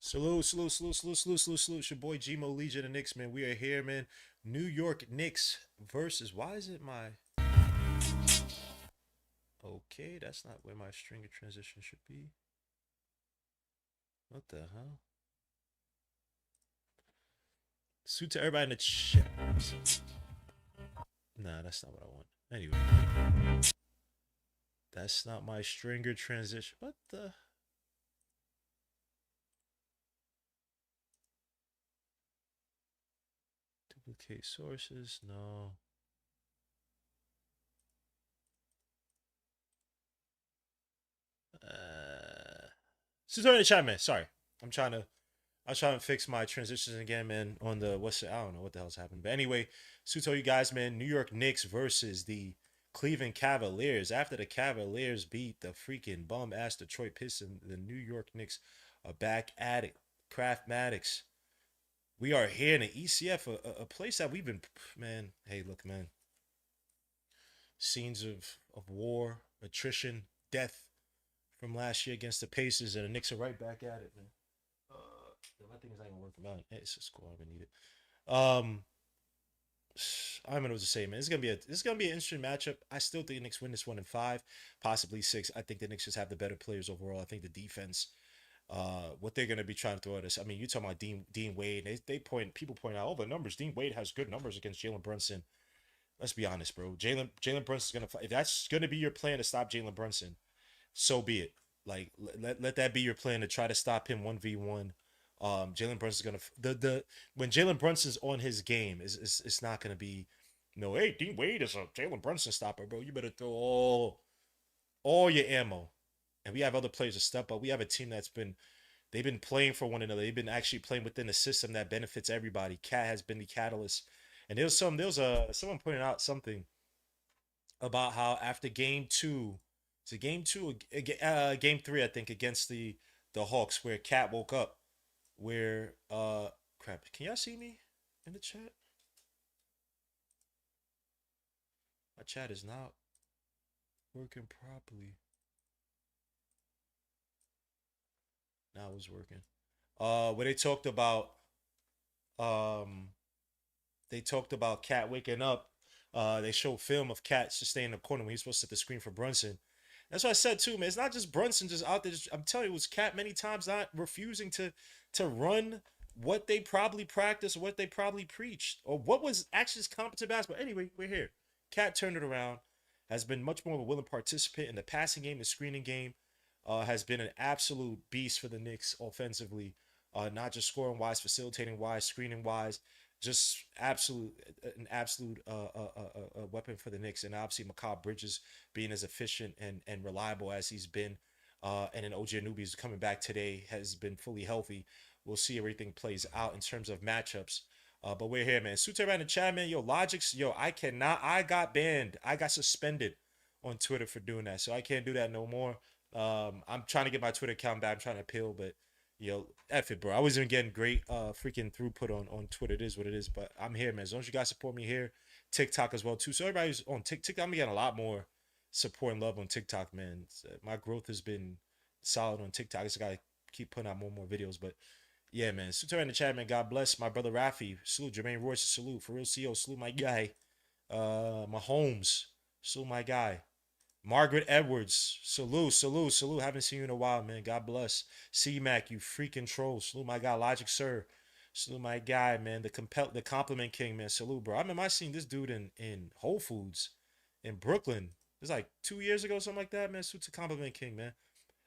Salute, salute, salute, salute, salute, salute, salute. It's your boy Gmo Legion of Knicks, man. We are here, man. New York Knicks versus. Why is it my. Okay, that's not where my string of transition should be. What the hell? Suit to everybody in the chat. Nah, that's not what I want. Anyway, that's not my stringer transition. What the? Duplicate sources? No. Suit in the chat, man. Sorry. I'm trying to I was trying to fix my transitions again, man, on the I don't know what the hell's happening. But anyway, Suto, you guys, man, New York Knicks versus the Cleveland Cavaliers. After the Cavaliers beat the freaking bum ass Detroit Pistons, the New York Knicks are back at it. Kraft Maddox. We are here in the ECF, a place that we've been, man. Hey, look, man. Scenes of war, attrition, death from last year against the Pacers, and the Knicks are right back at it, man. My thing is not gonna work out. It's just cool. I need it. Um, I don't know what to say, man. This is gonna be an interesting matchup. I still think the Knicks win this one in five, possibly six. I think the Knicks just have the better players overall. I think the defense, what they're gonna be trying to throw at us. I mean, you talking about Dean Wade? People point out all the numbers. Dean Wade has good numbers against Jalen Brunson. Let's be honest, bro. Jalen Brunson's gonna if that's gonna be your plan to stop Jalen Brunson, so be it. Like let that be your plan to try to stop him 1v1. Jalen Brunson's gonna the when Jalen Brunson's on his game is it's not gonna be no. Hey, Dean Wade is a Jalen Brunson stopper, bro. You better throw all your ammo, and we have other players to step up. We have a team they've been playing for one another. They've been actually playing within a system that benefits everybody. Cat has been the catalyst, and someone pointed out something about how after game 2, it's a game 3 I think against the Hawks where Cat woke up where crap, can y'all see me in the chat? My chat is not working properly. Now it's working. Where um they talked about Cat waking up. They showed film of Cat just staying in the corner when he's supposed to set the screen for Brunson. That's what I said too, man. It's not just Brunson just out there. I'm telling you, it was Cat many times not refusing to run what they probably practiced, what they probably preached, or what was actually his competent basketball. Anyway, we're here. Cat turned it around. Has been much more of a willing participant in the passing game, the screening game. Has been an absolute beast for the Knicks offensively. Not just scoring wise, facilitating wise, screening wise. Just an absolute weapon for the Knicks. And obviously, Mikal Bridges being as efficient and reliable as he's been. And then OG Anunoby's coming back today, has been fully healthy. We'll see everything plays out in terms of matchups. But we're here, man. Suter in the chat, man. Yo, Logic's, I got banned. I got suspended on Twitter for doing that. So I can't do that no more. I'm trying to get my Twitter account back. I'm trying to appeal, but F it, bro. I wasn't getting great freaking throughput on Twitter. It is what it is. But I'm here, man. As long as you guys support me here, TikTok as well, too. So everybody's on TikTok. I'm getting a lot more support and love on TikTok, man. My growth has been solid on TikTok. I just gotta keep putting out more and more videos. But yeah, man. Suter in the chat, man. God bless my brother Rafi. Salute. Jermaine Royce. Salute. For real CO. Salute my guy. Mahomes. Salute my guy. Margaret Edwards. Salute. Salute. Salute. Haven't seen you in a while, man. God bless. C-Mac, you freaking troll. Salute my guy. Logic Sir. Salute my guy, man. The compliment king, man. Salute, bro. I remember I seen this dude in Whole Foods in Brooklyn. It was like 2 years ago, something like that, man. Salute to Compliment King, man.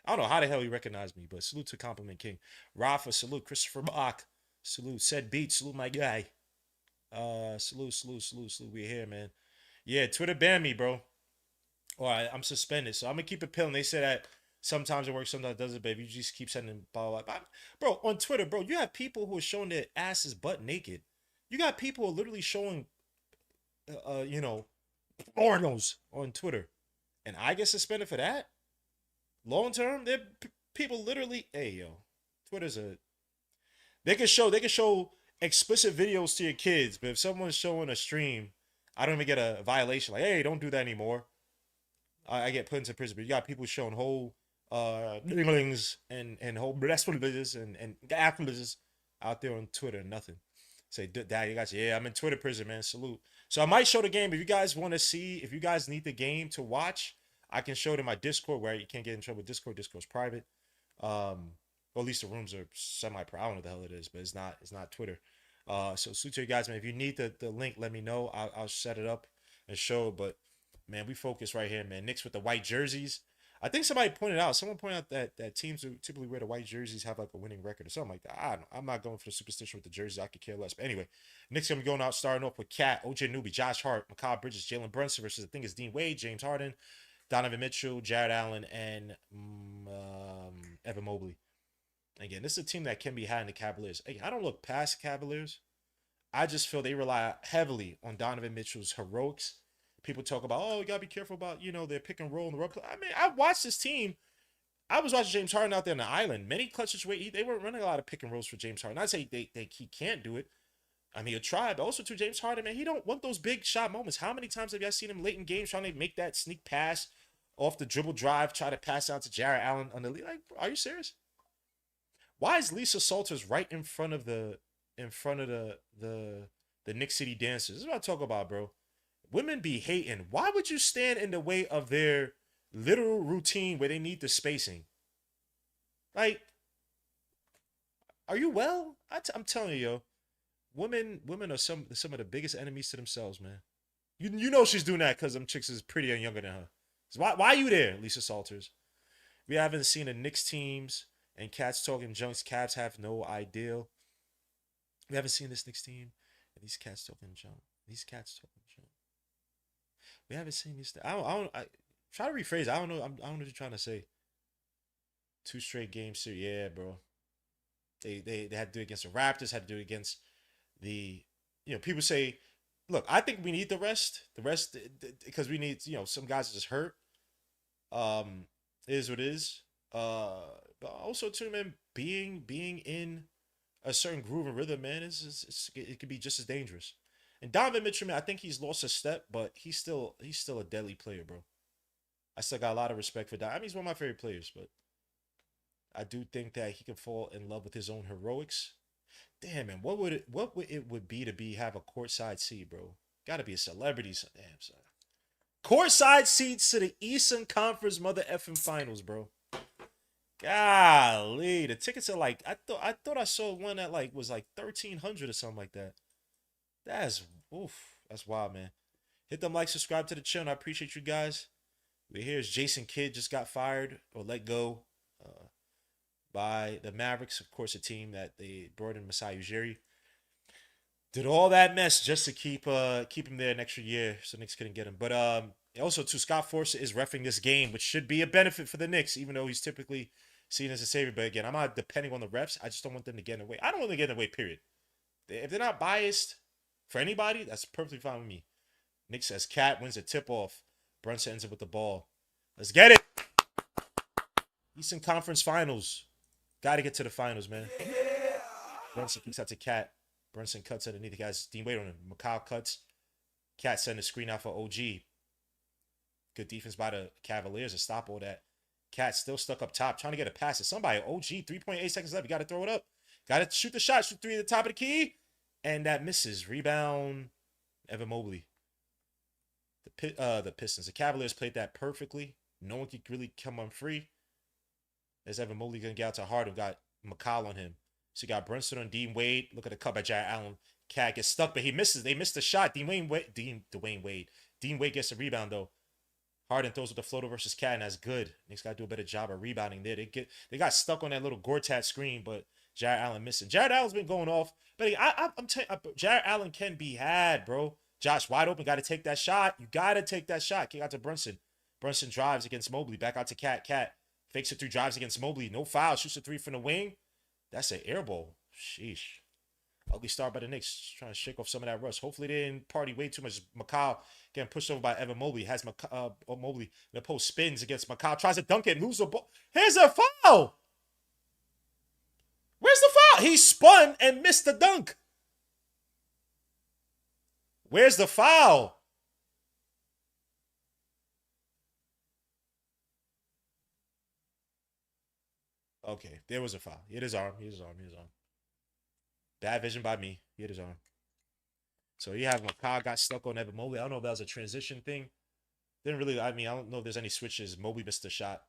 I don't know how the hell he recognized me, but salute to Compliment King. Rafa, salute. Christopher Bach, salute. Said Beat, salute my guy. Salute. We here, man. Yeah, Twitter banned me, bro. All right, I'm suspended, so I'm gonna keep it peeling. They said that Sometimes it works, sometimes it doesn't. But if you just keep sending blah blah, bro, on Twitter, bro, you have people who are showing their asses butt naked. You got people who are literally showing, you know, pornos on Twitter, and I get suspended for that. Long term, there people literally, hey yo, Twitter's a they can show explicit videos to your kids, but if someone's showing a stream, I don't even get a violation. Like, hey, don't do that anymore. I get put into prison. But you got people showing whole dinglings and whole breastfeeds and apples out there on Twitter and nothing. Say, Dad, you guys, yeah, I'm in Twitter prison, man. Salute. So I might show the game if you guys want to see. If you guys need the game to watch, I can show it in my Discord where you can't get in trouble with Discord. Discord's private. Or at least the rooms are semi-private. I don't know what the hell it is, but it's not Twitter. So salute to you guys, man. If you need the link, let me know. I'll set it up and show it. But man, we focus right here, man. Knicks with the white jerseys. I think somebody pointed out. Someone pointed out that teams who typically wear the white jerseys have like a winning record or something like that. I don't know. I'm not going for the superstition with the jerseys. I could care less. But anyway, Knicks gonna be going out starting off with Cat, OJ Newby, Josh Hart, Mikal Bridges, Jalen Brunson versus I think it's Dean Wade, James Harden, Donovan Mitchell, Jared Allen, and Evan Mobley. Again, this is a team that can be had in the Cavaliers. Again, I don't look past Cavaliers. I just feel they rely heavily on Donovan Mitchell's heroics. People talk about, oh, you gotta be careful about, their pick and roll and the rub. I mean, I watched this team. I was watching James Harden out there on the island. Many clutch situations, they weren't running a lot of pick and rolls for James Harden. Not say he can't do it. I mean, he'll try, but also to James Harden, man, he don't want those big shot moments. How many times have you guys seen him late in games trying to make that sneak pass off the dribble drive, try to pass out to Jared Allen on the lead? Like, are you serious? Why is Lisa Salters right in front of the Nick City dancers? This is what I talk about, bro. Women be hating. Why would you stand in the way of their literal routine where they need the spacing? Like, are you well? I'm telling you, yo, women are some of the biggest enemies to themselves, man. You know she's doing that because them chicks is prettier and younger than her. So why are you there, Lisa Salters? We haven't seen the Knicks teams and cats talking junks. Cavs have no idea. We haven't seen this Knicks team and these cats talking junk. These cats talking junk. We haven't seen these. I try to rephrase. I don't know. I don't know what you're trying to say. 2 straight games here. Yeah, bro. They had to do it against the Raptors. Had to do it against the. People say, look, I think we need the rest. The rest because we need. Some guys are just hurt. It is what it is. But also too, man, being in a certain groove and rhythm, man, it could be just as dangerous. And Donovan Mitchell, man, I think he's lost a step, but he's still a deadly player, bro. I still got a lot of respect for that. I mean, he's one of my favorite players, but I do think that he can fall in love with his own heroics. Damn, man, what would it be to have a courtside seat, bro? Got to be a celebrity. Damn, son. Courtside seats to the Eastern Conference mother effing finals, bro. Golly, the tickets are like I thought I saw one that was like 1,300 or something like that. That's that's wild, man. Hit them like, subscribe to the channel. I appreciate you guys. We here's Jason Kidd just got fired or let go by the Mavericks, of course, a team that they brought in Masai Ujiri. Did all that mess just to keep him there an extra year, so Knicks couldn't get him. But also too, Scott Forster is reffing this game, which should be a benefit for the Knicks, even though he's typically seen as a savior. But again, I'm not depending on the refs. I just don't want them to get in the way. I don't want them to get in the way, period. If they're not biased for anybody, that's perfectly fine with me. Nick says Cat wins a tip-off. Brunson ends up with the ball. Let's get it. Eastern Conference Finals. Got to get to the finals, man. Brunson kicks out to Cat. Brunson cuts underneath the guys. Dean Wade on him. Mikal cuts. Cat send a screen out for OG. Good defense by the Cavaliers to stop all that. Cat still stuck up top, trying to get a pass to somebody. OG, 3.8 seconds left. You got to throw it up. Got to shoot the shot. Shoot 3 at the top of the key. And that misses. Rebound. Evan Mobley. The Pistons. The Cavaliers played that perfectly. No one could really come on free. There's Evan Mobley going to get out to Harden. Got Mikal on him. So you got Brunson on Dean Wade. Look at the cut by Jared Allen. Cat gets stuck, but he misses. They missed the shot. Dwayne Wade. Dean Wade gets the rebound, though. Harden throws with the floater versus Cat, and that's good. Knicks got to do a better job of rebounding there. They got stuck on that little Gortat screen, but Jared Allen missing. Jared Allen's been going off. But I'm telling you, Jared Allen can be had, bro. Josh wide open. Got to take that shot. You got to take that shot. Kick out to Brunson. Brunson drives against Mobley. Back out to Cat. Cat Fakes it through, drives against Mobley. No foul. Shoots a three from the wing. That's an air ball. Sheesh. Ugly start by the Knicks. Trying to shake off some of that rust. Hopefully they didn't party way too much. McCall getting pushed over by Evan Mobley. Has Mobley in the post, spins against McCall. Tries to dunk it and lose the ball. Here's a foul. Where's the foul? He spun and missed the dunk. Where's the foul? Okay, there was a foul. He hit his arm. He hit his arm. He hit his arm. Bad vision by me. He hit his arm. So you have McCall got stuck on Evan Mobley. I don't know if that was a transition thing. Didn't really, I mean, I don't know if there's any switches. Mobley missed the shot.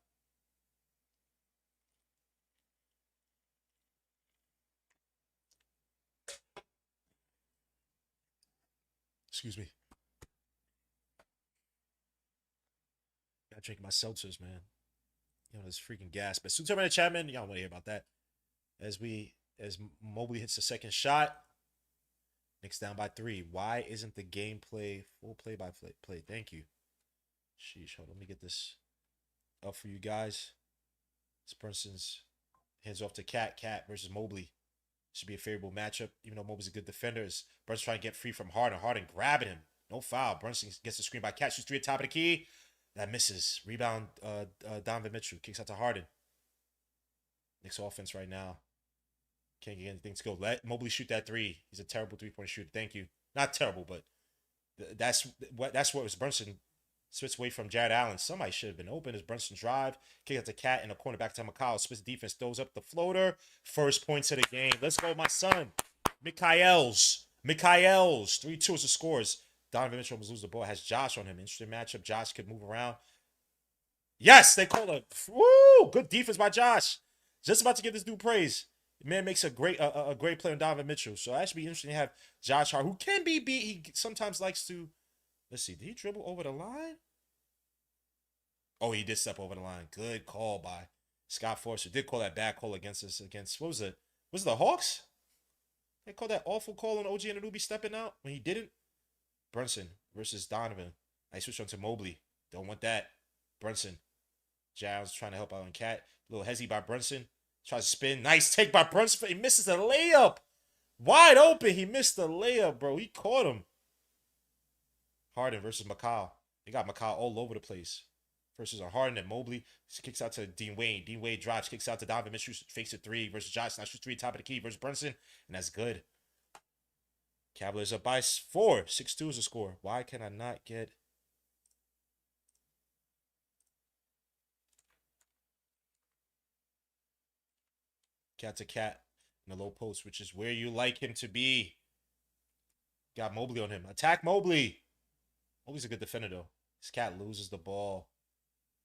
Excuse me. Gotta drink my seltzers, man. You know, this freaking gas. But Superman Chapman, y'all want to hear about that. As Mobley hits the second shot, Knicks down by 3. Why isn't the gameplay full play-by-play? Thank you. Sheesh, hold on, let me get this up for you guys. This person's hands off to Cat. Cat versus Mobley. Should be a favorable matchup, even though Mobley's a good defender. Brunson's trying to get free from Harden. Harden grabbing him. No foul. Brunson gets the screen by Cat. Shoots 3 at top of the key. That misses. Rebound, Donovan Mitchell. Kicks out to Harden. Knicks offense right now. Can't get anything to go. Let Mobley shoot that 3. He's a terrible 3-point shooter. Thank you. Not terrible, but that's what was Brunson switched away from Jared Allen. Somebody should have been open as Brunson drive. Kick out to Cat in the corner back to McCall. Splits defense, throws up the floater. First points of the game. Let's go, my son. Mikhails. 3-2 is the scores. Donovan Mitchell almost lose the ball. Has Josh on him. Interesting matchup. Josh could move around. Yes, they call it. Woo! Good defense by Josh. Just about to give this dude praise. The man makes a great play on Donovan Mitchell. So that should be interesting to have Josh Hart, who can be beat. He sometimes likes to. Let's see. Did he dribble over the line? Oh, he did step over the line. Good call by Scott Forster. Did call that bad call against us. What was it? Was it the Hawks? They called that awful call on OG Anunoby stepping out when he didn't. Brunson versus Donovan. I switched on to Mobley. Don't want that. Brunson. Giles trying to help out on Cat. A little hezzy by Brunson. Tries to spin. Nice take by Brunson. He misses the layup. Wide open. He missed the layup, bro. He caught him. Harden versus McCall. They got McCall all over the place. Versus a Harden and Mobley. Kicks out to Dean Wade. Dean Wade drives. Kicks out to Donovan Mitchell. Fakes a 3 versus Josh. Now shoots 3 top of the key versus Brunson. And that's good. Cavaliers up by 4. 6-2 is the score. Why can I not get... Cat to Cat in the low post, which is where you like him to be. Got Mobley on him. Attack Mobley. Mobley's a good defender, though. This Cat loses the ball.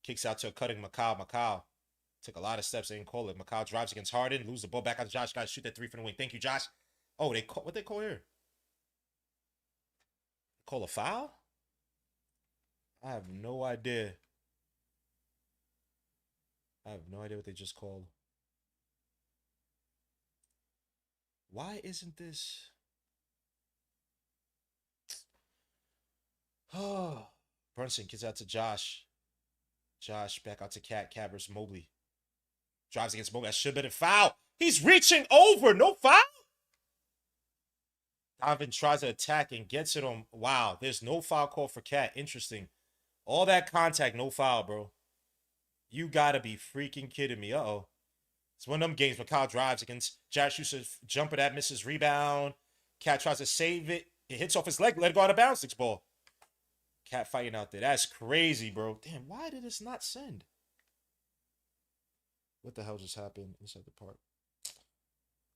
Kicks out to a cutting McCall. McCall took a lot of steps. They didn't call it. McCall drives against Harden. Lose the ball back out to Josh. Guys, shoot that 3 from the wing. Thank you, Josh. Oh, they call what they call here? Call a foul? I have no idea. I have no idea what they just called. Why isn't this? Oh, Brunson gets out to Josh. Josh back out to Cat. Cat versus Mobley. Drives against Mobley. That should have been a foul. He's reaching over. No foul? Donovan tries to attack and gets it on. Wow, there's no foul call for Cat. Interesting. All that contact, no foul, bro. You gotta be freaking kidding me. Uh-oh. It's one of them games. McCall drives against Josh. Shoots a jumper that misses. Rebound. Cat tries to save it. It hits off his leg. Let it go out of bounds. 6 ball. Cat fighting out there. That's crazy, bro. Damn, why did this not send? What the hell just happened inside the park?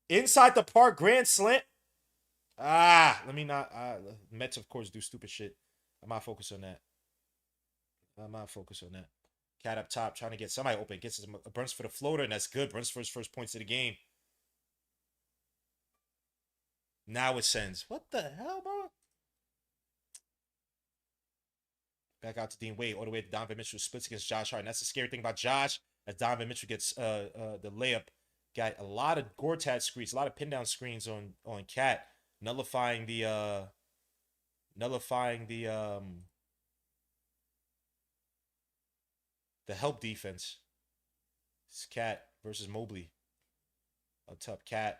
Inside the park, grand slant. Let me not. Mets, of course, do stupid shit. I'm not focused on that. Cat up top, trying to get somebody open. Gets a Burns for the floater, and that's good. Burns for his first points of the game. Now it sends. What the hell, bro? Back out to Dean Wade, all the way to Donovan Mitchell. Splits against Josh Hart. And that's the scary thing about Josh, as Donovan Mitchell gets the layup. Got a lot of Gortat screens, a lot of pin down screens on Cat, nullifying the help defense. It's Cat versus Mobley. Up top, Cat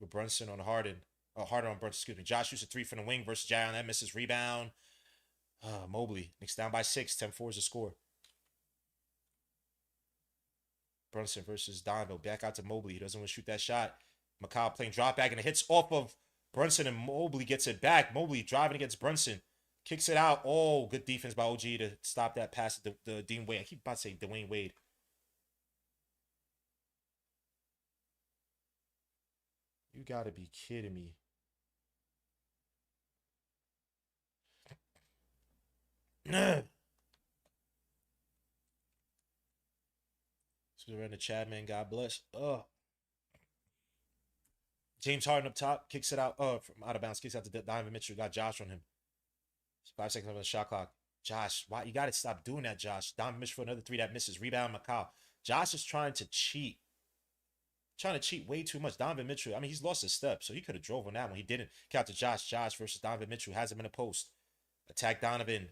with Brunson on Harden. Oh, Harden on Brunson, excuse me. Josh shoots a three from the wing versus Jay Allen. That misses rebound. Mobley. Knicks down by 6. 10-4 is the score. Brunson versus Donovan. Back out to Mobley. He doesn't want to shoot that shot. McCall playing drop back and it hits off of Brunson and Mobley gets it back. Mobley driving against Brunson. Kicks it out. Oh, good defense by OG to stop that pass to the Dean Wade. I keep about to say Dwayne Wade. You gotta be kidding me. So we're in the chat, man. God bless. James Harden up top kicks it out. From out of bounds, kicks out to Donovan Mitchell. Got Josh on him. 5 seconds on the shot clock. Josh, why you gotta stop doing that, Josh? Donovan Mitchell for another three that misses. Rebound, McCall. Josh is trying to cheat. Trying to cheat way too much. Donovan Mitchell, I mean, he's lost his step, so he could have drove on that one. He didn't. Kick out to Josh. Josh versus Donovan Mitchell. Has him in a post. Attack Donovan.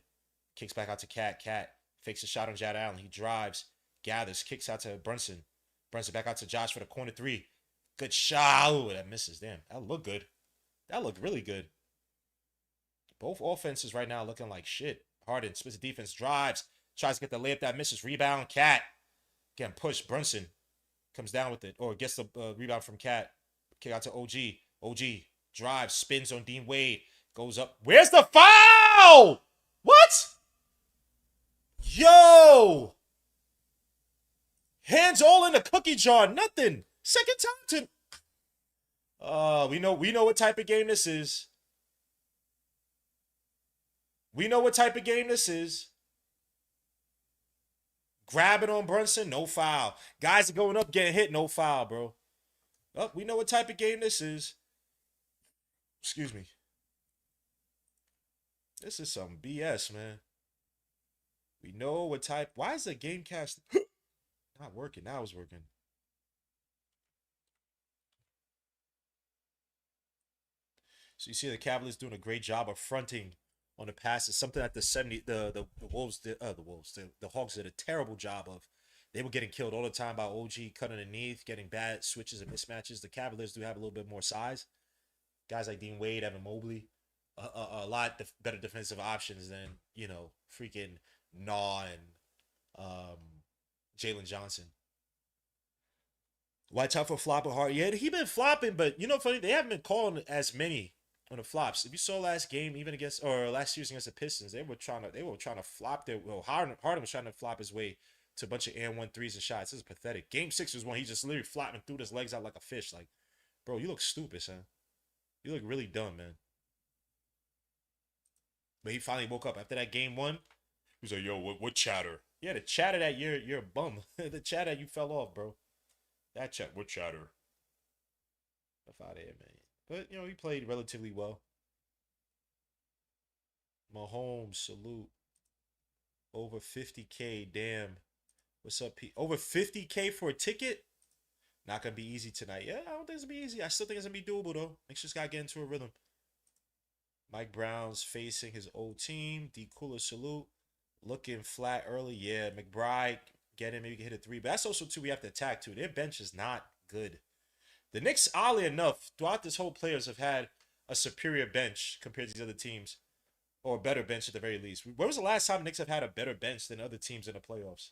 Kicks back out to Cat. Cat fakes a shot on Jad Allen. He drives. Gathers. Kicks out to Brunson. Brunson back out to Josh for the corner three. Good shot. Oh, that misses. Damn. That looked good. That looked really good. Both offenses right now looking like shit. Harden splits the defense. Drives. Tries to get the layup that misses. Rebound. Cat. Getting pushed. Brunson comes down with it. Or gets the rebound from Cat. Kick out to OG. OG. Drives. Spins on Dean Wade. Goes up. Where's the foul? What? Yo! Hands all in the cookie jar. Nothing. Second time to. We know what type of game this is. We know what type of game this is. Grabbing on Brunson, no foul. Guys are going up, getting hit, no foul, bro. Oh, we know what type of game this is. Excuse me. This is some BS, man. We know what type. Why is the game cast not working? Now it's working. So you see the Cavaliers doing a great job of fronting on the passes. Something that the Wolves did, the Hawks did a terrible job of. They were getting killed all the time by OG cutting underneath, getting bad switches and mismatches. The Cavaliers do have a little bit more size. Guys like Dean Wade, Evan Mobley, a lot better defensive options than freaking Naw and Jalen Johnson. White top for flopping hard. Yeah, he been flopping, but funny, they haven't been calling as many on the flops. If you saw last game, even last series against the Pistons, they were trying to flop their. Well, Harden was trying to flop his way to a bunch of and 1 threes and shots. This is pathetic. Game 6 was when he just literally flopped and threw his legs out like a fish. Like, bro, you look stupid, son. You look really dumb, man. But he finally woke up after that game 1. He was like, "Yo, what chatter?" Yeah, the chatter that you're a bum. The chatter you fell off, bro. That chat, what chatter? Stuff out of here, man. But he played relatively well. Mahomes, salute. Over 50K, damn. What's up, Pete? Over 50K for a ticket? Not gonna be easy tonight. Yeah, I don't think it's gonna be easy. I still think it's gonna be doable though. Knicks just gotta get into a rhythm. Mike Brown's facing his old team. D Cooler, salute. Looking flat early. Yeah, McBride, get him, maybe hit a 3. But that's also too, we have to attack too. Their bench is not good. The Knicks, oddly enough, throughout this whole players have had a superior bench compared to these other teams. Or a better bench at the very least. When was the last time the Knicks have had a better bench than other teams in the playoffs?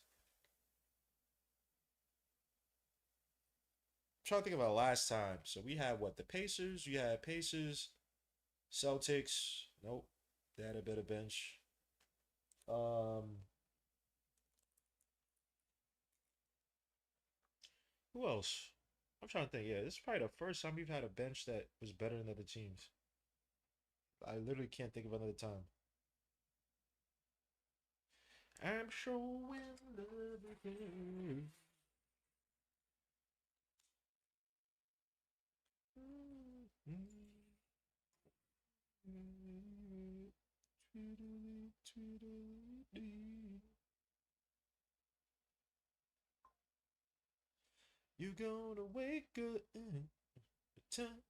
I'm trying to think about the last time. So we had what? The Pacers? You had Pacers, Celtics. Nope. They had a better bench. Who else? I'm trying to think. Yeah, this is probably the first time we've had a bench that was better than other teams. I literally can't think of another time. I'm showing love again. You gonna wake up time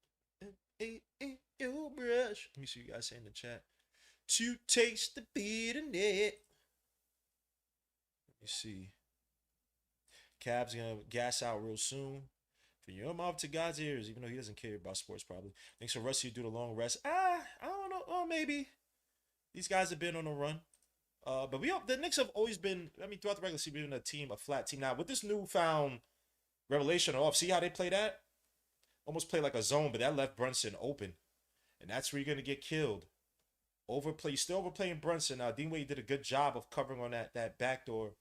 your brush. Let me see you guys say in the chat. To taste the bitterness. Let me see. Cavs gonna gas out real soon. From your mouth to God's ears, even though he doesn't care about sports, probably. Thanks for Rusty do the long rest. I don't know. Oh, maybe these guys have been on a run. But the Knicks have always been. I mean, throughout the regular season, been a team, a flat team. Now with this newfound revelation off, see how they play that? Almost play like a zone, but that left Brunson open, and that's where you're gonna get killed. Overplay, still overplaying Brunson. Now Dean Wade did a good job of covering on that backdoor,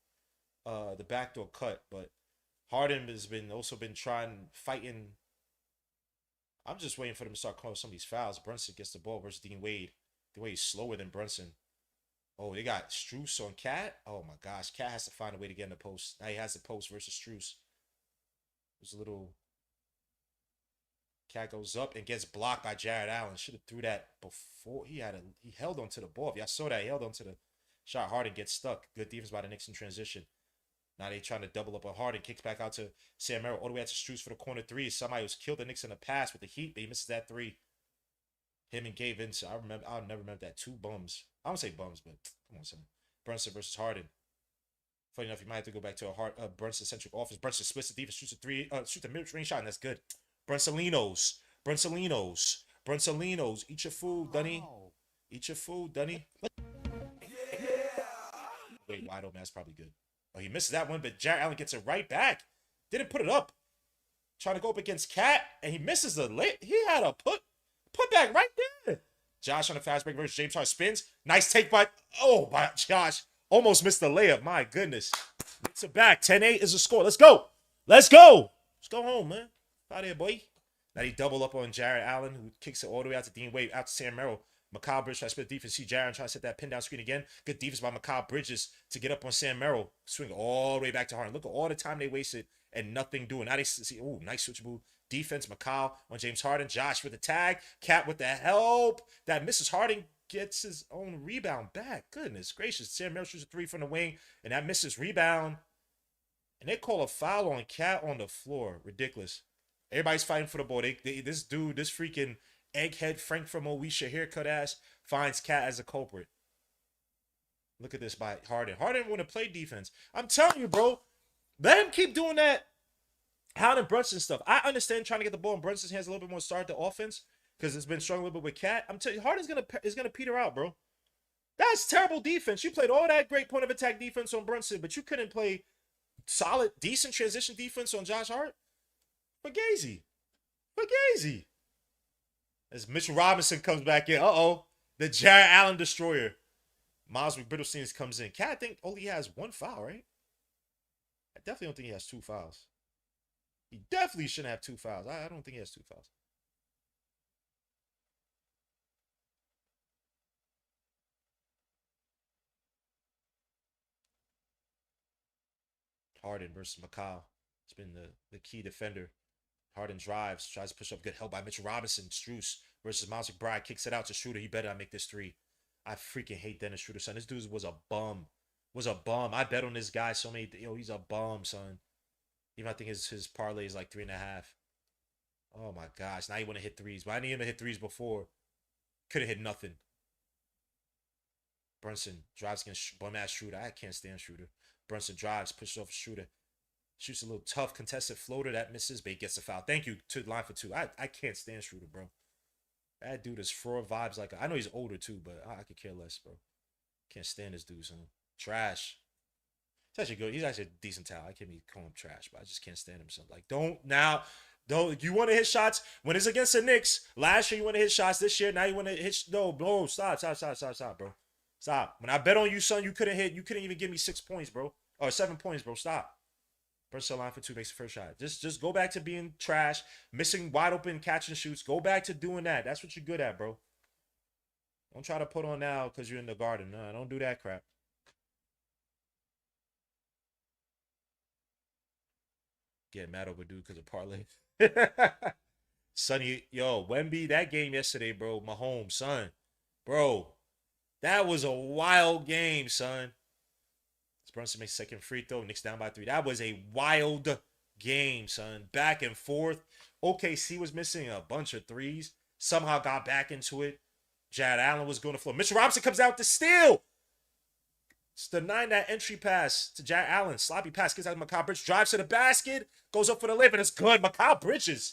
the backdoor cut, but Harden has been trying fighting. I'm just waiting for them to start calling some of these fouls. Brunson gets the ball versus Dean Wade. Dean Wade's slower than Brunson. Oh, they got Strus on Cat. Oh my gosh, Cat has to find a way to get in the post. Now he has the post versus Strus. There's a little. Cat goes up and gets blocked by Jared Allen. Should have threw that before he held onto the ball. If y'all saw that, he held onto the shot. Harden gets stuck. Good defense by the Knicks in transition. Now they trying to double up on Harden. Kicks back out to Sam Merrill. All the way out to Strus for the corner three. Somebody who's killed the Knicks in the past with the Heat, but he misses that three. Him and Gabe Vincent. I'll never remember that. Two bums. I don't say bums, but come on, son. Brunson versus Harden. Funny enough, you might have to go back to a Brunson-centric offense. Brunson splits the defense, shoots a three, shoots a mid-range shot, and that's good. Brunsolinos. Eat your food, Dunny. Eat your food, Dunny. Wait, wide open. That's probably good. Oh, he misses that one, but Jared Allen gets it right back. Didn't put it up. Trying to go up against Cat, and he misses the late. He had a put back right there. Josh on the fast break versus James Harden spins. Nice take by Josh. Almost missed the layup. My goodness. It's a back. 10-8 is the score. Let's go. Let's go home, man. Out here, boy. Now he double up on Jared Allen, who kicks it all the way out to Dean Wade, out to Sam Merrill. Mikal Bridges tries to split defense. See Jared trying to set that pin down screen again. Good defense by Mikal Bridges to get up on Sam Merrill. Swing all the way back to Harden. Look at all the time they wasted and nothing doing. Now they see, oh, nice switchable defense. Mikal on James Harden. Josh with the tag. Cat with the help. That misses. Harden gets his own rebound back. Goodness gracious. Sam Merrill shoots a three from the wing, and that misses rebound. And they call a foul on Cat on the floor. Ridiculous. Everybody's fighting for the ball. This dude, this freaking egghead Frank from Moesha haircut ass finds Cat as a culprit. Look at this by Harden. Harden want to play defense. I'm telling you, bro. Let him keep doing that Harden Brunson stuff. I understand trying to get the ball in Brunson's hands a little bit more, start the offense, because it's been struggling a little bit with Cat. I'm telling you, Harden's gonna peter out, bro. That's terrible defense. You played all that great point of attack defense on Brunson, but you couldn't play solid, decent transition defense on Josh Hart. Fugazi. As Mitchell Robinson comes back in. The Jared Allen destroyer. Miles McBrittlestein comes in. Cat, I think, only has one foul, right? I definitely don't think he has two fouls. He definitely shouldn't have two fouls. I don't think he has two fouls. Harden versus Mikal. It's been the key defender. Harden drives, tries to push up. Good help by Mitchell Robinson. Strus versus Miles McBride. Kicks it out to Schroeder. He better not make this three. I freaking hate Dennis Schroeder, son. This dude was a bum. I bet on this guy so many. He's a bum, son. Even I think his parlay is like 3.5. Oh my gosh. Now you want to hit threes. But I need him to hit threes before. Could have hit nothing. Brunson drives against bum-ass Schroeder. I can't stand Schroeder. Brunson drives, pushes off Schroeder. Shoots a little tough contested floater that misses, but he gets a foul. Thank you to the line for two. I can't stand Schroeder, bro. That dude is fraud vibes. Like I know he's older too, but I could care less, bro. Can't stand this dude, son. Trash. He's actually good. He's actually a decent talent. I can't be calling him trash, but I just can't stand him. So like, don't. You want to hit shots when it's against the Knicks? Last year you want to hit shots. This year now you want to hit. No, stop, bro. Stop. When I bet on you, son, you couldn't hit. You couldn't even give me 6 points, bro. Or 7 points, bro. Stop. Brunson line for two, makes the first shot. Just go back to being trash, missing wide open catch and shoots. Go back to doing that. That's what you're good at, bro. Don't try to put on now because you're in the Garden. No, don't do that crap. Getting mad over dude because of parlay. Sonny, Wemby, that game yesterday, bro. Mahomes, son. Bro, that was a wild game, son. Brunson makes second free throw. Knicks down by 3. That was a wild game, son. Back and forth. OKC was missing a bunch of threes. Somehow got back into it. Jared Allen was going to floor. Mitchell Robinson comes out to steal. It's denying that entry pass to Jack Allen. Sloppy pass gets out of Mikal Bridges. Drives to the basket. Goes up for the layup, and it's good. Mikal Bridges.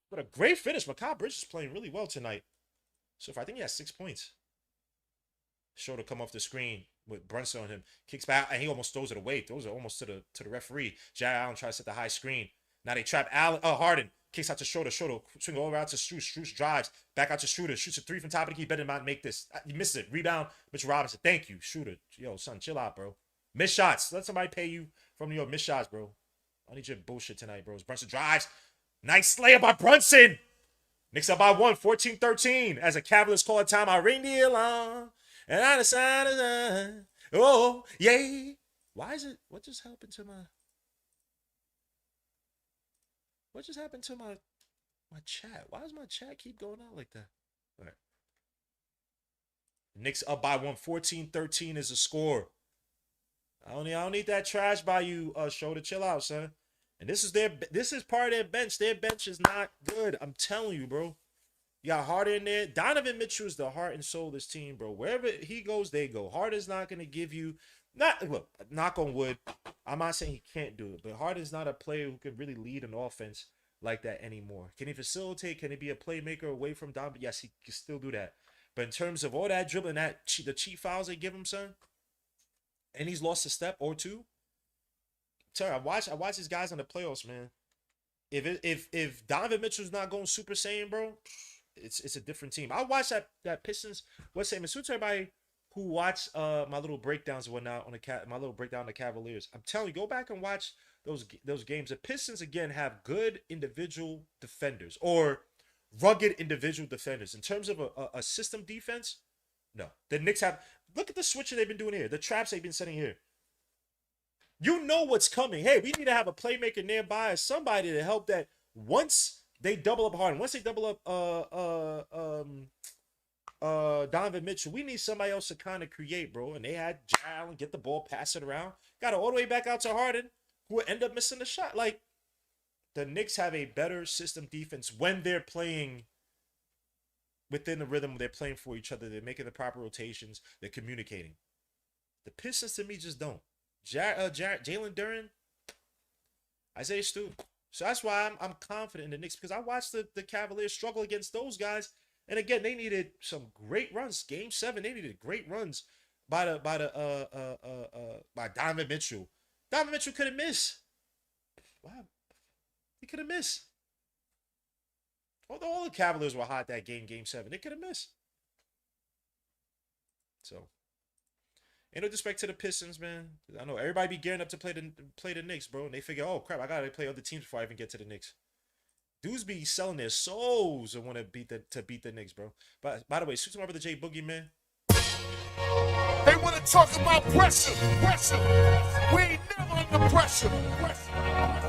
What a great finish. Mikal Bridges playing really well tonight. So far, I think he has 6 points. Schroeder come off the screen with Brunson on him. Kicks back, and he almost throws it away. Throws it almost to the referee. Jack Allen tries to set the high screen. Now they trap Allen. Harden. Kicks out to Schroeder. Schroeder swing over out to Strus. Strus drives. Back out to Schroeder. Shoots a 3 from top of the key. Better not make this. He misses it. Rebound. Mitchell Robinson. Thank you. Schroeder. Yo, son, chill out, bro. Miss shots. Let somebody pay you from New York. Miss shots, bro. I need your bullshit tonight, bro. Brunson drives. Nice layup by Brunson. Knicks up by 1. 14-13. As the Cavaliers call a timeout. Ring the alarm. And I decided, oh, yay. Why is it? What just happened to my chat? Why does my chat keep going out like that? All right. Knicks up by 1. 14-13 is the score. I don't need that trash by you, Schroeder. Chill out, son. And this is part of their bench. Their bench is not good. I'm telling you, bro. You got Harden in there. Donovan Mitchell is the heart and soul of this team, bro. Wherever he goes, they go. Harden's not going to give you... Look, knock on wood. I'm not saying he can't do it, but Harden's not a player who can really lead an offense like that anymore. Can he facilitate? Can he be a playmaker away from Donovan? Yes, he can still do that. But in terms of all that dribbling, the cheat fouls they give him, son, and he's lost a step or two. Terry, I watch these guys in the playoffs, man. If Donovan Mitchell's not going Super Saiyan, bro... It's a different team. I watched that Pistons. What's saying? To everybody who watched my little breakdowns and whatnot on my little breakdown of the Cavaliers. I'm telling you, go back and watch those games. The Pistons again have good individual defenders or rugged individual defenders. In terms of a system defense, no. The Knicks have. Look at the switcher they've been doing here. The traps they've been setting here. You know what's coming. Hey, we need to have a playmaker nearby or somebody to help that once. They double up Harden. Once they double up Donovan Mitchell, we need somebody else to kind of create, bro. And they had Allen get the ball, pass it around. Got it all the way back out to Harden, who would end up missing the shot. Like, the Knicks have a better system defense when they're playing within the rhythm. They're playing for each other. They're making the proper rotations. They're communicating. The Pistons, to me, just don't. Jalen Duren, Isaiah Stewart. So that's why I'm confident in the Knicks, because I watched the Cavaliers struggle against those guys. And again, they needed some great runs. Game 7, they needed great runs by Donovan Mitchell. Donovan Mitchell could have missed. Wow. He could have missed. Although all the Cavaliers were hot that game 7, they could have missed. So, ain't no disrespect to the Pistons, man. I know everybody be gearing up to play the Knicks, bro. And they figure, oh, crap, I got to play other teams before I even get to the Knicks. Dudes be selling their souls and want to beat the Knicks, bro. But by the way, shoot my brother J Boogie, man. They want to talk about pressure. We ain't never under pressure.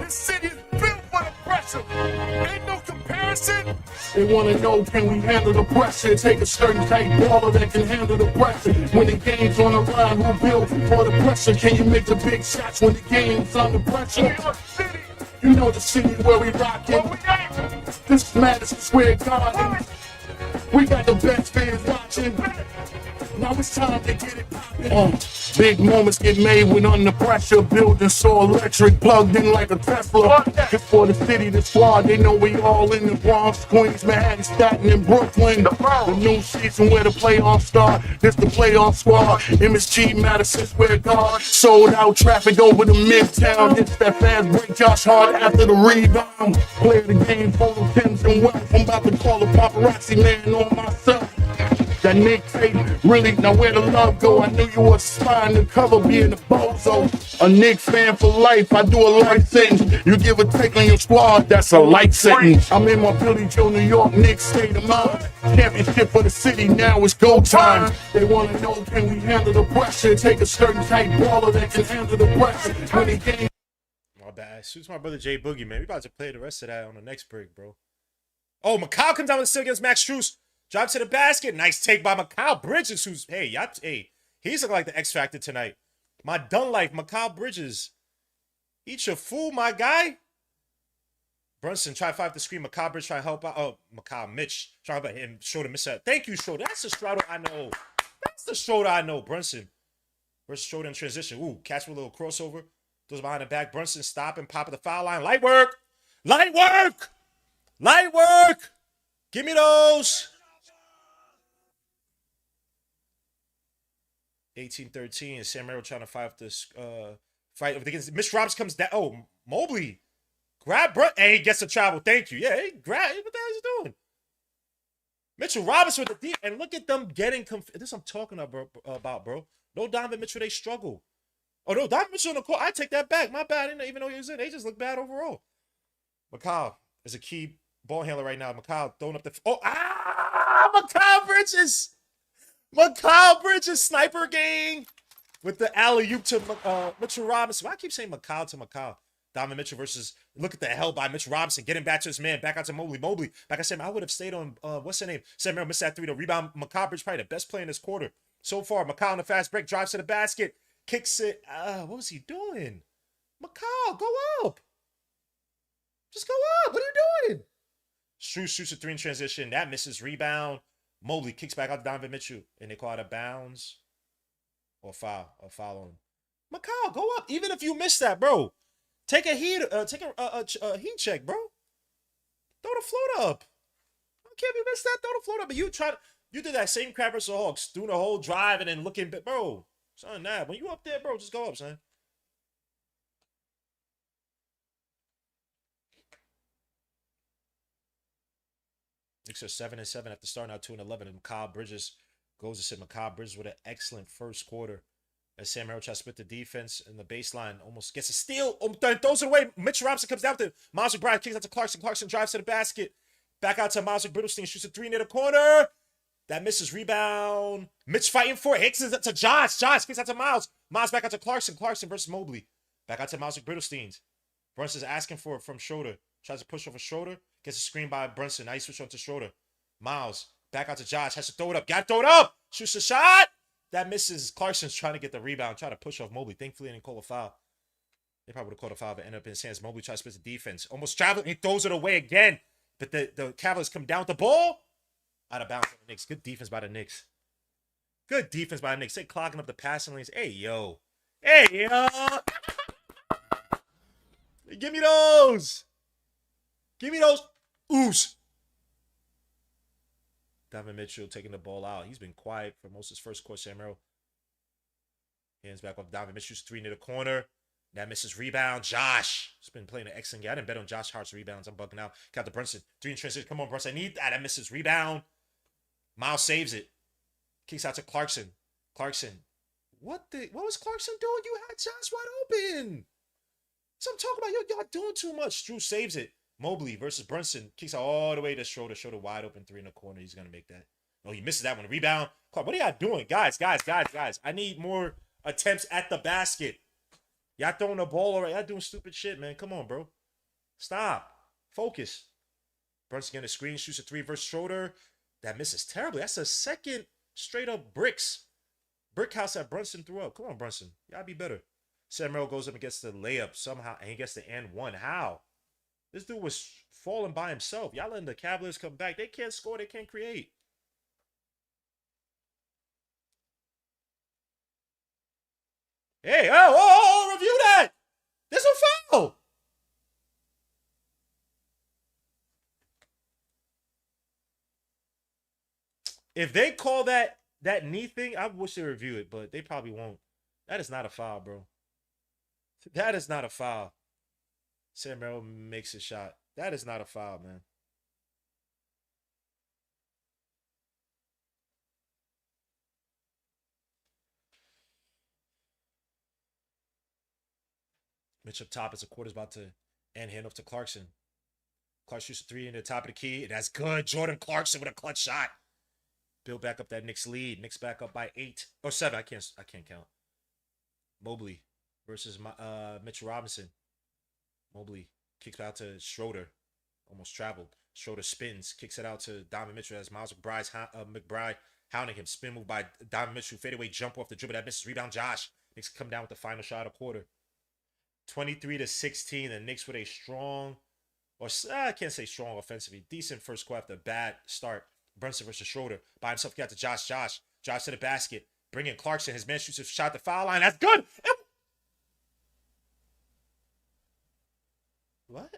This city is built for the pressure. Ain't no comparison. They want to know, can we handle the pressure? Take a certain type baller that can handle the pressure. When the game's on the line, who built for the pressure? Can you make the big shots when the game's under pressure? New York City. You know the city where we rockin'. This is Madison Square Garden. We got the best fans watching. Now it's time to get it poppin'. Big moments get made when under pressure. Building so electric, plugged in like a Tesla. It's for the city, the squad. They know we all in the Bronx, Queens, Manhattan, Staten, and Brooklyn. The new season where the playoffs start. This the playoff squad. MSG, Madison Square Garden. Sold out traffic over the Midtown. It's that fast break, Josh Hart after the rebound. Play the game, photo Tims and Wealth. I'm about to call a paparazzi man on myself. That Nick tape, really, now where the love go? I knew you was spine the cover being a bozo. A Knicks fan for life, I do a life sentence. You give a take on your squad, that's a life sentence. I'm in my Billy Joe, New York, Knicks state of mind. Championship for the city, now it's go time. They want to know, can we handle the pressure? Take a certain type baller that can handle the pressure. When the game... My bad. Suits my brother J Boogie, man. We about to play the rest of that on the next break, bro. Oh, Mikal comes down with a steal against Max Strus. Drive to the basket. Nice take by Mikal Bridges, who's, he's looking like the X Factor tonight. My done life, Mikal Bridges. Eat your fool, my guy. Brunson try to fight the screen. Mikal Bridges try to help out. Oh, Mikal Mitch try to help him. Schroeder miss out. Thank you, Schroeder. That's the Schroeder I know. Brunson. versus Schroeder in transition. Ooh, catch with a little crossover. Goes behind the back. Brunson stop and pop at the foul line. Light work. Light work. Light work. Give me those. 18-13. Sam Merrill trying to fight with this fight. Against Mitch Robinson comes down. Oh, Mobley. Grab Brun. And he gets to travel. Thank you. Yeah, he grab. What the hell is he doing? Mitchell Robinson with the deep. And look at them getting this I'm talking about, bro. No Donovan Mitchell, they struggle. Oh, no, Donovan Mitchell on the court. I take that back. My bad. I didn't even know he was in. They just look bad overall. McCall is a key ball handler right now. McCall throwing up the. McCall Bridges. McCall Bridges sniper gang with the alley-oop to Mitchell Robinson. Why I keep saying McCall to McCall? Donovan Mitchell versus, look at the hell by Mitchell Robinson. Getting back to his man. Back out to Mobley. Mobley. Like I said, I would have stayed on, what's her name? Sam Merrill missed that three. The rebound. McCall Bridges probably the best player in this quarter so far. McCall on the fast break. Drives to the basket. Kicks it. What was he doing? McCall, go up. Just go up. What are you doing? Strus shoots a three in transition. That misses. Rebound. Mobley kicks back out to Donovan Mitchell. And they call it a bounds. Or foul. Or foul on him. McCall, go up. Even if you miss that, bro. Take a heat heat check, bro. Throw the float up. How can't you miss that? Throw the float up. But you did that same crap versus the Hawks. Doing the whole drive and then looking, bro. Son, nah. When you up there, bro, just go up, son. Knicks are 7-7 after starting out 2-11. And McCall Bridges goes to sit. McCall Bridges with an excellent first quarter. As Sam Merrill tries to split the defense in the baseline, almost gets a steal, throws it away. Mitch Robinson comes down to Miles McBride, kicks out to Clarkson. Clarkson drives to the basket. Back out to Miles McBrittlestein, shoots a three near the corner. That misses. Rebound. Mitch fighting for it. Hicks it to Josh. Josh kicks out to Miles. Miles back out to Clarkson. Clarkson versus Mobley. Back out to Miles McBrittlestein. Brunson's asking for it from Schroeder. Tries to push over Schroeder. Gets a screen by Brunson. Now he switches on to Schroeder. Miles back out to Josh. Has to throw it up. Got to throw it up. Shoots a shot. That misses. Clarkson's trying to get the rebound. Try to push off Mobley. Thankfully, they didn't call a foul. They probably would have called a foul, but ended up in his hands. Mobley tries to split the defense. Almost traveling. He throws it away again. But the Cavaliers come down with the ball. Out of bounds on the Knicks. Good defense by the Knicks. Good defense by the Knicks. They clogging up the passing lanes. Hey, yo. Hey, yo. Give me those. Give me those. Ooze. Donovan Mitchell taking the ball out. He's been quiet for most of his first quarter. Sam Merrill. Hands back off Donovan Mitchell's three near the corner. That misses. Rebound. Josh. He's been playing an excellent game. I didn't bet on Josh Hart's rebounds. I'm bugging out. Got the Brunson. Three in transition. Come on, Brunson. I need that. That misses. Rebound. Miles saves it. Kicks out to Clarkson. Clarkson. What was Clarkson doing? You had Josh wide open. So I'm talking about. Y'all doing too much. Drew saves it. Mobley versus Brunson. Kicks out all the way to Schroeder. Schroeder wide open. Three in the corner. He's going to make that. No, he misses that one. Rebound. Clark, what are y'all doing? Guys. I need more attempts at the basket. Y'all throwing the ball already. Y'all doing stupid shit, man. Come on, bro. Stop. Focus. Brunson getting a screen. Shoots a three versus Schroeder. That misses terribly. That's a second straight up bricks. Brick house that Brunson threw up. Come on, Brunson. Y'all be better. Sam Merrill goes up and gets the layup somehow. And he gets the and one. How? This dude was falling by himself. Y'all letting the Cavaliers come back. They can't score. They can't create. Hey, review that. There's a foul. If they call that knee thing, I wish they review it, but they probably won't. That is not a foul, bro. That is not a foul. Sam Merrill makes a shot. That is not a foul, man. Mitch up top as the quarter's about to end handoff to Clarkson. Clarkson shoots a three in the top of the key. That's good. Jordan Clarkson with a clutch shot. Build back up that Knicks lead. Knicks back up by 8 or 7. I can't count. Mobley versus Mitchell Robinson. Mobley kicks out to Schroeder. Almost traveled. Schroeder spins. Kicks it out to Donovan Mitchell as Miles McBride hounding him. Spin move by Donovan Mitchell. Fadeaway jump off the dribble. That misses. Rebound Josh. Knicks come down with the final shot of the quarter. 23-16. The Knicks with a strong, or I can't say strong offensively. Decent first quarter after a bad start. Brunson versus Schroeder. By himself, got to Josh. Josh drives to the basket. Bring in Clarkson. His man shoots a shot at the foul line. That's good. What?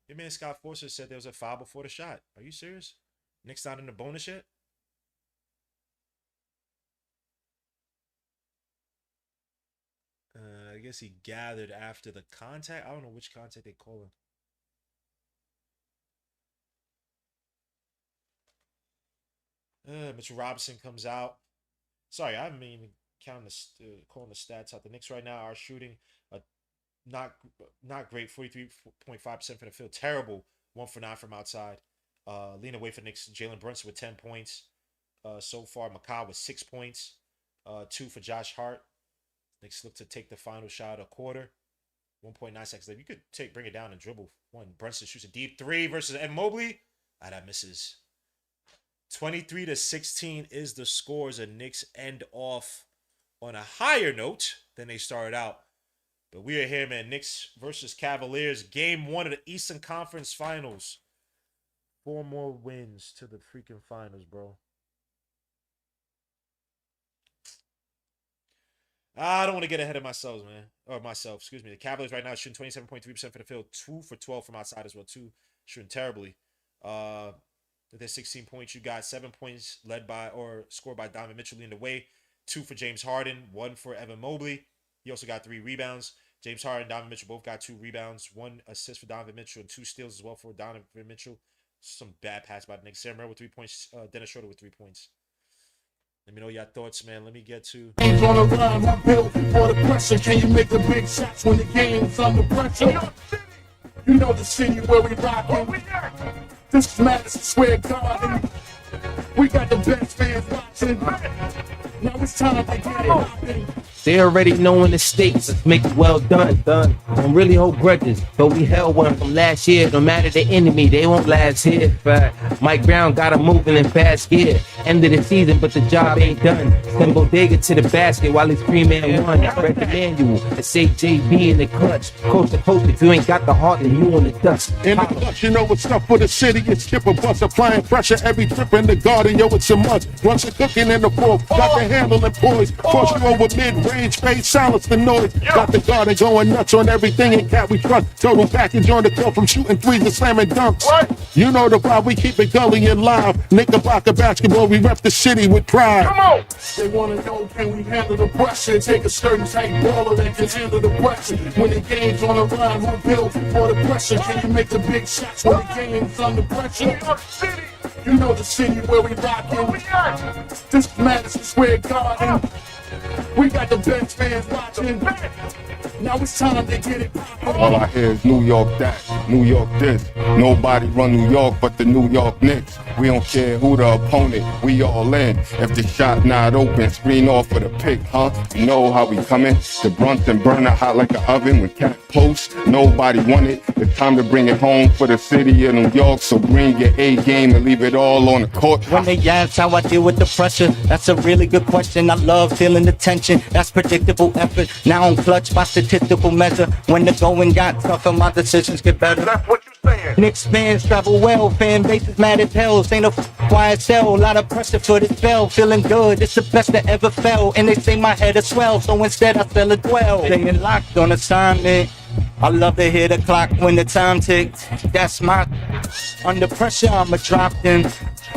Your man Scott Forster said there was a foul before the shot. Are you serious? Knicks not in the bonus yet? I guess he gathered after the contact. I don't know which contact they call him. Mitchell Robinson comes out. Sorry, I haven't even counting calling the stats out. The Knicks right now are shooting not great, 43.5% from the field. Terrible, 1 for 9 from outside. Lean away for Knicks. Jalen Brunson with 10 points so far. McCall with 6 points. 2 for Josh Hart. Knicks look to take the final shot of a quarter. 1.9 seconds left. You could bring it down and dribble one. Brunson shoots a deep 3 versus Ed Mobley. That misses. 23-16 is the scores. The Knicks end off on a higher note than they started out. But we are here, man. Knicks versus Cavaliers. Game 1 of the Eastern Conference Finals. 4 more wins to the freaking finals, bro. I don't want to get ahead of myself, man. Or myself, excuse me. The Cavaliers right now shooting 27.3% for the field. 2 for 12 from outside as well. 2 shooting terribly. There's 16 points. You got 7 points led by or scored by Donovan Mitchell in the way. 2 for James Harden. 1 for Evan Mobley. He also got 3 rebounds. James Harden and Donovan Mitchell both got 2 rebounds. 1 assist for Donovan Mitchell and 2 steals as well for Donovan Mitchell. Some bad pass by the Knicks. Sam Merrill with 3 points. Dennis Schroeder with 3 points. Let me know your thoughts, man. Let me get to. Game's on the run, we built for the pressure. Can you make the big shots when the game's under pressure? You know the city where we rockin'. This is Madison Square Garden. We got the best fans watching. Now it's time to get it hopping. They already knowing the stakes. Let's make it well done. Don't really hold grudges, but we held one from last year. No matter the enemy, they won't last here. Mike Brown got him moving in fast gear. End of the season, but the job ain't done. Send Bodega to the basket while his 3-man won. I read the manual. It say JB in the clutch. Coast to coast, if you ain't got the heart, then you on the dust. In the clutch, you know what's up for the city. It's skipper bus applying pressure every trip in the garden. Yo, it's a must. Once a cooking in the fourth, got the handle and poise. Force you over mid-range, face, silence the noise. Got the garden going nuts on everything in cat we trust. Total package on the court from shooting threes to slamming dunks. What? You know the vibe, we keep it gully and live. Knickerbocker basketball, we rep the city with pride. Come on! They wanna know, can we handle the pressure? Take a certain type baller that can handle the pressure. When the game's on the run, who built for the pressure? Can you make the big shots when the game's under pressure? You know the city where we rockin'. This is Madison Square Garden. We got the best fans watching. Now it's time to get it poppin'. All I hear is New York that, New York this. Nobody run New York but the New York Knicks. We don't care who the opponent, we all in. If the shot not open, screen off for the pick, huh? You know how we coming. The Brunson burner hot like an oven when cat posts. Nobody want it. It's time to bring it home for the city of New York. So bring your A game and leave it all on the court. When they ask how I deal with the pressure, that's a really good question. I love feeling the tension. That's predictable effort. Now I'm clutched by statistical measure. When the going got tougher, my decisions get better. That's what you saying. Knicks fans travel well, fan base is mad as hell. Ain't no quiet cell, a lot of pressure for this spell. Feeling good, it's the best that ever felt. And they say my head is swell, so instead I sell a dwell. Staying locked on assignment. I love to hear the clock when the time ticks. That's my under pressure, I'ma drop them.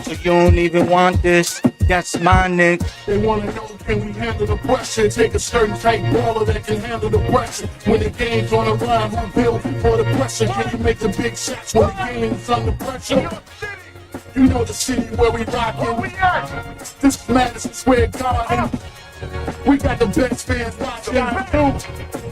So you don't even want this. That's my Nick. They wanna know, can we handle the pressure? Take a certain type baller that can handle the pressure. When the game's on the run, who built for the pressure? Can you make the big shots when the game's under pressure? You know the city where we rockin'. This is Madison Square Garden. We got the best fans watching.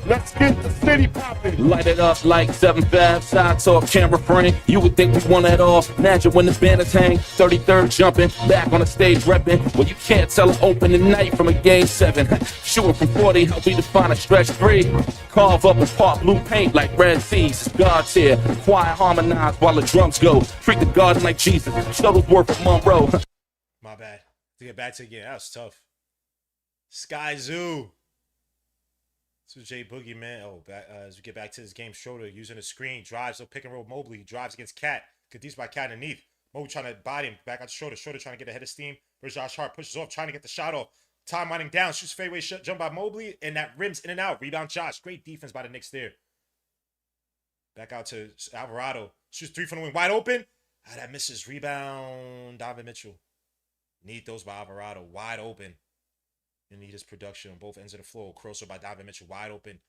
Let's get the city poppin'. Light it up like 7-5, side talk, camera frame. You would think we won it all. Imagine when the banners hang. 33rd jumping, back on the stage repping. Well, you can't tell an opening night from a game 7. Shooting from 40, help me define a stretch 3. Carve up and pop blue paint like Red Seas. It's God's here. Quiet harmonize while the drums go. Treat the garden like Jesus. Shuttlesworth of Monroe. My bad. To get back to it again, that was tough. Sky Zoo. This is Jay Boogie, man. As we get back to this game, Schroeder using a screen, drives, so pick and roll Mobley, drives against Cat. Good defense by Cat underneath. Mobley trying to body him. Back out the shoulder. Shoulder trying to get ahead of steam. Where's Josh Hart? Pushes off. Trying to get the shot off. Time winding down. Shoots fadeaway shot. Jump by Mobley. And that rims in and out. Rebound Josh. Great defense by the Knicks there. Back out to Alvarado. Shoots 3 from the wing. Wide open. That misses. Rebound. Donovan Mitchell. Need those by Alvarado. Wide open. You need his production on both ends of the floor. Crossover by Donovan Mitchell. Wide open.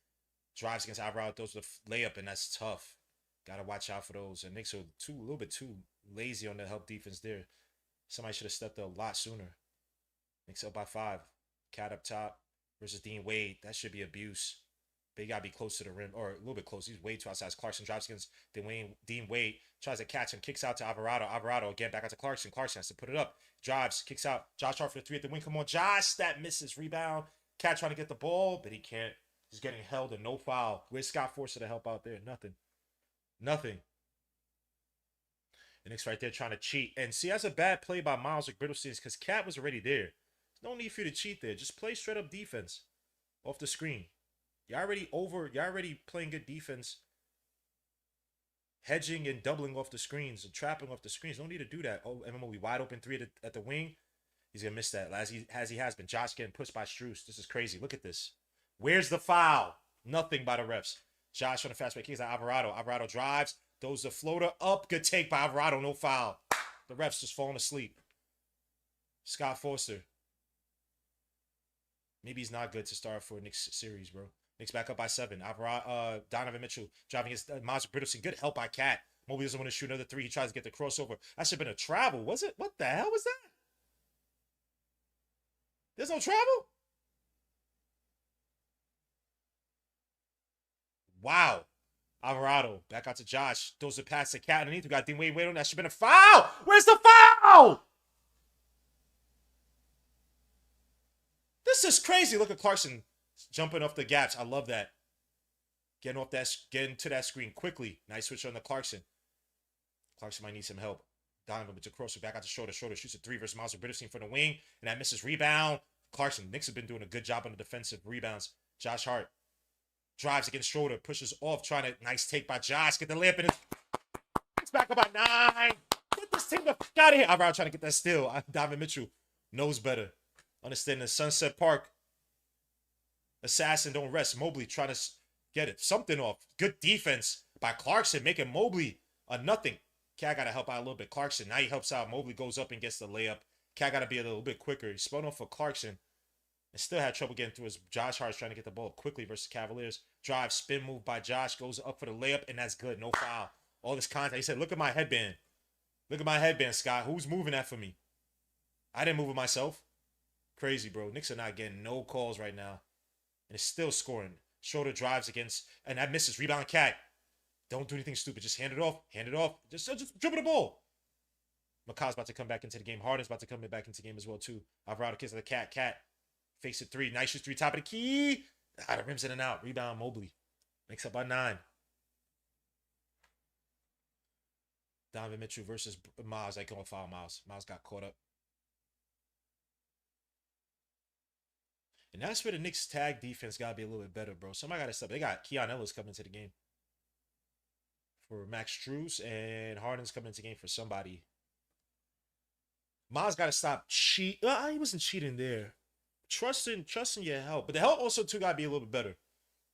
Drives against Alvarado. Throws the layup, and that's tough. Got to watch out for those. And Knicks are a little bit too lazy on the help defense there. Somebody should have stepped up a lot sooner. Knicks up by 5. Cat up top versus Dean Wade. That should be abuse. But you got to be close to the rim, or a little bit close. He's way too outside. Clarkson drives against Dean Wade. Tries to catch him. Kicks out to Alvarado. Alvarado again back out to Clarkson. Clarkson has to put it up. Drives. Kicks out. Josh Hart for the 3 at the wing. Come on, Josh. That misses. Rebound. Cat trying to get the ball, but he can't. He's getting held and no foul. Where's Scott Forster to help out there? Nothing. The Knicks right there trying to cheat. And see, that's a bad play by Miles Brittlestein because Cat was already there. There's no need for you to cheat there. Just play straight up defense off the screen. You're already playing good defense. Hedging and doubling off the screens and trapping off the screens. No need to do that. Oh, MMO wide open 3 at the wing. He's going to miss that as he has been. Josh getting pushed by Strus. This is crazy. Look at this. Where's the foul? Nothing by the refs. Josh on the fast break. Kicks out Alvarado. Alvarado drives. Throws the floater up. Good take by Alvarado. No foul. The refs just falling asleep. Scott Forster. Maybe he's not good to start for Knicks series, bro. Knicks back up by 7. Donovan Mitchell driving his Miles Brittlestein. Good help by Cat. Mobley doesn't want to shoot another 3. He tries to get the crossover. That should have been a travel. Was it? What the hell was that? There's no travel? Wow. Alvarado back out to Josh. Throws the pass to Cat underneath. We got Dean Wade waiting on that. Should have been a foul. Where's the foul? This is crazy. Look at Clarkson jumping off the gaps. I love that. Getting to that screen quickly. Nice switch on the Clarkson. Clarkson might need some help. Donovan with the crosser back out to shoulder. Shoulder shoots a 3 versus Miles Brittlestein from the wing. And that misses. Rebound. Clarkson. Knicks have been doing a good job on the defensive rebounds. Josh Hart. Drives against Schroeder, pushes off, trying to nice take by Josh. Get the layup, and it's back up by 9. Get this team the fuck out of here. Alvarado trying to get that steal. Donovan Mitchell knows better. Understanding the Sunset Park assassin don't rest. Mobley trying to get it. Something off. Good defense by Clarkson, making Mobley a nothing. Cat got to help out a little bit. Clarkson, now he helps out. Mobley goes up and gets the layup. Cat got to be a little bit quicker. He spun off for Clarkson. And still had trouble getting through his Josh Hart's trying to get the ball quickly versus Cavaliers. Drive, spin move by Josh. Goes up for the layup, and that's good. No foul. All this contact. He said, look at my headband. Look at my headband, Scott. Who's moving that for me? I didn't move it myself. Crazy, bro. Knicks are not getting no calls right now. And it's still scoring. Schroeder drives against, and that misses. Rebound Cat. Don't do anything stupid. Just hand it off. Hand it off. Just dribble the ball. McCaw's about to come back into the game. Harden's about to come back into the game as well, too. Alvarado kicks the Cat. Cat. Fakes it 3. Nice shoots 3. Top of the key. The rims in and out. Rebound Mobley. Makes up by 9. Donovan Mitchell versus Miles. I can't foul Miles. Miles got caught up. And that's where the Knicks tag defense got to be a little bit better, bro. Somebody got to step. They got Keon Ellis coming into the game for Max Strus, and Harden's coming into the game for somebody. Miles got to stop cheat. He wasn't cheating there. Trusting your help. But the help also, too, got to be a little bit better.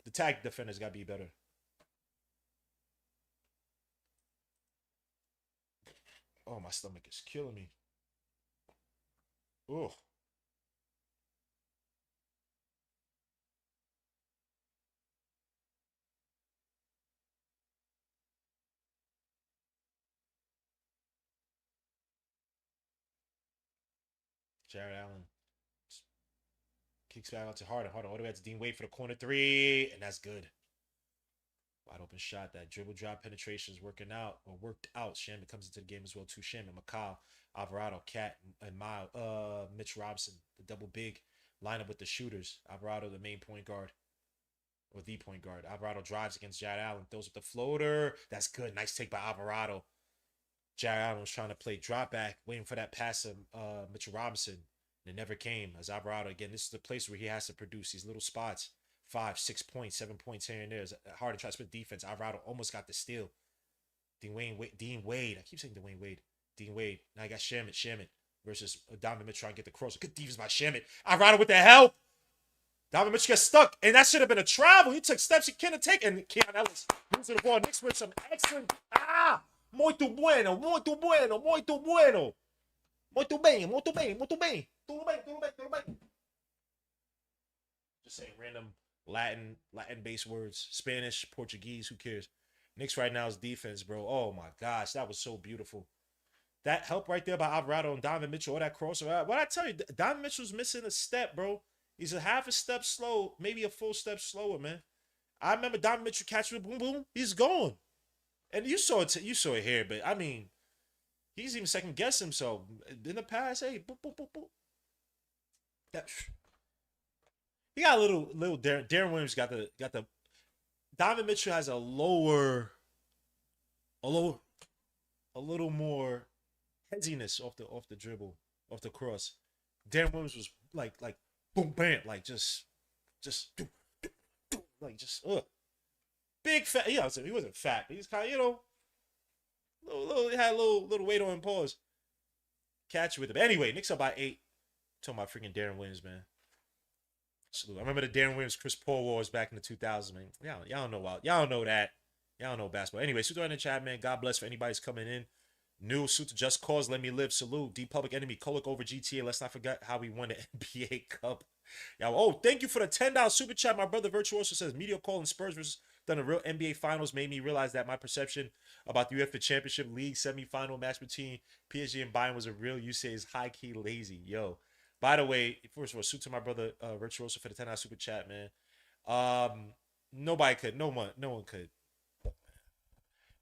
The tag defenders got to be better. Oh, my stomach is killing me. Oh. Jared Allen kicks back out to Harden. Harden all the way to Dean Wade for the corner 3, and that's good. Wide open shot. That dribble drop penetration is working out, or worked out. Shaman comes into the game as well too. Shaman, McCall, Alvarado, Cat, and Mitch Robinson, the double big lineup with the shooters. Alvarado, the main point guard, or the point guard. Alvarado drives against Jared Allen, throws up the floater. That's good. Nice take by Alvarado. Jared Allen was trying to play drop back, waiting for that pass of Mitchell Robinson. And it never came. As Alvarado, again, this is the place where he has to produce these little spots. 5, 6 points, 7 points here and there. It's hard to try to split defense. Alvarado almost got the steal. Dean Wade. I keep saying Dwayne Wade. Dean Wade. Now you got Shamit versus Donovan Mitchell trying to get the cross. Good defense by Shamit. I ride it with the help. Donovan Mitchell gets stuck, and that should have been a travel. He took steps he couldn't take, and Keon Ellis losing the ball. Knicks with some excellent. Muito bueno, muito bueno, muito bueno. Muito bem, muito bem, muito bem. Tudo bem, tudo bem, tudo bem. Just saying random Latin-based words. Spanish, Portuguese, who cares? Knicks right now is defense, bro. Oh my gosh, that was so beautiful. That help right there by Alvarado and Donovan Mitchell, or that crossover. What I tell you, Donovan Mitchell's missing a step, bro. He's a half a step slow, maybe a full step slower, man. I remember Donovan Mitchell catching boom, boom. He's gone. And you saw it. You saw it here, but I mean, he's even second guessed himself in the past. Hey, boop, boop, boop, boop. That, he got a little Darren Williams got the. Donovan Mitchell has a little more heaziness off the dribble, off the cross. Darren Williams was like boom bam, like just like just big fat. Yeah, he wasn't fat, but he's kind of he had a little weight on him. Pause. Catch with him. Anyway, Knicks up by 8. Talking about freaking Darren Williams, man. Salute. I remember the Darren Williams Chris Paul wars back in the 2000s, man. Y'all don't know y'all don't know that. Y'all don't know basketball. Anyway, Suter in the chat, man. God bless for anybody's coming in. New Suter Just Cause, Let Me Live. Salute. D Public Enemy, Kolik over GTA. Let's not forget how we won the NBA Cup. Y'all, thank you for the $10 super chat. My brother Virtuoso says Media Call and Spurs versus done a real NBA Finals made me realize that my perception about the UEFA Championship League semifinal match between PSG and Bayern was a real. You say is high key lazy, yo. By the way, first of all, suit to my brother Virtuoso for the $10 super chat, man. Nobody could, no one could.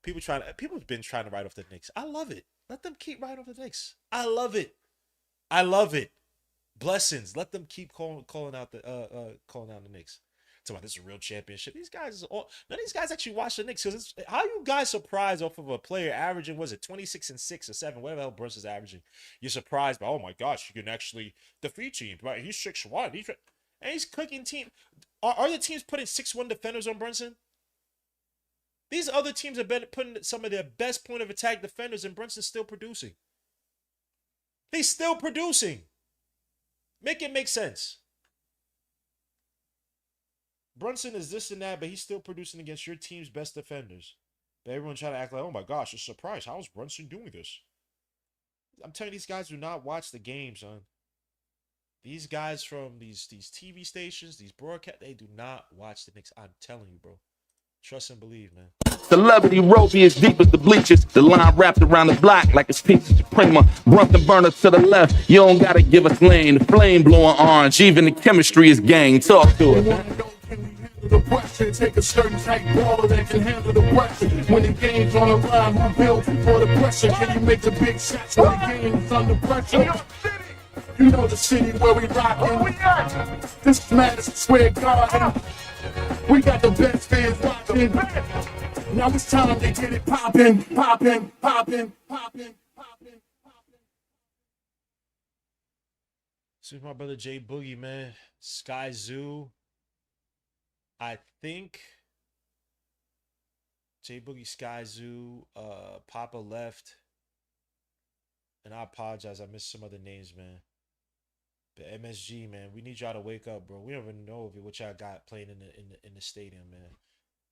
People's been trying to write off the Knicks. I love it. Let them keep writing off the Knicks. I love it. Blessings. Let them keep calling out the Knicks. Talking about this is a real championship. These guys none of these guys actually watch the Knicks. Because how are you guys surprised off of a player averaging, was it 26 and 6 or 7, whatever the hell Brunson's averaging? You're surprised by, oh my gosh, you can actually defeat teams, right? He's 6'1", and he's cooking team. Are the teams putting 6'1" defenders on Brunson? These other teams have been putting some of their best point of attack defenders, and Brunson's still producing. He's still producing. Make it make sense. Brunson is this and that, but he's still producing against your team's best defenders. But everyone trying to act like, oh my gosh, it's a surprise. How is Brunson doing this? I'm telling you, these guys do not watch the games, son. These guys from these TV stations, these broadcasts, they do not watch the Knicks. I'm telling you, bro. Trust and believe, man. Celebrity Roby as deep as the bleachers. The line wrapped around the block like it's pieces of Prima. Brunson burner to the left. You don't gotta give us lane. The flame blowing orange. Even the chemistry is gang. Talk to it. The pressure, take a certain type baller that can handle the pressure. When the game's on the line, who built for the pressure? Can you make the big shots when the game's under pressure? You know the city where we rockin'. This is Madison Square Garden. We got the best fans watching. Now it's time to get it poppin', poppin', poppin', poppin', poppin', poppin'. This is my brother Jay Boogie, man. Sky Zoo. I think Jay Boogie, Sky Zoo, Papa left. And I apologize. I missed some other names, man. But MSG, man, we need y'all to wake up, bro. We don't even know what y'all got playing in the stadium, man.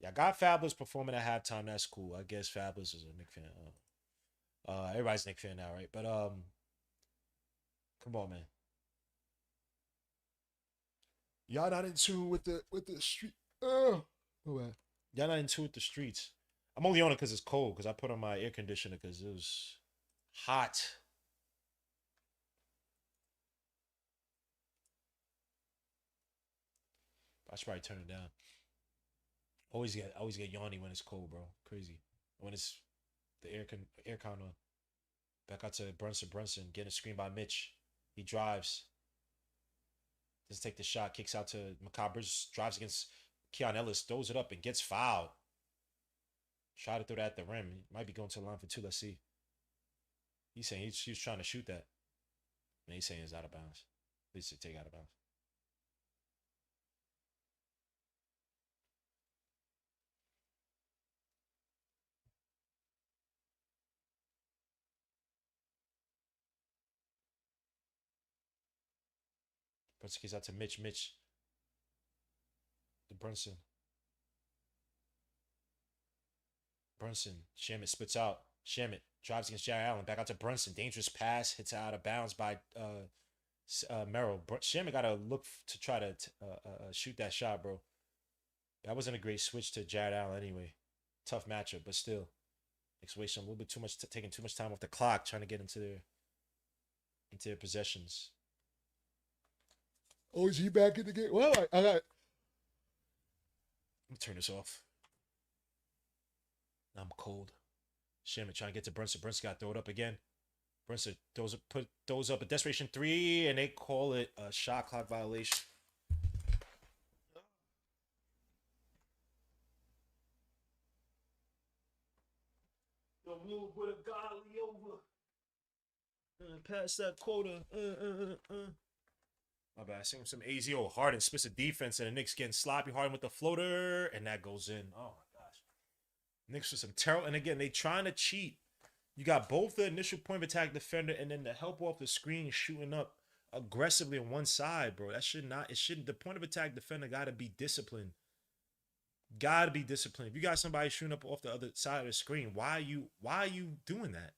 Y'all got Fabulous performing at halftime. That's cool. I guess Fabulous is a Knicks fan. Everybody's a Knicks fan now, right? But come on, man. Y'all not in tune with the street. Oh man. Y'all not in tune with the streets. I'm only on it because it's cold. Because I put on my air conditioner because it was hot. I should probably turn it down. Always get yawny when it's cold, bro. Crazy. When it's the air con on. Back out to Brunson. Getting a screen by Mitch. He drives. Doesn't take the shot. Kicks out to Macabre. Drives against Keon Ellis. Throws it up and gets fouled. Tried to throw that at the rim. He might be going to the line for 2. Let's see. He's saying he was trying to shoot that. And he's saying it's out of bounds. Please take out of bounds. Brunson kicks out to Mitch. Mitch to Brunson. Brunson. Shamit splits out. Shamit drives against Jared Allen. Back out to Brunson. Dangerous pass. Hits out of bounds by Merrill. Shamit got to look to try to shoot that shot, bro. That wasn't a great switch to Jared Allen anyway. Tough matchup, but still. Knicks wasting a little bit too much, taking too much time off the clock, trying to get into their possessions. OG back in the game. Well, I got. Let me turn this off. I'm cold. Shamit trying to get to Brunson. Brunson got to throw it up again. Brunson throws up a desperation 3, and they call it a shot clock violation. Don't move with a godly over. Pass that quota. My bad. Seeing some AZO. Harden splits the defense, and the Knicks getting sloppy. Harden with the floater, and that goes in. Oh my gosh. Knicks with some terrible. And again, they trying to cheat. You got both the initial point of attack defender, and then the help off the screen shooting up aggressively on one side, bro. That should not. It shouldn't. The point of attack defender got to be disciplined. Got to be disciplined. If you got somebody shooting up off the other side of the screen, why are you doing that?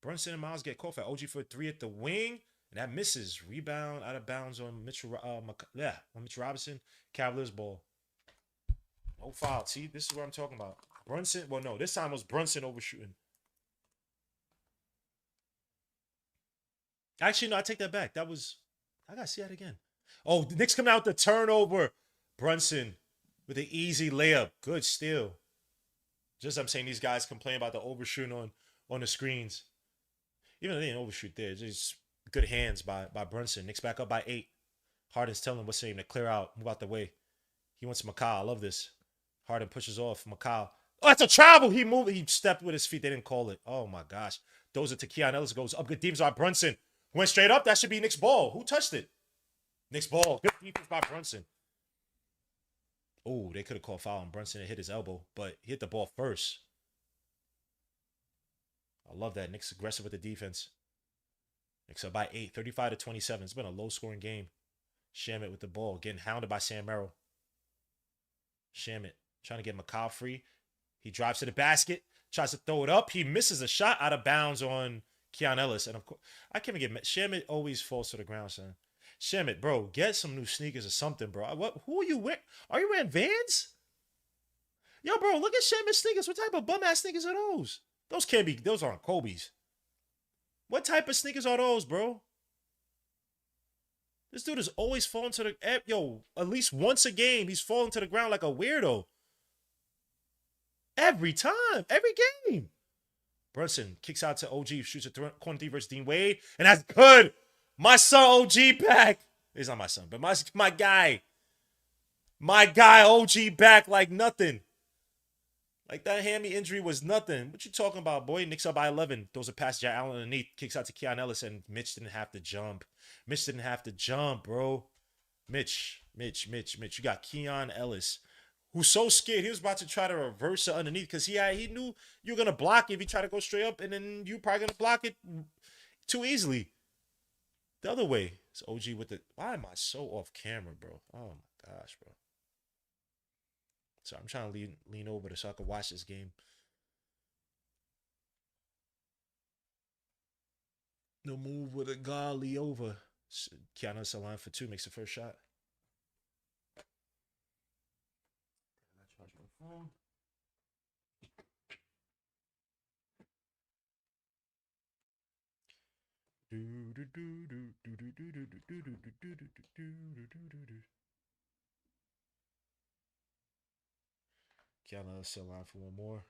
Brunson and Miles get caught for OG for 3 at the wing, and that misses. Rebound out of bounds on Mitchell Robinson. Cavaliers ball. No foul. See, this is what I'm talking about. Brunson. Well, no, this time it was Brunson overshooting. Actually, no, I take that back. I gotta see that again. Oh, the Knicks coming out with the turnover. Brunson with an easy layup. Good steal. Just I'm saying these guys complain about the overshooting on the screens. Even though they didn't overshoot there, just good hands by Brunson. Knicks back up by 8. Harden's telling him what's his name to clear out, move out the way. He wants McCall. I love this. Harden pushes off McCall. Oh, that's a travel. He moved. He stepped with his feet. They didn't call it. Oh my gosh. Those are to Keon Ellis. Goes up. Good defense by Brunson. Went straight up. That should be Knicks ball. Who touched it? Knicks ball. Good defense by Brunson. Oh, they could have called foul on Brunson and hit his elbow, but he hit the ball first. I love that. Knicks aggressive with the defense. Knicks up by 8, 35-27. It's been a low-scoring game. Shamit with the ball, getting hounded by Sam Merrill. Shamit trying to get McCall free. He drives to the basket, tries to throw it up. He misses a shot out of bounds on Keon Ellis. And of course, I can't even get Shamit always falls to the ground, son. Shamit, bro, get some new sneakers or something, bro. Who are you wearing? Are you wearing Vans? Yo, bro, look at Shamit's sneakers. What type of bum-ass sneakers are those? Those aren't Kobe's. What type of sneakers are those, bro? This dude is always falling to the... Yo, at least once a game, he's falling to the ground like a weirdo. Every time. Every game. Brunson kicks out to OG, shoots a corner 3 versus Dean Wade, and that's good. My son OG back. He's not my son, but my guy. My guy OG back like nothing. Like that hammy injury was nothing. What you talking about, boy? Knicks up by 11. Throws a pass to Jared Allen underneath. Kicks out to Keon Ellis, and Mitch didn't have to jump. Mitch didn't have to jump, bro. Mitch. You got Keon Ellis, who's so scared. He was about to try to reverse it underneath because he knew you were going to block it if you try to go straight up, and then you probably going to block it too easily. The other way. It's OG with the... Why am I so off camera, bro? Oh, my gosh, bro. So I'm trying to lean over so I can watch this game. No move with a golly over. Keanu's a line for 2, makes the first shot. I charge my phone. Keanu still line for one more.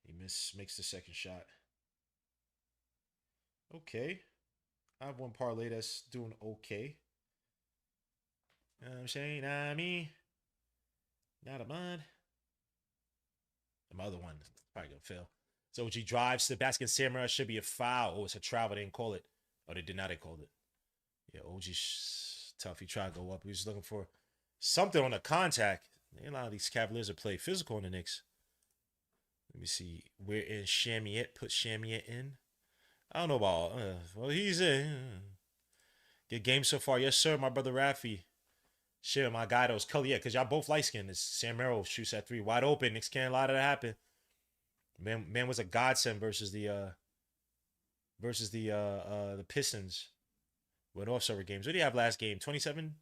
He makes the second shot. Okay. I have one parlay that's doing okay. You know what I'm saying? Not me. Not a mine. The other one probably gonna fail. So OG drives to the basket. Samurai should be a foul. Oh, it's a travel. They didn't call it. Oh, they did not. They called it. Yeah, OG's tough. He tried to go up. He was looking for something on the contact. A lot of these Cavaliers are play physical in the Knicks. Let me see. We're in Chamiet. Put Chamiet in. I don't know about. Well, he's in. Good game so far. Yes, sir, my brother Rafi. Shit, my guy that was Cully. Yeah, because y'all both light skinned. Sam Merrill shoots at three. Wide open. Knicks can't allow that to happen. Man was a godsend versus the Pistons. Went off several games. What do you have last game? 27?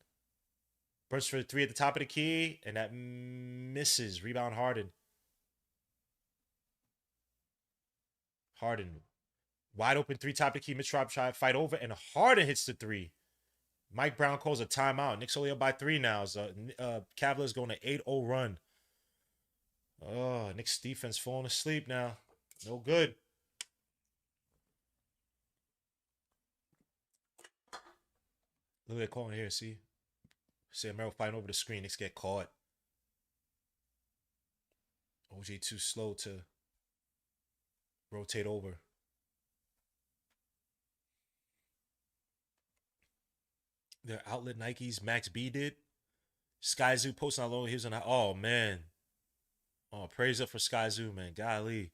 Burns for three at the top of the key, and that misses. Rebound Harden. Harden. Wide open three top of the key. Mitch Rob try fight over, and Harden hits the three. Mike Brown calls a timeout. Knicks only up by three now. So, Cavaliers going to 8-0 run. Oh, Knicks defense falling asleep now. No good. Look at that calling here. See? Sam Merrill fighting over the screen. Knicks get caught. OJ too slow to rotate over. Their outlet Nikes. Max B did. Sky Zoo posting how long he was on. Oh, man. Oh, praise up for Sky Zoo, man. Golly.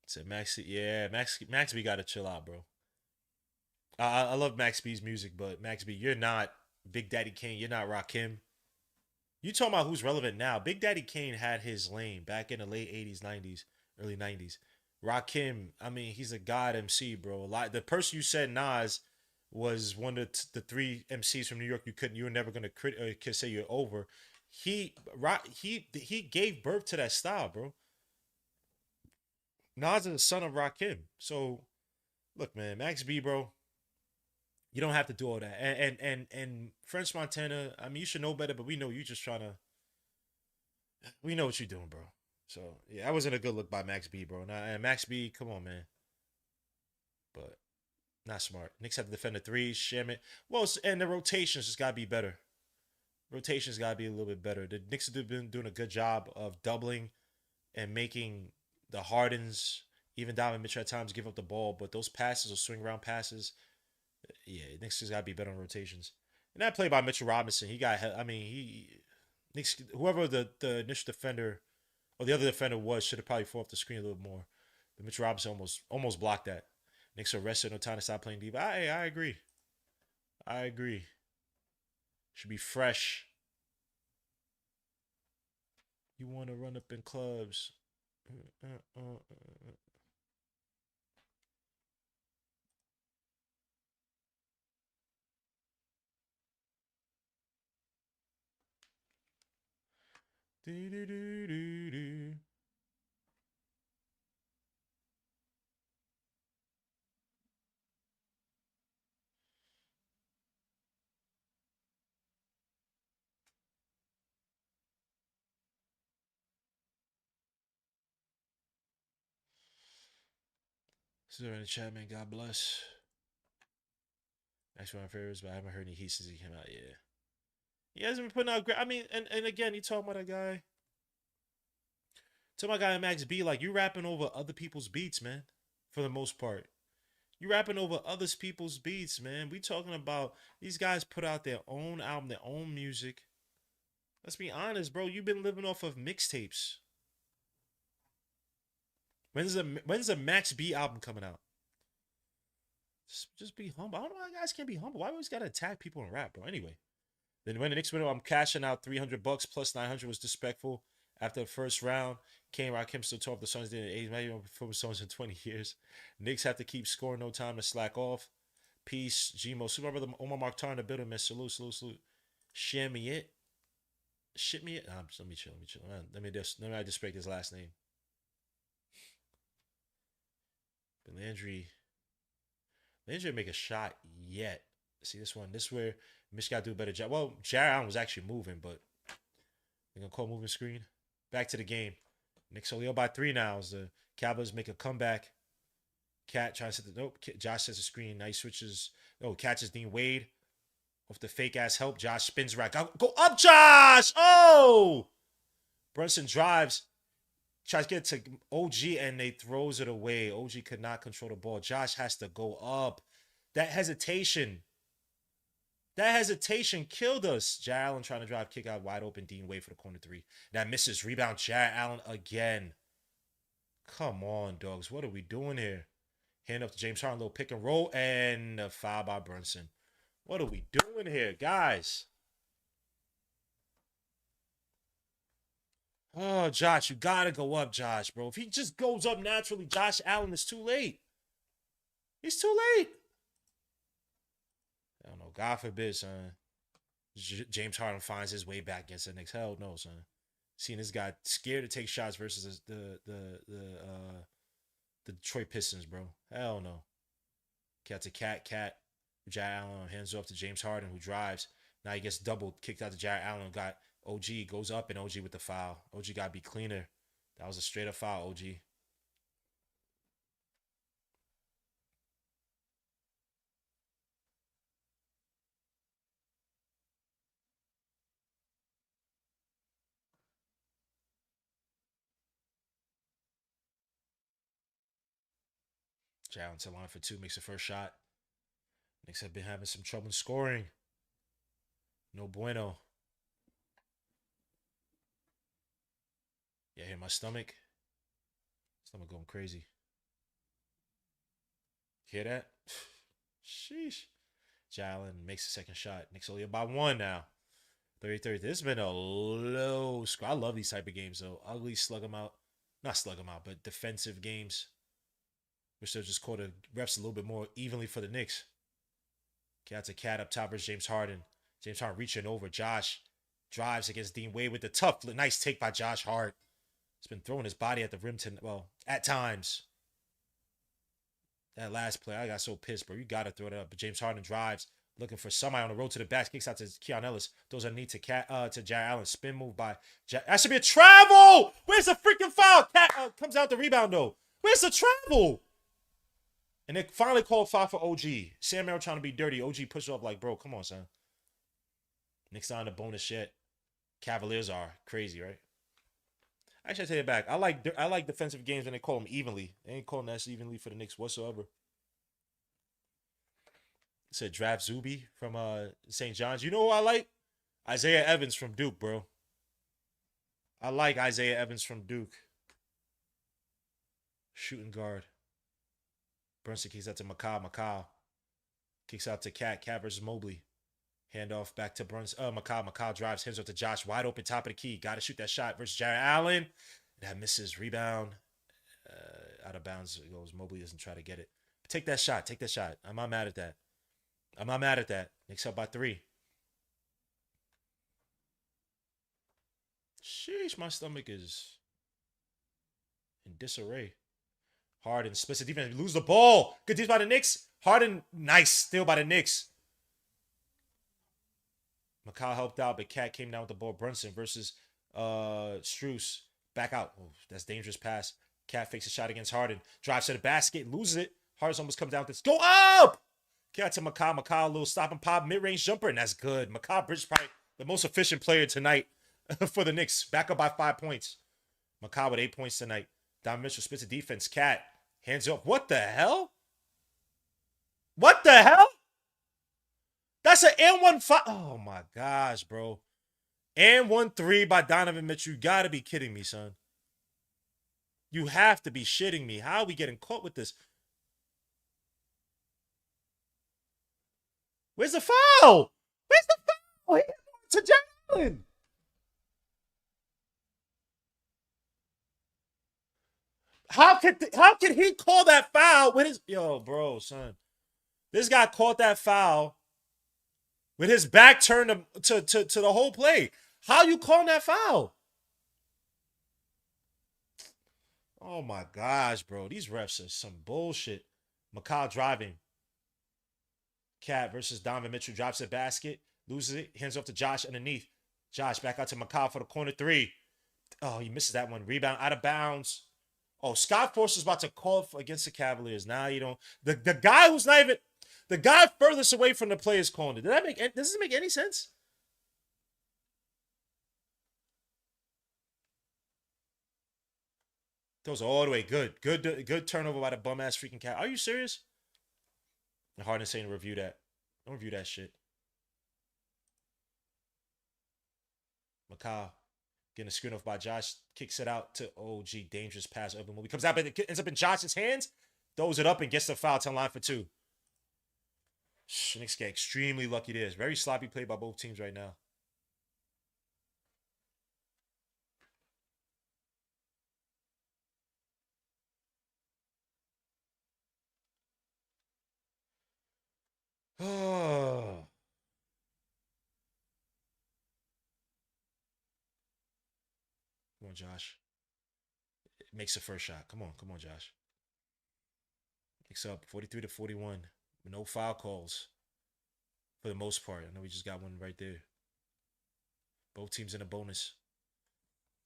Said Max. Yeah, Max B got to chill out, bro. I love Max B's music, but Max B, you're not Big Daddy Kane. You're not Rakim. You talking about who's relevant now? Big Daddy Kane had his lane back in the late 80s, 90s, early 90s. Rakim, I mean, he's a god MC, bro. The person you said Nas was one of the three MCs from New York you were never gonna say you're over. He gave birth to that style, bro. Nas is the son of Rakim. So look, man, Max B, bro. You don't have to do all that. And French Montana, I mean, you should know better, but we know you just trying to. We know what you're doing, bro. So yeah, that wasn't a good look by Max B, bro. And Max B, come on, man. But not smart. Knicks have to defend the threes, sham it. Well, and the rotations just gotta be better. Rotations gotta be a little bit better. The Knicks have been doing a good job of doubling and making the Hardens, even Donovan Mitchell at times, give up the ball. But those passes, those swing around passes, yeah, Knicks just gotta be better on rotations. And that play by Mitchell Robinson, Knicks, whoever the initial defender or the other defender was, should have probably fought off the screen a little more. But Mitchell Robinson almost blocked that. Knicks are rested, no time to stop playing deep. I agree. I agree. Should be fresh. You want to run up in clubs. Do. Sir in the chat, man. God bless. Actually, my favorites, but I haven't heard any heat since he came out. Yeah, he hasn't been putting out great. I mean, and again, you talking about a guy. Talking about a guy Max B, like you rapping over other people's beats, man. For the most part, you rapping over other people's beats, man. We talking about these guys put out their own album, their own music. Let's be honest, bro. You've been living off of mixtapes. When's the Max B album coming out? Just be humble. I don't know why guys can't be humble. Why always gotta attack people in rap, bro? Anyway, then when the Knicks win, I'm cashing out $300 plus 900 was disrespectful after the first round. Kane Rakim still talk the Suns did in 8 maybe before Suns in 20 years. Knicks have to keep scoring, no time to slack off. Peace, Gmo. Super brother Omar Mokhtar in the building, man. Salute. Share me it. Shit me it. Let me chill. Let me disrespect his last name. But Landry didn't make a shot yet. See this one. This is where Mitch got to do a better job. Well, Jared Allen was actually moving, but they're going to call moving screen. Back to the game. Knicks only up by 3 now as the Cavaliers make a comeback. Cat tries to set the... Nope. Josh sets the screen. Nice switches. Oh, catches Dean Wade. Off the fake-ass help. Josh spins right. Go up, Josh! Oh! Brunson drives. Tries to get to OG and they throws it away. OG could not control the ball. Josh has to go up. That hesitation killed us. Jared Allen trying to drive, kick out wide open. Dean Wade for the corner 3. That misses. Rebound. Jared Allen again. Come on, dogs. What are we doing here? Hand up to James Harden, little pick and roll, and a foul by Brunson. What are we doing here, guys? Oh, Josh, you gotta go up, Josh, bro. If he just goes up naturally, Josh Allen is too late. He's too late. I don't know. God forbid, son. James Harden finds his way back against the Knicks. Hell no, son. Seeing this guy scared to take shots versus the Detroit Pistons, bro. Hell no. Cat to cat. Jared Allen hands off to James Harden, who drives. Now he gets doubled, kicked out to Jared Allen. Got OG, goes up, and OG with the foul. OG got to be cleaner. That was a straight up foul, OG. Jared Allen to line for two, makes the first shot. Knicks have been having some trouble scoring. No bueno. Yeah, hear my stomach. Stomach going crazy. Hear that? Sheesh. Jalen makes the second shot. Knicks only up by one now. 30-30. This has been a low score. I love these type of games, though. Ugly slug them out. Not slug them out, but defensive games. Wish they just called the refs a little bit more evenly for the Knicks. Cat to cat up top versus James Harden. James Harden reaching over. Josh drives against Dean Wade with the tough, nice take by Josh Hart. He's been throwing his body at the rim at times. That last play, I got so pissed, bro. You got to throw it up. But James Harden drives, looking for somebody on the road to the back. Kicks out to Keon Ellis. Those are neat to Jared Allen. Spin move by that should be a travel. Where's the freaking foul? Cat comes out the rebound, though. Where's the travel? And they finally called foul for OG. Sam Merrill trying to be dirty. OG pushed off like, bro, come on, son. Knicks on the bonus shit. Cavaliers are crazy, right? Actually, I take it back. I like defensive games when they call them evenly. They ain't calling that evenly for the Knicks whatsoever. It said draft Zuby from St. John's. You know who I like? Isaiah Evans from Duke, bro. I like Isaiah Evans from Duke. Shooting guard. Brunson kicks out to McCall. Kicks out to Cat versus Mobley. Handoff back to Brunson. McCall drives, hands up to Josh. Wide open, top of the key. Got to shoot that shot versus Jared Allen. That misses. Rebound. Out of bounds it goes. Mobley doesn't try to get it. But take that shot. I'm not mad at that. Knicks up by 3. Sheesh, my stomach is in disarray. Harden splits the defense. Lose the ball. Good defense by the Knicks. Harden, nice steal by the Knicks. McCall helped out, but Cat came down with the ball. Brunson versus Strus. Back out. Oh, that's dangerous pass. Cat fakes a shot against Harden. Drives to the basket. Loses it. Harden almost comes down with this. Go up! Cat to McCall. McCall, a little stop and pop. Mid-range jumper, and that's good. McCall Bridges probably the most efficient player tonight for the Knicks. Back up by 5 points. McCall with 8 points tonight. Don Mitchell splits the defense. Cat. Hands up. What the hell? That's an and 1 5. Oh my gosh, bro. And 1-3 by Donovan Mitchell. You gotta be kidding me, son. You have to be shitting me. How are we getting caught with this? Where's the foul? To Jalen. How could he call that foul with his bro, son? This guy caught that foul with his back turned to the whole play. How you calling that foul? Oh my gosh, bro. These refs are some bullshit. McCall driving. Cat versus Donovan Mitchell drives the basket, loses it, hands off to Josh underneath. Josh back out to McCall for the corner 3. Oh, he misses that one. Rebound out of bounds. Oh, Scott Force is about to call against the Cavaliers. Now you don't. The guy who's not even the guy furthest away from the play is calling it. Does this make any sense? Those all the way good turnover by the bum ass freaking cat. Are you serious? And Harden saying to review that. Don't review that shit. McCall getting a screen off by Josh. Kicks it out to OG. Dangerous pass. Open movie. Comes out, but it ends up in Josh's hands. Throws it up and gets the foul to line for 2. Knicks get extremely lucky there. Very sloppy play by both teams right now. Oh. Come on, Josh. Makes the first shot. Come on, Josh. Knicks up 43-41. No foul calls for the most part. I know we just got one right there. Both teams in a bonus.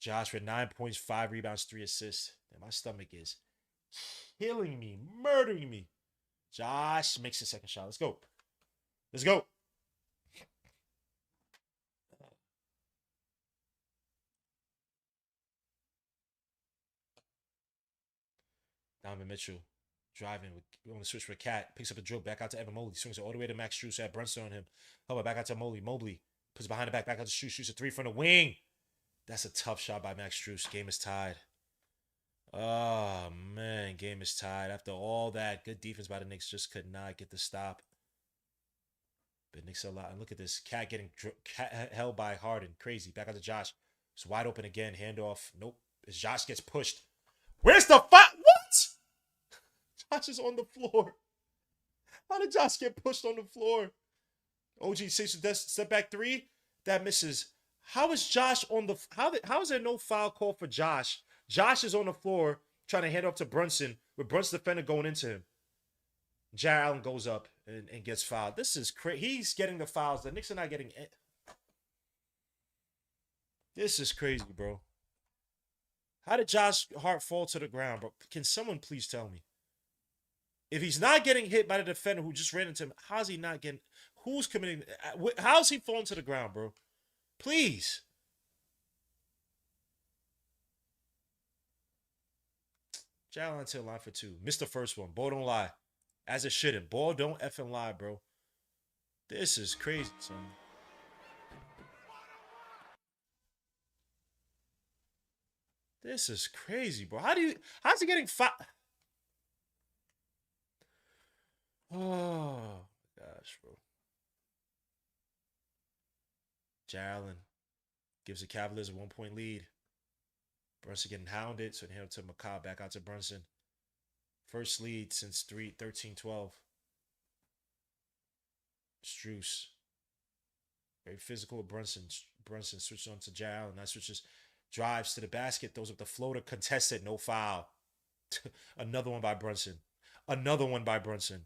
Josh with 9 points, 5 rebounds, 3 assists. And my stomach is killing me, murdering me. Josh makes the second shot. Let's go. Let's go. Donovan Mitchell driving on the switch for Cat. Picks up a drill back out to Evan Mobley. Swings it all the way to Max Strus. Had Brunson on him. Help it back out to Mobley. Mobley puts it behind the back out to Strus. Shoots a 3 from the wing. That's a tough shot by Max Strus. Game is tied. Oh, man. Game is tied. After all that, good defense by the Knicks. Just could not get the stop. But Knicks a lot. And look at this. Cat getting held by Harden. Crazy. Back out to Josh. It's wide open again. Handoff. Nope. As Josh gets pushed. Where's the fight? What? Josh is on the floor. How did Josh get pushed on the floor? OG says step back 3. That misses. How is Josh on the... How is there no foul call for Josh? Josh is on the floor trying to hand off to Brunson with Brunson defender going into him. Jarrett Allen goes up and gets fouled. This is crazy. He's getting the fouls. The Knicks are not getting it. This is crazy, bro. How did Josh Hart fall to the ground, bro? Can someone please tell me? If he's not getting hit by the defender who just ran into him, how's he not getting... Who's committing... How's he falling to the ground, bro? Please. Jalen until line for 2. Missed the first one. Ball don't lie. As it shouldn't. Ball don't effing lie, bro. This is crazy, son. This is crazy, bro. How's he getting five? Oh, gosh, bro. Jalen gives the Cavaliers a 1-point lead. Brunson getting hounded, so they hand it to McCaw, back out to Brunson. First lead since 13-12. Strus. Very physical with Brunson. Brunson switches on to Jalen. That switches, drives to the basket, throws up the floater, contested, no foul. Another one by Brunson. Another one by Brunson.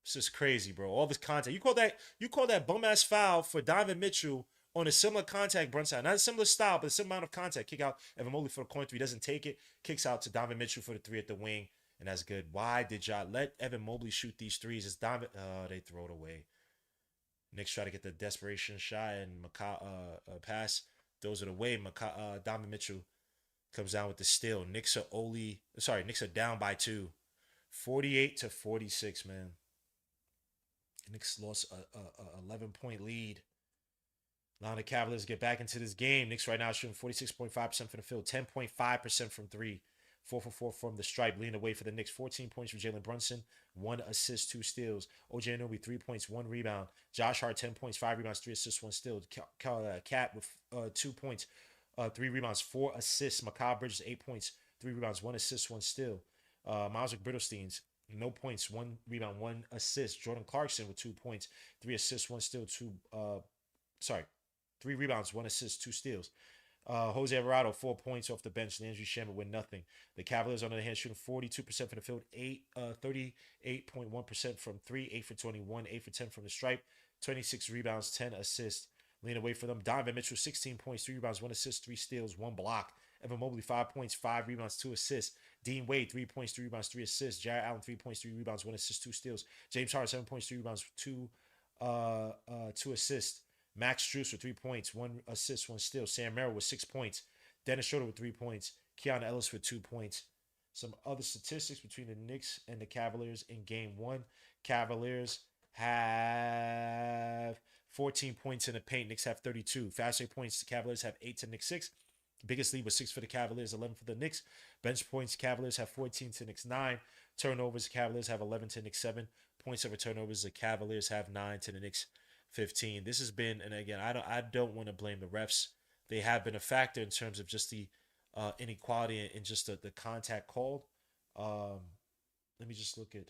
This is crazy, bro. All this contact. You call that bum ass foul for Donovan Mitchell on a similar contact, Brunson. Not a similar style, but a similar amount of contact. Kick out Evan Mobley for the corner 3. Doesn't take it. Kicks out to Donovan Mitchell for the 3 at the wing. And that's good. Why did y'all let Evan Mobley shoot these threes? It's Donovan. Oh, they throw it away. Knicks try to get the desperation shot and pass. Throws it away. Donovan Mitchell comes down with the steal. Knicks are down by 2. 48-46, man. Knicks lost a 11-point lead. Now the Cavaliers get back into this game. Knicks right now shooting 46.5% from the field, 10.5% from 3, 4 for 4 from the stripe, leading the way for the Knicks. 14 points from Jalen Brunson, 1 assist, 2 steals. OJ Anunoby 3 points, 1 rebound. Josh Hart 10 points, 5 rebounds, 3 assists, 1 steal. Cat with 2 points, 3 rebounds, 4 assists. Mikal Bridges 8 points, 3 rebounds, 1 assist, 1 steal. Miles Brittlesteins, no points, 1 rebound, 1 assist. Jordan Clarkson with 2 points, 3 assists, 1 steal, 3 rebounds, 1 assist, 2 steals. Jose Alvarado, 4 points off the bench. Landry Shamet with nothing. The Cavaliers, on the other hand, shooting 42% from the field, 38.1% from 3, 8 for 21, 8 for 10 from the stripe, 26 rebounds, 10 assists. Leaning away for them. Donovan Mitchell, 16 points, 3 rebounds, 1 assist, 3 steals, 1 block. Evan Mobley, 5 points, 5 rebounds, 2 assists. Dean Wade, 3 points, 3 rebounds, 3 assists. Jarrett Allen, 3 points, 3 rebounds, 1 assist, 2 steals. James Harden, 7 points, 3 rebounds, 2 assists. Max Strus with 3 points, 1 assist, 1 steal. Sam Merrill with 6 points. Dennis Schroeder with 3 points. Keanu Ellis with 2 points. Some other statistics between the Knicks and the Cavaliers in game 1. Cavaliers have 14 points in the paint. Knicks have 32. Fast break points, the Cavaliers have 8 to Knicks 6. Biggest lead was 6 for the Cavaliers, 11 for the Knicks. Bench points, Cavaliers have 14 to Knicks 9. Turnovers, Cavaliers have 11 to Knicks 7. Points over turnovers, the Cavaliers have 9 to the Knicks 15. This has been, and again, I don't want to blame the refs. They have been a factor in terms of just the inequality and just the contact called. Let me just look at.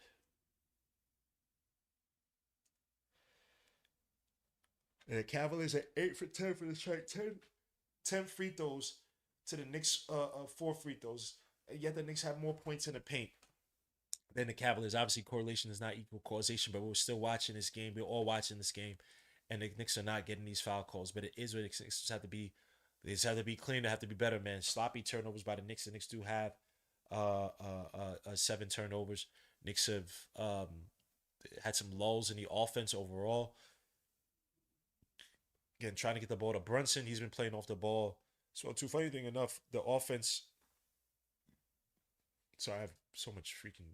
And the Cavaliers are 8 for 10 for the strike, 10 free throws to the Knicks 4 free throws. And yet the Knicks have more points in the paint than the Cavaliers. Obviously, correlation is not equal causation, but we're still watching this game. We're all watching this game, and the Knicks are not getting these foul calls. But it is what it just have to be. They just have to be clean. They have to be better, man. Sloppy turnovers by the Knicks. The Knicks do have 7 turnovers. Knicks have had some lulls in the offense overall. Again, trying to get the ball to Brunson. He's been playing off the ball. So, too funny thing enough, the offense. Sorry, I have so much freaking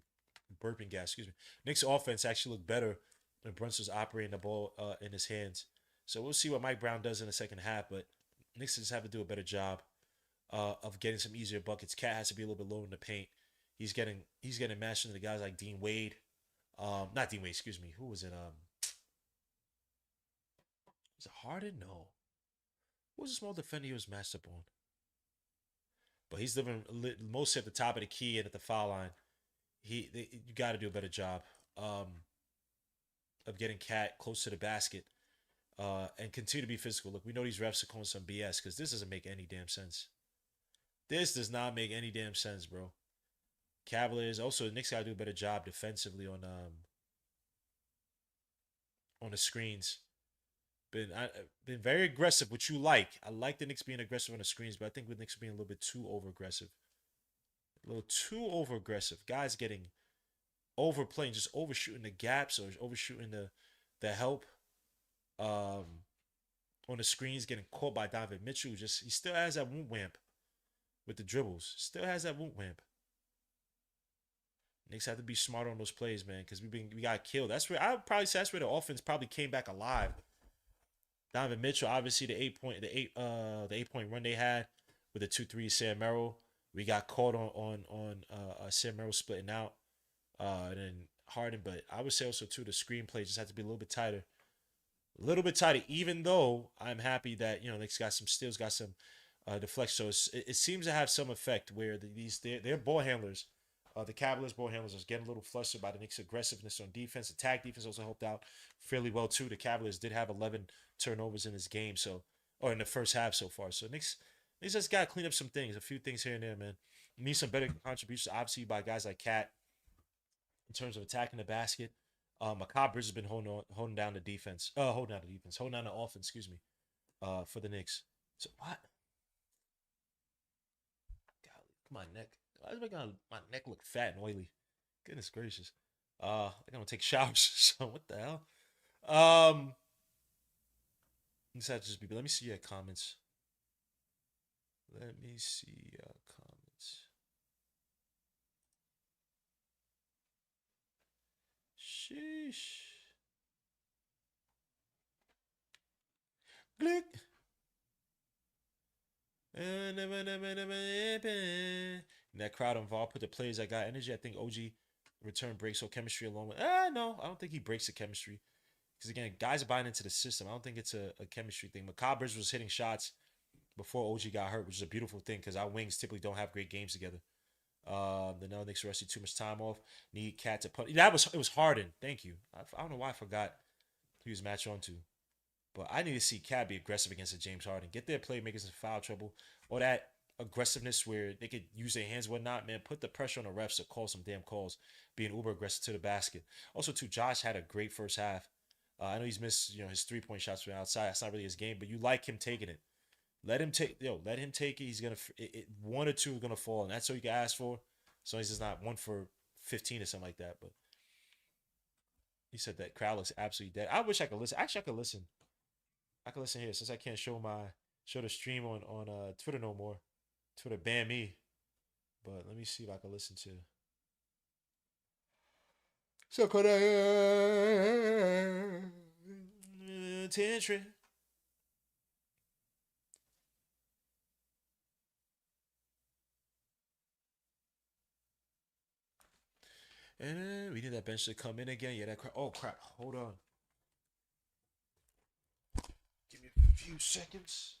burping gas. Excuse me. Knicks' offense actually looked better when Brunson's operating the ball in his hands. So we'll see what Mike Brown does in the second half. But Knicks just have to do a better job of getting some easier buckets. Cat has to be a little bit lower in the paint. He's getting mashed into the guys like Dean Wade. Not Dean Wade. Excuse me. Who was it? Was it Harden? No. Who was a small defender he was matched up on? But he's living mostly at the top of the key and at the foul line. You got to do a better job of getting Cat close to the basket and continue to be physical. Look, we know these refs are calling some BS because this doesn't make any damn sense. This does not make any damn sense, bro. Cavaliers also, the Knicks got to do a better job defensively on the screens. Been very aggressive, which you like. I like the Knicks being aggressive on the screens, but I think the Knicks are being a little bit too over aggressive. A little too over aggressive. Guys getting overplaying, just overshooting the gaps or overshooting the help. On the screens, getting caught by Donovan Mitchell. He still has that whoop whamp with the dribbles. Still has that whoop whamp. Knicks have to be smart on those plays, man, because we got killed. That's where I would probably say that's where the offense probably came back alive. Donovan Mitchell, obviously the 8-point run they had with the 2-3 Sam Merrill. We got caught on Sam Merrill splitting out, and then Harden. But I would say also too the screenplay just had to be a little bit tighter, Even though I'm happy that Knicks got some steals, got some deflection. So it seems to have some effect where their ball handlers. The Cavaliers ball handlers are getting a little flustered by the Knicks' aggressiveness on defense. Attack defense also helped out fairly well too. The Cavaliers did have 11 turnovers in this game, or in the first half so far. So Knicks just got to clean up some things, a few things here and there, man. You need some better contributions, obviously, by guys like Cat in terms of attacking the basket. Macabre has been holding down the offense. Excuse me, for the Knicks. So what? Golly, my neck. Why is my neck look fat and oily? Goodness gracious. I'm gonna take showers. So what the hell? This had to just be. Let me see your comments. Sheesh. Glick. And that crowd involved put the players that got energy. I think OG return breaks so chemistry along with. No, I don't think he breaks the chemistry. Because again, guys are buying into the system. I don't think it's a chemistry thing. Macabres was hitting shots before OG got hurt, which is a beautiful thing because our wings typically don't have great games together. The Knicks rested too much time off. Need Cat to put. It was Harden. Thank you. I don't know why I forgot who he was matched on to. But I need to see Cat be aggressive against the James Harden. Get their playmakers in foul trouble. Or that aggressiveness where they could use their hands and whatnot, man. Put the pressure on the refs to call some damn calls. Being uber aggressive to the basket. Also, too, Josh had a great first half. I know he's missed, his 3-point shots from outside. That's not really his game, but you like him taking it. Let him take it. He's gonna one or two are gonna fall, and that's all you can ask for. So he's just not 1 for 15 or something like that. But he said that crowd looks absolutely dead. I wish I could listen. Actually, I could listen. I can listen here since I can't show the stream on Twitter no more. Twitter banned me. But let me see if I can listen to. So could attention. And we need that bench to come in again. Yeah, that crap. Oh, crap. Hold on. Give me a few seconds.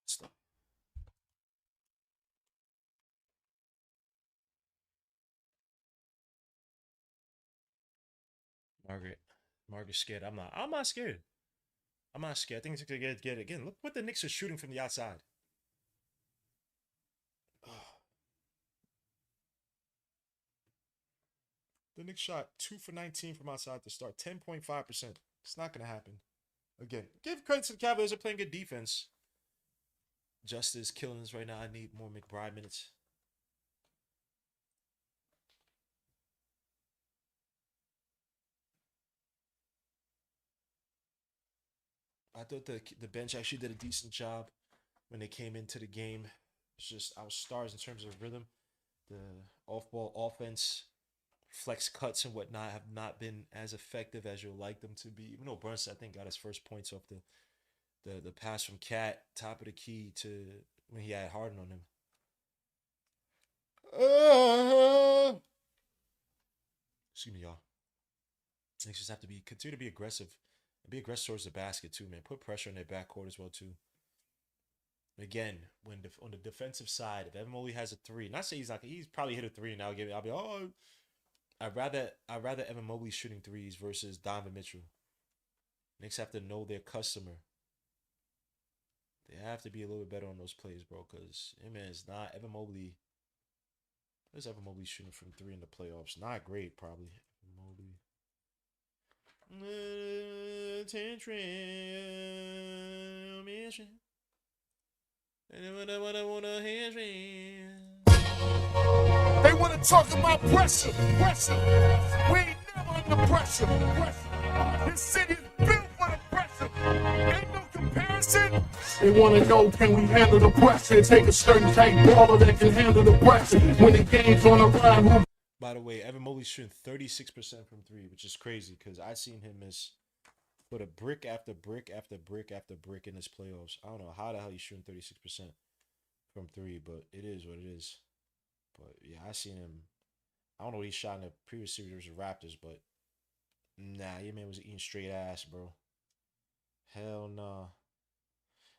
Stop. Margaret. Margaret's scared. I'm not. I'm not scared. I'm not scared. I think it's gonna get it again. Look what the Knicks are shooting from the outside. The Knicks shot 2 for 19 from outside to start. 10.5%. It's not gonna happen. Again, give credit to the Cavaliers. They're playing good defense. Justice killing us right now. I need more McBride minutes. I thought the bench actually did a decent job when they came into the game. It's just our stars in terms of rhythm. The off-ball offense, flex cuts and whatnot have not been as effective as you'd like them to be. Even though Brunson, I think, got his first points off the pass from Cat, top of the key to when he had Harden on him. Excuse me, y'all. Knicks just have to continue to be aggressive and be aggressive towards the basket too, man. Put pressure on their backcourt as well too. Again, when on the defensive side, if Evan Mobley has a three, not say he's probably hit a three now. I'll be I'd rather Evan Mobley shooting threes versus Donovan Mitchell. Knicks have to know their customer. They have to be a little bit better on those plays, bro. Cause man, it's not Evan Mobley. Where's Evan Mobley shooting from three in the playoffs? Not great, probably. Evan Mobley. They wanna talk about pressure, pressure. We ain't never under pressure, pressure. This city is built for the pressure. Ain't no comparison. They wanna know, can we handle the pressure? Take a certain type baller that can handle the pressure. When the game's on the run, who? By the way, Evan Mobley's shooting 36% from three, which is crazy because I seen him miss put a brick after brick after brick after brick in his playoffs. I don't know how the hell he's shooting 36% from three, but it is what it is. But yeah, I seen him. I don't know what he shot in the previous series versus Raptors, but nah, your man was eating straight ass, bro. Hell nah.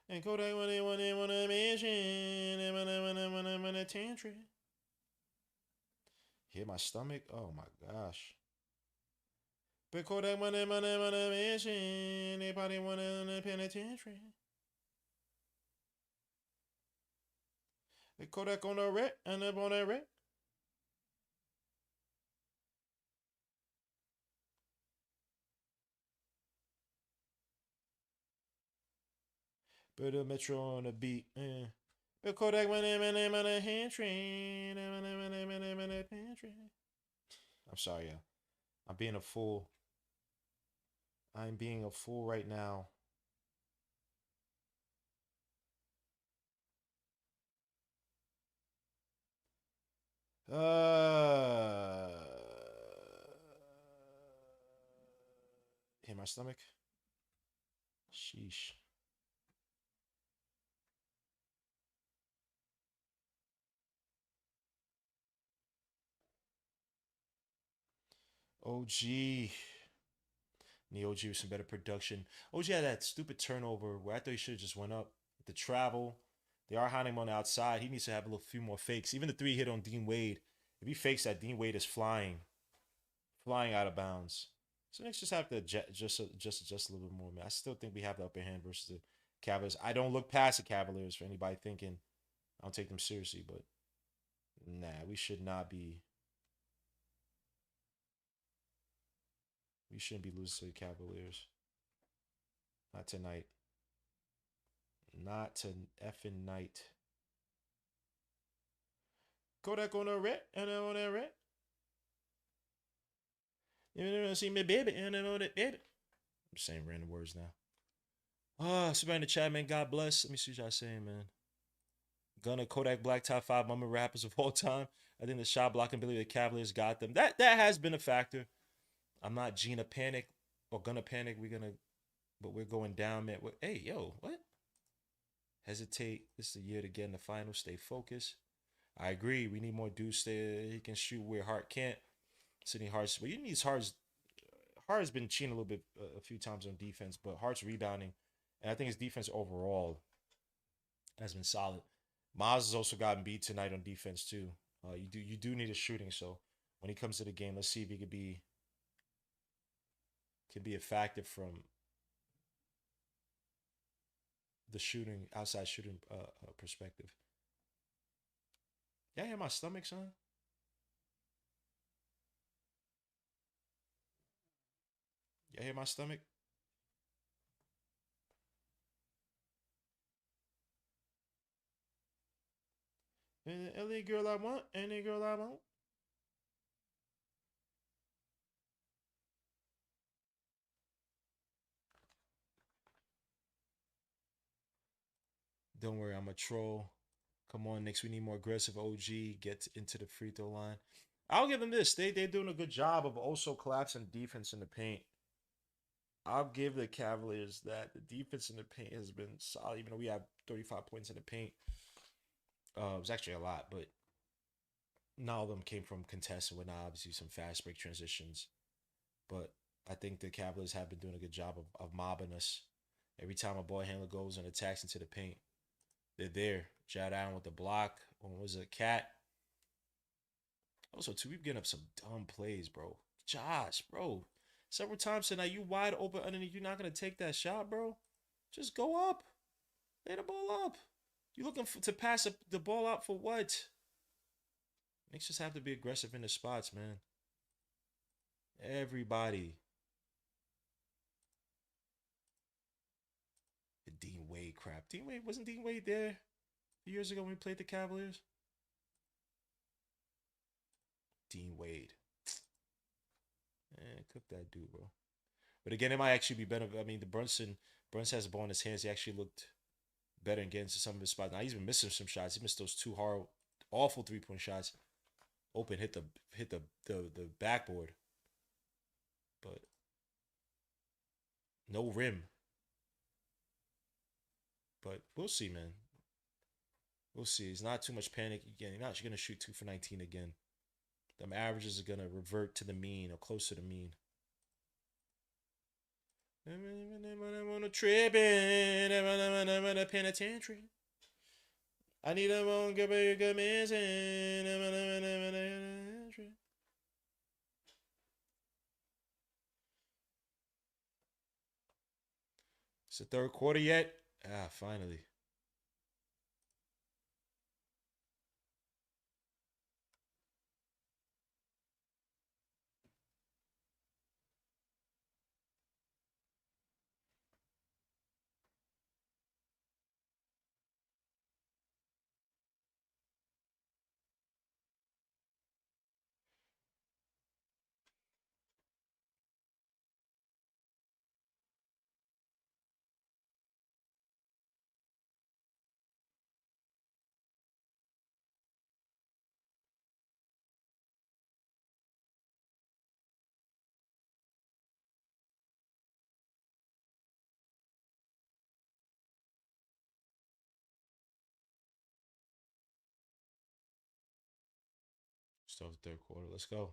And go that wanna mention, wanna tantrum. Hit my stomach. Oh my gosh. Because that wanna mention, they probably wanna penitentiary. They Kodak on the wreck and up on that wreck. But the Metro on the beat. The Kodak on the hand train. I'm sorry, yeah. I'm being a fool. I'm being a fool right now. Hit my stomach. Sheesh. OG. Need OG with some better production. OG had that stupid turnover where I thought he should have just went up with the travel. They are hiding him on the outside. He needs to have a little few more fakes. Even the three hit on Dean Wade. If he fakes that, Dean Wade is flying out of bounds. So Knicks just have to just a little bit more, man. I still think we have the upper hand versus the Cavaliers. I don't look past the Cavaliers for anybody thinking I'll take them seriously, but nah, we should not be. We shouldn't be losing to the Cavaliers. Not tonight. Not to effing night. Kodak on the red and on that red. You never see me, baby, and on that baby. I'm saying random words now. Somebody in the chat, man. God bless. Let me see what y'all saying, man. Gunna, Kodak Black, top 5 moment rappers of all time. I think the shot blocking ability of the Cavaliers got them. That has been a factor. I'm not Gina Panic or Gonna Panic. But we're going down, man. Hey, yo, what? Hesitate. This is the year to get in the finals. Stay focused. I agree. We need more dudes there. He can shoot where Hart can't. Sydney Hart's, well, you need Hart's. Hart has been cheating a little bit a few times on defense, but Hart's rebounding, and I think his defense overall has been solid. Miles has also gotten beat tonight on defense too. You do need a shooting, so when he comes to the game, let's see if he could be effective from the shooting, outside shooting perspective. Y'all hear my stomach, son? Y'all hear my stomach? Any girl I want, any girl I want. Don't worry, I'm a troll. Come on, Knicks. We need more aggressive OG. Get into the free throw line. I'll give them this. They're doing a good job of also collapsing defense in the paint. I'll give the Cavaliers that. The defense in the paint has been solid, even though we have 35 points in the paint. It was actually a lot, but not all of them came from contesting with obviously some fast break transitions. But I think the Cavaliers have been doing a good job of mobbing us. Every time a ball handler goes and attacks into the paint, they're there. Jad Allen with the block. When was it? Cat. Also, too, we've getting up some dumb plays, bro. Josh, bro. Several times tonight, you wide open underneath. You're not going to take that shot, bro. Just go up. Lay the ball up. You looking to pass the ball out for what? Knicks just have to be aggressive in the spots, man. Everybody. The Dean Wade crap. Wasn't Dean Wade there a few years ago when we played the Cavaliers? Dean Wade. Cook that dude, bro. But again, it might actually be better. I mean, Brunson has the ball in his hands. He actually looked better in getting to some of his spots. Now he's been missing some shots. He missed those two awful 3-point shots. Open hit the backboard, but no rim. But we'll see, man. We'll see. It's not too much panic. Again, you're not gonna shoot 2 for 19 again. Them averages are gonna revert to the mean or close to the mean. I'm on a trip and I'm a penitentiary. I need a one good missing. It's the third quarter yet? Finally. Start the third quarter. Let's go.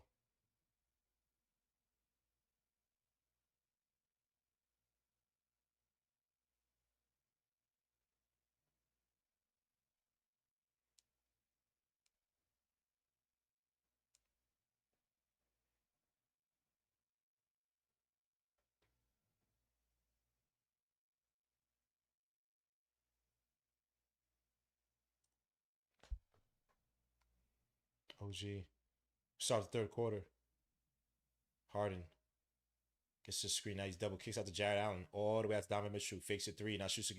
OG. Start the third quarter. Harden gets the screen. Now he's double kicks out to Jared Allen. All the way out to Donovan Mitchell. Fakes it three. Now shoots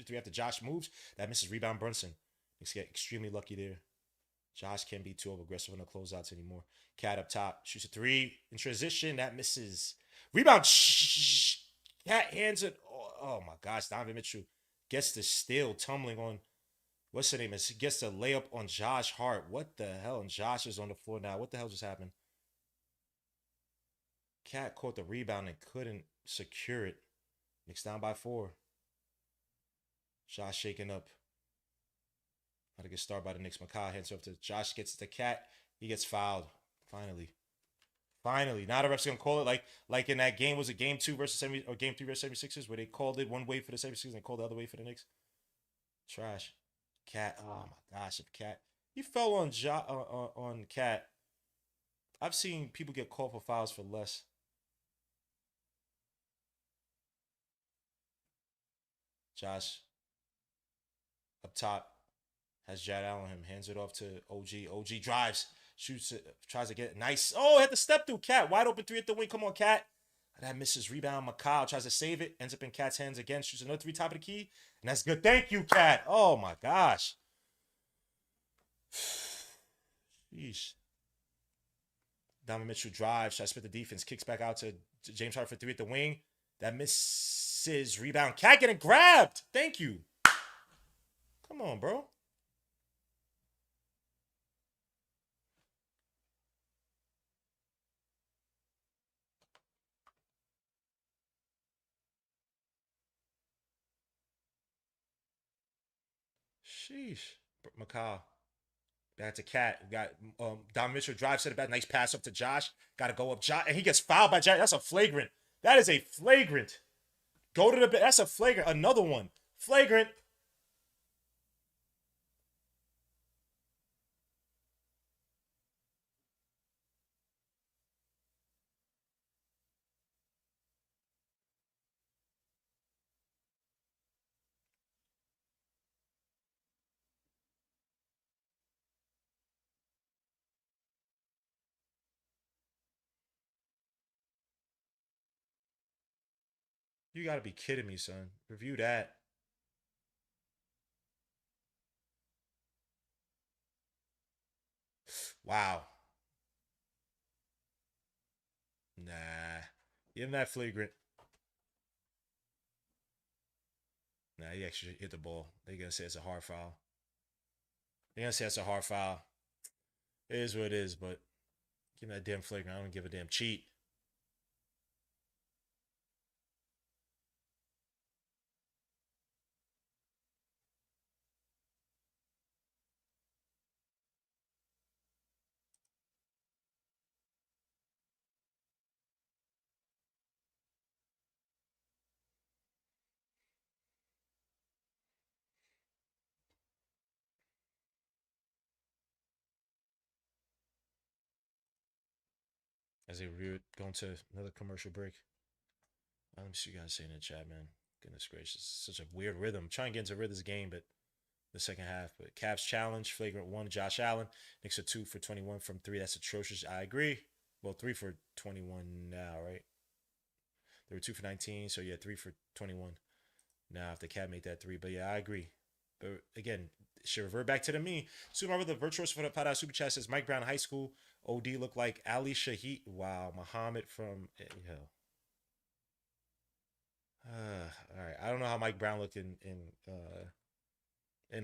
three after Josh moves. That misses. Rebound Brunson. Knicks get extremely lucky there. Josh can't be too aggressive on the closeouts anymore. Cat up top. Shoots a three. In transition. That misses. Rebound. Cat hands it. Oh my gosh. Donovan Mitchell gets the steal, tumbling on. What's the name? He gets the layup on Josh Hart. What the hell? And Josh is on the floor now. What the hell just happened? Cat caught the rebound and couldn't secure it. Knicks down by 4. Josh shaking up. How to get started by the Knicks. McCall hands off to Josh. Gets the Cat. He gets fouled. Finally. Now the refs gonna call it like in that game. Was it game 2 versus 70 or game 3 versus 76ers where they called it one way for the 76ers and called the other way for the Knicks? Trash. Cat. Oh my gosh, if Cat. He fell on on Cat. I've seen people get called for fouls for less. Josh up top has Jared Allen on him. Hands it off to OG. OG drives, shoots it, tries to get it. Nice. Oh, had to step through. Cat wide open 3 at the wing. Come on, Cat. That misses. Rebound. McCall tries to save it. Ends up in Cat's hands again. Shoots another 3 top of the key. And that's good. Thank you, Cat. Oh my gosh. Sheesh. Donovan Mitchell drives. Tries to split the defense. Kicks back out to James Harden for 3 at the wing. That misses. Rebound. Cat getting grabbed. Thank you. Come on, bro. Sheesh. McCall. Back to Cat. We got Donovan Mitchell drives to the back. Nice pass up to Josh. Got to go up. Josh, and he gets fouled by Jack. That's a flagrant. That is a flagrant. Go to the bed. That's a flagrant. Another one. Flagrant. You got to be kidding me, son. Review that. Wow. Nah. Give him that flagrant. Nah, he actually hit the ball. They're going to say it's a hard foul. They're going to say it's a hard foul. It is what it is, but give him that damn flagrant. I don't give a damn cheat. As they review it, going to another commercial break. Let me see what you guys saying in the chat, man. Goodness gracious. Such a weird rhythm. I'm trying to get into rhythm of this game, but the second half. But Cavs challenge, flagrant 1, Josh Allen. Knicks are 2 for 21 from 3. That's atrocious. I agree. Well, 3 for 21 now, right? They were 2 for 19, so yeah, 3 for 21. Now, if the Cavs make that 3, but yeah, I agree. But again, should revert back to the me. Super Mario, the virtuoso for the Pada Super Chat says Mike Brown High School. OD looked like Ali Shaheed. Wow, Muhammad from all right. I don't know how Mike Brown looked in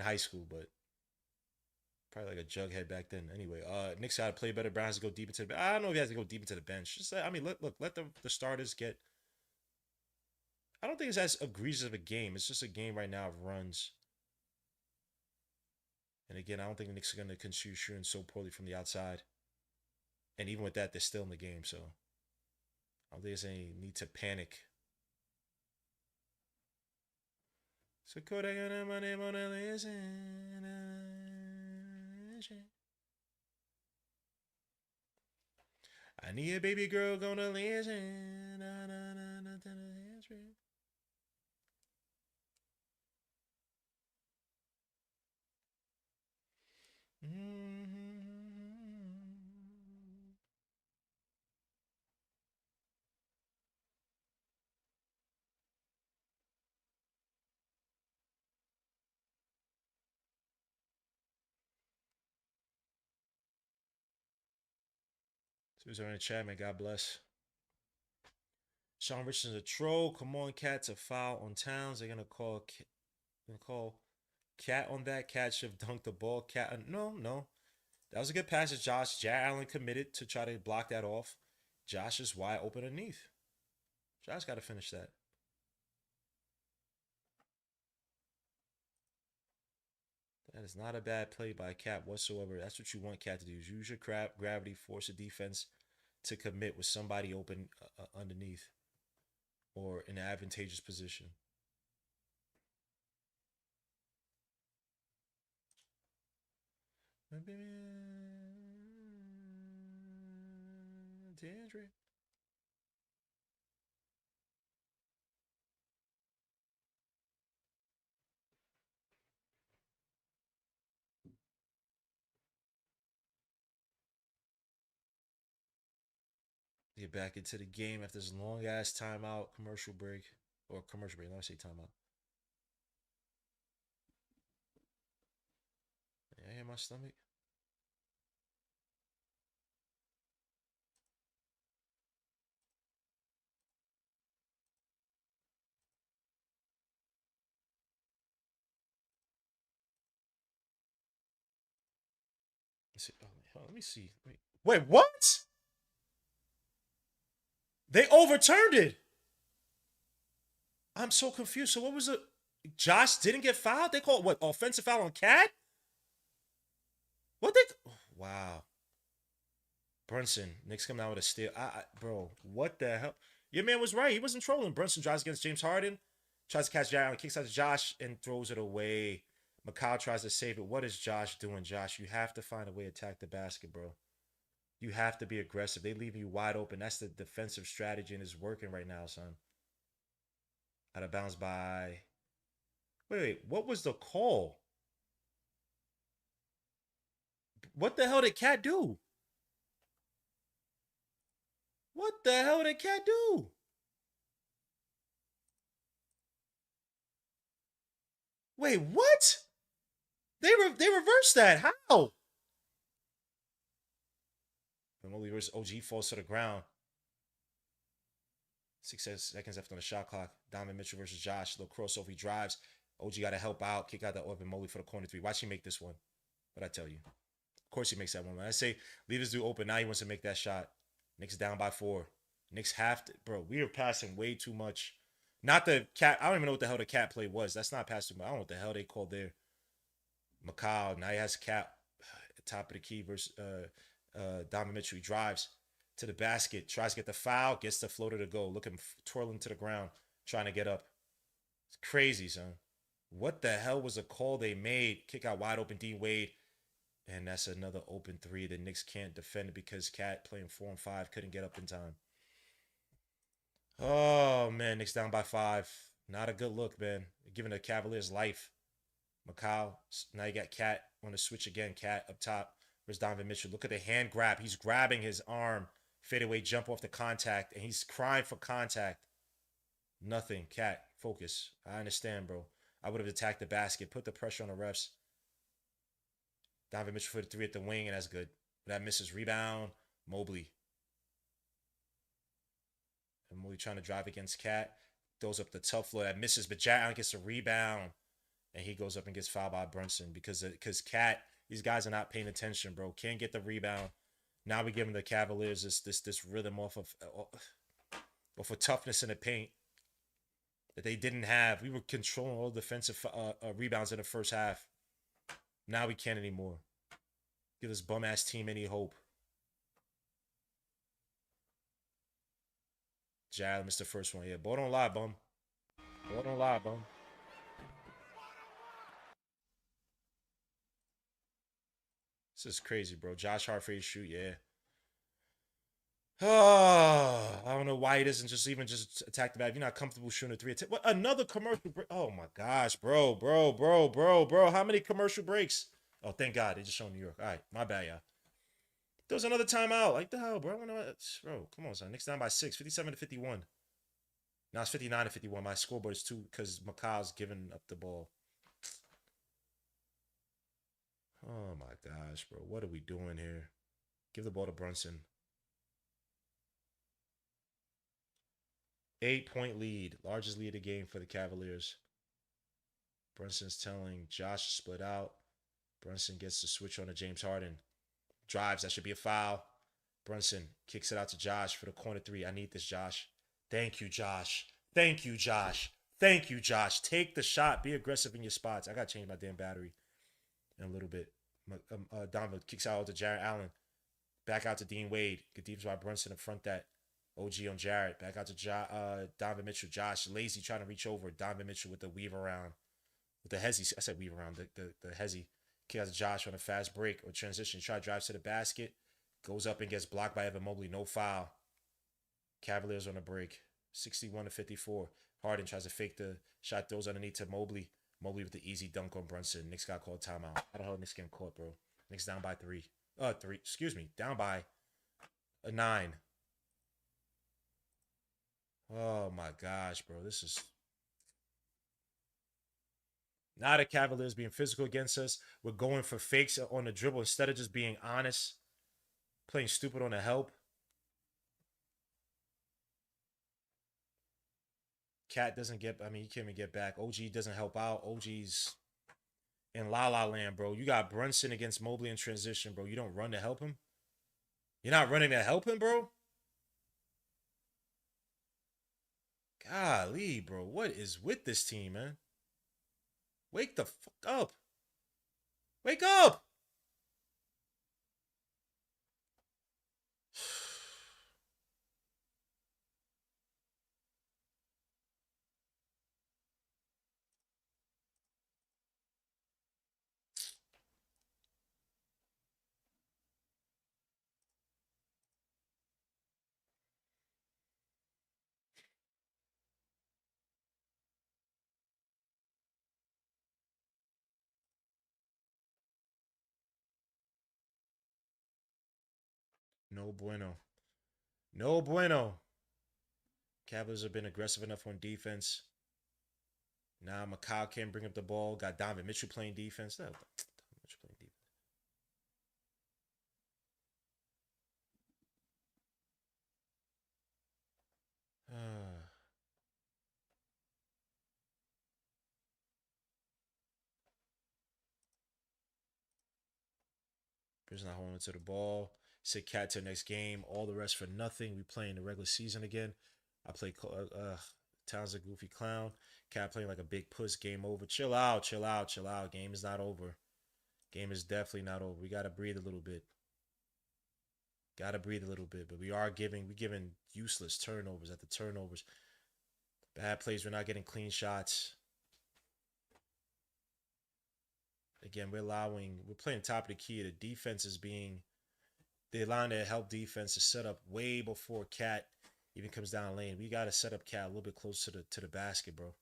high school, but probably like a jughead back then. Anyway, Knicks got to play better. Brown has to go deep into the. I don't know if he has to go deep into the bench. Just I mean, let the starters get. I don't think it's as egregious of a game. It's just a game right now of runs. And again, I don't think the Knicks are going to continue shooting so poorly from the outside. And even with that, they're still in the game. So I don't think there's any need to panic. So could I get my name on a listen? I need a baby girl gonna listen. Who's in the chat, man? God bless. Sean Richardson's a troll. Come on, Cat to foul on Towns. They're gonna call Cat on that. Cat should have dunked the ball. Cat, no. That was a good pass to Josh. Jared Allen committed to try to block that off. Josh is wide open underneath. Josh got to finish that. That is not a bad play by Cat whatsoever. That's what you want Cat to do. Is use your gravity, force the defense to commit with somebody open underneath or in an advantageous position. DeAndre. Get back into the game after this long ass timeout, commercial break, or commercial break. Let me say timeout. Yeah, I hear my stomach. Let's see. Oh, let me see. Wait, what? They overturned it. I'm so confused. So what was it? Josh didn't get fouled? They called what? Offensive foul on Cat? What they? Wow. Brunson, Knicks coming out with a steal. Bro, what the hell? Your man was right. He wasn't trolling. Brunson drives against James Harden, tries to catch Jared Allen, kicks out to Josh, and throws it away. McCall tries to save it. What is Josh doing, Josh? You have to find a way to attack the basket, bro. You have to be aggressive. They leave you wide open. That's the defensive strategy, and it's working right now, son. Out of bounds by... Wait. What was the call? What the hell did Cat do? What the hell did Cat do? Wait, what? They reversed that. How? Mobley versus OG falls to the ground. 6 seconds left on the shot clock. Donovan Mitchell versus Josh. Little crossover. He drives. OG got to help out. Kick out the open Mobley for the corner three. Watch him make this one. What I tell you. Of course he makes that one. When I say leave this dude open, now he wants to make that shot. Knicks down by 4. Knicks have to. Bro, we are passing way too much. Not the Cat. I don't even know what the hell the Cat play was. That's not pass too much. I don't know what the hell they called there. McCall. Now he has Cat at top of the key versus Donovan Mitchell. He drives to the basket, tries to get the foul, gets the floater to go. Look at him twirling to the ground, trying to get up. It's crazy, son. What the hell was the call they made? Kick out wide open D Wade. And that's another open three. The Knicks can't defend it because Cat playing 4 and 5 couldn't get up in time. Oh, man. Knicks down by 5. Not a good look, man. Giving the Cavaliers life. McCall. Now you got Cat on the switch again. Cat up top. Where's Donovan Mitchell? Look at the hand grab. He's grabbing his arm. Fadeaway jump off the contact. And he's crying for contact. Nothing. Cat, focus. I understand, bro. I would have attacked the basket. Put the pressure on the refs. Donovan Mitchell for the 3 at the wing, and that's good. That misses. Rebound. Mobley. And Mobley trying to drive against Cat. Throws up the tough floor. That misses, but Jared Allen gets a rebound. And he goes up and gets fouled by Brunson because Cat, these guys are not paying attention, bro. Can't get the rebound. Now we're giving the Cavaliers this rhythm off of toughness in the paint that they didn't have. We were controlling all defensive rebounds in the first half. Now we can't anymore. Give this bum-ass team any hope. Jared missed the first one. Yeah, boy, don't lie, bum. Boy, don't lie, bum. This is crazy, bro. Josh Hart for his shoot, yeah. Oh, I don't know why he doesn't just attack the bag. If you're not comfortable shooting a 3. What, another commercial break? Oh my gosh, bro. How many commercial breaks? Oh, thank God. They just showed New York. All right, my bad, y'all. There was another timeout. Like the hell, bro. Bro, come on, son. Knicks down by 6, 57-51. Now it's 59-51. My scoreboard is 2 because McCall's giving up the ball. Oh my gosh, bro. What are we doing here? Give the ball to Brunson. 8-point lead. Largest lead of the game for the Cavaliers. Brunson's telling Josh to split out. Brunson gets the switch on to James Harden. Drives. That should be a foul. Brunson kicks it out to Josh for the corner three. I need this, Josh. Thank you, Josh. Thank you, Josh. Thank you, Josh. Take the shot. Be aggressive in your spots. I got to change my damn battery in a little bit. Donovan kicks out to Jarrett Allen. Back out to Dean Wade. Good defense by Brunson in front that. OG on Jarrett. Back out to Donovan Mitchell. Josh lazy trying to reach over. Donovan Mitchell with the weave around. With the hezzy. I said weave around. The hezzy. Kick out to Josh on a fast break or transition. Try drives to the basket. Goes up and gets blocked by Evan Mobley. No foul. Cavaliers on a break. 61-54. Harden tries to fake the shot. Throws underneath to Mobley. Mobley with the easy dunk on Brunson. Knicks got called timeout. How the hell Knicks getting caught, bro? Knicks down by 3. Excuse me. Down by a 9. Oh my gosh, bro. This is now the Cavaliers being physical against us. We're going for fakes on the dribble instead of just being honest. Playing stupid on the help. Cat doesn't get, I mean, he can't even get back. OG doesn't help out. OG's in La La Land, bro. You got Brunson against Mobley in transition, bro. You don't run to help him? You're not running to help him, bro? Golly, bro. What is with this team, man? Wake the fuck up. Wake up. No bueno. No bueno. Cavaliers have been aggressive enough on defense. Now Macau can't bring up the ball. Got Donovan Mitchell playing defense. No, Donovan Mitchell playing defense. Bears not holding to the ball. Sit cat till next game. All the rest for nothing. We playing the regular season again. I play Towns a goofy clown. Cat playing like a big puss. Game over. Chill out, chill out, chill out. Game is not over. Game is definitely not over. We gotta breathe a little bit. Gotta breathe a little bit. But we're giving useless turnovers at the turnovers. Bad plays. We're not getting clean shots. Again, we're playing top of the key. The defense is being, the line that help defense is set up way before Cat even comes down lane. We got to set up Cat a little bit closer to the basket, bro.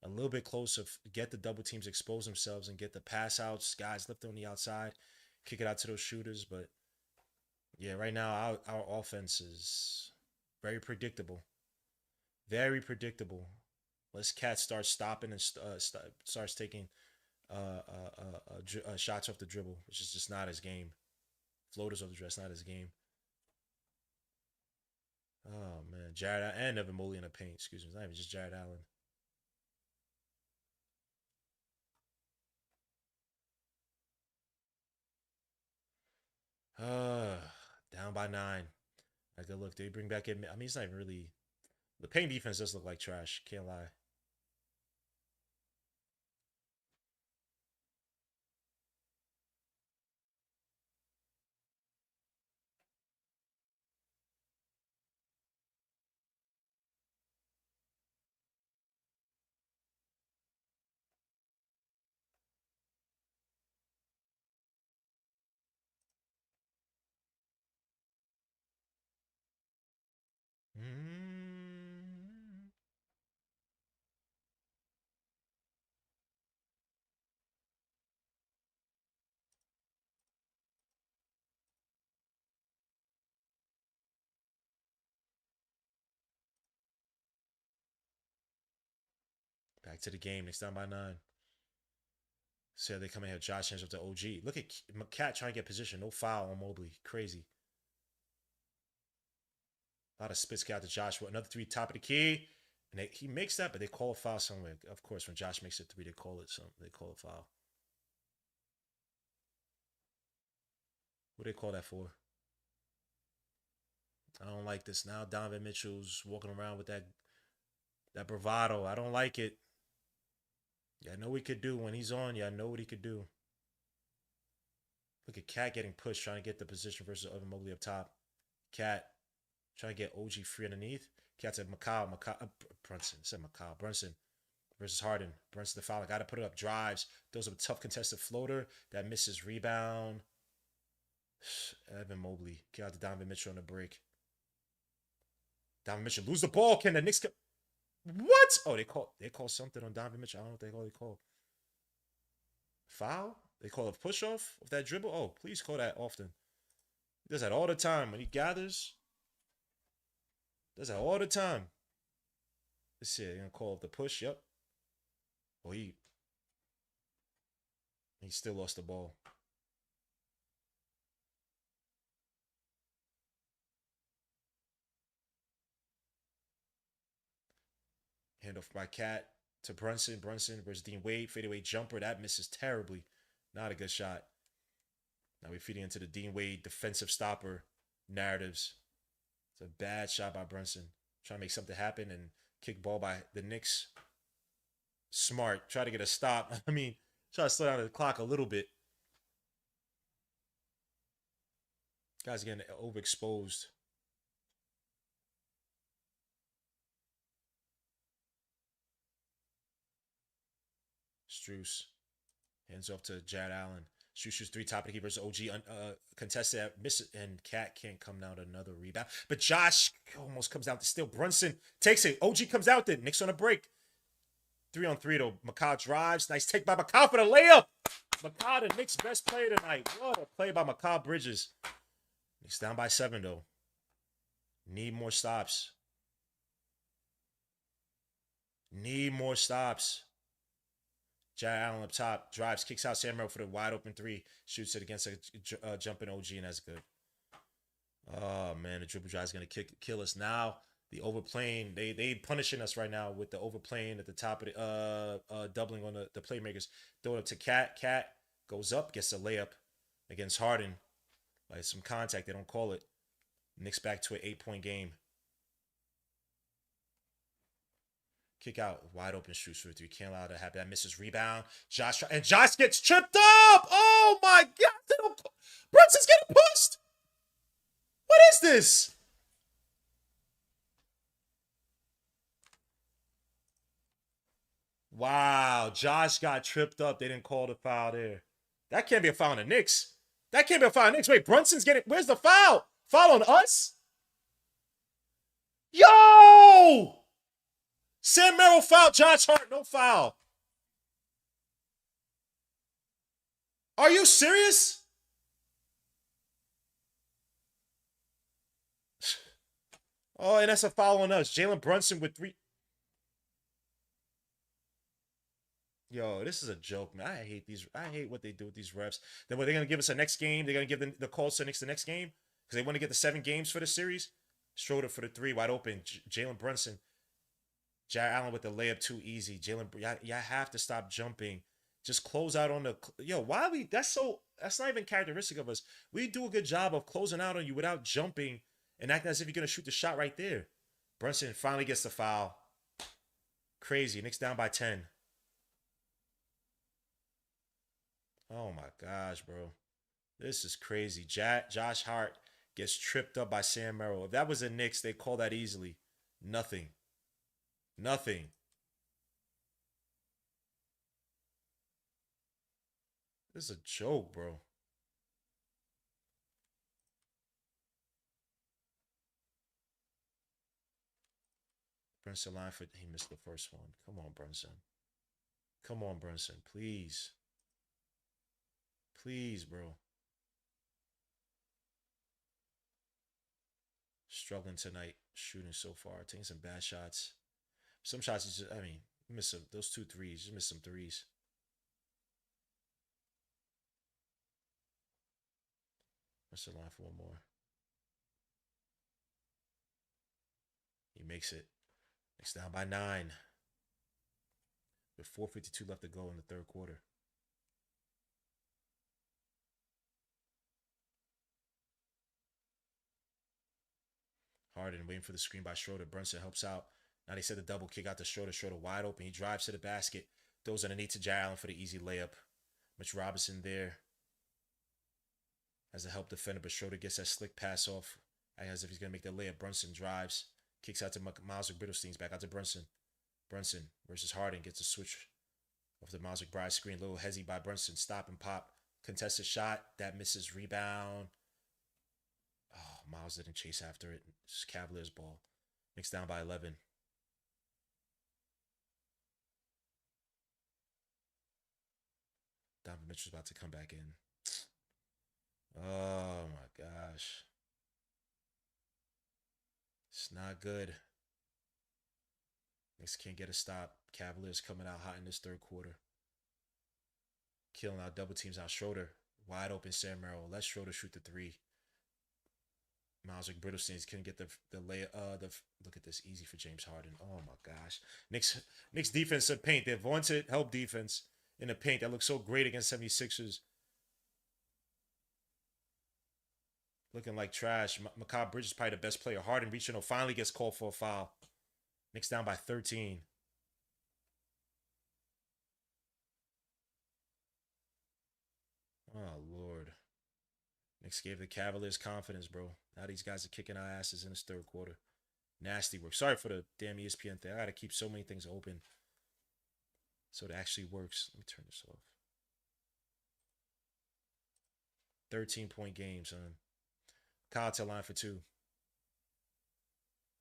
A little bit closer. Get the double teams expose themselves and get the pass outs. Guys lift on the outside. Kick it out to those shooters. But yeah, right now our offense is very predictable. Very predictable. Unless Cat starts stopping and starts taking shots off the dribble, which is just not his game. Floaters off the dress, not his game. Oh man, Jared and Evan Mobley in the paint. Excuse me, it's not even just Jared Allen. Down by 9. I good look. They bring back in. I mean, it's not even really. The paint defense does look like trash. Can't lie. Mm. Back to the game. Next down by 9. So they come in here. Josh hands up to OG. Look at Cat trying to get position. No foul on Mobley. Crazy. A lot of spits get out to Joshua. Another three, top of the key. And he makes that, but they call a foul somewhere. Of course, when Josh makes a three, they call it something. They call a foul. What do they call that for? I don't like this. Now Donovan Mitchell's walking around with that bravado. I don't like it. Yeah, I know what he could do when he's on. Yeah, I know what he could do. Look at Cat getting pushed, trying to get the position versus Evan Mobley up top. Cat trying to get OG free underneath. Cat said Brunson. Said Brunson versus Harden. Brunson the foul. Got to put it up. Drives. Throws up a tough contested floater that misses rebound. Evan Mobley. Get out to Donovan Mitchell on the break. Donovan Mitchell lose the ball. Can the Knicks? What? Oh, they call something on Donovan Mitchell. I don't know what they call. Foul? They call a push off of that dribble. Oh, please call that often. He does that all the time when he gathers. Does that all the time. Let's see. They're gonna call up the push. Yep. Oh, he still lost the ball. Handoff by Cat to Brunson. Brunson versus Dean Wade. Fadeaway jumper. That misses terribly. Not a good shot. Now we're feeding into the Dean Wade defensive stopper narratives. It's a bad shot by Brunson. Trying to make something happen and kick ball by the Knicks. Smart. Try to get a stop. I mean, try to slow down the clock a little bit. Guys getting overexposed. Strus. Hands off to Jared Allen. Strus shoots three, top of the key versus OG. Contested at miss it, and Cat can't come down to another rebound. But Josh almost comes out to steal. Brunson takes it. OG comes out there. Knicks on a break. 3-on-3 though. McCaw drives. Nice take by McCaw for the layup. McCaw, the Knicks' best player tonight. What a play by McCaw Bridges. Knicks down by 7 though. Need more stops. Need more stops. Jared Allen up top, drives, kicks out Sam Merrill for the wide open three, shoots it against a jumping OG, and that's good. Oh man, the dribble drive is gonna kill us now. The overplaying, they punishing us right now with the overplaying at the top of the doubling on the playmakers. Throw it up to Cat. Cat goes up, gets a layup against Harden. Like some contact, they don't call it. Knicks back to an 8-point game. Kick out, wide open shoots for 3. Can't allow that to happen. That misses rebound. Josh gets tripped up. Oh my God! Brunson's getting pushed. What is this? Wow, Josh got tripped up. They didn't call the foul there. That can't be a foul on the Knicks. That can't be a foul on the Knicks. Wait, Brunson's getting. Where's the foul? Foul on us? Yo! Sam Merrill foul, Josh Hart, no foul. Are you serious? Oh, and that's a foul on us. Jalen Brunson with 3. Yo, this is a joke, man. I hate what they do with these refs. Then what, they're gonna give us a next game? They're gonna give the call to the next game because they want to get the 7 games for the series. Schroeder for the 3, wide open. Jalen Brunson. Jared Allen with the layup, too easy. Jalen, y'all have to stop jumping. Just close out on the. Yo, why we? That's not even characteristic of us. We do a good job of closing out on you without jumping and acting as if you're gonna shoot the shot right there. Brunson finally gets the foul. Crazy. Knicks down by 10. Oh my gosh, bro. This is crazy. Josh Hart gets tripped up by Sam Merrill. If that was the Knicks, they call that easily. Nothing. Nothing. This is a joke, bro. Brunson line for he missed the first one. Come on, Brunson. Come on, Brunson. Please. Please, bro. Struggling tonight, shooting so far, taking some bad shots. Some shots, just, I mean, miss some, those 2 threes, just miss some threes. What's the line for one more? makes it. Knicks down by 9. With 4:52 left to go in the third quarter. Harden waiting for the screen by Schroeder. Brunson helps out. Now they set the double kick out to Schroeder. Schroeder wide open. He drives to the basket. Throws underneath to Jay Allen for the easy layup. Mitch Robinson there as a help defender, but Schroeder gets that slick pass off as if he's going to make the layup. Brunson drives. Kicks out to Miles McBriddlestein's back out to Brunson. Brunson versus Harden gets a switch off the Miles McBride screen. Little hezzy by Brunson. Stop and pop. Contested shot. That misses. Rebound. Oh, Miles didn't chase after it. It's Cavaliers ball. Knicks down by 11. Donovan Mitchell's about to come back in. Oh my gosh. It's not good. Knicks can't get a stop. Cavaliers coming out hot in this third quarter. Killing out double teams out. Schroeder. Wide open Sam Merrill. Let Schroeder shoot the three. Miles McBriddlestein couldn't get the layup. Look at this, easy for James Harden. Oh my gosh. Knicks defensive paint. Their vaunted help defense in the paint that looks so great against 76ers. Looking like trash. Mikal Bridges is probably the best player. Harden reaching, finally gets called for a foul. Knicks down by 13. Oh Lord. Knicks gave the Cavaliers confidence, bro. Now these guys are kicking our asses in this third quarter. Nasty work. Sorry for the damn ESPN thing. I gotta keep so many things open so it actually works. Let me turn this off. 13-point game, son. Kyle to line for 2.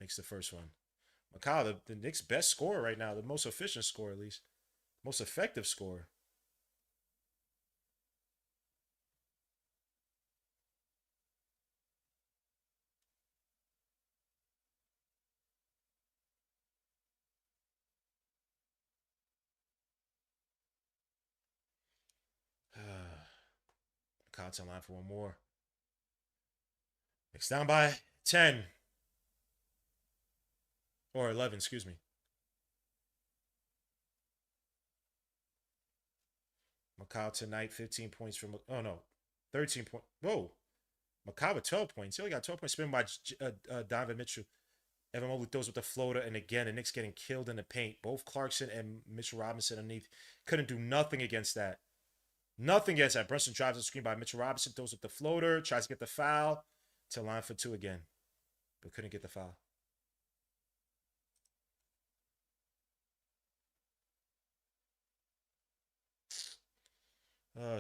Makes the first one. Mikal, the Knicks' best scorer right now. The most efficient scorer, at least. Most effective scorer. Kyle to line for one more. Knicks down by 10. Or 11, excuse me. Mikal tonight, 15 points from... Oh, no. 13 points. Whoa. Mikal with 12 points. He only got 12 points spent by Donovan Mitchell. Evan Mobley throws with the floater. And again, the Knicks getting killed in the paint. Both Clarkson and Mitchell Robinson underneath. Couldn't do nothing against that. Nothing against that. Brunson drives the screen by Mitchell Robinson. Throws with the floater. Tries to get the foul. To line for 2 again. But couldn't get the foul.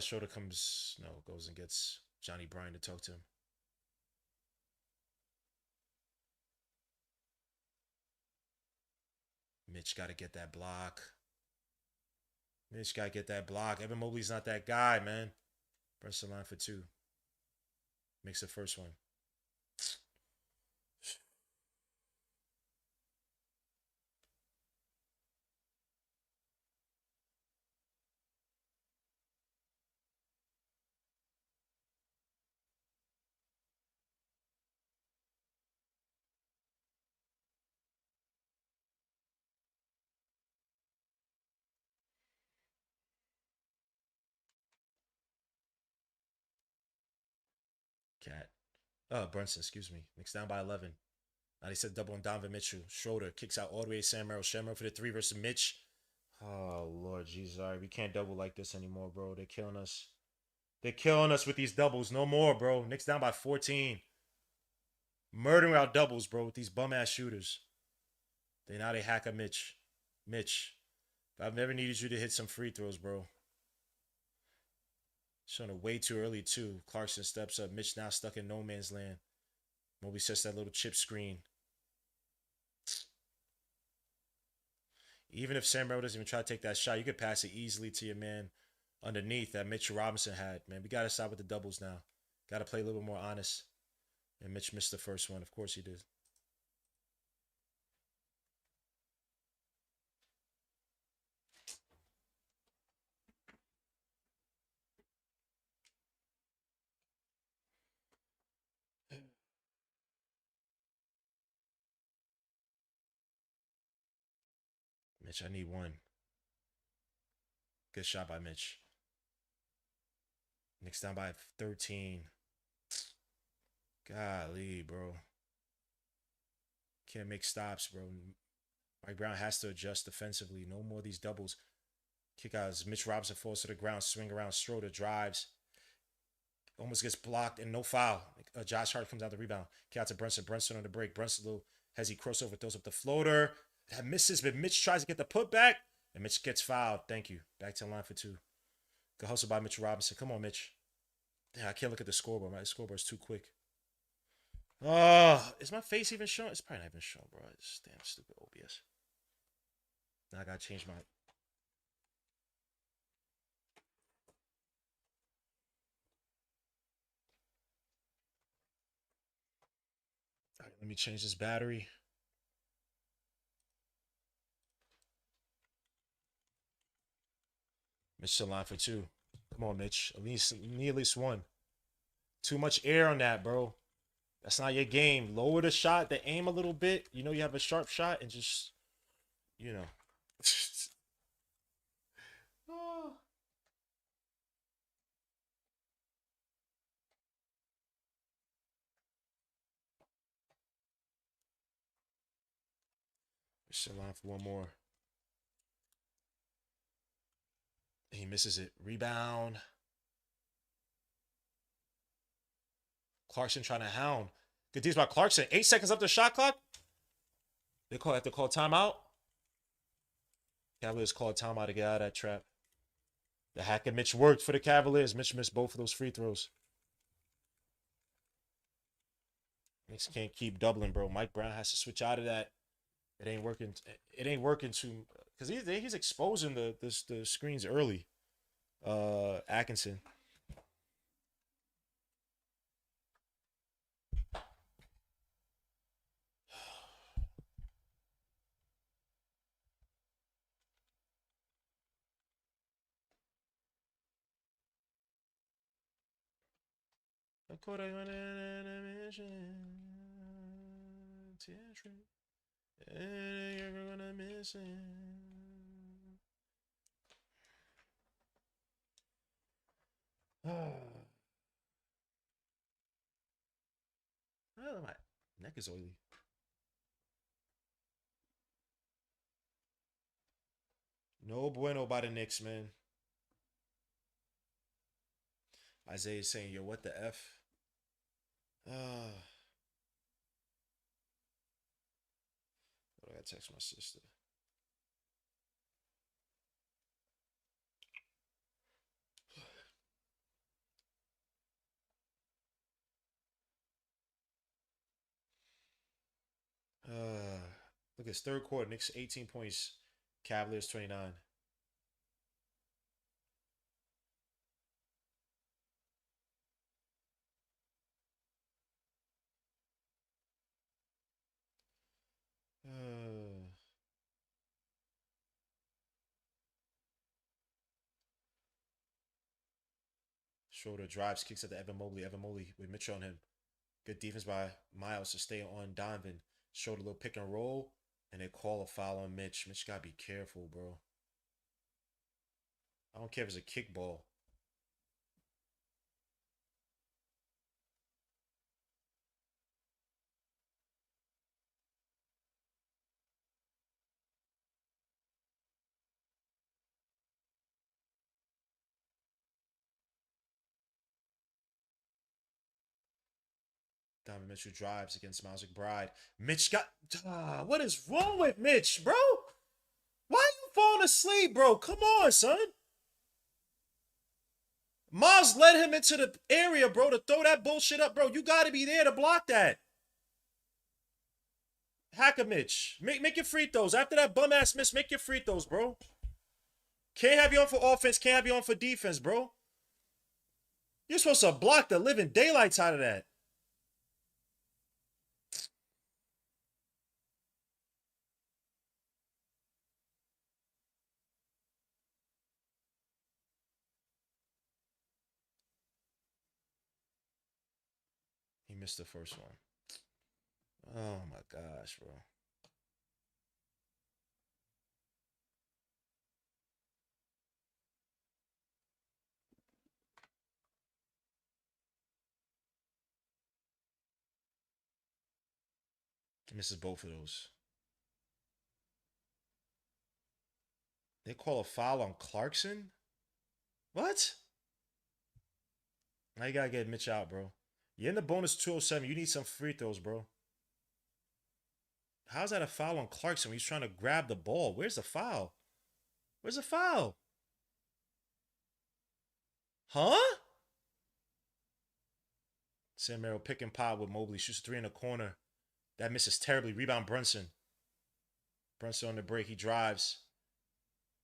Schroeder goes and gets Johnny Bryan to talk to him. Mitch got to get that block. Evan Mobley's not that guy, man. Brunson line for 2. Makes the first one. Brunson, excuse me. Knicks down by 11. Now they said double on Donovan Mitchell. Schroeder kicks out all the way to Sam Merrill. Sam Merrill for the 3 versus Mitch. Oh, Lord Jesus. All right, we can't double like this anymore, bro. They're killing us. They're killing us with these doubles. No more, bro. Knicks down by 14. Murdering our doubles, bro, with these bum-ass shooters. They hack a Mitch. I've never needed you to hit some free throws, bro. Showing it way too early, too. Clarkson steps up. Mitch now stuck in no man's land. Mobley sets that little chip screen. Even if Sam Merrill doesn't even try to take that shot, you could pass it easily to your man underneath that Mitchell Robinson had. Man, we got to stop with the doubles now. Got to play a little bit more honest. And Mitch missed the first one. Of course he did. Mitch, I need one. Good shot by Mitch. Knicks down by 13. Golly, bro. Can't make stops, bro. Mike Brown has to adjust defensively. No more of these doubles. Kick outs. Mitch Robinson falls to the ground. Swing around. Schroeder drives. Almost gets blocked and no foul. Josh Hart comes out the rebound. Kick out to Brunson. Brunson on the break. Brunson a little hezzy crossover. Throws up the floater. That misses, but Mitch tries to get the putback. And Mitch gets fouled. Thank you. Back to the line for two. Good hustle by Mitch Robinson. Come on, Mitch. Yeah, I can't look at the scoreboard. My scoreboard's too quick. Oh, is my face even showing? It's probably not even showing, bro. It's damn stupid OBS. Now I gotta change my. All right, let me change this battery. Mitch to the line for two. Come on, Mitch. Need at least one. Too much air on that, bro. That's not your game. Lower the shot, the aim a little bit. You know you have a sharp shot and just, you know. Oh. Mitch line for one more. He misses it. Rebound. Clarkson trying to hound. Good deeds by Clarkson. 8 seconds up the shot clock. They have to call timeout. Cavaliers call a timeout to get out of that trap. The hack and Mitch worked for the Cavaliers. Mitch missed both of those free throws. Knicks can't keep doubling, bro. Mike Brown has to switch out of that. It ain't working. It ain't working too because he's exposing the screens early. Atkinson. I caught I went in a mission. And you're gonna miss it. Oh, my neck is oily. No bueno by the Knicks, man. Isaiah's saying, yo, what the F? I gotta text my sister. Look, it's third quarter. Knicks 18 points. Cavaliers 29. Schroeder drives, kicks at the Evan Mobley. Evan Mobley with Mitchell on him. Good defense by Miles to stay on Donovan. Showed a little pick and roll, and they call a foul on Mitch. Mitch gotta be careful, bro. I don't care if it's a kickball. Donovan Mitchell drives against Miles McBride. Mitch got. What is wrong with Mitch, bro? Why are you falling asleep, bro? Come on, son. Miles led him into the area, bro, to throw that bullshit up, bro. You got to be there to block that. Hacker Mitch. Make your free throws. After that bum ass miss, make your free throws, bro. Can't have you on for offense. Can't have you on for defense, bro. You're supposed to block the living daylights out of that. He missed the first one. Oh my gosh, bro. Misses both of those. They call a foul on Clarkson? What? Now you gotta get Mitch out, bro. You're in the bonus 207. You need some free throws, bro. How's that a foul on Clarkson when he's trying to grab the ball? Where's the foul? Where's the foul? Huh? Sam Merrill pick and pop with Mobley. Shoots a three in the corner. That misses terribly. Rebound Brunson. Brunson on the break. He drives.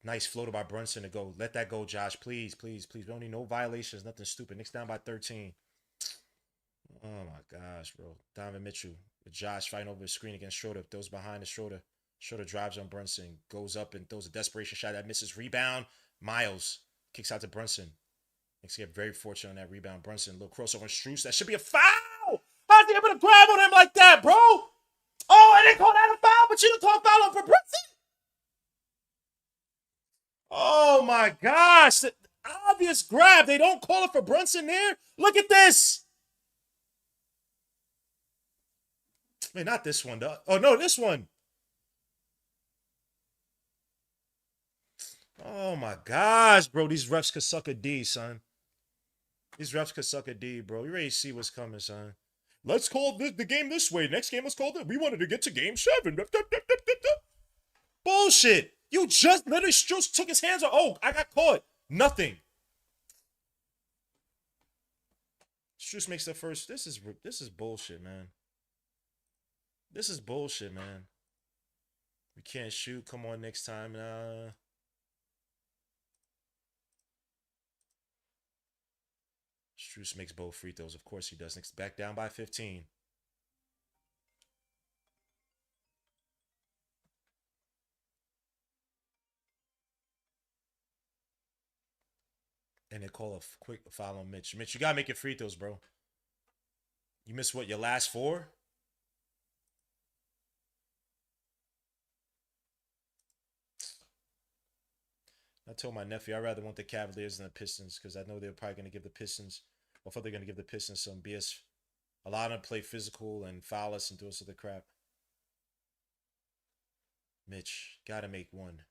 Nice floater by Brunson to go. Let that go, Josh. Please, please, please. We don't need no violations. Nothing stupid. Knicks down by 13. Oh my gosh, bro. Donovan Mitchell with Josh fighting over the screen against Schroeder. Throws behind the Schroeder. Schroeder drives on Brunson. Goes up and throws a desperation shot that misses. Rebound. Miles kicks out to Brunson. Knicks get very fortunate on that rebound. Brunson, little crossover on Strus. That should be a foul. How's he able to grab on him like that, bro? Oh, I didn't call that a foul, but you didn't call foul on for Brunson? Oh my gosh. The obvious grab. They don't call it for Brunson there. Look at this. Wait, not this one, though. Oh, no, this one. Oh my gosh, bro. These refs could suck a D, son. These refs could suck a D, bro. You ready to see what's coming, son? Let's call the game this way. Next game, let's call it. We wanted to get to game 7. Bullshit. You just literally just took his hands off. Oh, I got caught. Nothing. Strus makes the first. This is bullshit, man. This is bullshit, man. We can't shoot. Come on next time. Strus makes both free throws. Of course he does. Knicks back down by 15. And they call a quick foul on Mitch. Mitch, you gotta make your free throws, bro. You missed what, your last 4? I told my nephew I'd rather want the Cavaliers than the Pistons because I know they're probably going to give the Pistons, or I thought they're going to give the Pistons some BS. Allow them to play physical and foul us and do us other crap. Mitch, gotta make one.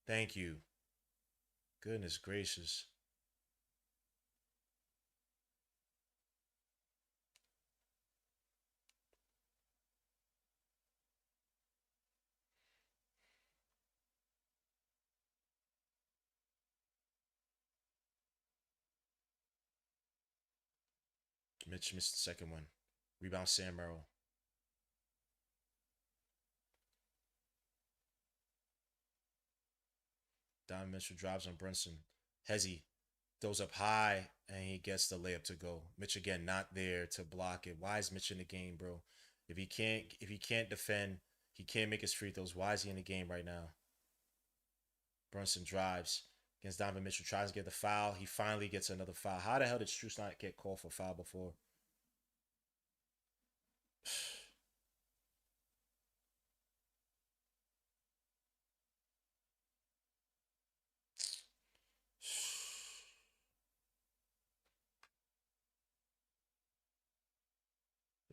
Thank you. Goodness gracious. Mitch missed the second one. Rebound Sam Merrill. Don Mitchell drives on Brunson. Hezzy throws up high and he gets the layup to go. Mitch again not there to block it. Why is Mitch in the game, bro? If he can't defend, he can't make his free throws. Why is he in the game right now? Brunson drives against Donovan Mitchell, tries to get the foul. He finally gets another foul. How the hell did Strus not get called for foul before?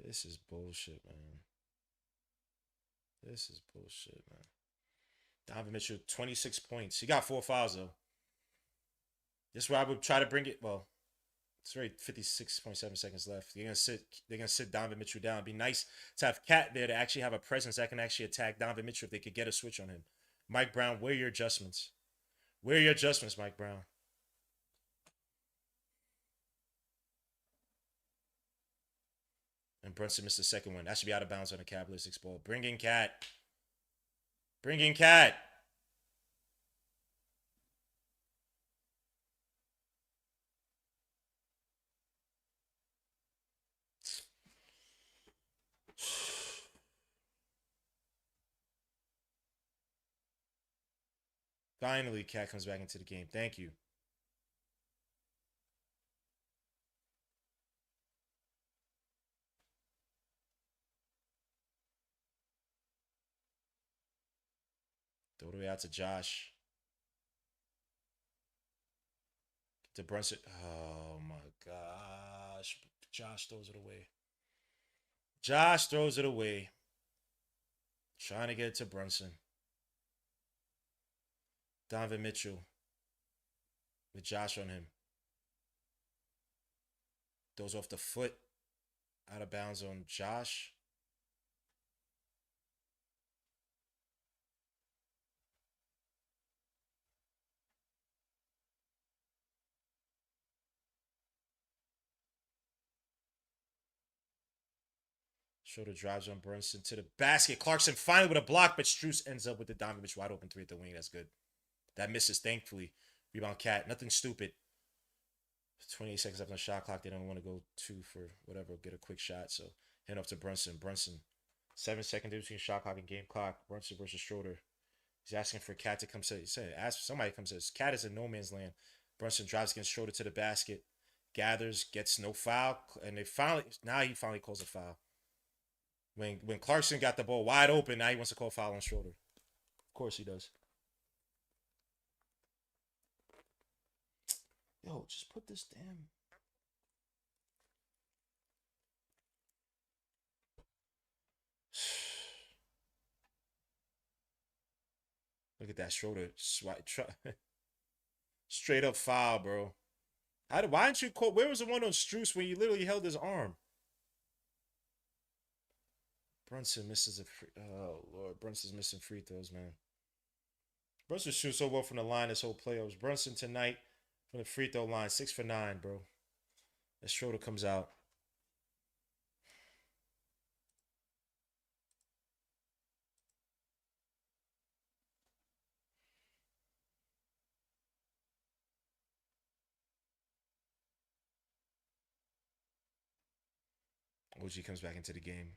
This is bullshit, man. This is bullshit, man. Donovan Mitchell, 26 points. He got 4 fouls, though. This is where I would try to bring it. Well, it's already 56.7 seconds left. They're gonna sit Donovan Mitchell down. It'd be nice to have Cat there to actually have a presence that can actually attack Donovan Mitchell if they could get a switch on him. Mike Brown, where are your adjustments? Where are your adjustments, Mike Brown? And Brunson missed the second one. That should be out of bounds on the Cavaliers ball. Bring in Cat. Bring in Cat. Finally, Cat comes back into the game. Thank you. Throw it away out to Josh. To Brunson. Oh my gosh. Josh throws it away. Josh throws it away. Trying to get it to Brunson. Donovan Mitchell with Josh on him. Throws off the foot. Out of bounds on Josh. Schroeder drives on Brunson to the basket. Clarkson finally with a block, but Strus ends up with the Donovan Mitchell wide open three at the wing. That's good. That misses, thankfully. Rebound Cat. Nothing stupid. 28 seconds left on the shot clock. They don't want to go two for whatever, get a quick shot. So hand off to Brunson. Brunson, 7 seconds between shot clock and game clock. Brunson versus Schroeder. He's asking for Cat to come say, ask somebody to come says Cat is in no man's land. Brunson drives against Schroeder to the basket. Gathers, gets no foul, and he finally calls a foul. When Clarkson got the ball wide open, now he wants to call a foul on Schroeder. Of course he does. Yo, just put this damn. Look at that Schroeder straight up foul, bro. Why didn't you call? Where was the one on Strus when you literally held his arm? Brunson misses a free. Oh Lord, Brunson's missing free throws, man. Brunson shoots so well from the line this whole playoffs. Brunson tonight from the free throw line, 6 for 9, bro. As Schroeder comes out. OG comes back into the game.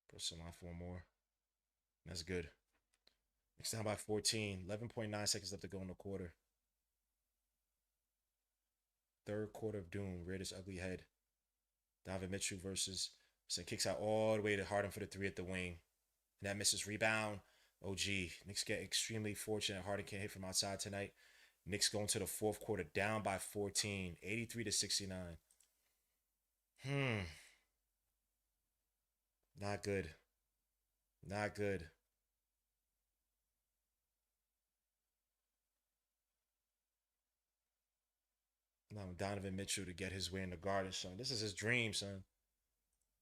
Brunson line for one more. That's good. Next down by 14. 11.9 seconds left to go in the quarter. Third quarter of doom. Reared his ugly head. Donovan Mitchell versus. So kicks out all the way to Harden for the three at the wing. And that misses rebound. OG. Knicks get extremely fortunate. Harden can't hit from outside tonight. Knicks going to the fourth quarter down by 14. 83-69. Not good. Not good. Now Donovan Mitchell to get his way in the Garden, son. This is his dream, son.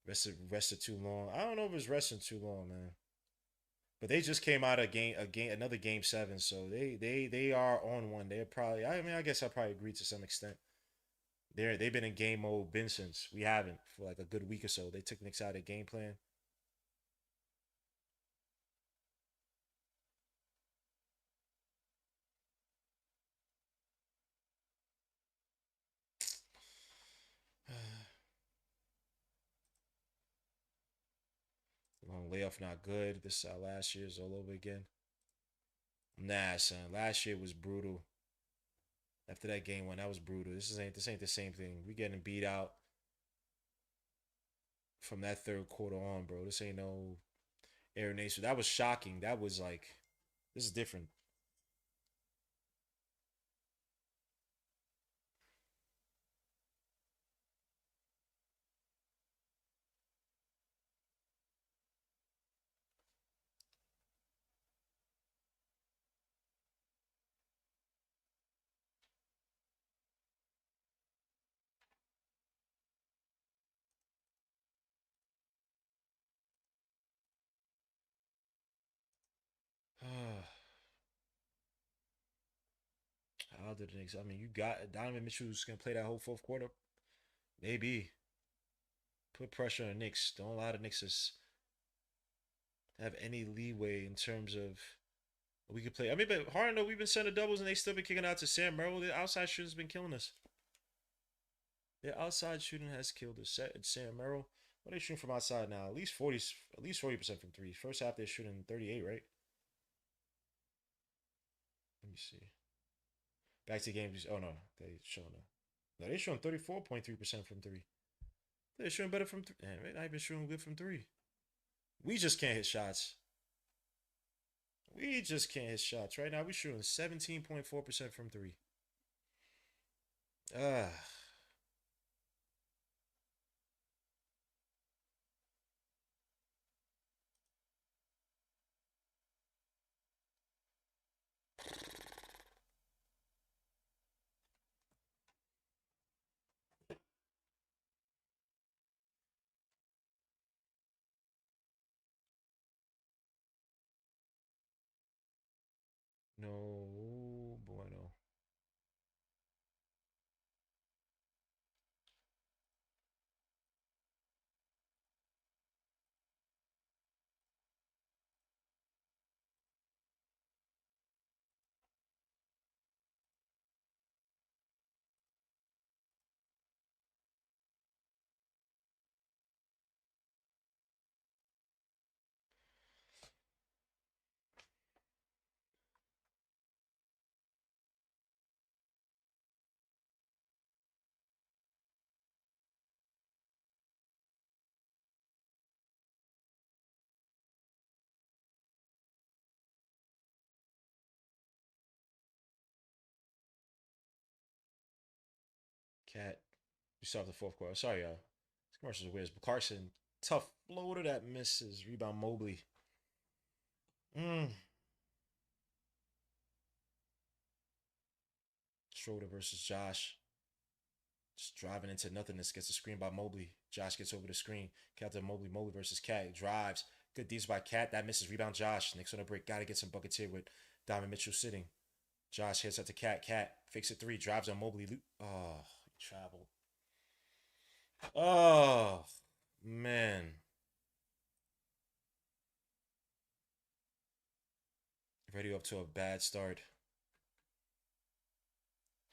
Rested too long. I don't know if it's resting too long, man. But they just came out of another game 7, so they are on one. They're probably. I guess I probably agree to some extent. They've been in game mode since we haven't for like a good week or so. They took Knicks out of game plan. Long layoff not good. This last year's all over again. Nah, son. Last year was brutal. After that game one, that was brutal. This ain't the same thing. We getting beat out from that third quarter on, bro. This ain't no Air Nation. That was shocking. That was like, this is different. How did the Knicks? I mean, you got Donovan Mitchell's gonna play that whole fourth quarter. Maybe put pressure on the Knicks. Don't allow the Knicks to have any leeway in terms of what we could play. I mean, but Harden, though, we've been sending doubles and they still been kicking out to Sam Merrill. The outside shooting's been killing us. Their outside shooting has killed us. Sam Merrill. What are they shooting from outside now? At least 40% from three. First half they're shooting 38, right? Let me see. Back to games. Oh no, they showing no. They're showing 34.3% from three. They're shooting better from three. Man, they're not even shooting good from three. We just can't hit shots. We just can't hit shots. Right now, we're shooting 17.4% from three. Ah. No bueno. Cat. You start the fourth quarter. Sorry, y'all. This commercial is weird. But Clarkson, tough floater that misses. Rebound Mobley. Mm. Schroeder versus Josh. Just driving into nothingness. Gets a screen by Mobley. Josh gets over the screen. Cat to Mobley. Mobley versus Cat. Drives. Good D's by Cat. That misses. Rebound Josh. Knicks on a break. Got to get some buckets here with Diamond Mitchell sitting. Josh hits at the Cat. Cat fakes a three. Drives on Mobley. Oh, he traveled. Oh, man. Ready up to a bad start.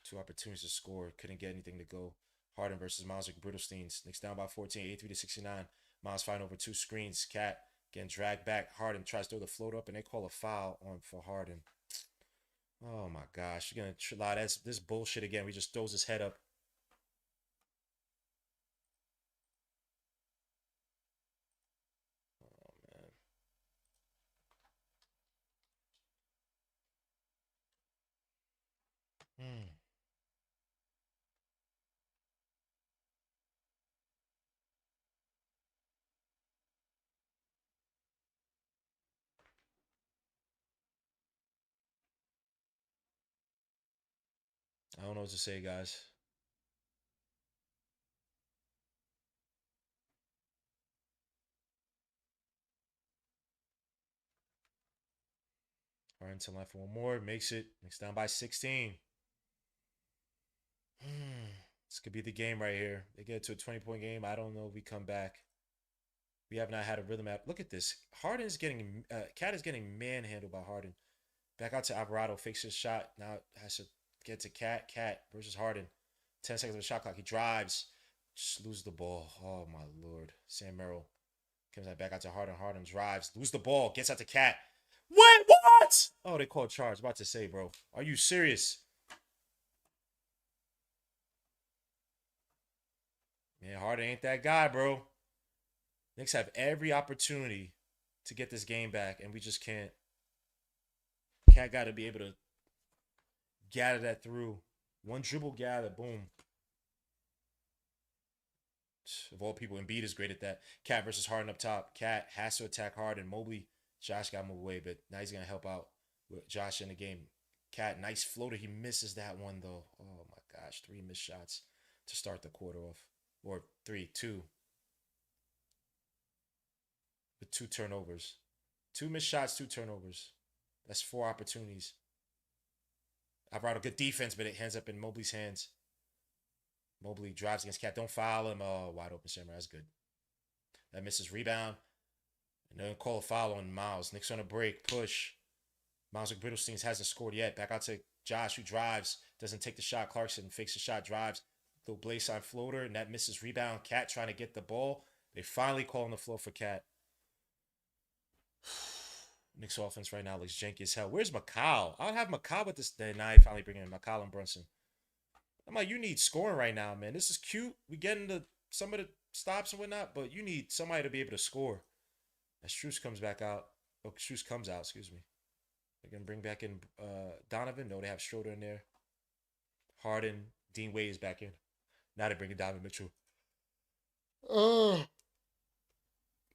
Two opportunities to score. Couldn't get anything to go. Harden versus Miles Brittlesteins. Knicks down by 14, 83 to 69. Miles fighting over two screens. Cat getting dragged back. Harden tries to throw the float up, and they call a foul on for Harden. Oh my gosh, you're gonna lie. That's this bullshit again. We just throws his head up. Oh man. Hmm. I don't know what to say, guys. Harden to left for one more. Makes it. Knicks down by 16. This could be the game right here. They get to a 20-point game. I don't know if we come back. We have not had a rhythm app. Look at this. Harden is getting Cat is getting manhandled by Harden. Back out to Alvarado. Fakes his shot. Now has to get to Cat. Cat versus Harden. 10 seconds of the shot clock. He drives. Just lose the ball. Oh my lord. Sam Merrill comes back out to Harden. Harden drives. Lose the ball. Gets out to Cat. Wait, what? Oh, they called charge. About to say, bro. Are you serious? Man, Harden ain't that guy, bro. Knicks have every opportunity to get this game back, and we just can't. Cat got to be able to gather that through. One dribble gather, boom. Of all people, Embiid is great at that. Cat versus Harden up top. Cat has to attack Harden. Mobley, Josh got moved away, but now he's going to help out with Josh in the game. Cat, nice floater. He misses that one, though. Oh, my gosh. 3 missed shots to start the quarter off. Or 3, 2. With 2 turnovers. 2 missed shots, 2 turnovers. That's 4 opportunities. I brought a good defense, but it ends up in Mobley's hands. Mobley drives against Cat. Don't foul him. Oh, wide open Samurai. That's good. That misses rebound. And then call a foul on Miles. Knicks on a break. Push. Miles Brittlesteins hasn't scored yet. Back out to Josh, who drives. Doesn't take the shot. Clarkson fakes the shot. Drives. Little blaze on floater. And that misses rebound. Cat trying to get the ball. They finally call on the floor for Cat. Knicks offense right now looks janky as hell. Where's McCall? I'll have McCall with this. Then now finally bringing in McCall and Brunson. I'm like, you need scoring right now, man. This is cute. We get into some of the stops and whatnot, but you need somebody to be able to score. As Strus comes back out. Oh, Strus comes out, excuse me. They're going to bring back in Donovan. No, they have Schroeder in there. Harden, Dean Wade is back in. Now they're bringing Donovan Mitchell.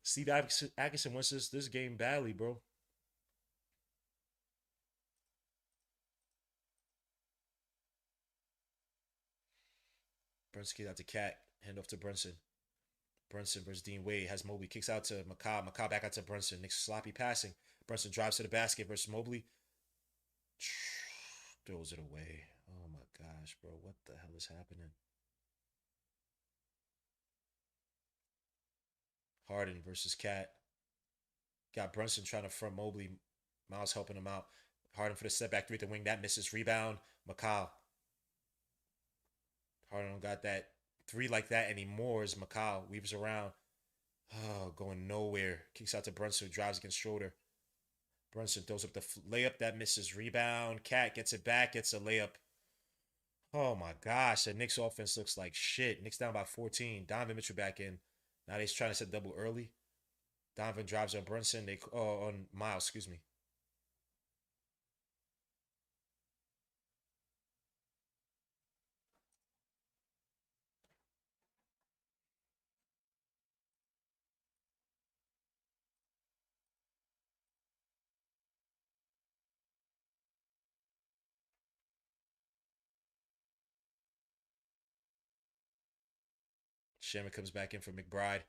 Steve Atkinson wants this game badly, bro. Brunson kicks out to Cat. Hand off to Brunson. Brunson versus Dean Wade. Has Mobley. Kicks out to McCall. McCall back out to Brunson. Knicks sloppy passing. Brunson drives to the basket versus Mobley. Throws it away. Oh my gosh, bro. What the hell is happening? Harden versus Cat. Got Brunson trying to front Mobley. Miles helping him out. Harden for the step back three at the wing. That misses. Rebound. McCall. Harden don't got that three like that anymore as McCall weaves around. Oh, going nowhere. Kicks out to Brunson, drives against Schroeder. Brunson throws up the layup that misses. Rebound. Cat gets it back, gets a layup. Oh my gosh, the Knicks offense looks like shit. Knicks down by 14. Donovan Mitchell back in. Now they're trying to set double early. Donovan drives on Brunson. On Miles, excuse me. Sherman comes back in for McBride.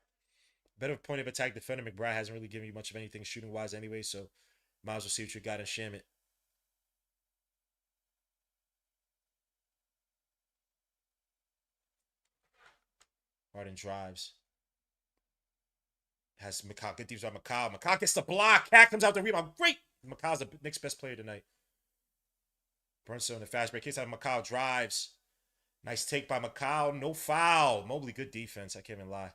Better point of attack defender. McBride hasn't really given you much of anything shooting wise anyway, so might as well see what you got in Sherman. Harden drives. Has McCall. Good defense by McCall. McCall gets the block. Cat comes out the rebound. Great. McCall's the Knicks' best player tonight. Brunson on the fast break. Kicks out. McCall drives. Nice take by McCall. No foul. Mobley, good defense. I can't even lie.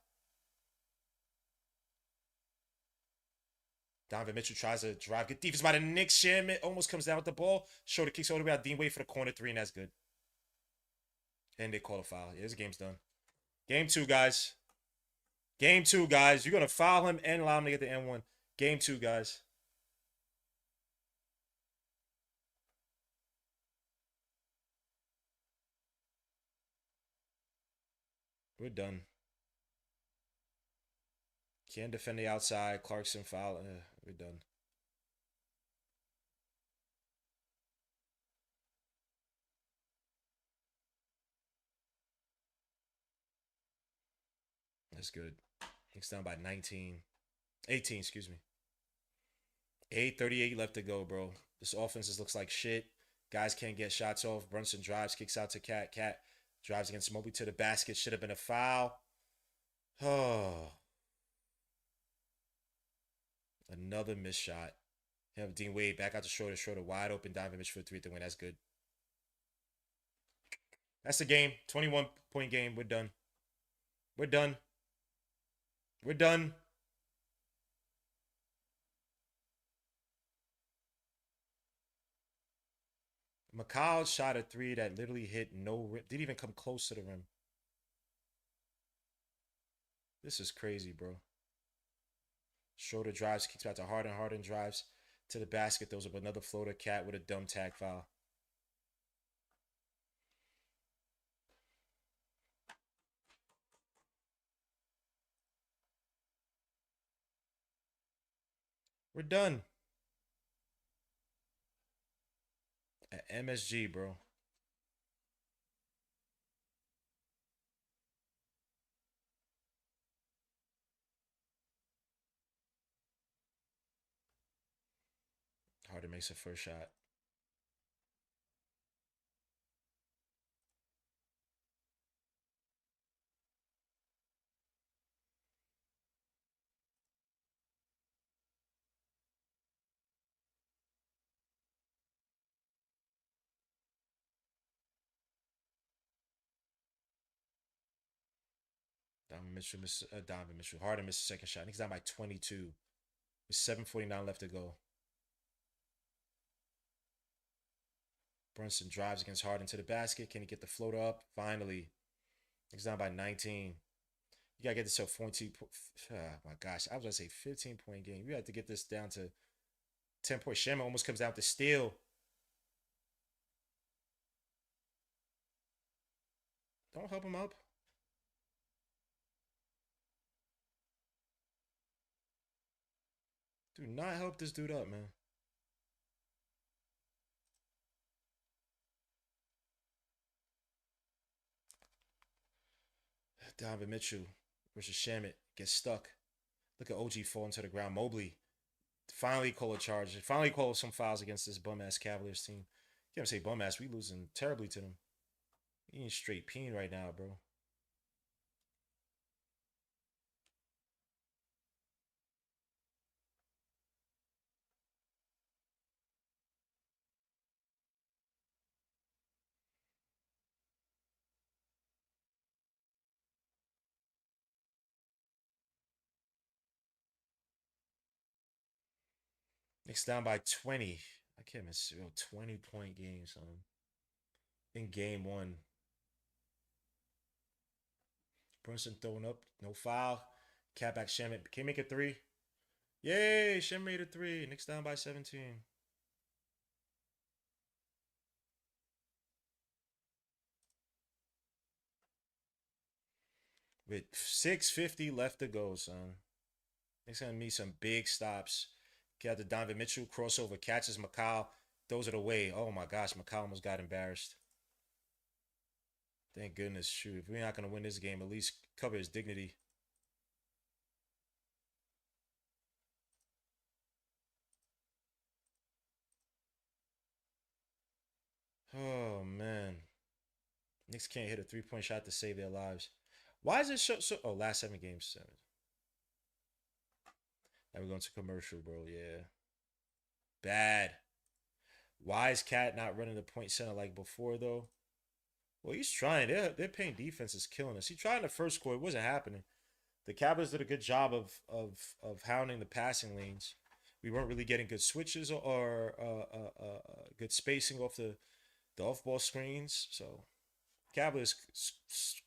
Donovan Mitchell tries to drive. Good defense by the Knicks. Sherman almost comes down with the ball. Schroeder kicks all the way out. Dean Wade for the corner three, and that's good. And they call a foul. Yeah, this game's done. Game 2, guys. Game 2, guys. You're going to foul him and allow him to get the N1. Game 2, guys. We're done. Can't defend the outside. Clarkson foul. We're done. That's good. Knicks down by 19. 18, excuse me. 8:38 left to go, bro. This offense just looks like shit. Guys can't get shots off. Brunson drives, kicks out to Cat. Cat drives against Mobley to the basket. Should have been a foul. Oh. Another missed shot. Have Dean Wade back out to Schroeder. Schroeder wide open. Donovan Mitchell for 3 at the win. That's good. That's the game. 21-point game. We're done. We're done. We're done. McCall shot a 3 that literally hit no rim. Didn't even come close to the rim. This is crazy, bro. Schroeder drives, kicks back to Harden. Harden drives to the basket. Throws up another floater. Cat with a dumb tag foul. We're done. At MSG, bro. Harden makes a first shot. Donovan Mitchell. Harden missed the second shot. He's down by 22. With 7:49 left to go. Brunson drives against Harden to the basket. Can he get the floater up? Finally. He's down by 19. You gotta get this to a 14. Oh my gosh, I was gonna say 15-point game. You have to get this down to 10 point. Sherman almost comes down to steal. Don't help him up. Do not help this dude up, man. Donovan Mitchell versus Shamit gets stuck. Look at OG fall into the ground. Mobley finally call a charge. Finally call some fouls against this bum ass Cavaliers team. Can't say bum ass. We losing terribly to them. He ain't straight peen right now, bro. Knicks down by 20. I can't miss 20-point game, son. In game one. Brunson throwing up. No foul. Cat back Shamit. Can he make a three? Yay! Shem made a three. Knicks down by 17. With 6:50 left to go, son. Knicks gonna need some big stops. Got the Donovan Mitchell crossover, catches McCall, throws it away. Oh my gosh, McCall almost got embarrassed. Thank goodness. Shoot, if we're not gonna win this game, at least cover his dignity. Oh man. Knicks can't hit a 3-point shot to save their lives. Why is it so oh, last 7 games, 7. Now we're going to commercial, bro. Yeah. Bad. Why is Cat not running the point center like before though? Well, he's trying. They're paying defense is killing us. He tried in the first quarter. It wasn't happening. The Cavaliers did a good job of hounding the passing lanes. We weren't really getting good switches or good spacing off the off ball screens. So Cavaliers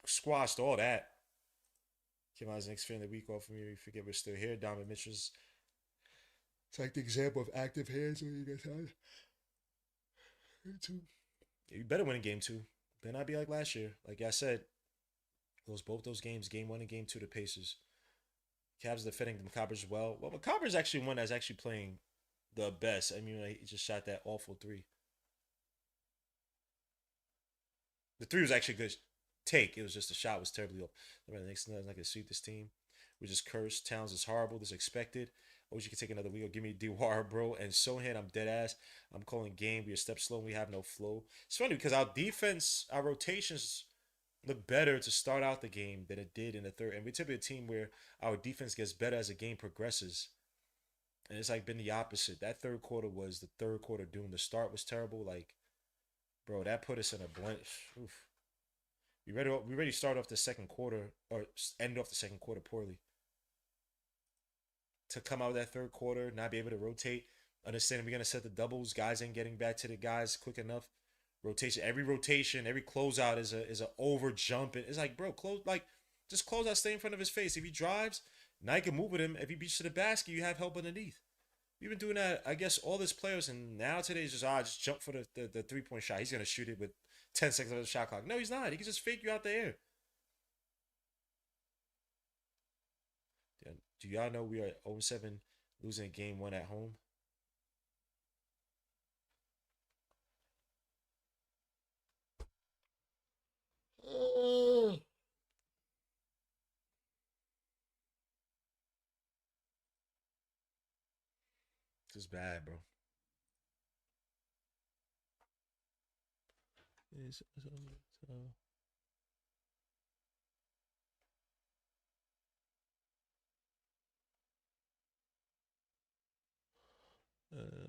squashed all that. Came out as Knicks fan of the week off of me. We forget we're still here. Donovan Mitchell's. It's like the example of active hands when you get tired. Yeah, you better win in game two. Better not be like last year. Like I said, both those games, game one and game two, the Pacers. Cavs defending the Macabre well. Well, Macabre's actually one that's actually playing the best. I mean, he just shot that awful three. The three was actually a good take. It was just the shot was terribly off. The next thing I can sweep this team. We just cursed. Towns is horrible. This is expected. OG can take another week. Give me Dewar, bro. And Sohan, I'm dead ass. I'm calling game. We are step slow and we have no flow. It's funny because our defense, our rotations look better to start out the game than it did in the third. And we're typically a team where our defense gets better as the game progresses. And it's like been the opposite. That third quarter was the third quarter doom. The start was terrible. Like, bro, that put us in a blunt. Oof. We ready to start off the second quarter or end off the second quarter poorly. To come out of that third quarter, not be able to rotate, understanding we're gonna set the doubles, guys ain't getting back to the guys quick enough. Rotation, every closeout is a over jump. It's like, bro, just close out, stay in front of his face. If he drives, now you can move with him. If he beats to the basket, you have help underneath. We've been doing that, I guess, all these players, and now today is just jump for the 3-point shot. He's gonna shoot it with 10 seconds of the shot clock. No, he's not. He can just fake you out the air. Do y'all know we are 0-7 losing game one at home? This is bad, bro. Uh,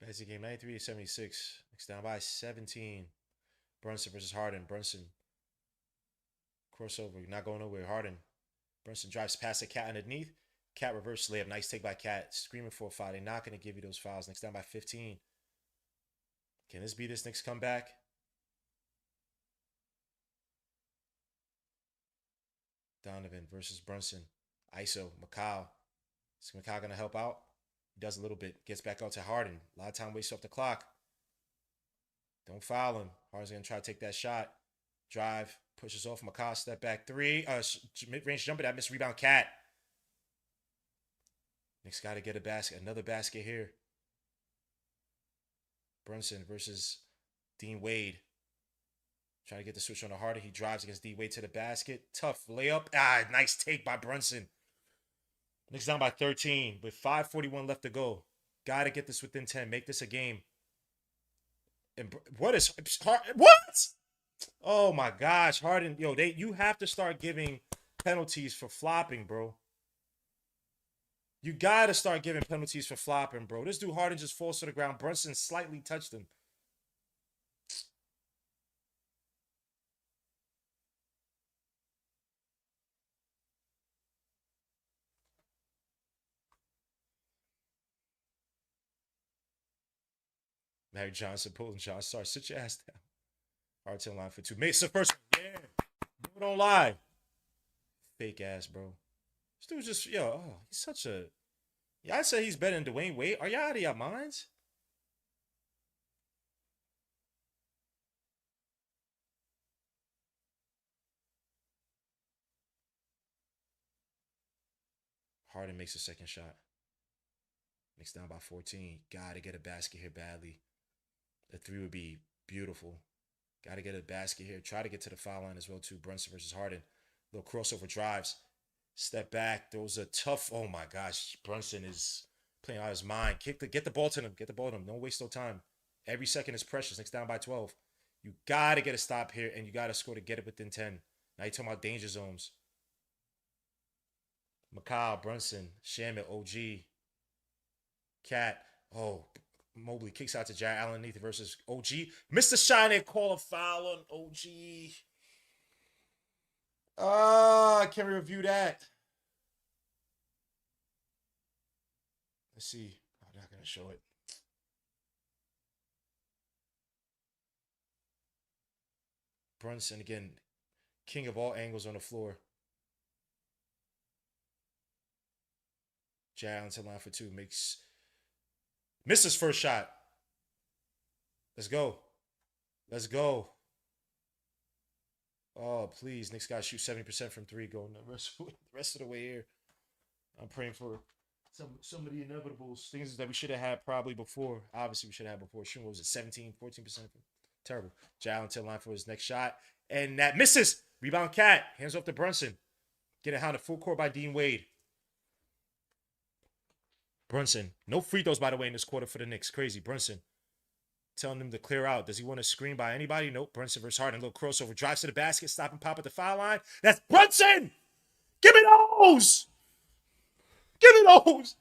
Basic game 93-76. Next down by 17. Brunson versus Harden. Brunson. Crossover. Not going nowhere. Harden. Brunson drives past the Cat underneath. Cat reverse layup. Nice take by Cat. Screaming for a foul. They're not going to give you those fouls. Next down by 15. Can this be this Knicks comeback? Donovan versus Brunson. ISO. McCall. Is McCall going to help out? He does a little bit. Gets back out to Harden. A lot of time wasted off the clock. Don't foul him. Harden's going to try to take that shot. Drive. Pushes off. McCall. Step back. Three. Mid-range jumper. That missed rebound. Cat. Knicks got to get a basket. Another basket here. Brunson versus Dean Wade. Trying to get the switch on the Harden. He drives against D Wade to the basket. Tough layup. Nice take by Brunson. Knicks down by 13 with 5:41 left to go. Got to get this within 10. Make this a game. And what? Oh my gosh, Harden. Yo, you have to start giving penalties for flopping, bro. You got to start giving penalties for flopping, bro. This dude Harden just falls to the ground. Brunson slightly touched him. Mary Johnson pulling John. Sorry, sit your ass down. Hard 10 line for two. Makes the first one. Yeah. Don't lie. Fake ass, bro. This dude just, he's such a. Yeah, I'd say he's better than Dwayne Wade. Are y'all out of your minds? Harden makes a second shot. Knicks down by 14. Gotta get a basket here badly. A three would be beautiful. Gotta get a basket here. Try to get to the foul line as well, too. Brunson versus Harden. Little crossover drives. Step back. Those are tough. Oh my gosh. Brunson is playing out of his mind. Get the ball to him. Get the ball to him. Don't waste no time. Every second is precious. Knicks down by 12. You gotta get a stop here, and you gotta score to get it within 10. Now you're talking about danger zones. McCall, Brunson, Shamit, OG, Cat. Oh, Mobley kicks out to Jared Allen underneath versus OG. Mr. Shine and call a foul on OG. Can we review that? Let's see. I'm not going to show it. Brunson, again, king of all angles on the floor. Jared Allen to line for two. Misses first shot. Let's go. Let's go. Oh, please. Knicks got to shoot 70% from three going the rest of the way here. I'm praying for some of the inevitables. Things that we should have had probably before. Obviously, we should have had before. Shooting, what was it, 17, 14%? Terrible. Jalen to line for his next shot. And that misses. Rebound Cat. Hands off to Brunson. Get it hounded full court by Dean Wade. Brunson. No free throws, by the way, in this quarter for the Knicks. Crazy. Brunson. Telling him to clear out. Does he want to screen by anybody? Nope. Brunson versus Harden. A little crossover. Drives to the basket. Stop and pop at the foul line. That's Brunson! Give me those! Give me those!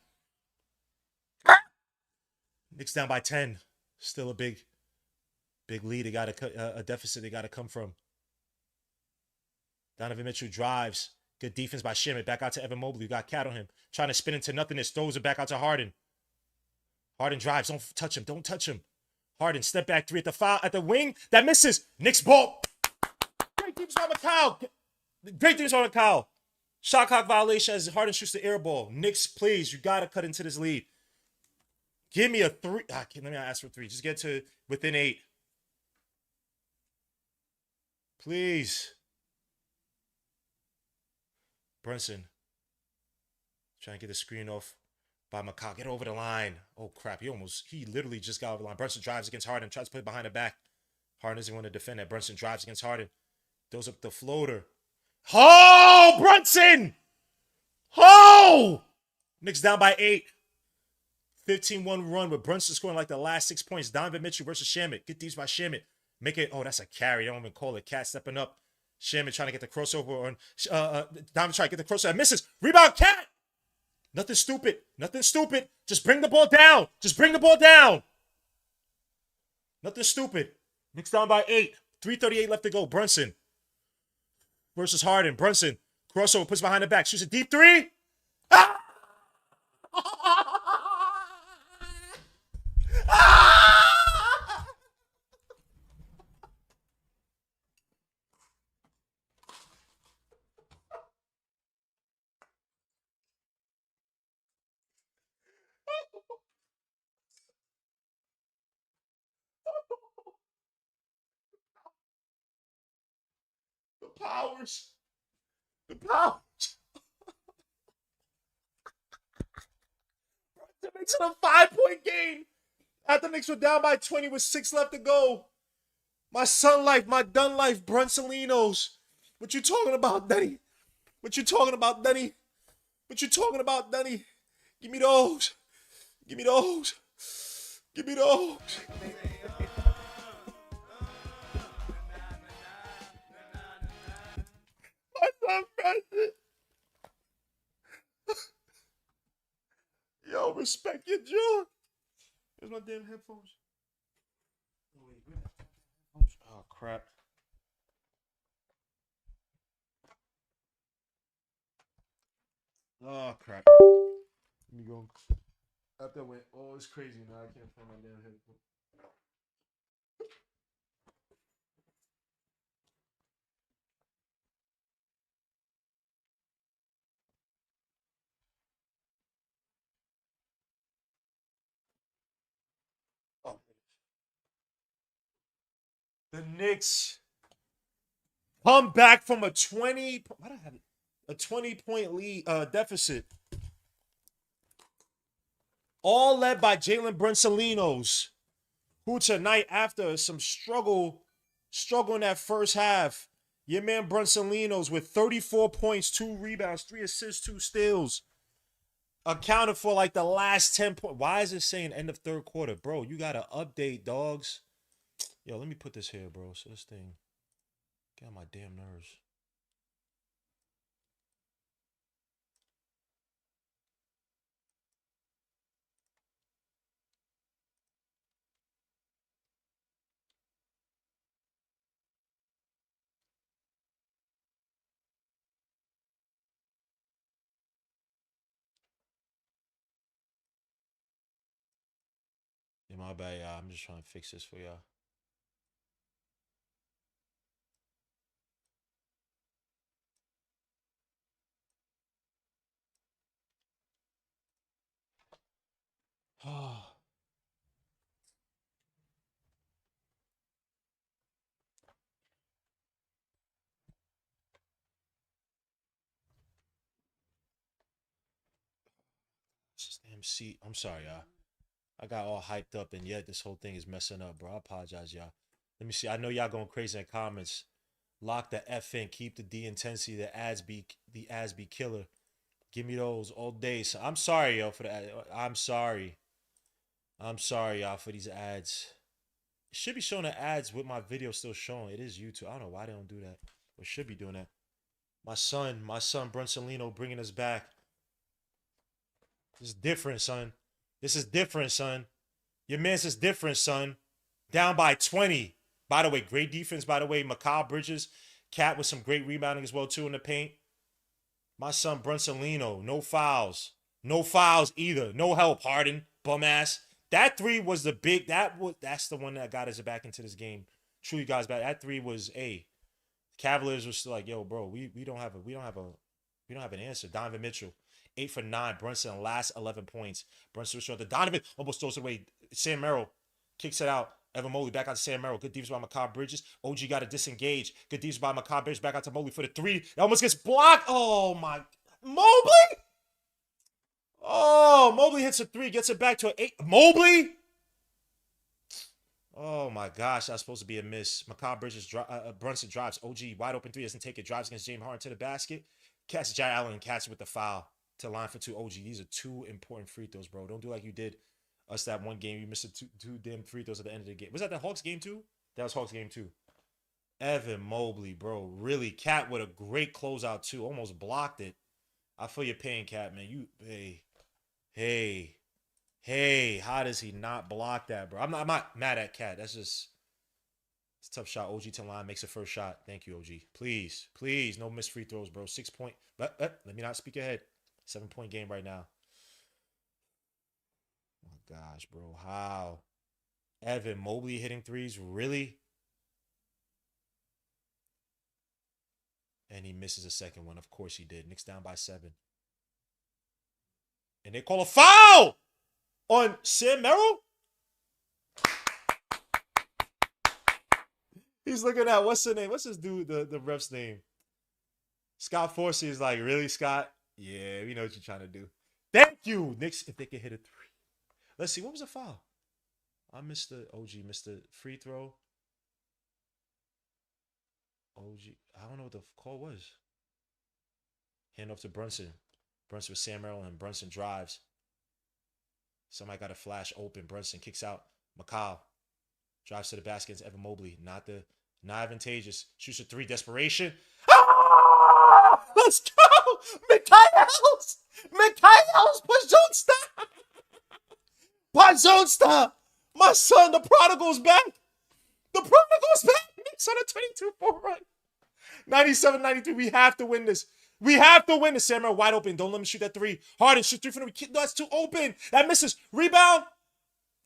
Knicks down by 10. Still a big lead. They got a deficit they got to come from. Donovan Mitchell drives. Good defense by Shamit. Back out to Evan Mobley. You got Cat on him. Trying to spin into nothingness. Throws it back out to Harden. Harden drives. Don't touch him. Don't touch him. Harden, step back three at the wing. That misses. Knicks ball. Great defense by McCall. Great defense by McCall. Shot clock violation as Harden shoots the air ball. Knicks, please. You got to cut into this lead. Give me a three. Let me not ask for three. Just get to within 8. Please. Brunson. Trying to get the screen off by McCall. Get over the line. Oh, crap. He literally just got over the line. Brunson drives against Harden. Tries to put it behind the back. Harden doesn't want to defend that. Brunson drives against Harden. Throws up the floater. Oh, Brunson! Oh! Knicks down by 8. 15-1 run with Brunson scoring like the last 6 points. Donovan Mitchell versus Shamit. Get these by Shamit. Make it. Oh, that's a carry. They don't even call it. Cat stepping up. Shamit trying to get the crossover on. Donovan trying to get the crossover. Misses. Rebound. Cat. Nothing stupid. Nothing stupid. Just bring the ball down. Just bring the ball down. Nothing stupid. Knicks down by 8. 3:38 left to go. Brunson versus Harden. Brunson. Crossover. Puts behind the back. Shoots a deep 3. Ah! The powers. The powers. That makes it a 5-point game. After the Knicks were down by 20 with 6 left to go. My son life, my done life, Brunsolinos. What you talking about, Denny? What you talking about, Denny? What you talking about, Denny? Give me those. Give me those. Give me those. My son Francis. Yo, respect your jaw. Where's my damn headphones? Oh, crap. Oh, crap. Let me go. After I went, oh, it's crazy now. I can't find my damn headphones. Oh. The Knicks come back from a 20. Why do I have it? A 20-point lead deficit. All led by Jalen Brunsolinos, who tonight, after some struggle in that first half, your man Brunsolinos with 34 points, 2 rebounds, 3 assists, 2 steals, accounted for like the last 10 points. Why is it saying end of third quarter? Bro, you got to update, dogs. Yo, let me put this here, bro. So this thing, get on my damn nerves. Yeah, my bad, y'all. I'm just trying to fix this for y'all. This damn seat. I'm sorry, y'all. I got all hyped up, and yet this whole thing is messing up, bro. I apologize, y'all. Let me see. I know y'all going crazy in comments. Lock the F in. Keep the D intensity. The ads be killer. Give me those all day. So I'm sorry, yo, for the ad. I'm sorry. I'm sorry, y'all, for these ads. It should be showing the ads with my video still showing. It is YouTube. I don't know why they don't do that. Or should be doing that. My son Brunsolino bringing us back. This is different, son. This is different, son. Your man's is different, son. Down by 20. By the way, great defense, by the way. Mikal Bridges. Cat with some great rebounding as well, too, in the paint. My son, Brunsolino. No fouls. No fouls either. No help, Harden. Bum ass. That 3 was the big... That's the one that got us back into this game. Truly got us back. That 3 was a... Cavaliers were still like, yo, bro, we don't have an answer. Donovan Mitchell. 8 for 9. Brunson last 11 points. Brunson was short. The Donovan almost throws it away. Sam Merrill kicks it out. Evan Mobley back out to Sam Merrill. Good defense by Mikal Bridges. OG got to disengage. Good defense by Mikal Bridges. Back out to Mobley for the 3. It almost gets blocked. Oh, my. Mobley? Oh, Mobley hits a 3. Gets it back to an 8. Mobley? Oh, my gosh. That's supposed to be a miss. Mikal Bridges, Brunson drives. OG, wide open 3. Doesn't take it. Drives against James Harden to the basket. Catches Jared Allen and catches with the foul. to line for 2. OG, these are 2 important free throws, bro. Don't do like you did us that one game. You missed the two damn free throws at the end of the game. Was that the Hawks game too? That was Hawks game too. Evan Mobley, bro. Really, Cat with a great closeout too. Almost blocked it. I feel your pain, Cat, man. Hey, how does he not block that, bro? I'm not mad at Cat. That's just, it's a tough shot. OG to line makes the first shot. Thank you, OG. Please, no missed free throws, bro. 6 point. But let me not speak ahead. 7-point game right now. Oh my gosh, bro. How? Evan Mobley hitting threes? Really? And he misses a second one. Of course he did. Knicks down by 7. And they call a foul on Sam Merrill. He's looking at, what's the name? What's this dude, the ref's name? Scott Forsey is like, really, Scott? Yeah, we know what you're trying to do. Thank you, Knicks, if they can hit a 3. Let's see, what was the foul? I missed the OG, missed the free throw. OG, I don't know what the call was. Hand off to Brunson. Brunson with Sam Merrill, and Brunson drives. Somebody got a flash open. Brunson kicks out. McCall drives to the basket. It's Evan Mobley. Not advantageous. Shoots a 3. Desperation. Ah! Let's go! Mikhails! Push zone stop! Push zone stop! My son, the prodigal's back! The prodigal's back! Knicks on a 22-4 run. 97-93. We have to win this. We have to win this. Sam Merrill wide open. Don't let him shoot that 3. Harden, shoot 3 from the... No, that's too open. That misses. Rebound.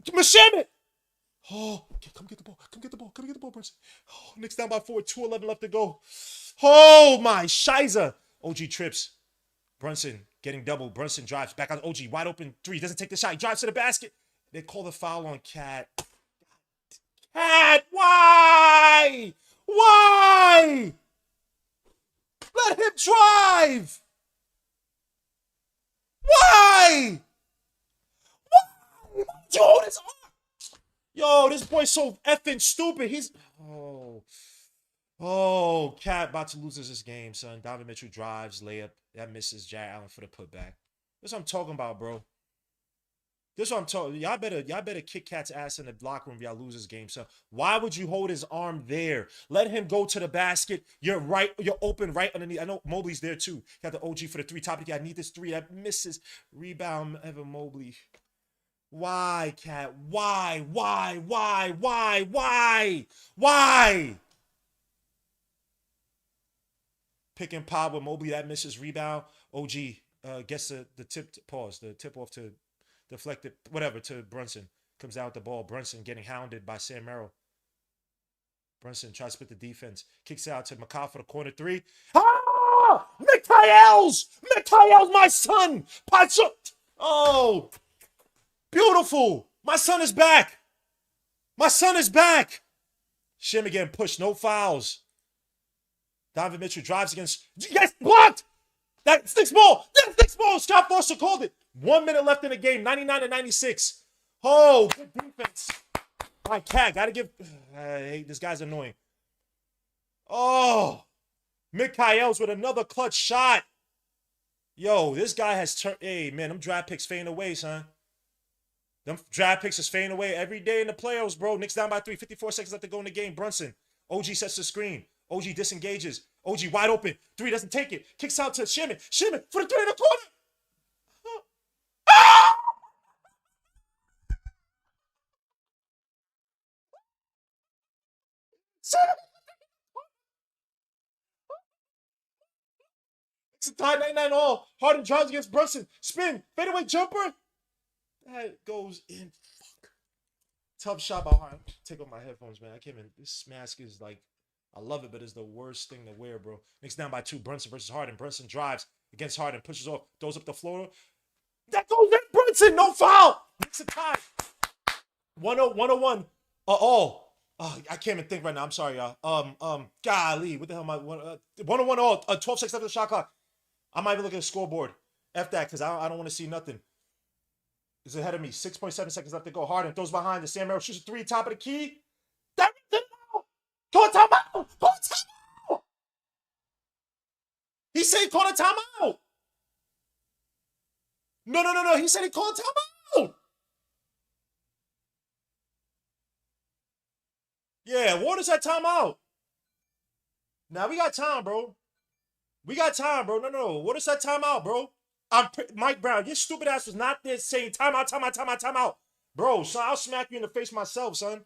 Masham. Oh, okay, come get the ball, Brunson. Oh, Knicks down by 4. 2:11 left to go. Oh, my shiza. OG trips. Brunson getting double. Brunson drives. Back on OG. Wide open 3. Doesn't take the shot. He drives to the basket. They call the foul on Cat. Cat, why? Why? Let him drive. Why? Why? Yo, this boy's so effing stupid. He's Cat about to lose this game, son. Donovan Mitchell drives, layup. That misses. Jack Allen for the putback. That's what I'm talking about, bro. This is what I'm talking. Y'all better kick Cat's ass in the locker room if y'all lose this game, son. Why would you hold his arm there? Let him go to the basket. You're open right underneath. I know Mobley's there too. Got the OG for the 3. Top of the key. I need this 3. That misses. Rebound, Evan Mobley. Why, Cat? Why? Pick and pop with Mobley. That misses. Rebound. OG gets the tip. Pause. The tip off to deflected. Whatever to Brunson. Comes out with the ball. Brunson getting hounded by Sam Merrill. Brunson tries to split the defense. Kicks out to McCall for the corner 3. Ah! Mikhails, my son. Oh, beautiful. My son is back. Shim again, push, no fouls. Donovan Mitchell drives against. Yes, blocked. That's Knicks ball. Scott Foster called it. 1 minute left in the game. 99-96. Oh, good defense. My Cat, gotta give. Hey, this guy's annoying. Oh, Mikhails with another clutch shot. Yo, this guy has turned. Hey, man, them draft picks fading away, son. Them draft picks is fading away every day in the playoffs, bro. Knicks down by 3. 54 seconds left to go in the game. Brunson. OG sets the screen. OG disengages. OG wide open. 3 doesn't take it. Kicks out to Shimon. For the 3 in the corner. Ah! It's a tie 99 all. Harden drives against Brunson. Spin. Fadeaway jumper. That goes in. Fuck. Tough shot by Harden. Take off my headphones, man. I can't even. This mask is like, I love it, but it's the worst thing to wear, bro. Knicks down by 2. Brunson versus Harden. Brunson drives against Harden. Pushes off. Throws up the floor. That goes in. Brunson. No foul. Knicks a tie. 101. I can't even think right now. I'm sorry, y'all. Golly, what the hell am I? 101 all. 12 seconds after the shot clock. I'm not even looking at the scoreboard. F that, because I don't want to see nothing. It's ahead of me. 6.7 seconds left to go. Harden throws behind the Sam Merrill. Shoots a 3, top of the key. That call a timeout. He said call a timeout. No. He said he called timeout. Yeah, Waters had timeout. Now we got time, bro. We got time, bro. No. Waters had timeout, bro. Mike Brown, your stupid ass was not there saying timeout. Bro, son, I'll smack you in the face myself, son.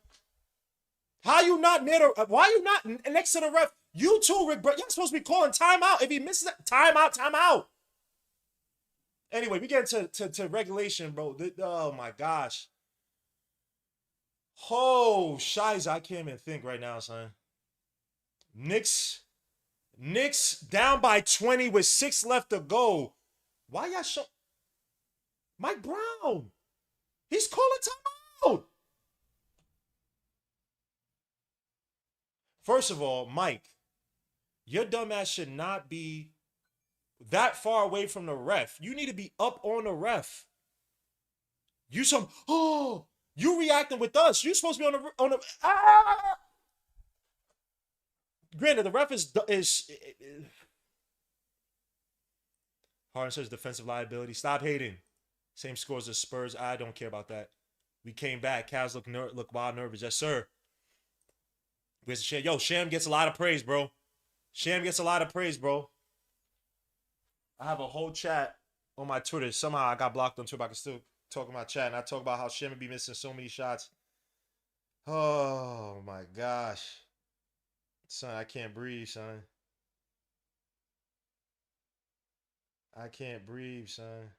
How you not near the? Why you not next to the ref? You too, Rick. You're supposed to be calling timeout. If he misses it, timeout. Anyway, we get to regulation, bro. Oh my gosh. Oh, shiza, I can't even think right now, son. Knicks down by 20 with 6 left to go. Why y'all show Mike Brown? He's calling timeout. First of all, Mike, your dumbass should not be that far away from the ref. You need to be up on the ref. You reacting with us. You supposed to be on the Granted, the ref is Harden says defensive liability. Stop hating. Same scores as Spurs. I don't care about that. We came back. Cavs look wild nervous. Yes, sir. Where's Sham? Yo, Sham gets a lot of praise, bro. I have a whole chat on my Twitter. Somehow I got blocked on Twitter, but I can still talk in my chat. And I talk about how Sham would be missing so many shots. Oh, my gosh. Son, I can't breathe, son. I can't breathe, son.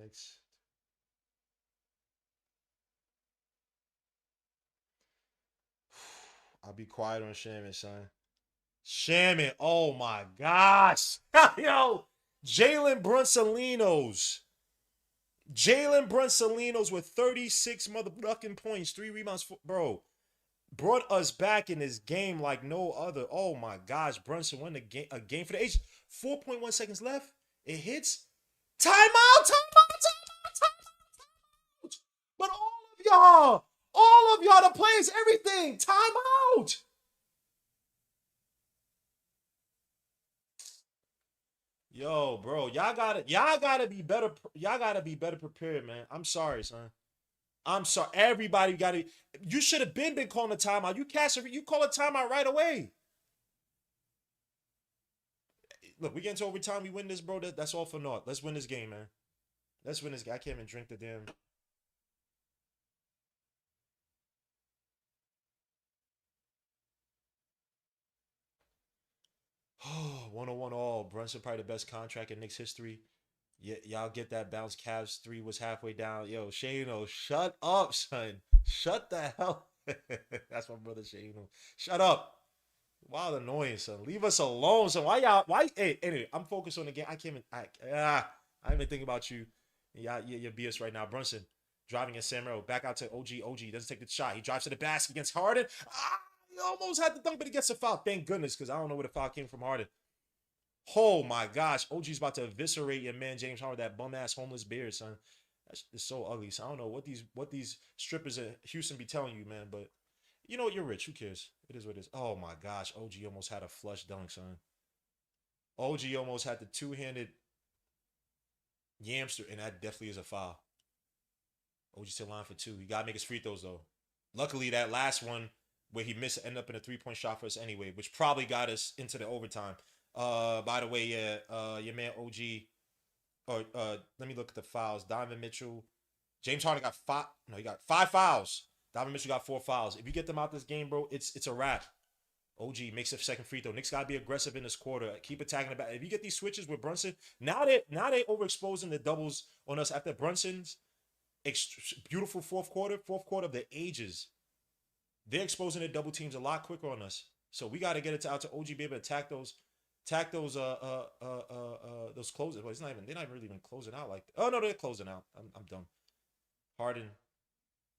Next. I'll be quiet on Shaman, son. Shaman, oh my gosh. Yo, Jalen Brunsolinos with 36 motherfucking points, 3 rebounds, bro. Brought us back in this game like no other. Oh my gosh, Brunson won a game for the age. 4.1 seconds left. It hits. Timeout. But all of y'all, the players, everything, timeout. Yo, bro, y'all gotta be better. Y'all gotta be better prepared, man. I'm sorry, son. I'm sorry. Everybody gotta. You should have been calling a timeout. You call a timeout right away. Look, we get into overtime. We win this, bro. That's all for naught. Let's win this game, man. Let's win this game. I can't even drink the damn. Oh, 101 all. Brunson probably the best contract in Knicks history. Yeah, y'all get that bounce. Cavs 3 was halfway down. Yo, Shano, shut up, son. Shut the hell. That's my brother Shano. Shut up. Wild annoying, son. Leave us alone, son. Hey, anyway, I'm focused on the game. I can't even. I even think about you. You're BS right now. Brunson driving in Sam Merrill. Back out to OG. OG doesn't take the shot. He drives to the basket against Harden. He almost had the dunk, but he gets a foul. Thank goodness, because I don't know where the foul came from Harden. Oh my gosh. OG's about to eviscerate your man James Harden, that bum ass homeless beard, son. That's so ugly. So I don't know what these strippers in Houston be telling you, man, but you know what? You're rich. Who cares? It is what it is. Oh my gosh. OG almost had a flush dunk, son. OG almost had the two-handed yamster, and that definitely is a foul. OG still line for 2. He got to make his free throws, though. Luckily, that last one where he missed ended up in a 3-point shot for us anyway, which probably got us into the overtime. By the way, your man OG, or let me look at the fouls. Donovan Mitchell, James Harden got 5. No, he got 5 fouls. Donovan Mitchell got 4 fouls. If you get them out this game, bro, it's a wrap. OG makes a second free throw. Knicks gotta be aggressive in this quarter. Keep attacking the back. If you get these switches with Brunson, now they overexposing the doubles on us after Brunson's beautiful fourth quarter of the ages. They're exposing their double teams a lot quicker on us. So we got to get it out to OG, be able to attack those closes. Well, they're not really even closing out like that. Oh no, they're closing out. I'm dumb. Harden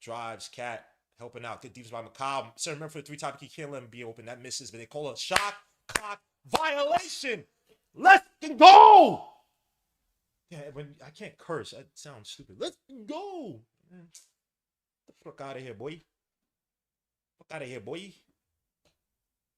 drives, Cat helping out. Good defense by McCobb. So remember, for the 3 topic, he can't let him be open. That misses, but they call a shot clock violation. Let's go. Yeah, when I can't curse, that sounds stupid. Let's go. Man, get the fuck out of here, boy. Fuck out of here, boy.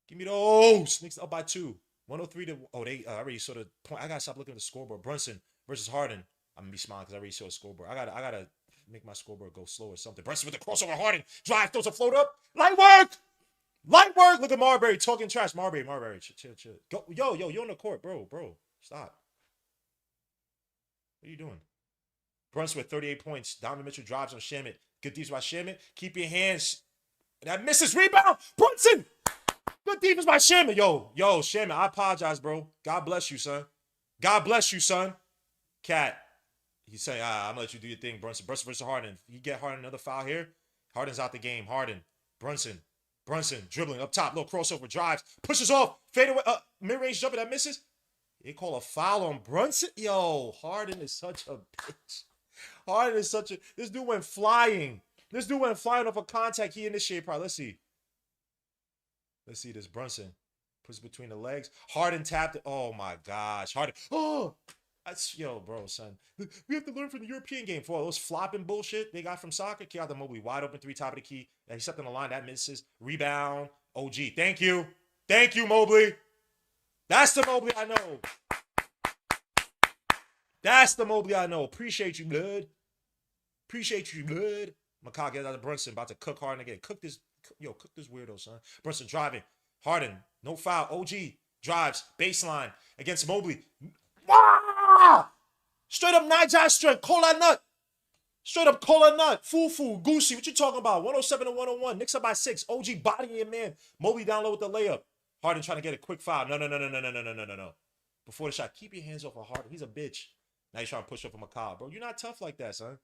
Give me those. Knicks up by 2. 103 to they I already saw the point. I gotta stop looking at the scoreboard. Brunson versus Harden. I'm gonna be smiling because I already saw the scoreboard. I gotta make my scoreboard go slow or something. Brunson with the crossover. Harden drive, throws a float up. Light work. Light work. Look at Marbury talking trash. Marbury. Chill. Go, yo, you on the court, bro. Stop. What are you doing? Brunson with 38 points. Donovan Mitchell drives on Shamit. Good defense by Shamit. Keep your hands. That misses rebound. Brunson. Good defense by Shamit. Yo, Shamit, I apologize, bro. God bless you, son. God bless you, son. Cat. He's saying, I'm gonna let you do your thing, Brunson. Brunson versus Harden. You get Harden another foul here. Harden's out the game. Harden. Brunson dribbling up top. Little crossover drives. Pushes off. Fade away. Mid-range jumper that misses. They call a foul on Brunson. Yo, Harden is such a bitch. Harden is such a. This dude went flying. Off a contact. He initiated probably. Let's see this. Brunson puts between the legs. Harden tapped it. Oh my gosh. Harden. Oh, that's bro, son. We have to learn from the European game for all those flopping bullshit they got from soccer. Kick out the Mobley wide open 3 top of the key. And he stepped on the line. That misses. Rebound. OG. Thank you, Mobley. That's the Mobley I know. Appreciate you, blood. McCall gets out of Brunson. About to cook Harden again. Cook this weirdo, son. Brunson driving. Harden. No foul. OG drives. Baseline against Mobley. Ah! Straight up Nigel strength. Cola nut. Straight up cola nut. Foo. Goosey. What you talking about? 107 to 101. Knicks up by 6. OG bodying your man. Mobley down low with the layup. Harden trying to get a quick foul. No. Before the shot. Keep your hands off of Harden. He's a bitch. Now he's trying to push up on McCall. Bro, you're not tough like that, son.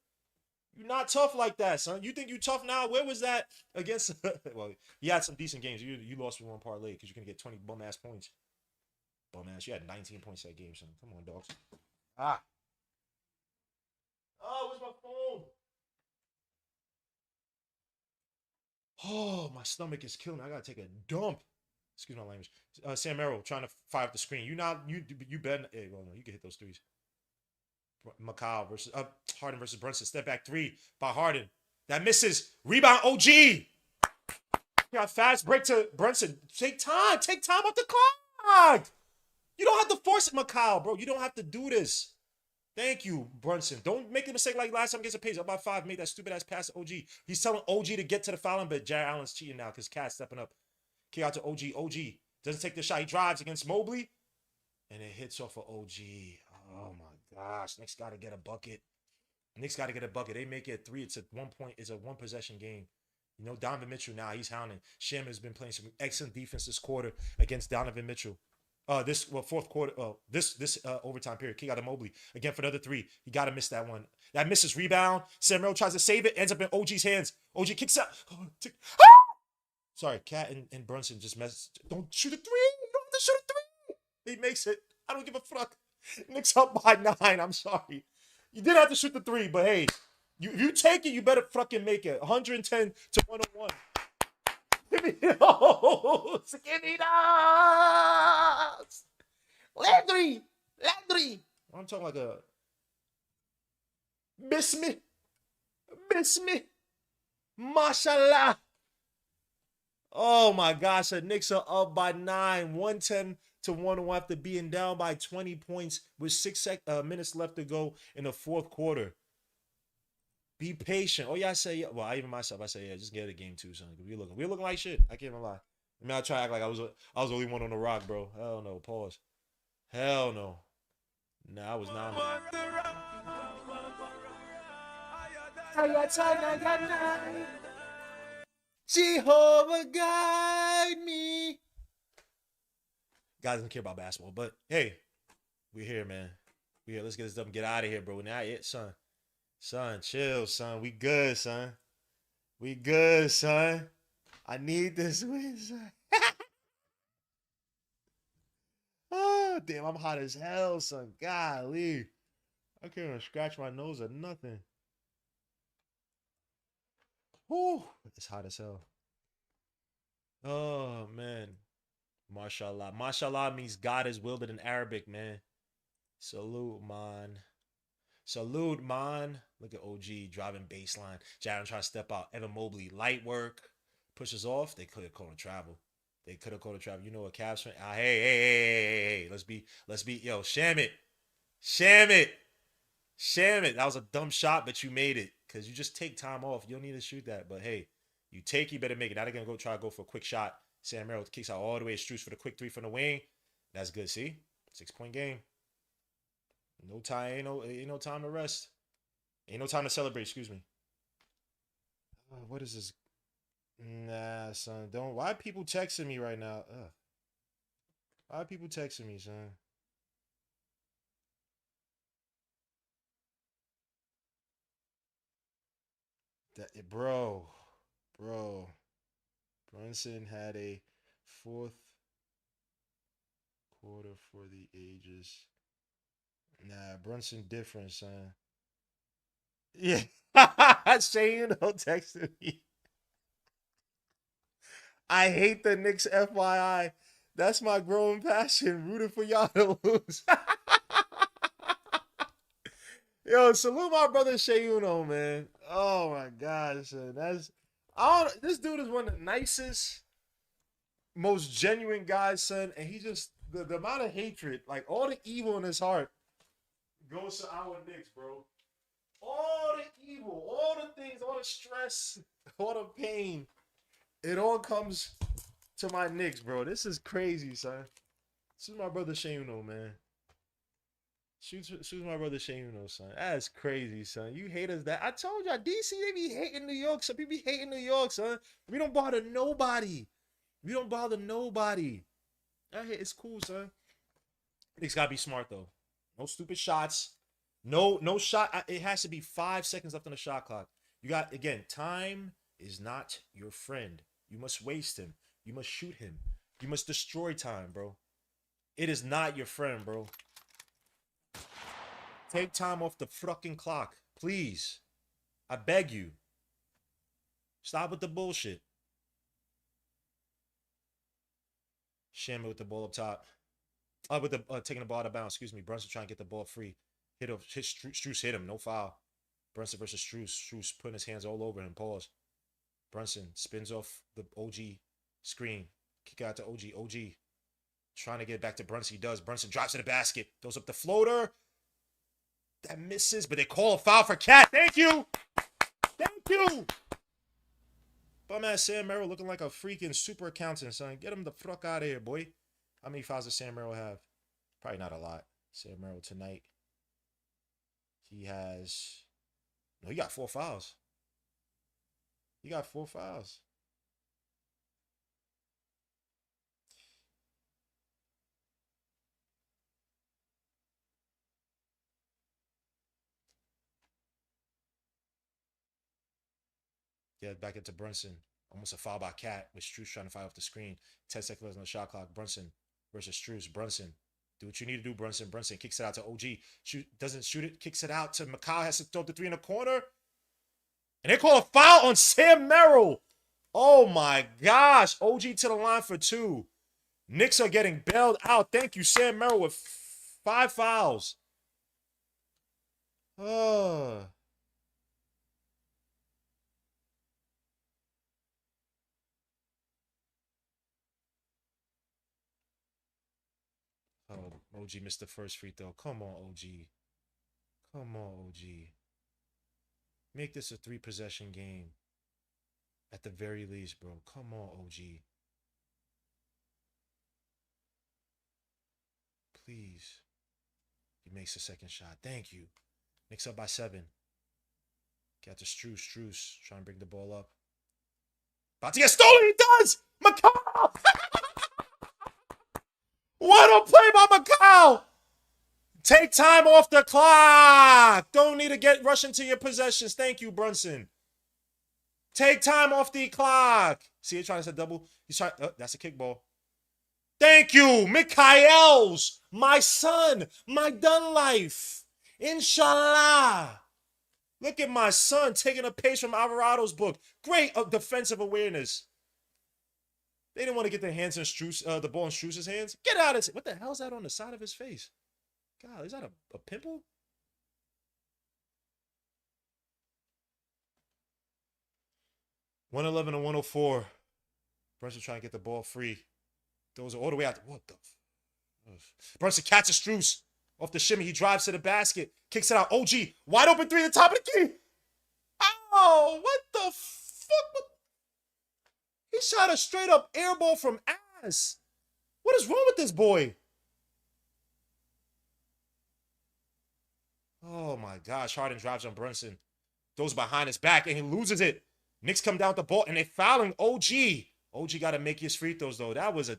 You think you tough now? Where was that against? Well, you had some decent games. You lost with one parlay because you're going to get 20 bum-ass points. Bum-ass. You had 19 points that game, son. Come on, dogs. Oh, where's my phone? Oh, my stomach is killing me. I got to take a dump. Excuse my language. Sam Merrill trying to fire up the screen. You bet. Hey, well, no, you can hit those threes. McCall versus Harden versus Brunson. Step back 3 by Harden. That misses. Rebound OG. Got fast break to Brunson. Take time off the clock. You don't have to force it, McCall, bro. You don't have to do this. Thank you, Brunson. Don't make the mistake like last time against the Pacers. Up by 5. Make that stupid ass pass to OG. He's telling OG to get to the fouling, but Jared Allen's cheating now because Cat's stepping up. Kick out to OG. OG doesn't take the shot. He drives against Mobley. And it hits off of OG. Oh my gosh. Knicks got to get a bucket. They make it 3. It's a 1 point. It's a 1 possession game. Donovan Mitchell now, he's hounding. Sham has been playing some excellent defense this quarter against Donovan Mitchell. Fourth quarter. This overtime period. Kick out of Mobley again for another 3. He got to miss that one. That misses. Rebound. Samuel tries to save it. Ends up in OG's hands. OG kicks out. Sorry, Cat and Brunson just messed. Don't shoot a 3. You don't have to shoot a 3. He makes it. I don't give a fuck. Knicks up by 9. I'm sorry. You did have to shoot the 3, but hey, you take it. You better fucking make it. 110 to 101. Give me those. Give me those. Landry. I'm talking like a miss me. Mashallah. Oh my gosh, the Knicks are up by 9, 110 to 101 after being down by 20 points with 6 minutes left to go in the fourth quarter. Be patient. Oh yeah, I say yeah. Well, I say yeah. Just get a game 2, son. We're looking like shit. I can't even lie. I mean, I try to act like I was the only one on the rock, bro. Hell no. Pause. Hell no. Nah, I was not. Jehovah guide me. Guys doesn't care about basketball, but hey, we're here, man. We're here. Let's get this done and get out of here, bro. Now it, son. Son, chill, son. We good, son. I need this win, son. Oh, damn, I'm hot as hell, son. Golly. I can't even scratch my nose or nothing. Whew, it's hot as hell. Oh, man. Mashallah. Mashallah means God is willed in Arabic, man. Salute, man. Look at OG driving baseline. Jaron trying to step out. Evan Mobley, light work. pushes off, they could have called a travel. They could have called a travel. You know what, Cavs fan? Hey. Let's be. Yo, sham it. Sham it. Sham it. That was a dumb shot, but you made it. Because you just take time off. You don't need to shoot that. But hey, you better make it. Now they're going to try to go for a quick shot. Sam Merrill kicks out all the way. Strus for the quick three from the wing. That's good. See? 6-point game. No time. Ain't no time to rest. Ain't no time to celebrate. Excuse me. What is this? Nah, son. Don't. Why are people texting me right now? Why are people texting me, son? Bro. Brunson had a fourth quarter for the ages. Nah, Brunson different, son. Yeah. Shane texted me. I hate the Knicks, FYI. That's my growing passion. Rooting for y'all to lose. Yo, salute my brother Shayuno, man. Oh my gosh, son. This dude is one of the nicest, most genuine guys, son. And he just the amount of hatred, like all the evil in his heart, goes to our Knicks, bro. All the evil, all the things, all the stress, all the pain, it all comes to my Knicks, bro. This is crazy, son. This is my brother Shayuno, man. Shoots my brother Shayuno, son. That's crazy, son. You hate us that. I told y'all, DC, they be hating New York. Some people be hating New York, son. We don't bother nobody. It's cool, son. It's gotta be smart, though. No stupid shots. No shot. It has to be 5 seconds left on the shot clock. You got, again, time is not your friend. You must waste him. You must shoot him. You must destroy time, bro. It is not your friend, bro. Take time off the fucking clock, please. I beg you. Stop with the bullshit. Shamit with the ball up top. With the taking the ball out of bounds. Excuse me. Brunson trying to get the ball free. Strus hit him. No foul. Brunson versus Strus. Strus putting his hands all over him. Pause. Brunson spins off the OG screen. Kick out to OG. OG trying to get back to Brunson. He does. Brunson drops to the basket. Goes up the floater. That misses, but they call a foul for Cat. Thank you. Bum ass Sam Merrill looking like a freaking super accountant, son. Get him the fuck out of here, boy. How many fouls does Sam Merrill have? Probably not a lot. Sam Merrill tonight. He got 4 fouls. Yeah, back into Brunson. Almost a foul by Cat with Strus trying to fire off the screen. 10 seconds left on the shot clock. Brunson versus Strus. Brunson. Do what you need to do, Brunson. Brunson kicks it out to OG. Doesn't shoot it. Kicks it out to Mikal. Has to throw the 3 in the corner. And they call a foul on Sam Merrill. Oh my gosh. OG to the line for 2. Knicks are getting bailed out. Thank you, Sam Merrill, with 5 fouls. Oh. OG missed the first free throw. Come on, OG. Make this a 3-possession game. At the very least, bro. Come on, OG. Please. He makes the second shot. Thank you. Knicks up by 7. Got to Strus. Trying to bring the ball up. About to get stolen. He does! Mikal! What a play by Mikal! Take time off the clock. Don't need to rush into your possessions. Thank you, Brunson. Take time off the clock. See, he's trying to set double. He's trying. That's a kickball. Thank you, Mikaels, my son, my done life. Inshallah. Look at my son taking a page from Alvarado's book. Great defensive awareness. They didn't want to get their hands in the ball in Strus's hands. Get out of it. What the hell is that on the side of his face? God, is that a pimple? $111 to 104. Brunson trying to get the ball free. Those are all the way out. What the? Brunson catches Strus off the shimmy. He drives to the basket. Kicks it out. OG. Wide open three at the top of the key. Oh, what the fuck? He shot a straight up air ball from ass. What is wrong with this boy? Oh my gosh. Harden drives on Brunson. Goes behind his back and he loses it. Knicks come down with the ball and they're fouling OG. OG got to make his free throws though. That was a...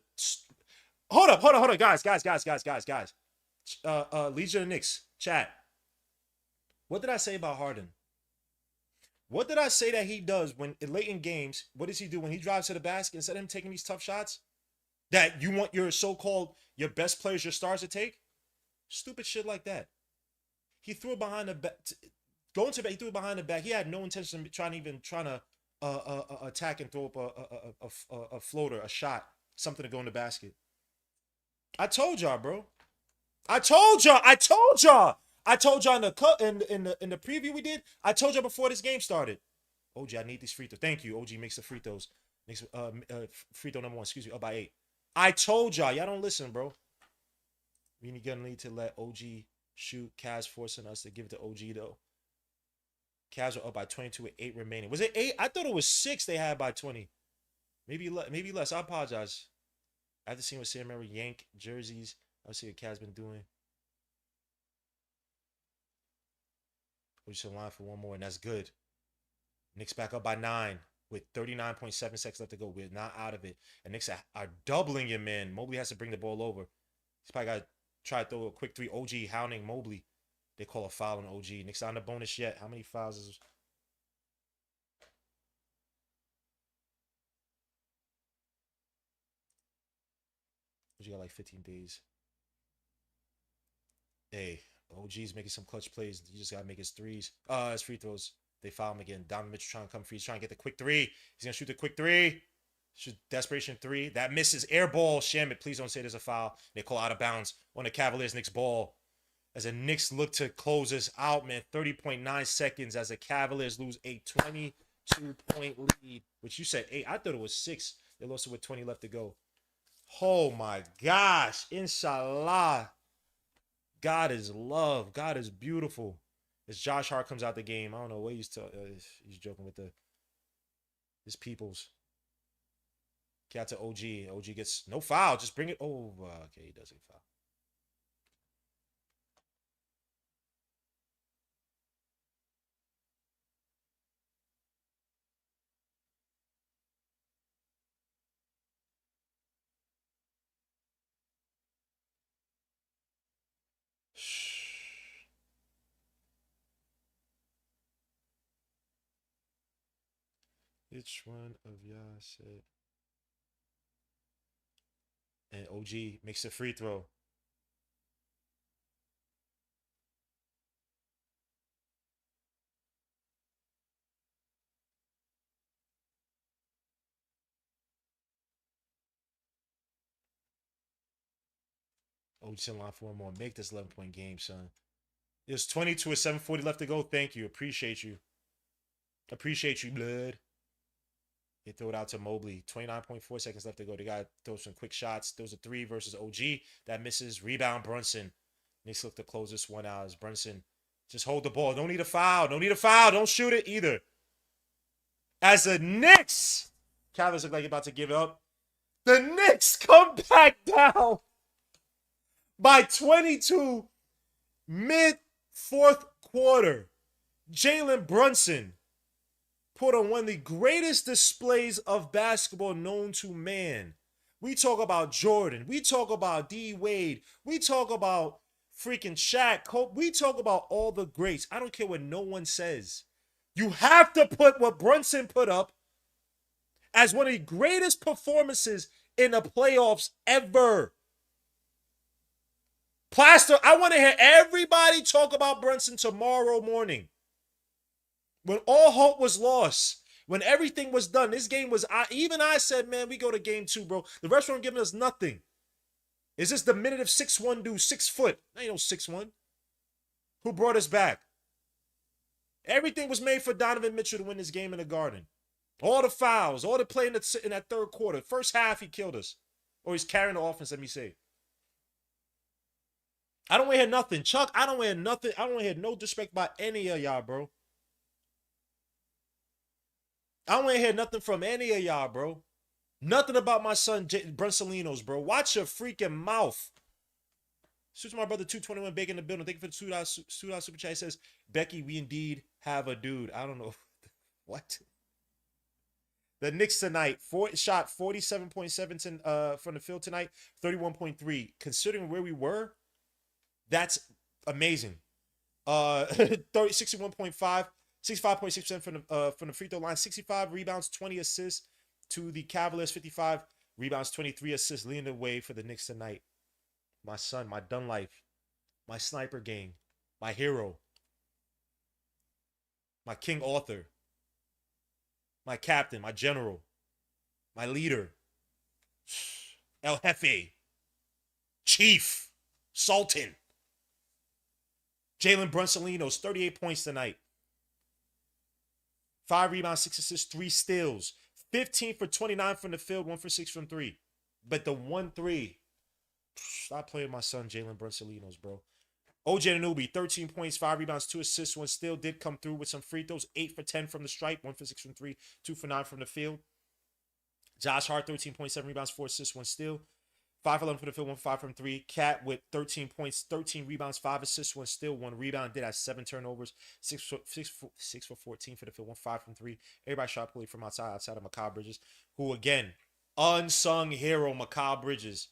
Hold up. Guys. Legion of Knicks. Chat. What did I say about Harden? What did I say that he does when late in games? What does he do when he drives to the basket instead of him taking these tough shots? That you want your so-called, your best players, your stars to take? Stupid shit like that. He threw it behind the back. Going to the back, he threw it behind the back. He had no intention of trying to attack and throw up a floater, a shot, something to go in the basket. I told y'all, bro. I told y'all in the preview we did. I told y'all before this game started. OG, I need these free throws. Thank you. OG makes the free throws. Makes free throw number 1. Excuse me. Up by 8. I told y'all. Y'all don't listen, bro. We gonna need to let OG shoot. Cavs forcing us to give it to OG though. Cavs are up by 22 with 8 remaining. Was it 8? I thought it was 6 they had by 20. Maybe less. I apologize. After seeing what Sam Mary yank jerseys, I'll see what Cavs been doing. We should line for one more, and that's good. Knicks back up by 9 with 39.7 seconds left to go. We're not out of it. And Knicks are doubling him, man. Mobley has to bring the ball over. He's probably got to try to throw a quick 3. OG hounding Mobley. They call a foul on OG. Knicks not on the bonus yet. How many fouls is... OG got like 15 days. Hey, OG's making some clutch plays. You just got to make his threes. His free throws. They foul him again. Donovan Mitchell trying to come free. He's trying to get the quick 3. He's going to shoot the quick 3. Shoot desperation 3. That misses. Air ball. Shamit, please don't say there's a foul. They call out of bounds on the Cavaliers. Knicks ball. As the Knicks look to close this out, man. 30.9 seconds as the Cavaliers lose a 22-point lead. Which you said 8. I thought it was 6. They lost it with 20 left to go. Oh my gosh. Inshallah. God is love. God is beautiful. As Josh Hart comes out the game, I don't know what he's joking with his peoples. Cat to OG. OG gets no foul. Just bring it over. Okay, he doesn't foul. Which one of y'all said? And OG makes a free throw. OG's in line for one more. Make this 11-point game, son. There's 22 with 7:40 left to go. Thank you. Appreciate you. Appreciate you, blood. They throw it out to Mobley. 29.4 seconds left to go. They got to throw some quick shots. Those are 3 versus OG. That misses. Rebound, Brunson. Knicks look to close this one out as Brunson just hold the ball. Don't need a foul. Don't need a foul. Don't shoot it either. As the Knicks, Cavaliers look like they're about to give up. The Knicks come back down by 22 mid-4th quarter. Jalen Brunson put on one of the greatest displays of basketball known to man. We talk about Jordan. We talk about D. Wade. We talk about freaking Shaq. Kobe. We talk about all the greats. I don't care what no one says. You have to put what Brunson put up as one of the greatest performances in the playoffs ever. Plaster, I want to hear everybody talk about Brunson tomorrow morning. When all hope was lost, when everything was done, this game was, even I said, man, we go to game 2, bro. The rest weren't giving us nothing. Is this the minute of 6'1" dude, 6 foot? I ain't no 6'1". Who brought us back? Everything was made for Donovan Mitchell to win this game in the Garden. All the fouls, all the play in that third quarter. First half, he killed us. Or he's carrying the offense, let me say. I don't want to hear nothing. Chuck, I don't want to hear nothing. I don't want to hear no disrespect by any of y'all, bro. I don't want to hear nothing from any of y'all, bro. Nothing about my son, Brunselinos, bro. Watch your freaking mouth. Suits my brother 221 Bacon in the building. Thank you for the $2 super chat. He says, Becky, we indeed have a dude. I don't know. What? The Knicks tonight, shot 47.7 from the field tonight, 31.3. Considering where we were, that's amazing. 61.5, 65.6% from the free throw line, 65 rebounds, 20 assists to the Cavaliers, 55 rebounds, 23 assists, leading the way for the Knicks tonight. My son, my done life, my sniper gang, my hero, my King Arthur, my captain, my general, my leader, El Jefe, Chief, Sultan, Jalen Brunselinos, 38 points tonight. 5 rebounds, 6 assists, 3 steals. 15 for 29 from the field, 1 for 6 from 3. But the 1-3, stop playing my son, Jalen Brunselinos, bro. OJ Anunoby, 13 points, 5 rebounds, 2 assists, 1 steal. Did come through with some free throws. 8 for 10 from the stripe, 1 for 6 from 3, 2 for 9 from the field. Josh Hart, 13.7 rebounds, 4 assists, 1 steal. 5 for 11 from the field, 1 for 5 from 3. Cat with 13 points, 13 rebounds, 5 assists, 1 steal, 1 rebound. Did have 7 turnovers, 6 for 14 for the field, 1 5 from 3. Everybody shot poorly from outside of Mikal Bridges, who again, unsung hero Mikal Bridges.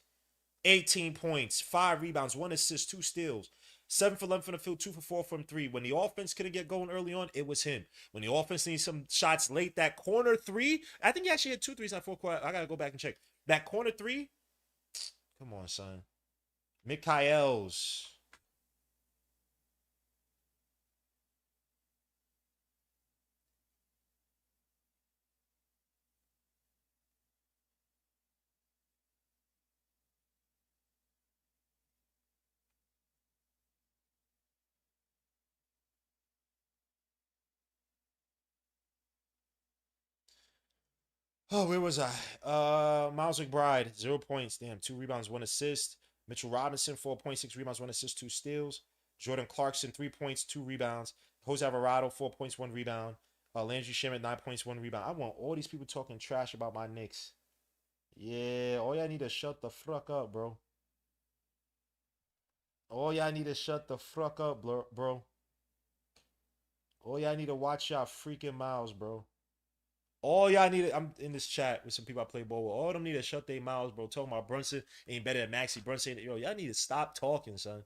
18 points, 5 rebounds, 1 assist, 2 steals. 7 for 11 from the field, 2 for 4 from 3. When the offense couldn't get going early on, it was him. When the offense needs some shots late, that corner 3, I think he actually had 2 threes at 4 quarter. I got to go back and check. That corner 3, come on, son. Mikaels. Oh, where was I? Miles McBride, 0 points. Damn, 2 rebounds, 1 assist. Mitchell Robinson, 4.6 rebounds, 1 assist, 2 steals. Jordan Clarkson, 3 points, 2 rebounds. Jose Alvarado, 4 points, 1 rebound. Landry Shamet, 9 points, 1 rebound. I want all these people talking trash about my Knicks. Yeah, all y'all need to shut the fuck up, bro. All y'all need to shut the fuck up, bro. All y'all need to watch y'all freaking mouths, bro. All y'all need, I'm in this chat with some people I play ball with. All of them need to shut their mouths, bro. Talking about Brunson ain't better than Maxey. Brunson, yo, y'all need to stop talking, son.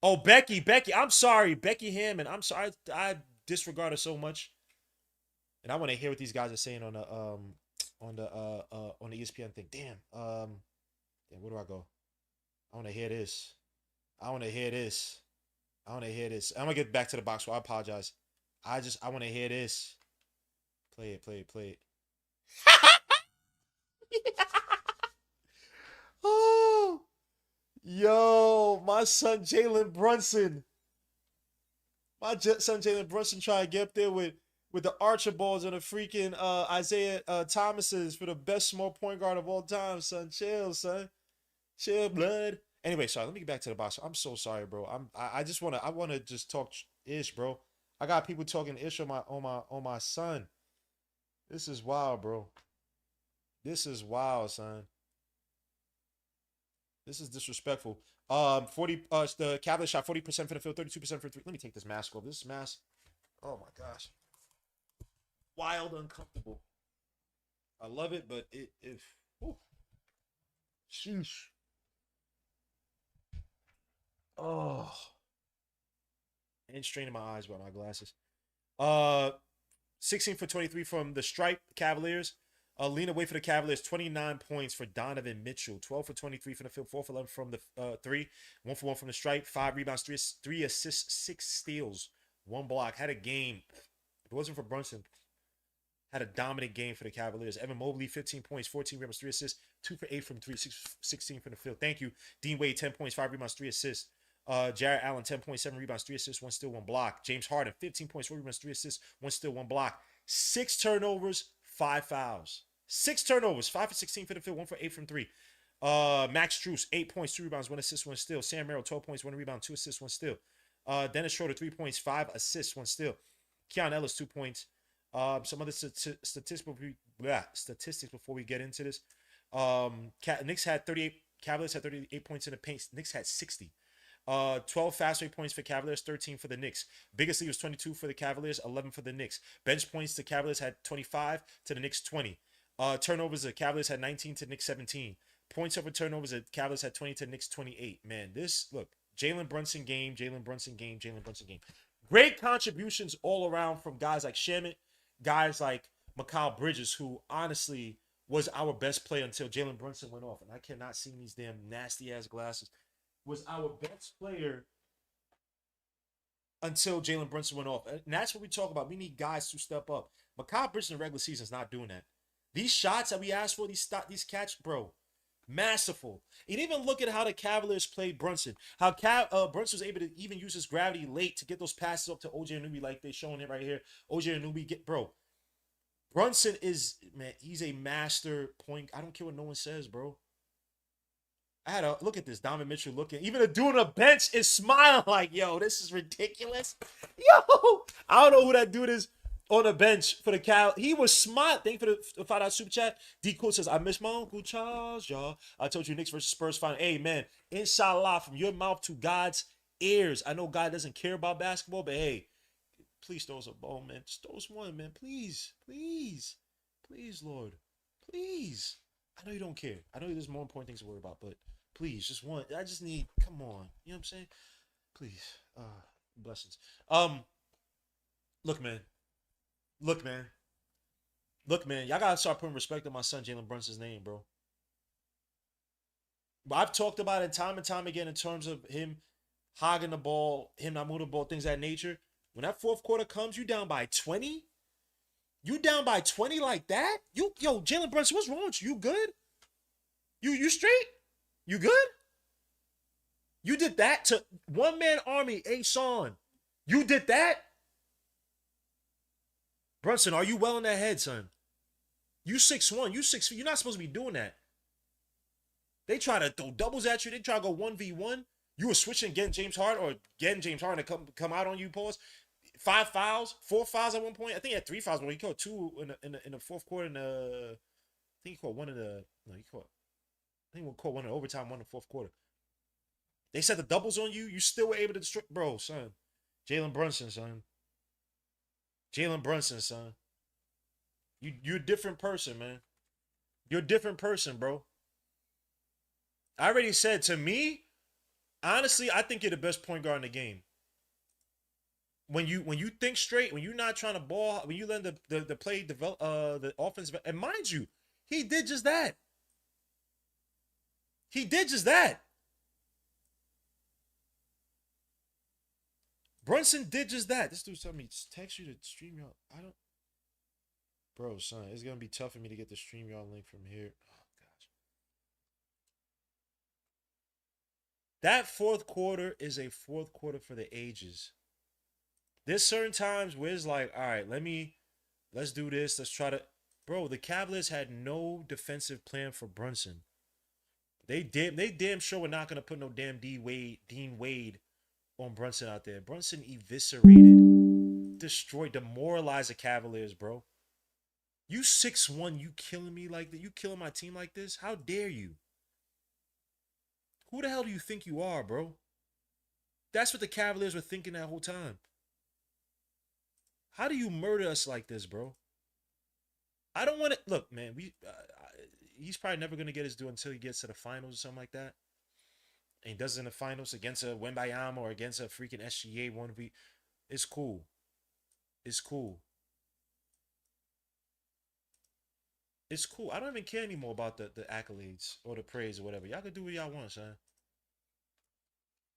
Oh, Becky, I'm sorry, Becky Hammond. I'm sorry, I disregard her so much, and I want to hear what these guys are saying on the ESPN thing. Damn, where do I go? I want to hear this. I'm gonna get back to the box. So I apologize. I want to hear this. Play it. Oh, yo, my son Jalen Brunson. Son Jalen Brunson trying to get up there with the Archibalds and the freaking Isaiah Thomases for the best small point guard of all time, son. Chill, son. Chill, blood. Anyway, sorry. Let me get back to the box. I'm so sorry, bro. I wanna just talk ish, bro. I got people talking ish on my son. This is wild, bro. This is wild, son. This is disrespectful. The Cavaliers shot 40% for the field, 32% for 3. Let me take this mask off. This mask, oh my gosh. Wild, uncomfortable. I love it, but ooh. Sheesh. Oh. And straining my eyes by my glasses. 16 for 23 from the stripe Cavaliers. Lean away for the Cavaliers. 29 points for Donovan Mitchell. 12 for 23 from the field. 4 for 11 from the 3. 1 for 1 from the stripe. 5 rebounds, 3 assists, 6 steals, 1 block. Had a game. If it wasn't for Brunson, had a dominant game for the Cavaliers. Evan Mobley, 15 points, 14 rebounds, 3 assists, 2 for 8 from 3, 16 from the field. Thank you. Dean Wade, 10 points, 5 rebounds, 3 assists. Jarrett Allen, 10 points, 7 rebounds, 3 assists, 1 steal, 1 block. James Harden, 15 points, 4 rebounds, 3 assists, 1 steal, 1 block. 6 turnovers, 5 fouls. 6 turnovers, 5 for 16 for the field, 1 for 8 from 3. Max Strus, 8 points, 2 rebounds, 1 assist, 1 steal. Sam Merrill, 12 points, 1 rebound, 2 assists, 1 steal. Dennis Schroeder, 3 points, 5 assists, 1 steal. Keon Ellis, 2 points. Some other statistics before we get into this. Knicks had 38. Cavaliers had 38 points in the paint. Knicks had 60. 12 fast break points for Cavaliers, 13 for the Knicks. Biggest lead was 22 for the Cavaliers, 11 for the Knicks. Bench points, the Cavaliers had 25 to the Knicks 20. Turnovers, the Cavaliers had 19 to the Knicks 17. Points over turnovers, the Cavaliers had 20 to the Knicks 28. Man, look, Jalen Brunson game. Great contributions all around from guys like Shamet, guys like Mikal Bridges, who honestly was our best player until Jalen Brunson went off. And I cannot see these damn nasty-ass glasses. Was our best player until Jalen Brunson went off. And that's what we talk about. We need guys to step up. Mikal Bridges in the regular season is not doing that. These shots that we asked for, these catch, bro, masterful. And even look at how the Cavaliers played Brunson. How Brunson was able to even use his gravity late to get those passes up to OJ Anunoby like they're showing it right here. OJ Anunoby, bro. Brunson is, man, he's a master point. I don't care what no one says, bro. Look at this. Donovan Mitchell looking. Even a dude on the bench is smiling like, yo, this is ridiculous. Yo, I don't know who that dude is on the bench for the Cal. He was smart. Thank you for the $5 super chat. D Cool says, I miss my Uncle Charles, y'all. I told you Knicks versus Spurs final. Amen. Inshallah, from your mouth to God's ears. I know God doesn't care about basketball, but hey, please throw us a ball, man. Just throw us one, man. Please. Please. Please, Lord. Please. I know you don't care. I know there's more important things to worry about, but please, just one. I just need, come on. You know what I'm saying? Please. Blessings. Look, man. Y'all gotta start putting respect on my son Jalen Brunson's name, bro. But I've talked about it time and time again in terms of him hogging the ball, him not moving the ball, things of that nature. When that fourth quarter comes, you down by 20? You down by 20 like that? Yo, Jalen Brunson, what's wrong with you? You good? You straight? You good? You did that to one-man army, A-Son. You did that? Brunson, are you well in that head, son? You 6'1", you 6 feet. You're not supposed to be doing that. They try to throw doubles at you. They try to go 1v1. You were switching, getting James Harden or getting James Harden to come out on you, pause. 5 fouls, 4 fouls at one point. I think he had 3 fouls, but he caught 2 in the fourth quarter. I think he caught 1 in the. No, he caught. I think he caught 1 in overtime, 1 in the fourth quarter. They set the doubles on you. You still were able to destroy, bro, son. Jalen Brunson, son. You're a different person, man. You're a different person, bro. I already said, to me, honestly, I think you're the best point guard in the game. When you think straight, when you're not trying to ball, when you let the play develop, the offense, and mind you, he did just that. Brunson did just that. This dude told me, text you to stream y'all. I don't. Bro, son, it's going to be tough for me to get the stream y'all link from here. Oh, gosh. That fourth quarter is a fourth quarter for the ages. There's certain times where it's like, all right, let's do this. Let's try to. Bro, the Cavaliers had no defensive plan for Brunson. They damn sure were not going to put no damn Dean Wade on Brunson out there. Brunson eviscerated, destroyed, demoralized the Cavaliers, bro. You 6'1", you killing me like that? You killing my team like this? How dare you? Who the hell do you think you are, bro? That's what the Cavaliers were thinking that whole time. How do you murder us like this, bro? I don't want to look, man. He's probably never gonna get his due until he gets to the finals or something like that. And he does it in the finals against a Wembayama or against a freaking SGA 1v. It's cool. It's cool. It's cool. I don't even care anymore about the accolades or the praise or whatever. Y'all can do what y'all want, son.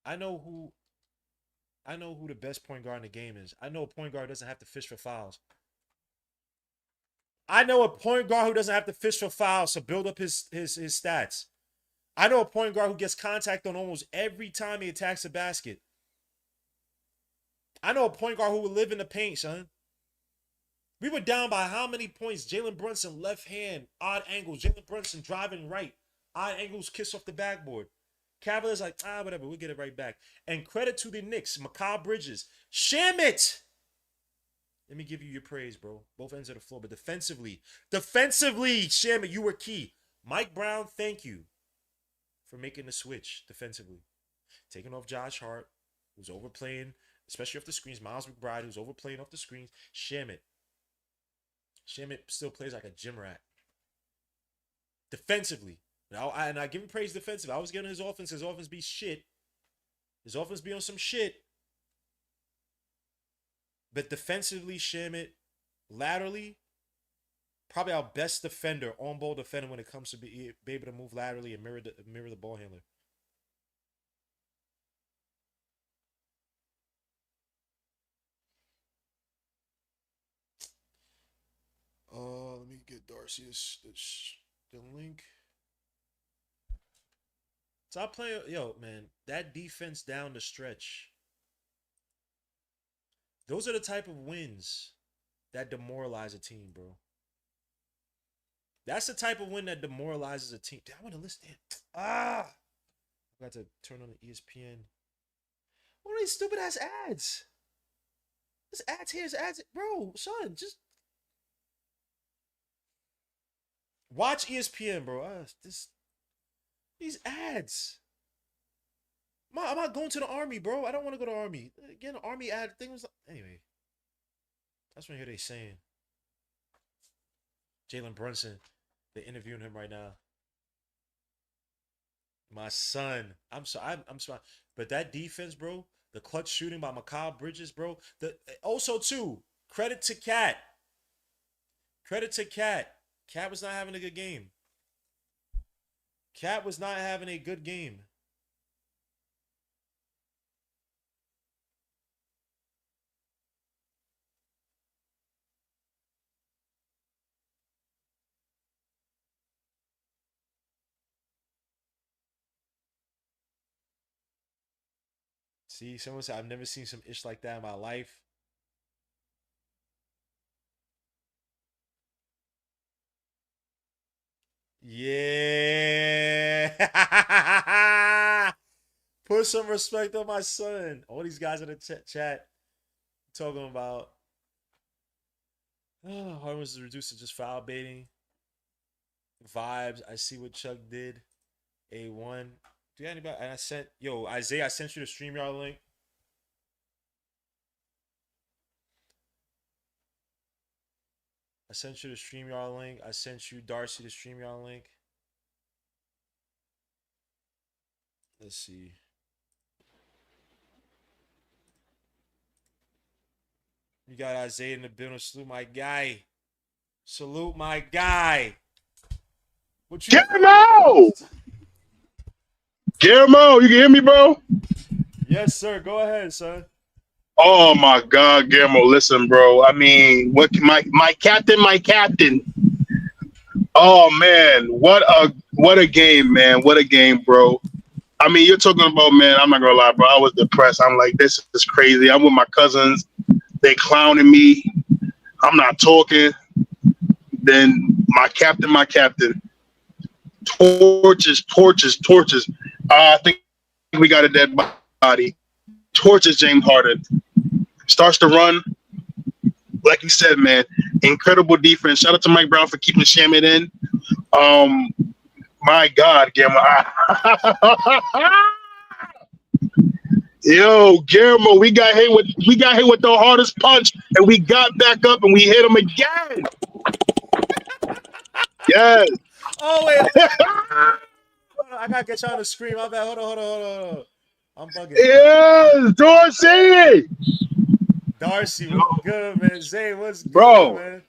I know who the best point guard in the game is. I know a point guard doesn't have to fish for fouls. I know a point guard who doesn't have to fish for fouls to build up his stats. I know a point guard who gets contact on almost every time he attacks the basket. I know a point guard who will live in the paint, son. We were down by how many points? Jalen Brunson, left hand, odd angles. Jalen Brunson driving right, odd angles, kiss off the backboard. Cavaliers like, whatever, we'll get it right back. And credit to the Knicks, Mikal Bridges. Sham it! Let me give you your praise, bro. Both ends of the floor. But defensively, Sham it, you were key. Mike Brown, thank you for making the switch defensively. Taking off Josh Hart, who's overplaying, especially off the screens. Miles McBride, who's overplaying off the screens. Sham it still plays like a gym rat. Defensively. And I give him praise defensively. I was getting his offense. His offense be shit. His offense be on some shit. But defensively, Shamit, laterally, probably our best defender, on-ball defender when it comes to be able to move laterally and mirror the ball handler. Let me get Darcy's the link. Stop playing, man. That defense down the stretch. Those are the type of wins that demoralize a team, bro. That's the type of win that demoralizes a team. Damn, I want to listen. I got to turn on the ESPN. What are these stupid ass ads? This ads here is ads, bro. Son, just watch ESPN, bro. These ads. I'm not going to the Army, bro. I don't want to go to the Army. Again, the Army ad thing was like, anyway. That's what I hear they saying. Jalen Brunson, they're interviewing him right now. My son, I'm sorry, but that defense, bro, the clutch shooting by Mikal Bridges, bro. Also too, credit to Cat. Cat was not having a good game. See, someone said, I've never seen some ish like that in my life. Yeah. Put some respect on my son. All these guys in the chat talking about Harden was reduced to just foul baiting. Vibes. I see what Chuck did. A1. Do you have anybody? And Isaiah, I sent you the StreamYard link. I sent you the StreamYard link. I sent you, Darcy, the StreamYard link. Let's see. You got Isaiah in the building. Salute my guy. What you? Guillermo, you can hear me, bro? Yes, sir. Go ahead, son. Oh my God, Guillermo, listen, bro. I mean, what my captain. Oh man, what a game, man. What a game, bro. I mean, you're talking about, man, I'm not gonna lie, bro. I was depressed. I'm like, this is crazy. I'm with my cousins. They clowning me. I'm not talking. Then my captain. Torches. I think we got a dead body. Torches James Harden. Starts to run. Like you said, man, incredible defense. Shout out to Mike Brown for keeping Shamit in. My God, Guillermo. Yo, Guillermo, we got hit with the hardest punch, and we got back up and we hit him again. Yes. Oh wait. I gotta get you on the screen. My bad. Hold on. I'm bugging. Yes, Darcy, what's good, man? Zay, what's good, bro, man?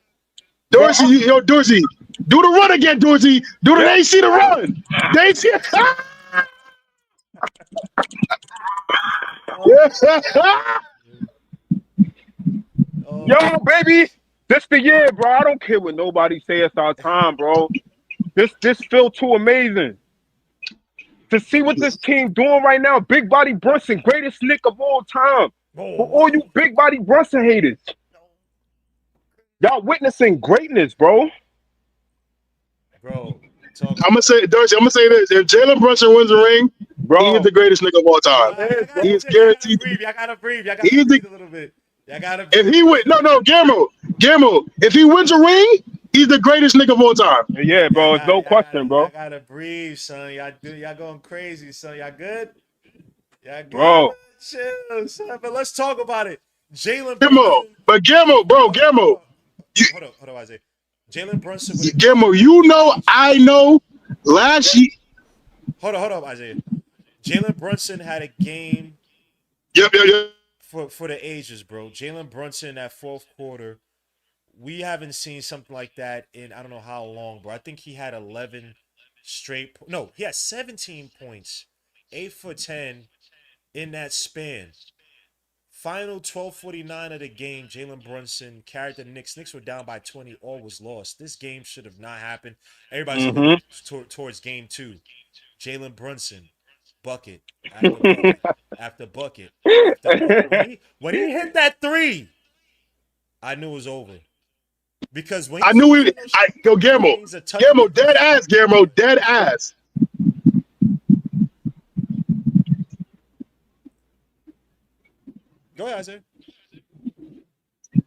Dorsey, Dorsey, do the run again, Dorsey. They see the run. They see. Yo, baby, this the year, bro. I don't care what nobody say. It's our time, bro. This feel too amazing. To see what this team doing right now, Big Body Brunson, greatest Knick of all time. For all you Big Body Brunson haters. Y'all witnessing greatness, bro. Bro, talk. I'm gonna say, Dorsey, I'm gonna say this: if Jalen Brunson wins a ring, he is Bro, the greatest nigga of all Hold time. on, he is, y'all He bro. is gotta guaranteed to be. breathe. Y'all gotta breathe. Y'all gotta He's the breathe a little bit. Y'all gotta if breathe. he win. No, Gammo. If he wins a ring, he's the greatest nigga of all time. Yeah, bro. It's no question, Y'all bro. gotta breathe, son. Y'all going crazy, son. Y'all good? Y'all good? Bro. Chill, son. But let's talk about it. Jalen Gammo, Brunson. but Gammo, bro, Hold on, hold Gammo, on. you, Hold on, Isaiah. Jalen Brunson with a Gammo, game. you know, I know. Last year, Hold on, Isaiah. Jalen Brunson had a game yep. for the ages, bro. Jalen Brunson that fourth quarter. We haven't seen something like that in I don't know how long, bro. I think he had 11 straight. No, he had 17 points, 8 for 10 in that span. Final 12:49 of the game, Jalen Brunson carried the Knicks. Knicks were down by 20. All was lost. This game should have not happened. Everybody's looking Mm-hmm. towards game two. Jalen Brunson, bucket after bucket after bucket after bucket. When he hit that three, I knew it was over. Because when I he's knew he. making those shots, Yo, that Gammo, means a touch. Gammo, dead ass, Gammo, dead ass. Go ahead, Isaiah.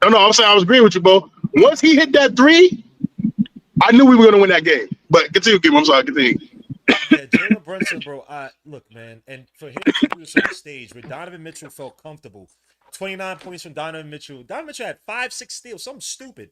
No, I'm saying I was agreeing with you, bro. Once he hit that three, I knew we were gonna win that game. But continue, Gammo. I'm sorry, continue. Yeah, Jalen Brunson, bro. Look, man, and for him to do this on the stage where Donovan Mitchell felt comfortable. 29 points from Donovan Mitchell. Donovan Mitchell had 5, 6 steals, something stupid.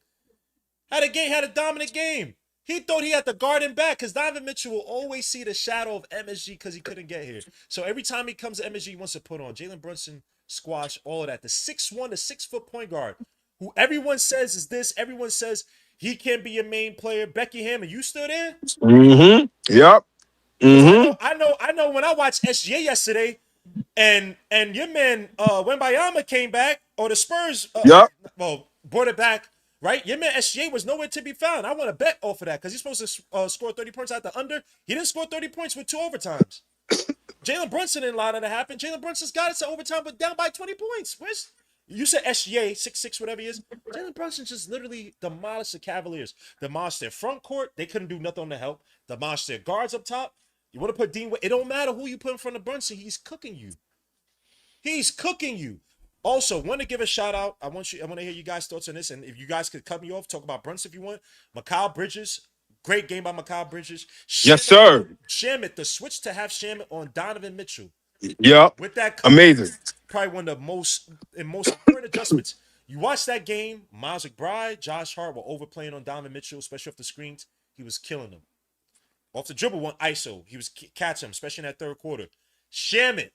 Had a dominant game. He thought he had to guard him back because Donovan Mitchell will always see the shadow of MSG because he couldn't get here. So every time he comes to MSG, he wants to put on. Jalen Brunson squash all of that. The 6'1", the 6 foot point guard, who everyone says is this. Everyone says he can be a main player. Becky Hammond, you still there? Mm-hmm. Yep. Because Mm-hmm. I know. When I watched SGA yesterday, and your man Wembayama came back, or the Spurs Yep. brought it back, right? Your man SGA was nowhere to be found. I want to bet off of that because he's supposed to score 30 points out the under. He didn't score 30 points with 2 overtimes. Jalen Brunson didn't allow that to happen. Jalen Brunson's got it to overtime, but down by 20 points. Where's you said SGA 6'6", whatever he is. Jalen Brunson just literally demolished the Cavaliers. Demolished their front court. They couldn't do nothing on the help. Demolished their guards up top. You want to put Dean? It don't matter who you put in front of Brunson. He's cooking you. He's cooking you. Also, want to give a shout out. I want to hear you guys' thoughts on this. And if you guys could cut me off, talk about Brunson if you want. Mikal Bridges, great game by Mikal Bridges. Yes, sir. Shamit, the switch to have Shamit on Donovan Mitchell Yep. with that coverage, Amazing. probably one of the most important adjustments. You watch that game, Miles McBride, Josh Hart were overplaying on Donovan Mitchell, especially off the screens. He was killing them. Off the dribble, one ISO. He was catching him, especially in that third quarter. Shamit,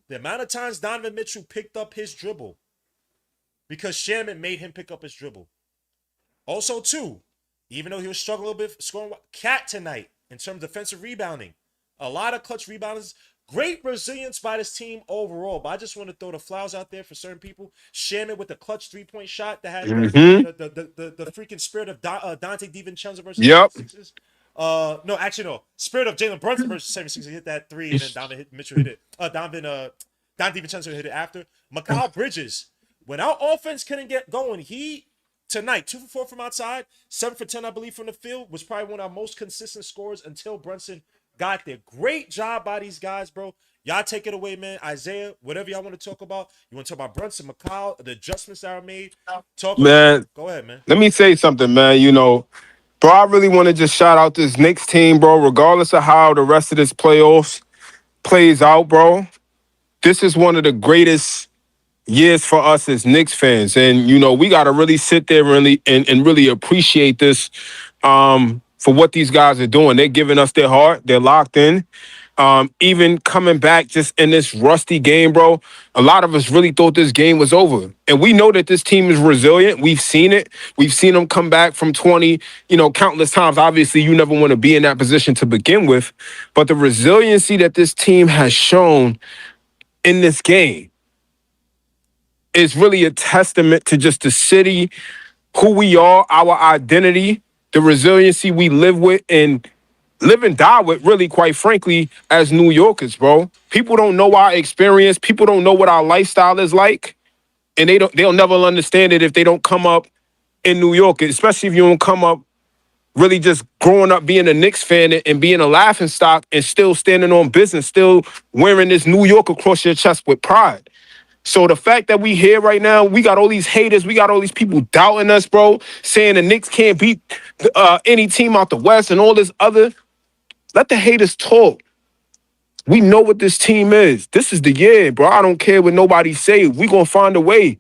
the amount of times Donovan Mitchell picked up his dribble because Shamit made him pick up his dribble. Also, too, even though he was struggling a little bit scoring, Cat tonight in terms of defensive rebounding. A lot of clutch rebounders. Great resilience by this team overall. But I just want to throw the flowers out there for certain people. Shamit with the clutch 3-point shot that had Mm-hmm. the freaking spirit of Dante DiVincenzo versus Yep. 76ers. No, actually no. Spirit of Jalen Brunson versus 76ers hit that three, and then Mitchell hit it. Don DiVincenzo hit it after. Mikal Bridges, when our offense couldn't get going, he tonight 2 for 4 from outside, 7 for 10, I believe, from the field, was probably one of our most consistent scorers until Brunson got there. Great job by these guys, bro. Y'all take it away, man. Isaiah, whatever y'all want to talk about. You want to talk about Brunson, Mikal, the adjustments that are made. Talk about it. Man, Go ahead, man. let me say something, man. Bro, I really want to just shout out this Knicks team, bro. Regardless of how the rest of this playoffs plays out, bro. This is one of the greatest years for us as Knicks fans. And, we got to really sit there and really appreciate this for what these guys are doing. They're giving us their heart. They're locked in. Even coming back just in this rusty game, bro, a lot of us really thought this game was over. And we know that this team is resilient. We've seen it. We've seen them come back from 20, countless times. Obviously, you never want to be in that position to begin with. But the resiliency that this team has shown in this game is really a testament to just the city, who we are, our identity, the resiliency we live with, and live and die with, really, quite frankly, as New Yorkers, bro. People don't know our experience. People don't know what our lifestyle is like. And they'll never understand it if they don't come up in New York, especially if you don't come up really just growing up being a Knicks fan and being a laughing stock and still standing on business, still wearing this New York across your chest with pride. So the fact that we here right now, we got all these haters, we got all these people doubting us, bro, saying the Knicks can't beat any team out the West and all this other. Let the haters talk. We know what this team is. This is the year, bro. I don't care what nobody say. We gonna find a way.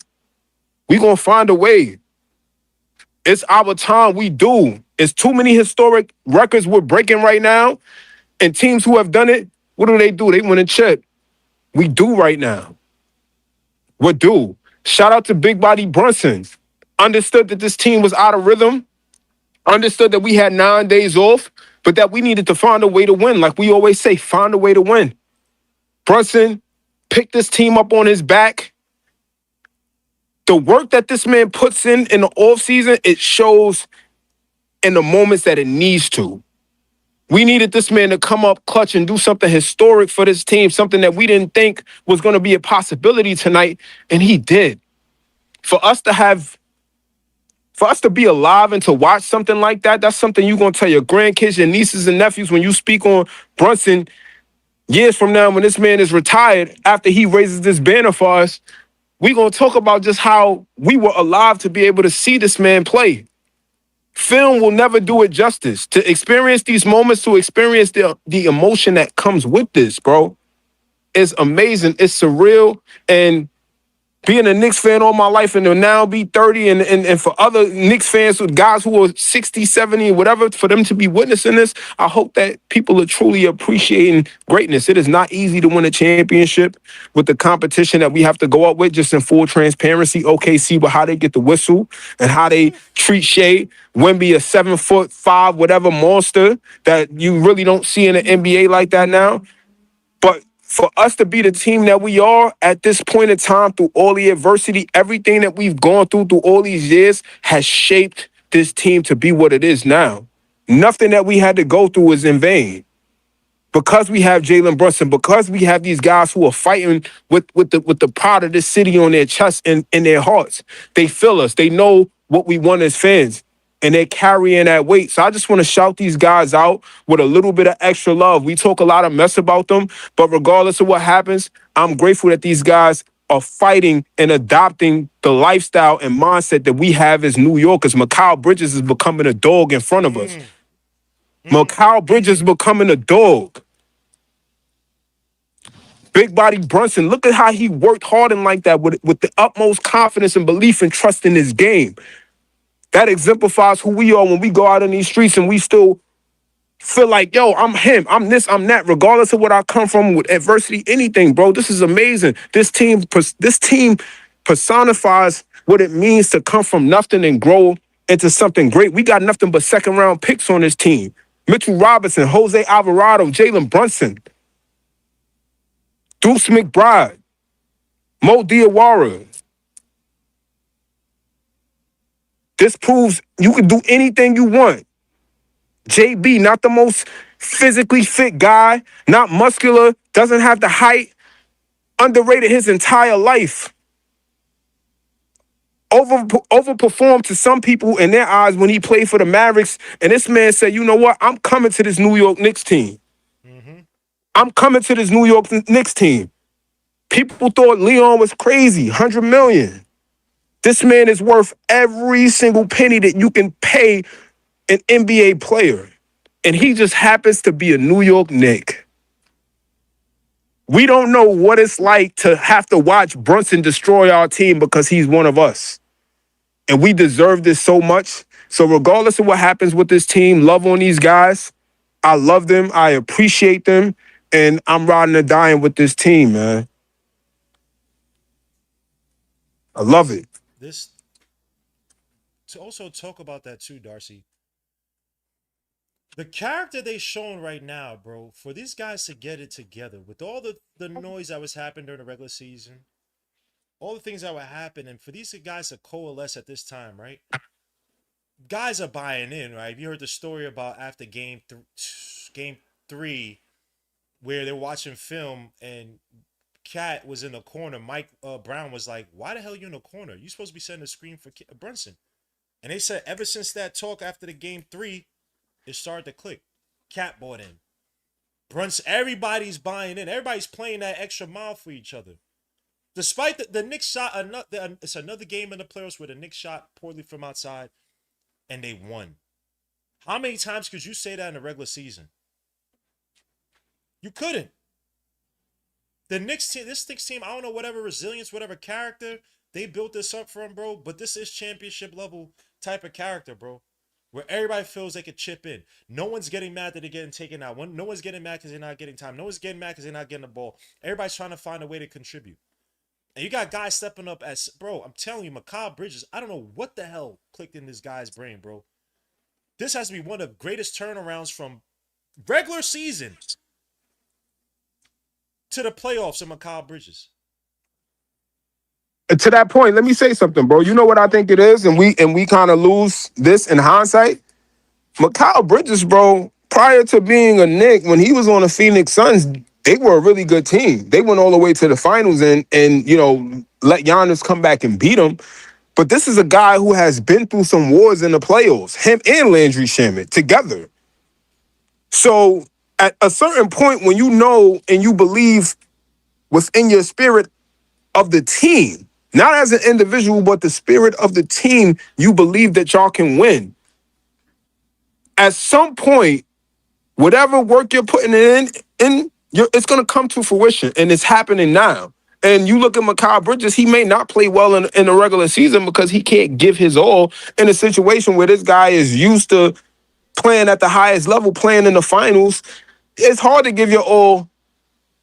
We gonna find a way. It's our time. We do. It's too many historic records we're breaking right now. And teams who have done it, what do? They win a chip. We do right now. We're due. Shout out to Big Body Brunson. Understood that this team was out of rhythm. Understood that we had 9 days off, but that we needed to find a way to win. Like we always say, find a way to win. Brunson picked this team up on his back. The work that this man puts in the offseason, it shows in the moments that it needs to. We needed this man to come up clutch and do something historic for this team, something that we didn't think was going to be a possibility tonight, and he did. For us to be alive and to watch something like that, that's something you're going to tell your grandkids, your nieces and nephews when you speak on Brunson years from now when this man is retired, after he raises this banner for us. We're going to talk about just how we were alive to be able to see this man play. Film will never do it justice. To experience these moments, to experience the emotion that comes with this, bro, is amazing. It's surreal. And being a Knicks fan all my life and to now be 30 and for other Knicks fans, guys who are 60, 70, whatever, for them to be witnessing this, I hope that people are truly appreciating greatness. It is not easy to win a championship with the competition that we have to go up with, just in full transparency. OKC, but how they get the whistle and how they treat Shea. Wemby, a 7'5", whatever monster that you really don't see in the NBA like that now. But for us to be the team that we are at this point in time, through all the adversity, everything that we've gone through all these years has shaped this team to be what it is now. Nothing that we had to go through is in vain. Because we have Jalen Brunson, because we have these guys who are fighting with the pride of this city on their chest and in their hearts. They feel us. They know what we want as fans. And they're carrying that weight. So I just want to shout these guys out with a little bit of extra love. We talk a lot of mess about them, but regardless of what happens, I'm grateful that these guys are fighting and adopting the lifestyle and mindset that we have as New Yorkers. Mikal Bridges is becoming a dog in front of us. Mikal Bridges is becoming a dog. Big Body Brunson, look at how he worked hard and like that with the utmost confidence and belief and trust in his game. That exemplifies who we are when we go out in these streets and we still feel like, yo, I'm him, I'm this, I'm that, regardless of what I come from with adversity, anything, bro. This is amazing. This team personifies what it means to come from nothing and grow into something great. We got nothing but second-round picks on this team. Mitchell Robinson, Jose Alvarado, Jalen Brunson, Deuce McBride, Mo Diawara. This proves you can do anything you want. JB, not the most physically fit guy, not muscular, doesn't have the height, underrated his entire life. Overperformed to some people in their eyes when he played for the Mavericks. And this man said, you know what? I'm coming to this New York Knicks team. I'm coming to this New York Knicks team. People thought Leon was crazy, 100 million. This man is worth every single penny that you can pay an NBA player. And he just happens to be a New York Knick. We don't know what it's like to have to watch Brunson destroy our team because he's one of us. And we deserve this so much. So regardless of what happens with this team, love on these guys. I love them. I appreciate them. And I'm riding and dying with this team, man. I love it. This to also talk about that too, Darcy. The character they showing right now, bro, for these guys to get it together with all the noise that was happening during the regular season, all the things that were happening, and for these guys to coalesce at this time, right? Guys are buying in, right? You heard the story about after game three, where they're watching film and Cat was in the corner. Mike Brown was like, "Why the hell are you in the corner? You're supposed to be setting the screen for Brunson." And they said ever since that talk after the game 3, it started to click. Cat bought in. Brunson, everybody's buying in. Everybody's playing that extra mile for each other. Despite the Knicks shot another, it's another game in the playoffs where the Knicks shot poorly from outside and they won. How many times could you say that in the regular season? You couldn't. The Knicks team, this Knicks team, I don't know whatever resilience, whatever character they built this up from, bro. But this is championship level type of character, bro. Where everybody feels they could chip in. No one's getting mad that they're getting taken out. No one's getting mad because they're not getting time. No one's getting mad because they're not getting the ball. Everybody's trying to find a way to contribute. And you got guys stepping up as, bro, I'm telling you, Mikal Bridges, I don't know what the hell clicked in this guy's brain, bro. This has to be one of the greatest turnarounds from regular season to the playoffs of Mikal Bridges. To that point, let me say something, bro. You know what I think it is, and we kind of lose this in hindsight. Mikal Bridges, bro, prior to being a Knick, when he was on the Phoenix Suns, they were a really good team. They went all the way to the finals and let Giannis come back and beat them. But this is a guy who has been through some wars in the playoffs, him and Landry Shamet together. So at a certain point, when you know and you believe within your spirit of the team, not as an individual, but the spirit of the team, you believe that y'all can win. At some point, whatever work you're putting it's going to come to fruition, and it's happening now. And you look at Mikal Bridges, he may not play well in the regular season because he can't give his all in a situation where this guy is used to playing at the highest level, playing in the finals. It's hard to give your all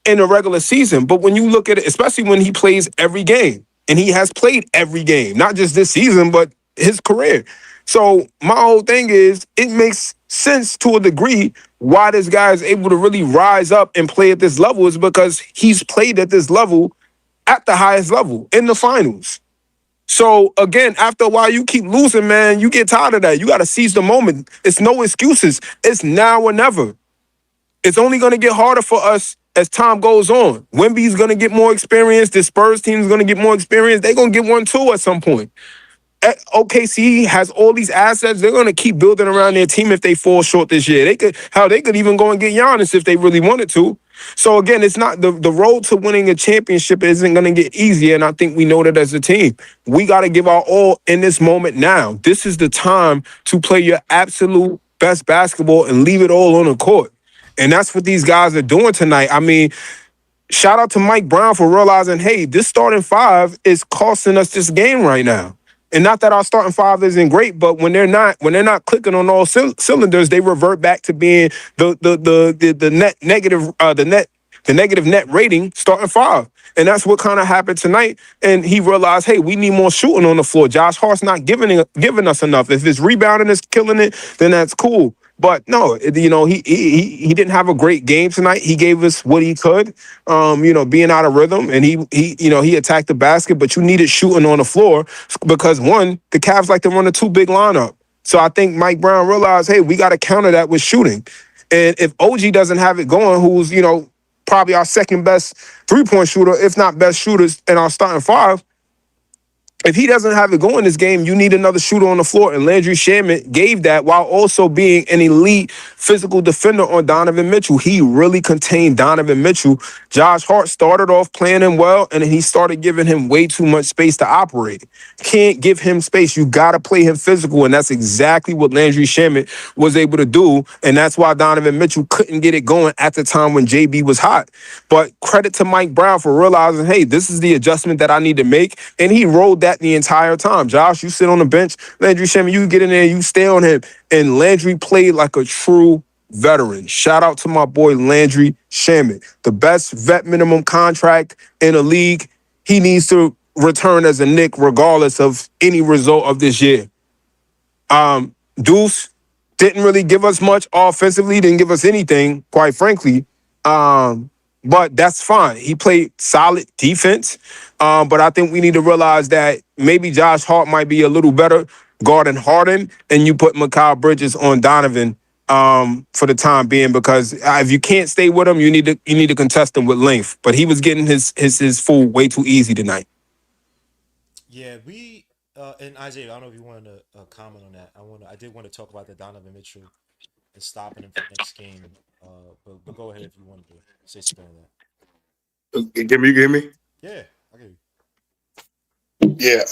in the regular season. But when you look at it, especially when he plays every game, and he has played every game, not just this season, but his career. So my whole thing is, it makes sense to a degree why this guy is able to really rise up and play at this level is because he's played at this level at the highest level in the finals. So again, after a while, you keep losing, man. You get tired of that. You got to seize the moment. It's no excuses. It's now or never. It's only going to get harder for us as time goes on. Wemby's going to get more experience. The Spurs team is going to get more experience. They're going to get one too at some point. OKC has all these assets. They're going to keep building around their team if they fall short this year. They could even go and get Giannis if they really wanted to. So again, it's not the road to winning a championship isn't going to get easier, and I think we know that as a team. We got to give our all in this moment now. This is the time to play your absolute best basketball and leave it all on the court. And that's what these guys are doing tonight. I mean, shout out to Mike Brown for realizing, hey, this starting five is costing us this game right now. And not that our starting five isn't great, but when they're not clicking on all cylinders, they revert back to being the negative net rating starting five. And that's what kind of happened tonight. And he realized, hey, we need more shooting on the floor. Josh Hart's not giving us enough. If his rebounding is killing it, then that's cool. But no, he didn't have a great game tonight. He gave us what he could, being out of rhythm, and he attacked the basket. But you needed shooting on the floor because one, the Cavs like to run a 2 big lineup. So I think Mike Brown realized, hey, we got to counter that with shooting. And if OG doesn't have it going, who's probably our second best 3-point shooter, if not best shooters in our starting five. If he doesn't have it going this game, you need another shooter on the floor. And Landry Shamet gave that while also being an elite physical defender on Donovan Mitchell. He really contained Donovan Mitchell. Josh Hart started off playing him well, and then he started giving him way too much space to operate. Can't give him space. You got to play him physical, and that's exactly what Landry Shamet was able to do. And that's why Donovan Mitchell couldn't get it going at the time when JB was hot. But credit to Mike Brown for realizing, hey, this is the adjustment that I need to make. And he rolled that the entire time. Josh, you sit on the bench. Landry Shamet, you get in there, you stay on him. And Landry played like a true veteran. Shout out to my boy Landry Shamet. The best vet minimum contract in the league. He needs to return as a Knick regardless of any result of this year. Deuce didn't really give us much offensively, didn't give us anything, quite frankly. But that's fine. He played solid defense. But I think we need to realize that maybe Josh Hart might be a little better guarding Harden, and you put Mikal Bridges on Donovan for the time being, because if you can't stay with him, you need to contest him with length. But he was getting his food way too easy tonight. Yeah, And Isaiah, I don't know if you wanted to comment on that. I did want to talk about the Donovan Mitchell and stopping him for next game. But go ahead if you wanted to say something on that. You give me? Yeah, I get you. Yeah.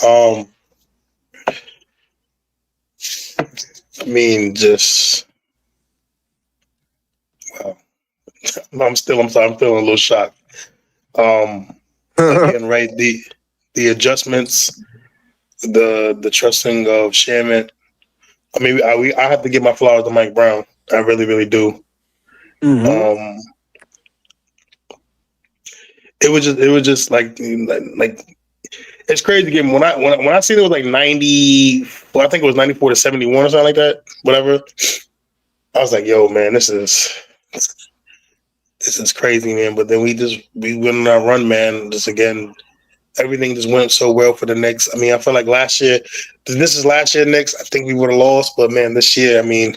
I mean, just wow. I'm sorry, I'm feeling a little shocked. Um, again, right, the adjustments, the trusting of Shaman. I mean, I have to give my flowers to Mike Brown. I really, really do. Mm-hmm. Um, it was just like it's crazy again. When I seen it was like 90, well, I think it was 94 to 71 or something like that. Whatever. I was like, yo, man, this is crazy, man. But then we went on our run, man. Just again, everything just went so well for the Knicks. I mean, I feel like last year, this is last year Knicks. I think we would have lost, but man, this year, I mean,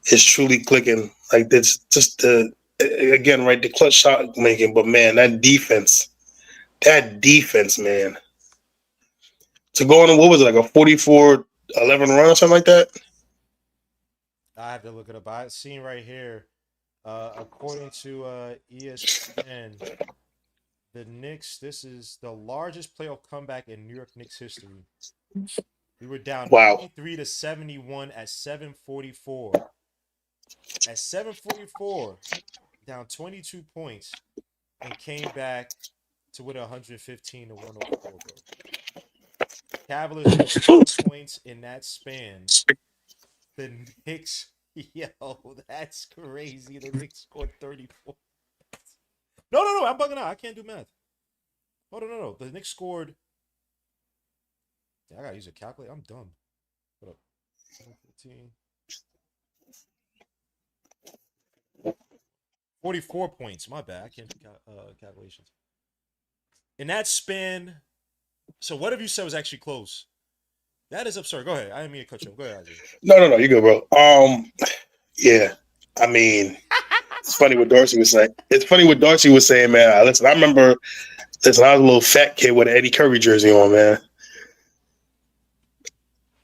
it's truly clicking. Like it's just the again, right, the clutch shot making. But man, that defense, man. To go on, what was it, like a 44-11 run or something like that? I have to look it up. I seen right here, according to ESPN, the Knicks. This is the largest playoff comeback in New York Knicks history. We were down Wow. 93 to 71 at 7:44. At 7:44, down 22 points, and came back to win 115 to 104, bro. Cavaliers scored 4 points in that span. The Knicks, yo, that's crazy. The Knicks scored 34. No, I'm bugging out. I can't do math. Hold on, no. The Knicks scored. I gotta use a calculator. I'm dumb. Hold up. 15. 44 points. My bad. I can't do calculations. In that span, so what have you said was actually close? That is absurd. Go ahead. I didn't mean to cut you off. Go ahead, Isaiah. No, you good, bro. Yeah. I mean, it's funny what Dorsey was saying. It's funny what Dorsey was saying, man. Listen, I remember. Listen, I was a little fat kid with an Eddie Curry jersey on, man.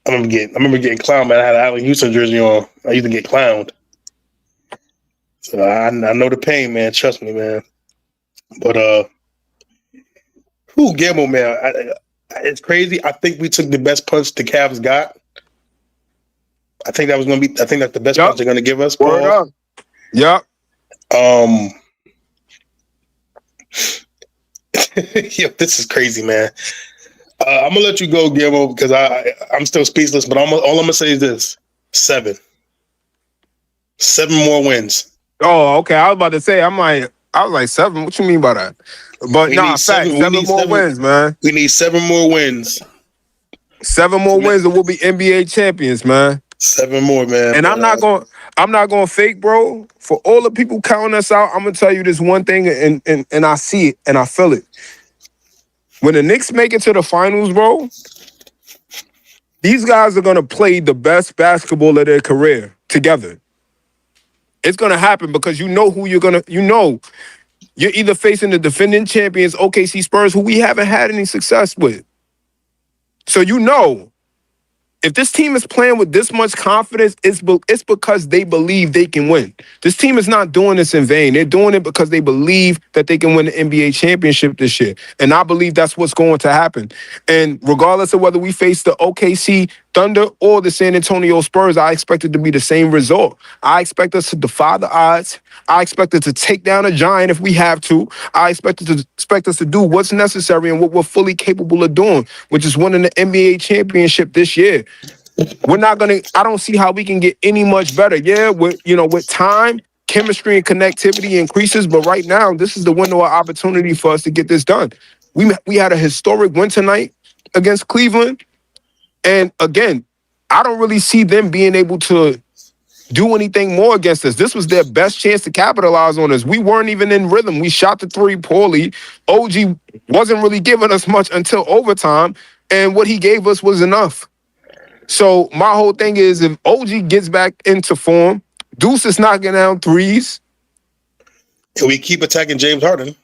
I remember getting clowned, man. I had an Allen Houston jersey on. I used to get clowned. So I know the pain, man. Trust me, man. But who gamble, man? It's crazy. I think we took the best punch the Cavs got. I think that was gonna be. I think that's the best punch they're gonna give us. Word Paul. up. Yep. Yo, this is crazy, man. I'm gonna let you go, Guillermo, because I'm still speechless. But all I'm gonna say is this: 7 more wins. Oh, okay. I was about to say, I was like 7. What you mean by that? But We nah, need facts. 7. We 7 need more 7. wins, man. We need 7 more wins. 7 more wins, and we'll be NBA champions, man. 7 more, man. And But, I'm not going to fake, bro. For all the people counting us out, I'm gonna tell you this one thing, and I see it and I feel it. When the Knicks make it to the finals, bro, these guys are gonna play the best basketball of their career together. It's gonna happen because you know who you're either facing the defending champions, OKC Spurs, who we haven't had any success with. So you know, if this team is playing with this much confidence, it's because they believe they can win. This team is not doing this in vain. They're doing it because they believe that they can win the NBA championship this year. And I believe that's what's going to happen. And regardless of whether we face the OKC Thunder or the San Antonio Spurs, I expect it to be the same result. I expect us to defy the odds. I expect us to take down a giant if we have to. I expect us to do what's necessary and what we're fully capable of doing, which is winning the NBA championship this year. I don't see how we can get any much better. Yeah, with time, chemistry and connectivity increases, but right now, this is the window of opportunity for us to get this done. We had a historic win tonight against Cleveland. And again, I don't really see them being able to do anything more against us. This was their best chance to capitalize on us. We weren't even in rhythm. We shot the 3 poorly. OG wasn't really giving us much until overtime, and what he gave us was enough. So my whole thing is, if OG gets back into form, Deuce is knocking down threes. and we keep attacking James Harden.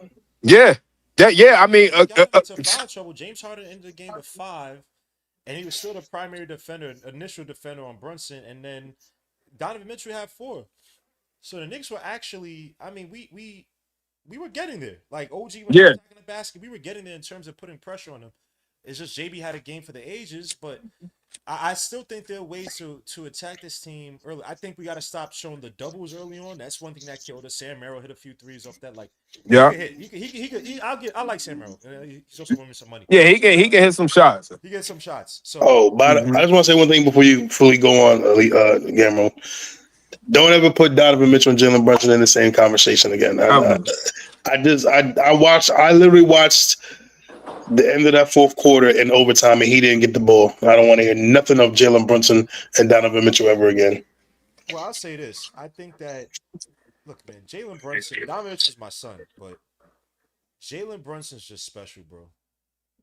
Yeah. I mean, Got into foul trouble. James Harden ended the game with 5. and he was still the primary defender, initial defender on Brunson, and then Donovan Mitchell had 4. So the Knicks were actually, I mean, we were getting there. Like OG when he was Yeah, attacking the basket, we were getting there in terms of putting pressure on him. It's just JB had a game for the ages, but I still think there are ways to attack this team early. I think we got to stop showing the doubles early on. That's one thing that killed us. Sam Merrill hit a few threes off that. Like he yeah, could hit. I like Sam Merrill. He's also winning some money. yeah. He can hit some shots. He gets some shots. So Oh, but Hmm. I just want to say one thing before you fully go on, Gamro. Don't ever put Donovan Mitchell and Jalen Brunson in the same conversation again. I literally watched the end of that fourth quarter in overtime, and he didn't get the ball. I don't want to hear nothing of Jalen Brunson and Donovan Mitchell ever again. well, I'll say this. I think that look, man, Jalen Brunson, Donovan Mitchell's my son, but Jalen Brunson's just special, bro.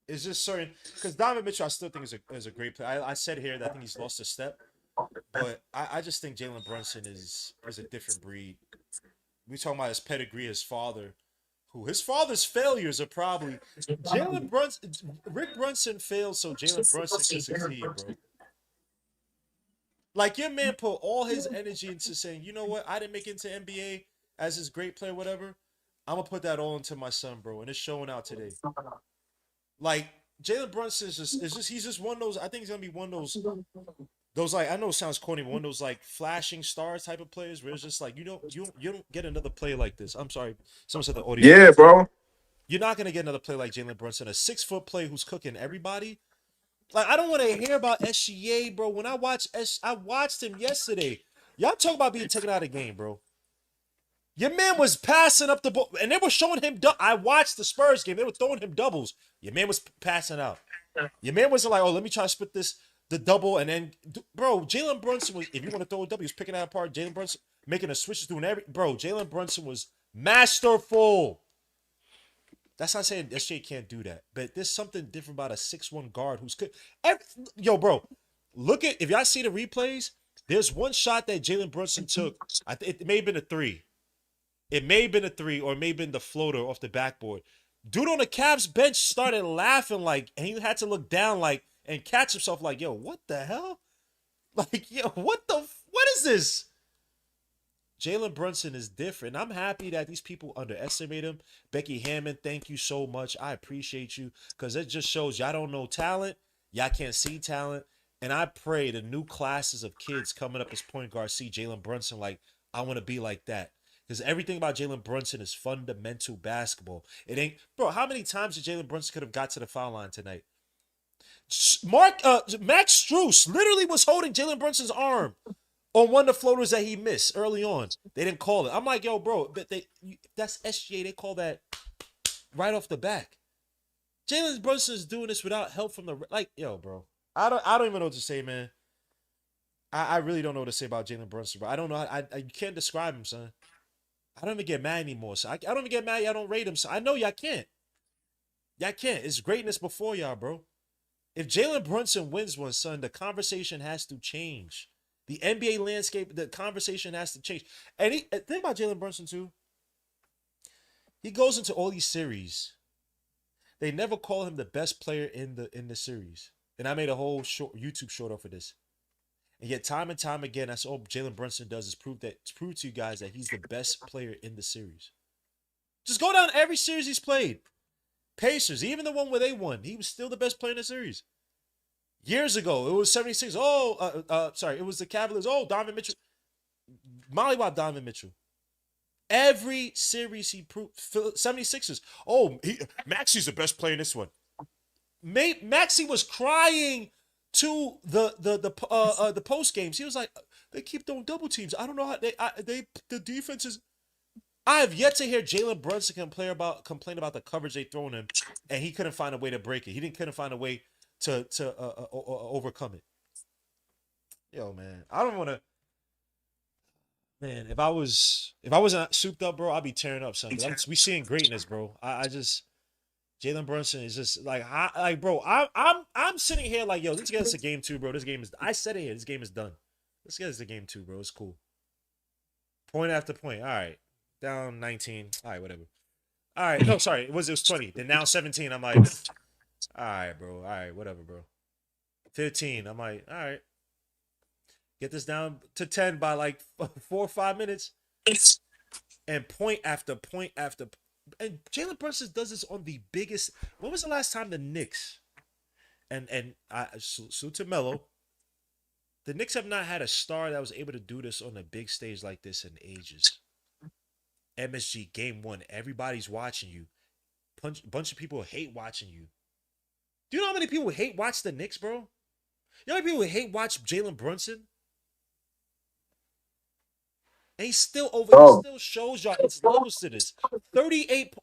It's just certain because Donovan Mitchell, I still think is a great player. I said here that I think he's lost a step, but I just think Jalen Brunson is a different breed. We talking about his pedigree, his father, who his father's failures are probably Jalen Brunson. Rick Brunson failed so Jalen Brunson could succeed, bro. Like your man put all his energy into saying, you know what, I didn't make it into NBA as his great player, whatever. I'm gonna put that all into my son, bro, and it's showing out today. Like Jalen Brunson is just he's just one of those. I think he's gonna be one of those like I know it sounds corny, but one of those like flashing stars type of players where it's just like you don't get another player like this. I'm sorry, someone said the audio. Yeah, bro. You're not gonna get another player like Jalen Brunson, a 6 foot player who's cooking everybody. Like I don't want to hear about SGA, bro. When I watched him yesterday. Y'all talk about being taken out of the game, bro. Your man was passing up the ball, and they were showing him. I watched the Spurs game; they were throwing him doubles. Your man was passing out. Your man wasn't like, "Oh, let me try to split the double," and then, bro, Jalen Brunson was. If you want to throw a double, he was picking that apart. Jalen Brunson making the switches, doing every. Bro, Jalen Brunson was masterful. That's not saying SJ can't do that, but there's something different about a 6'1" guard who's good. Yo, bro, look at if y'all see the replays. There's one shot that Jalen Brunson took. It may have been a 3. It may have been a 3, or it may have been the floater off the backboard. Dude on the Cavs bench started laughing like, and he had to look down like and catch himself like, yo, what the hell? Like, yo, what is this? Jalen Brunson is different. I'm happy that these people underestimate him. Becky Hammond, thank you so much. I appreciate you because it just shows y'all don't know talent. Y'all can't see talent. And I pray the new classes of kids coming up as point guard see Jalen Brunson like, I want to be like that. Because everything about Jalen Brunson is fundamental basketball. It ain't, bro. How many times did Jalen Brunson could have got to the foul line tonight? Max Strus literally was holding Jalen Brunson's arm on one of the floaters that he missed early on. They didn't call it. I'm like, yo, bro, but that's SGA. They call that right off the back. Jalen Brunson is doing this without help from the like, yo, bro. I don't even know what to say, man. I really don't know what to say about Jalen Brunson, bro. I don't know. You can't describe him, son. I don't even get mad anymore. So I don't even get mad. Y'all don't rate him. So I know y'all can't. Y'all can't. It's greatness before y'all, bro. If Jalen Brunson wins one, son, the conversation has to change. The NBA landscape, the conversation has to change. And think about Jalen Brunson too. He goes into all these series. They never call him the best player in the series. And I made a whole short YouTube short off of this. And yet, time and time again, that's all Jalen Brunson does is prove to you guys that he's the best player in the series. Just go down every series he's played. Pacers, even the one where they won, he was still the best player in the series. Years ago, it was 76. Sorry, it was the Cavaliers. Oh, Donovan Mitchell. Mollywop Donovan Mitchell. Every series he proved, 76ers. Oh, Maxi's the best player in this one. Maxi was crying to the post games. He was like, they keep throwing double teams. I don't know how the defense is. I have yet to hear Jalen Brunson complain about the coverage they thrown him, and he couldn't find a way to break it. He couldn't find a way to overcome it. Yo, man, I don't want to. Man, if I wasn't souped up, bro, I'd be tearing up, son. We seeing greatness, bro. I just Jalen Brunson is just like, bro. I'm sitting here like, yo, let's get us a game 2, bro. This game is. I said it here. This game is done. Let's get us the game 2, bro. It's cool. Point after point. All right, down 19. All right, whatever. All right, no, sorry, it was 20. Then now 17. I'm like, all right, bro. All right, whatever, bro. 15. I'm like, all right, get this down to 10 by like 4 or 5 minutes, and point after point after. And Jalen Brunson does this on the biggest. When was the last time the Knicks and I salute to Melo? The Knicks have not had a star that was able to do this on a big stage like this in ages. MSG game one, everybody's watching you. Bunch of people hate watching you. Do you know how many people hate watch the Knicks, bro? You know how many people hate watch Jalen Brunson? And he's still over. He still shows y'all it's levels to this. 38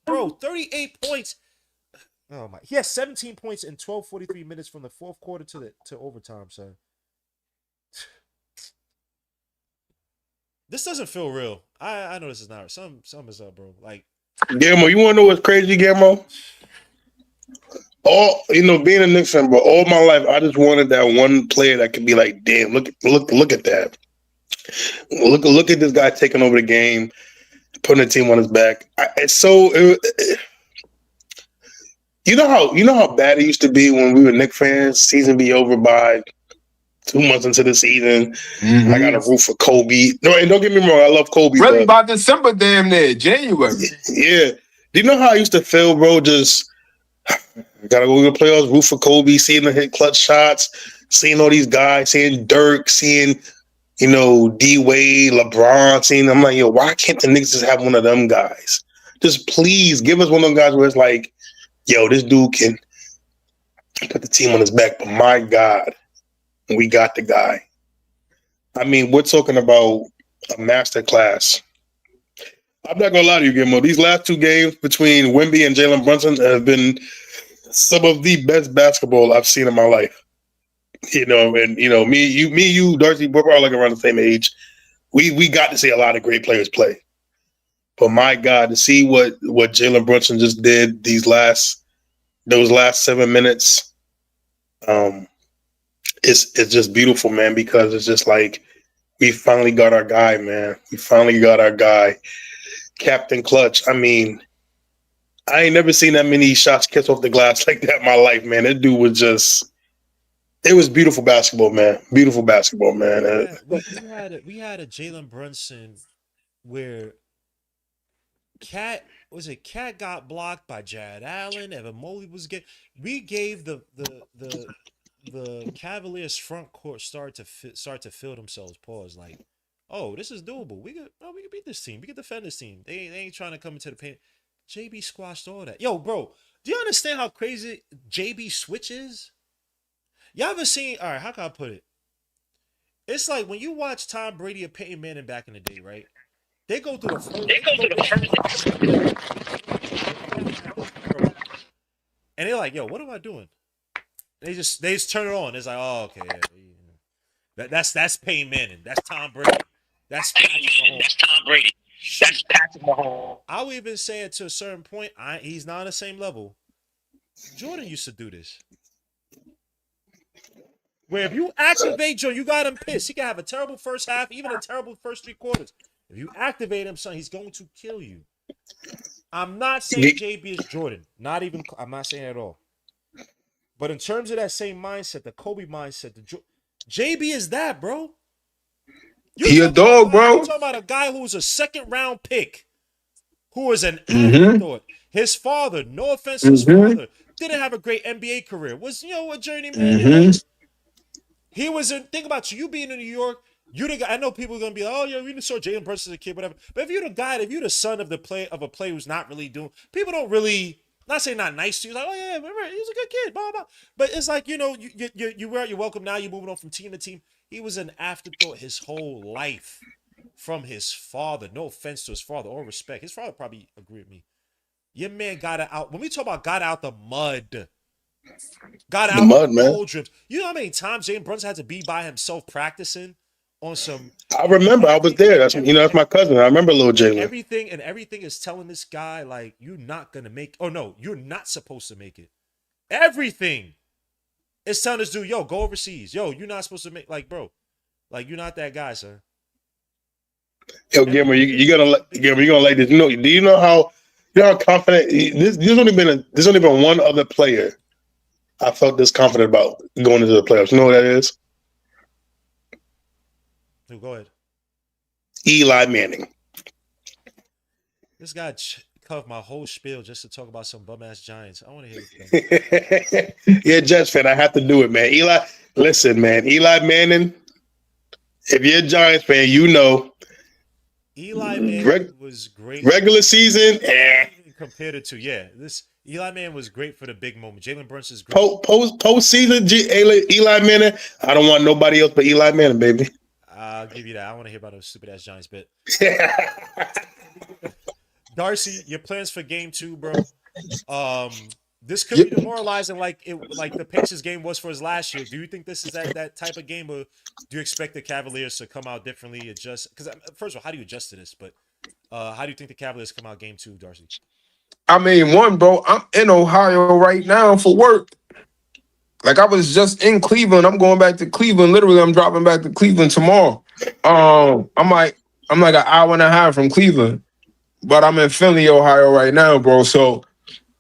points. Oh my! He has 17 points in 12:43 minutes from the fourth quarter to overtime, son. This doesn't feel real. I know this is not. Some is up, bro. Like, Guillermo, you want to know what's crazy, Guillermo? Being a Knicks fan, but all my life, I just wanted that one player that could be like, damn, look at that. Look at this guy taking over the game, putting the team on his back. You know how bad it used to be when we were Knicks fans. Season be over by 2 months into the season. Mm-hmm. I got a root for Kobe. No, and don't get me wrong, I love Kobe. Really, by December, damn near January. Yeah. Do you know how I used to feel, bro? Just gotta go to the playoffs, root for Kobe, seeing the hit clutch shots, seeing all these guys, seeing Dirk, seeing D Wade, LeBron, seeing. I'm like, yo, why can't the Knicks just have one of them guys? Just please give us one of them guys where it's like, yo, this dude can put the team on his back. But my God, we got the guy. I mean, we're talking about a masterclass. I'm not gonna lie to you, Guillermo. These last two games between Wemby and Jalen Brunson have been some of the best basketball I've seen in my life. Me, you, Darcy, we're all like around the same age. We got to see a lot of great players play. But my God, to see what Jalen Brunson just did those last 7 minutes, it's just beautiful, man, because it's just like we finally got our guy, man. We finally got our guy. Captain Clutch. I mean, I ain't never seen that many shots kiss off the glass like that in my life, man. That dude was just it was beautiful basketball, man. Beautiful basketball, man. We had a Jalen Brunson where Cat got blocked by Jared Allen. Evan Mobley was we gave the Cavaliers front court start to feel themselves. Pause. Like, oh, this is doable. We could beat this team. We could defend this team. They ain't trying to come into the paint. JB squashed all that. Yo, bro, do you understand how crazy JB switch is? Y'all ever seen? All right, how can I put it? It's like when you watch Tom Brady or Peyton Manning back in the day, right? They go through the first. And they're like, yo, what am I doing? They just turn it on. It's like, oh, okay, yeah. That's Peyton Manning. That's Tom Brady. That's Tom Brady. That's Patrick Mahomes. I would even say it to a certain point. He's not on the same level. Jordan used to do this. Where if you activate Jordan, you got him pissed. He can have a terrible first half, even a terrible first 3 quarters. If you activate him, son, he's going to kill you. I'm not saying JB is Jordan. I'm not saying at all. But in terms of that same mindset, the Kobe mindset, JB is that, bro. He a dog, bro. You're talking about a guy who was a second-round pick, who was an afterthought. His father, no offense to his father, didn't have a great NBA career. Was, a journeyman. He was think about you being in New York. You the guy. I know people are gonna be like, oh yeah, we saw Jalen Brunson as a kid, whatever. But if you're the guy, if you're the son of a player who's not really doing, people don't really, not saying not nice to you, like, oh yeah, remember, he's a good kid, blah blah. But it's like, you wear out your welcome now. You're moving on from team to team. He was an afterthought his whole life from his father. No offense to his father, or respect. His father probably agree with me. Your man got it out. When we talk about got out the mud. Got out the mud, drips. You know how many times Jalen Brunson had to be by himself practicing on some. I remember. I was there. That's my cousin. I remember little Jalen. Everything is telling this guy like you're not gonna make. Oh no, you're not supposed to make it. Everything is telling this dude, yo, go overseas. Yo, you're not supposed to make bro, you're not that guy, son. Yo, Guillermo, you gotta like this. Do you know how confident? There's only been one other player I felt this confident about going into the playoffs. You know what that is? Go ahead. Eli Manning. This guy covered my whole spiel just to talk about some bum ass Giants. I want to hear it. You're a Jets fan. I have to do it, man. Listen, man. Eli Manning. If you're a Giants fan, you know. Eli Manning was great. Regular season, compared it to this Eli Manning was great for the big moment. Jalen Brunson's great. Postseason, Eli Manning. I don't want nobody else but Eli Manning, baby. I'll give you that. I want to hear about those stupid ass Giants bit. Darcy, your plans for game 2, bro? This could be demoralizing, like the Pacers game was for us last year. Do you think this is that type of game, or do you expect the Cavaliers to come out differently, adjust? Because first of all, how do you adjust to this? But how do you think the Cavaliers come out game 2, Darcy? I mean, one, bro, I'm in Ohio right now for work. Like, I was just in Cleveland. I'm going back to Cleveland. Literally, I'm dropping back to Cleveland tomorrow. I'm like an hour and a half from Cleveland, but I'm in Findlay, Ohio right now, bro. So,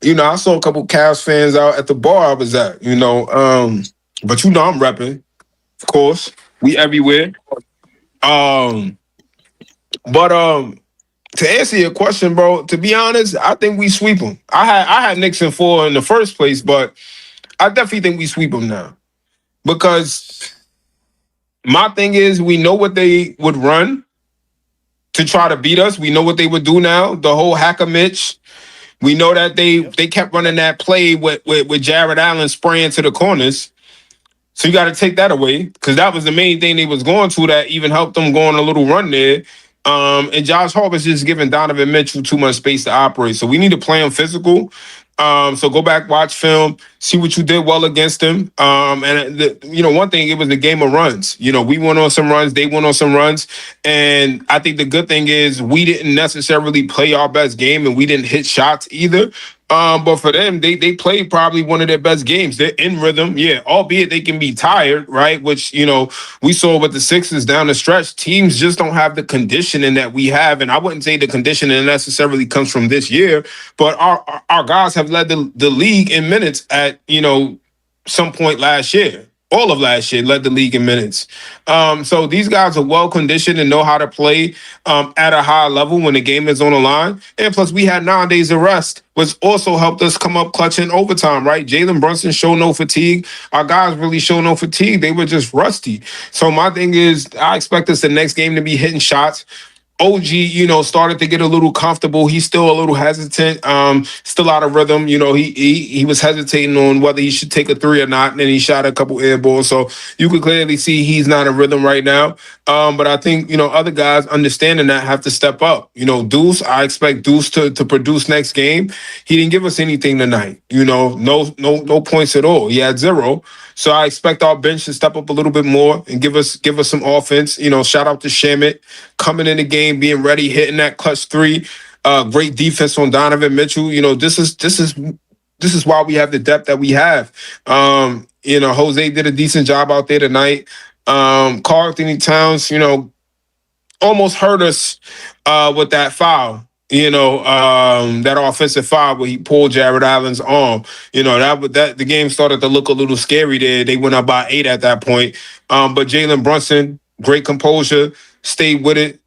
I saw a couple Cavs fans out at the bar I was at, but I'm repping, of course. We everywhere. But to answer your question, bro, to be honest, I think we sweep them. I had Knicks in 4 in the first place, but I definitely think we sweep them now. Because my thing is, we know what they would run to try to beat us. We know what they would do now. The whole Hacker Mitch. We know that they kept running that play with Jared Allen spraying to the corners. So you got to take that away, because that was the main thing they was going to that even helped them go on a little run there. And Josh Hart was just giving Donovan Mitchell too much space to operate. So we need to play him physical. So go back, watch film, see what you did well against him. One thing, it was the game of runs. We went on some runs, they went on some runs. And I think the good thing is we didn't necessarily play our best game, and we didn't hit shots either. But for them, they played probably one of their best games. They're in rhythm, albeit they can be tired, right? Which, we saw with the Sixers down the stretch. Teams just don't have the conditioning that we have. And I wouldn't say the conditioning necessarily comes from this year, but our guys have led the league in minutes at, some point last year. All of last year led the league in minutes. So these guys are well conditioned and know how to play at a high level when the game is on the line. And plus, we had 9 days of rest, which also helped us come up clutch in overtime, right? Jalen Brunson showed no fatigue. Our guys really showed no fatigue. They were just rusty. So my thing is, I expect us the next game to be hitting shots. OG, started to get a little comfortable. He's still a little hesitant, still out of rhythm. He was hesitating on whether he should take a 3 or not, and then he shot a couple air balls. So you could clearly see he's not in rhythm right now. But I think, other guys understanding that have to step up. Deuce, I expect Deuce to produce next game. He didn't give us anything tonight. No points at all. He had 0. So I expect our bench to step up a little bit more and give us some offense. Shout out to Shamit coming in the game, being ready, hitting that clutch 3. Great defense on Donovan Mitchell. This is why we have the depth that we have. Jose did a decent job out there tonight. Karl Anthony Towns, almost hurt us with that foul. That offensive foul where he pulled Jared Allen's arm. That the game started to look a little scary there. They went up by 8 at that point. But Jalen Brunson, great composure, stayed with it,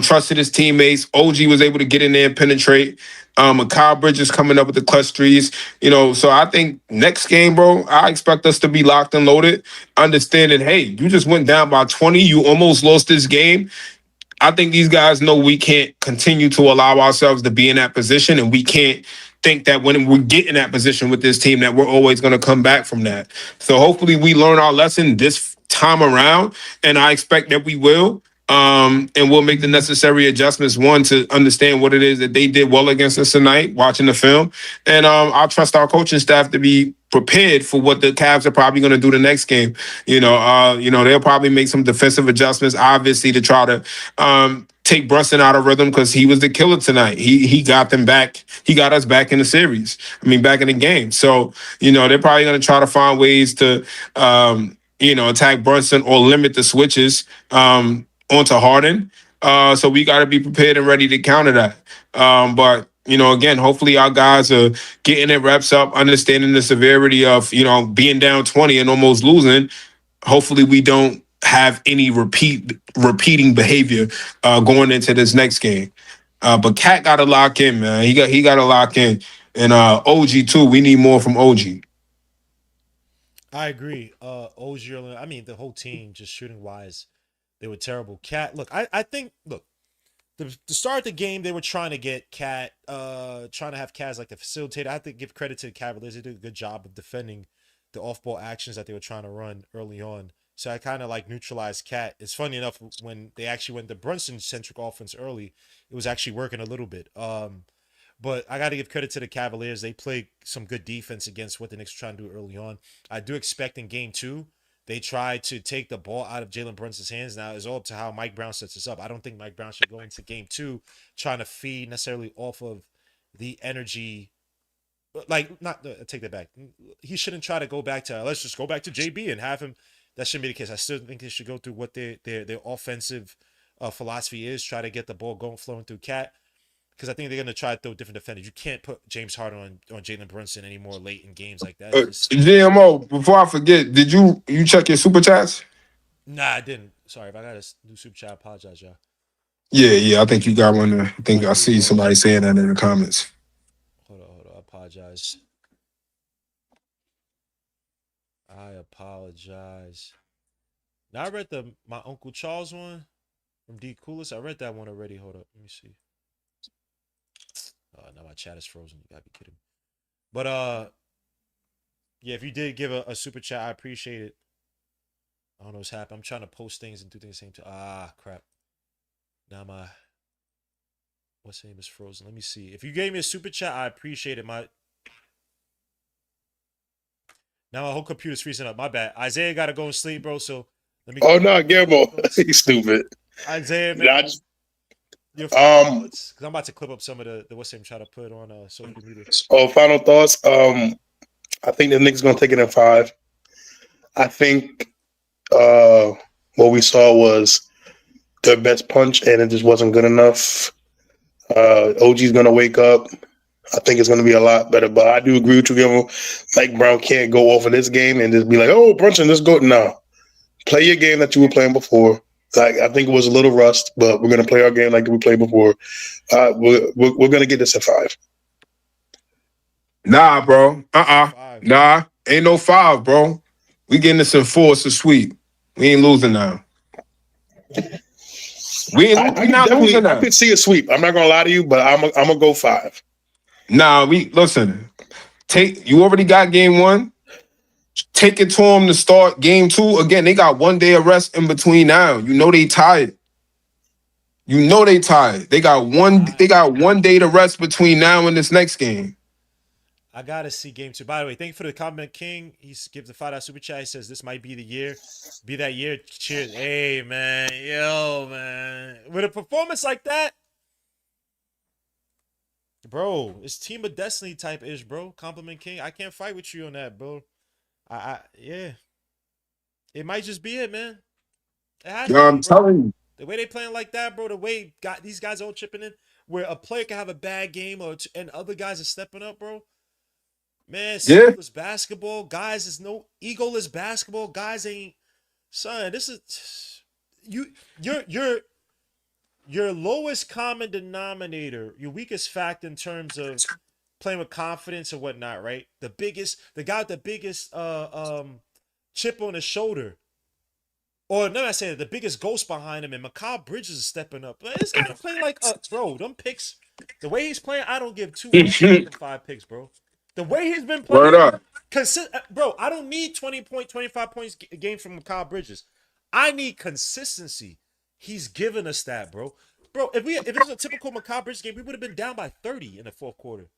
trusted his teammates. OG was able to get in there and penetrate. Kyle Bridges coming up with the clutch 3s. So I think next game, bro, I expect us to be locked and loaded, understanding, hey, you just went down by 20. You almost lost this game. I think these guys know we can't continue to allow ourselves to be in that position, and we can't think that when we get in that position with this team that we're always going to come back from that. So hopefully we learn our lesson this time around, and I expect that we will. And we'll make the necessary adjustments, one, to understand what it is that they did well against us tonight, watching the film. And I'll trust our coaching staff to be prepared for what the Cavs are probably going to do the next game. They'll probably make some defensive adjustments, obviously, to try to take Brunson out of rhythm, because he was the killer tonight. He got them back. He got us back in the series. Back in the game. So, they're probably going to try to find ways to, attack Brunson or limit the switches onto Harden. So we got to be prepared and ready to counter that. But Again, hopefully our guys are getting their reps up, understanding the severity of, being down 20 and almost losing. Hopefully we don't have any repeating behavior going into this next game. But Cat got to lock in, man. He got to lock in. And OG too. We need more from OG. I agree. OG, I mean, the whole team, just shooting wise, they were terrible. Cat, look, I think, look, to start the game, they were trying to get Cat, trying to have Cat as like the facilitator. I have to give credit to the Cavaliers. They did a good job of defending the off-ball actions that they were trying to run early on. So I kind of like neutralized Cat. It's funny enough when they actually went the Brunson-centric offense early, it was actually working a little bit. But I got to give credit to the Cavaliers. They played some good defense against what the Knicks were trying to do early on. I do expect in game two, they try to take the ball out of Jalen Brunson's hands. Now, it's all up to how Mike Brown sets this up. I don't think Mike Brown should go into game two trying to feed necessarily off of the energy. Like, not, take that back. He shouldn't try to go back to, let's just go back to JB and have him. That shouldn't be the case. I still think they should go through what their offensive philosophy is, try to get the ball going, flowing through Cat. Because I think they're going to try to throw different defenders. You can't put James Harden on Jalen Brunson anymore late in games like that. GMO, before I forget, did you check your super chats? Nah, I didn't. Sorry, if I got a new super chat, I apologize, y'all. Yeah, I think you got one. I think I see somebody saying that in the comments. Hold on. I apologize. Now I read my Uncle Charles one from D Coolest. I read that one already. Hold up. Let me see. Now my chat is frozen. You gotta be kidding me. But yeah, if you did give a super chat, I appreciate it. I don't know what's happening. I'm trying to post things and do things at the same time. Ah, crap. Now my what's name is frozen. Let me see. If you gave me a super chat, I appreciate it. Now my whole computer's freezing up. My bad. Isaiah gotta go and sleep, bro. So let me. Oh no, Guillermo, he's stupid. Isaiah, man. I just, your thoughts? Because I'm about to clip up some of the what's name try to put on social media. final thoughts. I think the Knicks gonna take it in 5. I think what we saw was their best punch, and it just wasn't good enough. OG's gonna wake up. I think it's gonna be a lot better. But I do agree with you, Guillermo. Mike Brown can't go off of this game and just be like, "Oh, Brunson, let's go." No, play your game that you were playing before. I think it was a little rust, but we're gonna play our game like we played before. We're gonna get this at 5. Nah, bro. Nah, ain't no 5, bro. We getting this in 4. It's a sweep. We ain't losing now. We not losing now. I could see a sweep. I'm not gonna lie to you, but I'm gonna go 5. Nah, listen. You already got game 1. Take it to them to start game 2. Again, they got 1 day of rest in between now. You know they tired. They got one day to rest between now and this next game. I gotta see game 2. By the way, thank you for the comment, King. He gives the $5 super chat. He says this might be the year, be that year. Cheers. Hey man, yo man, with a performance like that, bro, it's Team of Destiny type ish, bro. Compliment King. I can't fight with you on that, bro. Yeah, it might just be it, man. It has Yo, I'm telling you. The way they playing like that, bro. The way these guys all chipping in, where a player can have a bad game and other guys are stepping up, bro. Man, selfless basketball. Guys is no egoless basketball. Guys ain't son. This is your lowest common denominator, your weakest factor in terms of playing with confidence and whatnot, right? The guy with the biggest chip on his shoulder. Or no, I say the biggest ghost behind him, and Mikal Bridges is stepping up. This guy playing like bro, them picks. The way he's playing, I don't give 2 5 picks, bro. The way he's been playing, bro, I don't need 20 point, 25 points a game from Mikal Bridges. I need consistency. He's giving us that, bro. Bro, if it was a typical Mikal Bridges game, we would have been down by 30 in the 4th quarter.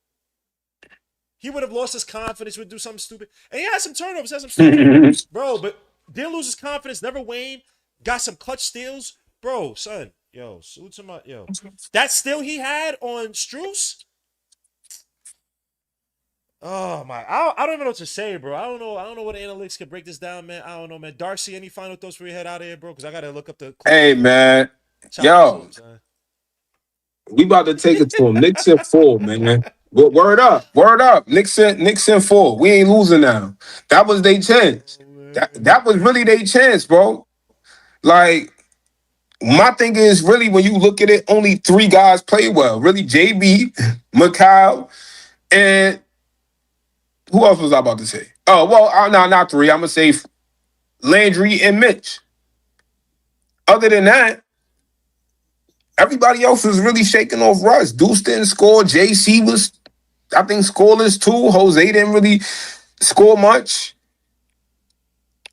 He would have lost his confidence, would do something stupid. And he had some turnovers, bro, but didn't lose his confidence, never waned, got some clutch steals. Bro, son, yo, salute to my, yo. That steal he had on Strus, oh my, I don't even know what to say, bro. I don't know what analytics can break this down, man. I don't know, man. Darcy, any final thoughts before we head out of here, bro? Because I gotta look up the. Hey, man. Yo. We about to take it to them. Knicks in 4, man. But word up, word up. Knicks in 4. We ain't losing now. That was their chance. That was really their chance, bro. Like, my thing is really when you look at it, only 3 guys play well. Really, JB, Mikal, and who else was I about to say? Oh, well, no, not 3. I'm gonna say Landry and Mitch. Other than that, everybody else was really shaking off rust. Deuce didn't score. JC was, I think, scoreless too. Jose didn't really score much.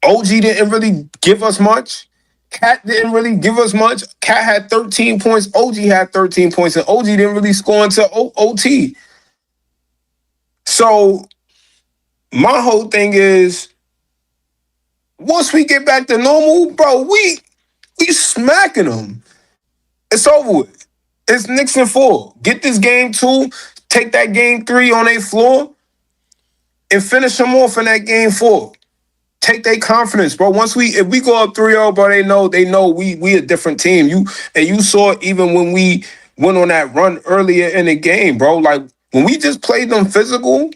OG didn't really give us much. Cat didn't really give us much. Cat had 13 points. OG had 13 points, and OG didn't really score until OT. So my whole thing is, once we get back to normal, bro, we smacking them. It's over with. It's Knicks in 4. Get this game 2, take that game 3 on their floor, and finish them off in that game 4. Take their confidence, bro. If we go up 3-0, bro, they know we a different team. You saw it even when we went on that run earlier in the game, bro. Like when we just played them physical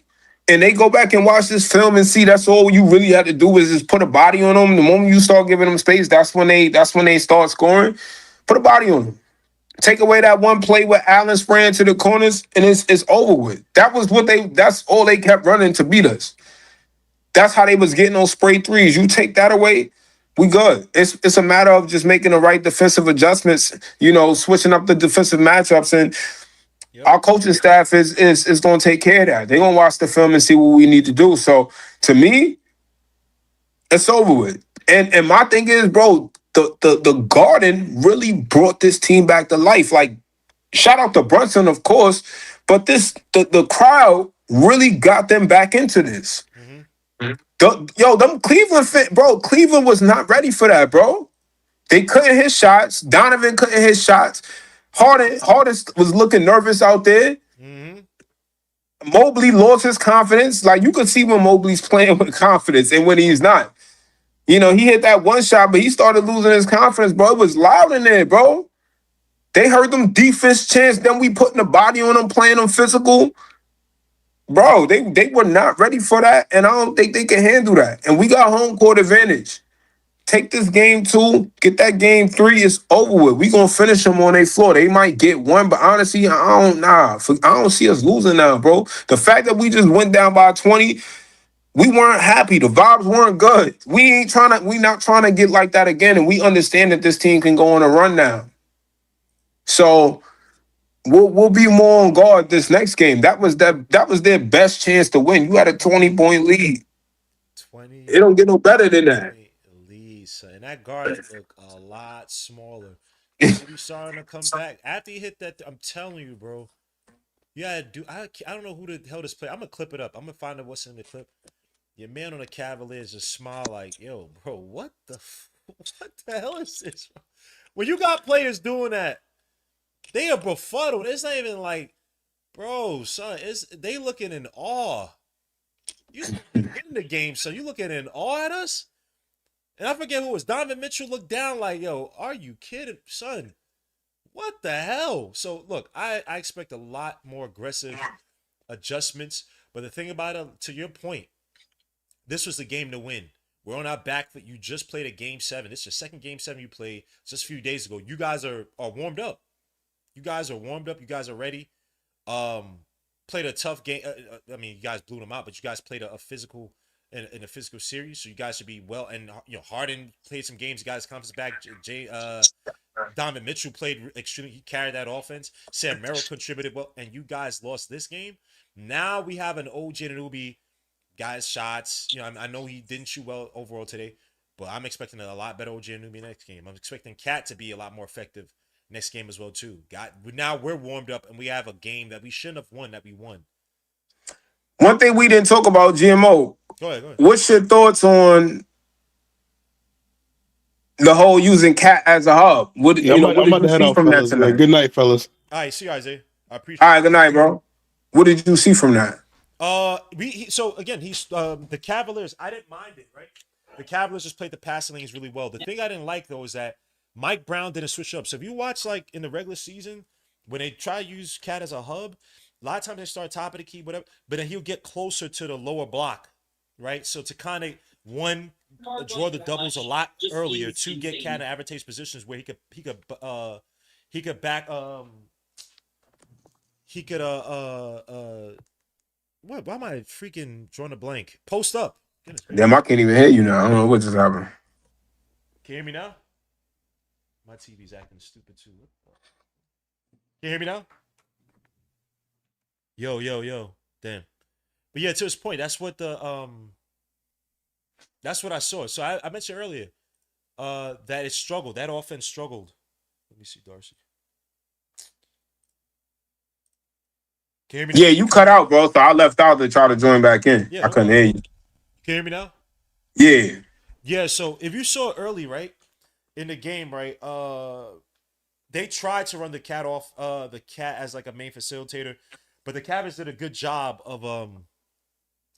and they go back and watch this film and see that's all you really had to do is just put a body on them. The moment you start giving them space, that's when they start scoring. Put a body on them. Take away that one play where Allen spraying to the corners and it's over with. That's all they kept running to beat us. That's how they was getting those spray threes. You take that away, we good. It's a matter of just making the right defensive adjustments, switching up the defensive matchups, and our coaching staff is going to take care of that. They're going to watch the film and see what we need to do. So to me, it's over with. And my thing is, bro, the Garden really brought this team back to life. Like, shout out to Brunson, of course, but the crowd really got them back into this. Them Cleveland Cleveland was not ready for that, bro. They couldn't hit shots. Donovan couldn't hit shots. Harden was looking nervous out there. Mobley lost his confidence. Like you could see when Mobley's playing with confidence and when he's not. He hit that one shot, but he started losing his confidence, bro. It was loud in there, bro. They heard them defense chants. Then we putting the body on them, playing them physical. Bro, they were not ready for that, and I don't think they can handle that. And we got home court advantage. Take this game 2, get that game 3, it's over with. We gonna finish them on their floor. They might get 1, but honestly, I don't see us losing now, bro. The fact that we just went down by 20, we weren't happy. The vibes weren't good. We not trying to get like that again, and we understand that this team can go on a run now. So we'll be more on guard this next game. That was their best chance to win. You had a 20-point lead. 20. It don't get no better than that. Lead, son. And that guard looked a lot smaller. You starting to come back after he hit that. I'm telling you, bro. Yeah, dude. I don't know who the hell this play. I'm gonna clip it up. I'm gonna find out what's in the clip. Your man on the Cavaliers just smile like, yo, bro. What the hell is this? When you got players doing that, they are befuddled. It's not even like, bro, son. They looking in awe. You in the game, son. You looking in awe at us? And I forget who it was. Donovan Mitchell looked down like, yo, are you kidding, son? What the hell? So look, I expect a lot more aggressive adjustments. But the thing about it, to your point, this was the game to win. We're on our back foot. You just played a game 7. This is your second game 7 you played just a few days ago. You guys are warmed up. You guys are warmed up. You guys are ready. Played a tough game. I mean, you guys blew them out, but you guys played a physical in a physical series, so you guys should be well. And Harden played some games. You guys confidence back. Donovan Mitchell played extremely. He carried that offense. Sam Merrill contributed well, and you guys lost this game. Now we have an OG Anunoby. Guys, shots. I know he didn't shoot well overall today, but I'm expecting a lot better OG Anunoby next game. I'm expecting Cat to be a lot more effective next game as well too. Now we're warmed up and we have a game that we shouldn't have won that we won. One thing we didn't talk about, GMO. Go ahead. What's your thoughts on the whole using Cat as a hub? What did I'm about you to head see out, from that fellas. tonight? Good night, fellas. All right, see you, Isaiah. I appreciate. All right, good night, bro. What did you see from that? So again, he's the Cavaliers. I didn't mind it, right? The Cavaliers just played the passing lanes really well. The thing I didn't like though is that Mike Brown didn't switch up. So if you watch like in the regular season, When they try to use Cat as a hub, a lot of times they start top of the key, whatever, but then he'll get closer to the lower block, right? So to kind of one draw the doubles a lot earlier, two get Cat in advantageous positions where he could back he could what? Why am I freaking drawing a blank? Post up. Goodness Damn, gracious. I can't even hear you now. I don't know what just happened. Can you hear me now? My TV's acting stupid too. Can you hear me now? Yo, yo, yo. Damn. But yeah, to his point, that's what I saw. So I mentioned earlier that it struggled. That offense struggled. Let me see, Darcy. Can you hear me Yeah, now? you cut out, bro. So I left out to try to join back in. Yeah, I no couldn't problem. hear you. Can you hear me now? Yeah. Yeah, so if you saw early, right, in the game, right, they tried to run the cat off the cat as like a main facilitator, but the Cavs did a good job of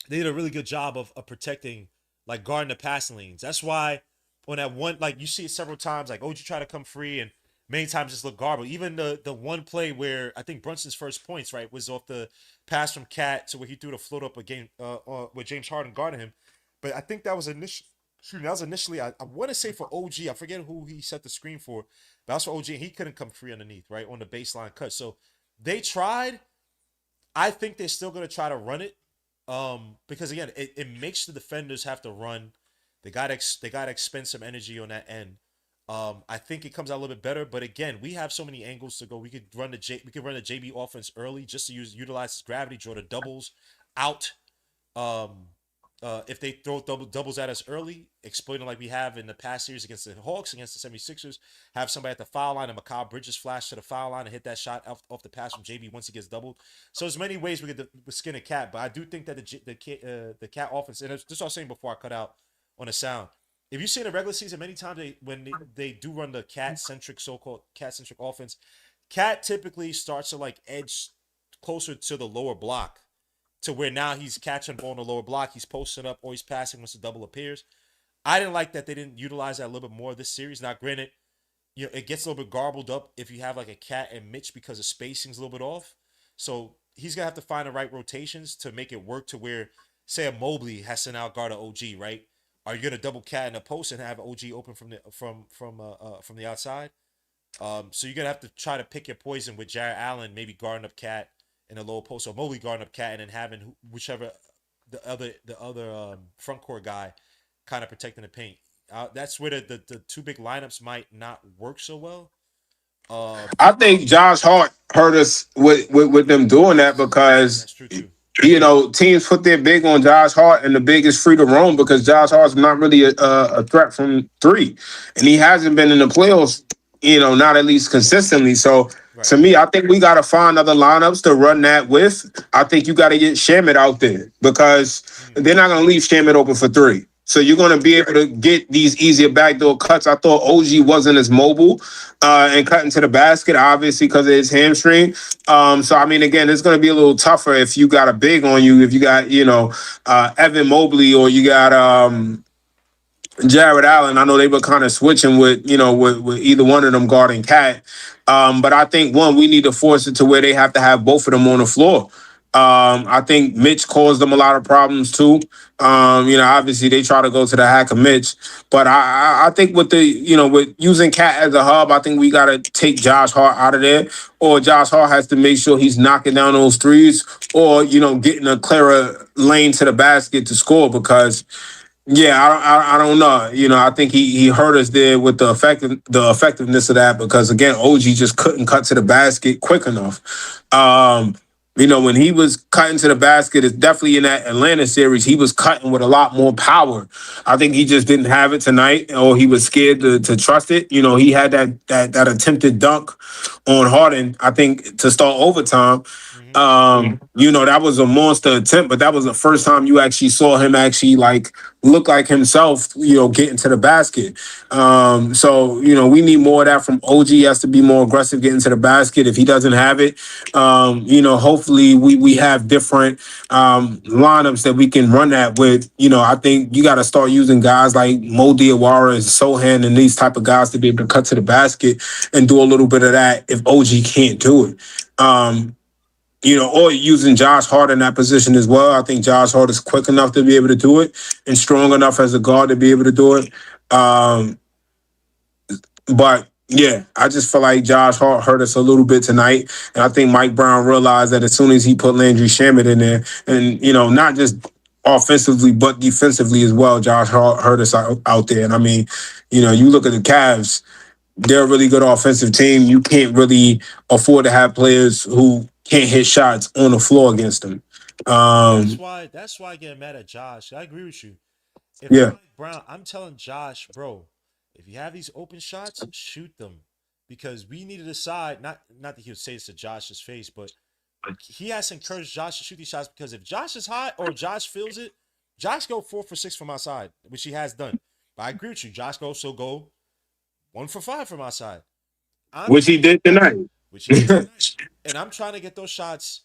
they did a really good job of protecting, like guarding the passing lanes. That's why on that one, like you see it several times, like OG try to come free and many times just look garbled. Even the one play where I think Brunson's first points, right, was off the pass from Cat to where he threw the float up again with James Harden guarding him. But I think that was initially. Shoot, that was initially I want to say for OG. I forget who he set the screen for. But that was for OG, and he couldn't come free underneath, right, on the baseline cut. So they tried. I think they're still gonna try to run it. Because again, it makes the defenders have to run. They got to expend some energy on that end. I think it comes out a little bit better, but again, we have so many angles to go. We could run the JB offense early just to utilize his gravity, draw the doubles out. Um, if they throw doubles at us early, exploiting like we have in the past series against the Hawks, against the 76ers, have somebody at the foul line and Mikal Bridges flash to the foul line and hit that shot off the pass from JB once he gets doubled. So there's many ways we could skin a cat, but I do think that the cat offense, and this is what I was saying before I cut out on the sound. If you see in the regular season, many times they do run the cat centric, so-called cat centric offense, cat typically starts to like edge closer to the lower block to where now he's catching ball on the lower block. He's posting up or he's passing once the double appears. I didn't like that they didn't utilize that a little bit more this series. Now, granted, you know, it gets a little bit garbled up if you have like a Cat and Mitch because the spacing's a little bit off. So he's gonna have to find the right rotations to make it work to where, say, a Mobley has to now guard an OG, right? Are you gonna double Cat in the post and have OG open from the outside? So you're gonna have to try to pick your poison with Jared Allen, maybe guarding up Cat in a low post, or Mobley guarding up Cat, and then having whichever the other front court guy kind of protecting the paint. That's where the two big lineups might not work so well. I think Josh Hart hurt us with them doing that because That's true too. teams put their big on Josh Hart and the big is free to roam because Josh Hart's not really a threat from three, and he hasn't been in the playoffs. Not at least consistently. So Right. to me, I think we got to find other lineups to run that with. I think you got to get Shamit out there because Mm. they're not going to leave Shamit open for three. So you're going to be able to get these easier backdoor cuts. I thought OG wasn't as mobile and cutting to the basket, obviously because of his hamstring. So I mean, again, it's going to be a little tougher if you got a big on you. If you got Evan Mobley or you got Jared Allen. I know they were kind of switching with either one of them guarding Cat. But I think we need to force it to where they have to have both of them on the floor. I think Mitch caused them a lot of problems too. Obviously they try to go to the hack of Mitch, but I think with using Cat as a hub, I think we got to take Josh Hart out of there, or Josh Hart has to make sure he's knocking down those threes, or getting a clearer lane to the basket to score because. Yeah, I don't know. I think he hurt us there with the effectiveness of that because again, OG just couldn't cut to the basket quick enough. When he was cutting to the basket, it's definitely in that Atlanta series, he was cutting with a lot more power. I think he just didn't have it tonight, or he was scared to trust it. He had that attempted dunk on Harden, I think, to start overtime. That was a monster attempt, but that was the first time you actually saw him actually like look like himself, getting to the basket. So we need more of that from OG. He has to be more aggressive getting to the basket. If he doesn't have it, hopefully we have different lineups that we can run that with. I think you got to start using guys like Mo Diawara and Sohan and these type of guys to be able to cut to the basket and do a little bit of that if OG can't do it. Or using Josh Hart in that position as well. I think Josh Hart is quick enough to be able to do it and strong enough as a guard to be able to do it. But yeah, I just feel like Josh Hart hurt us a little bit tonight. And I think Mike Brown realized that as soon as he put Landry Shamet in there, and, not just offensively, but defensively as well, Josh Hart hurt us out there. And I mean, you look at the Cavs, they're a really good offensive team. You can't really afford to have players who can't hit shots on the floor against them. That's why I get mad at Josh. I agree with you. If I'm Yeah, Mike Brown, I'm telling Josh, bro, if you have these open shots, shoot them. Because we need to decide, not that he would say this to Josh's face, but he has to encourage Josh to shoot these shots because if Josh is hot or Josh feels it, Josh go 4 for 6 from outside, which he has done. But I agree with you. Josh can also go 1 for 5 from outside. I'm which trying he to get did tonight. which he did tonight. And I'm trying to get those shots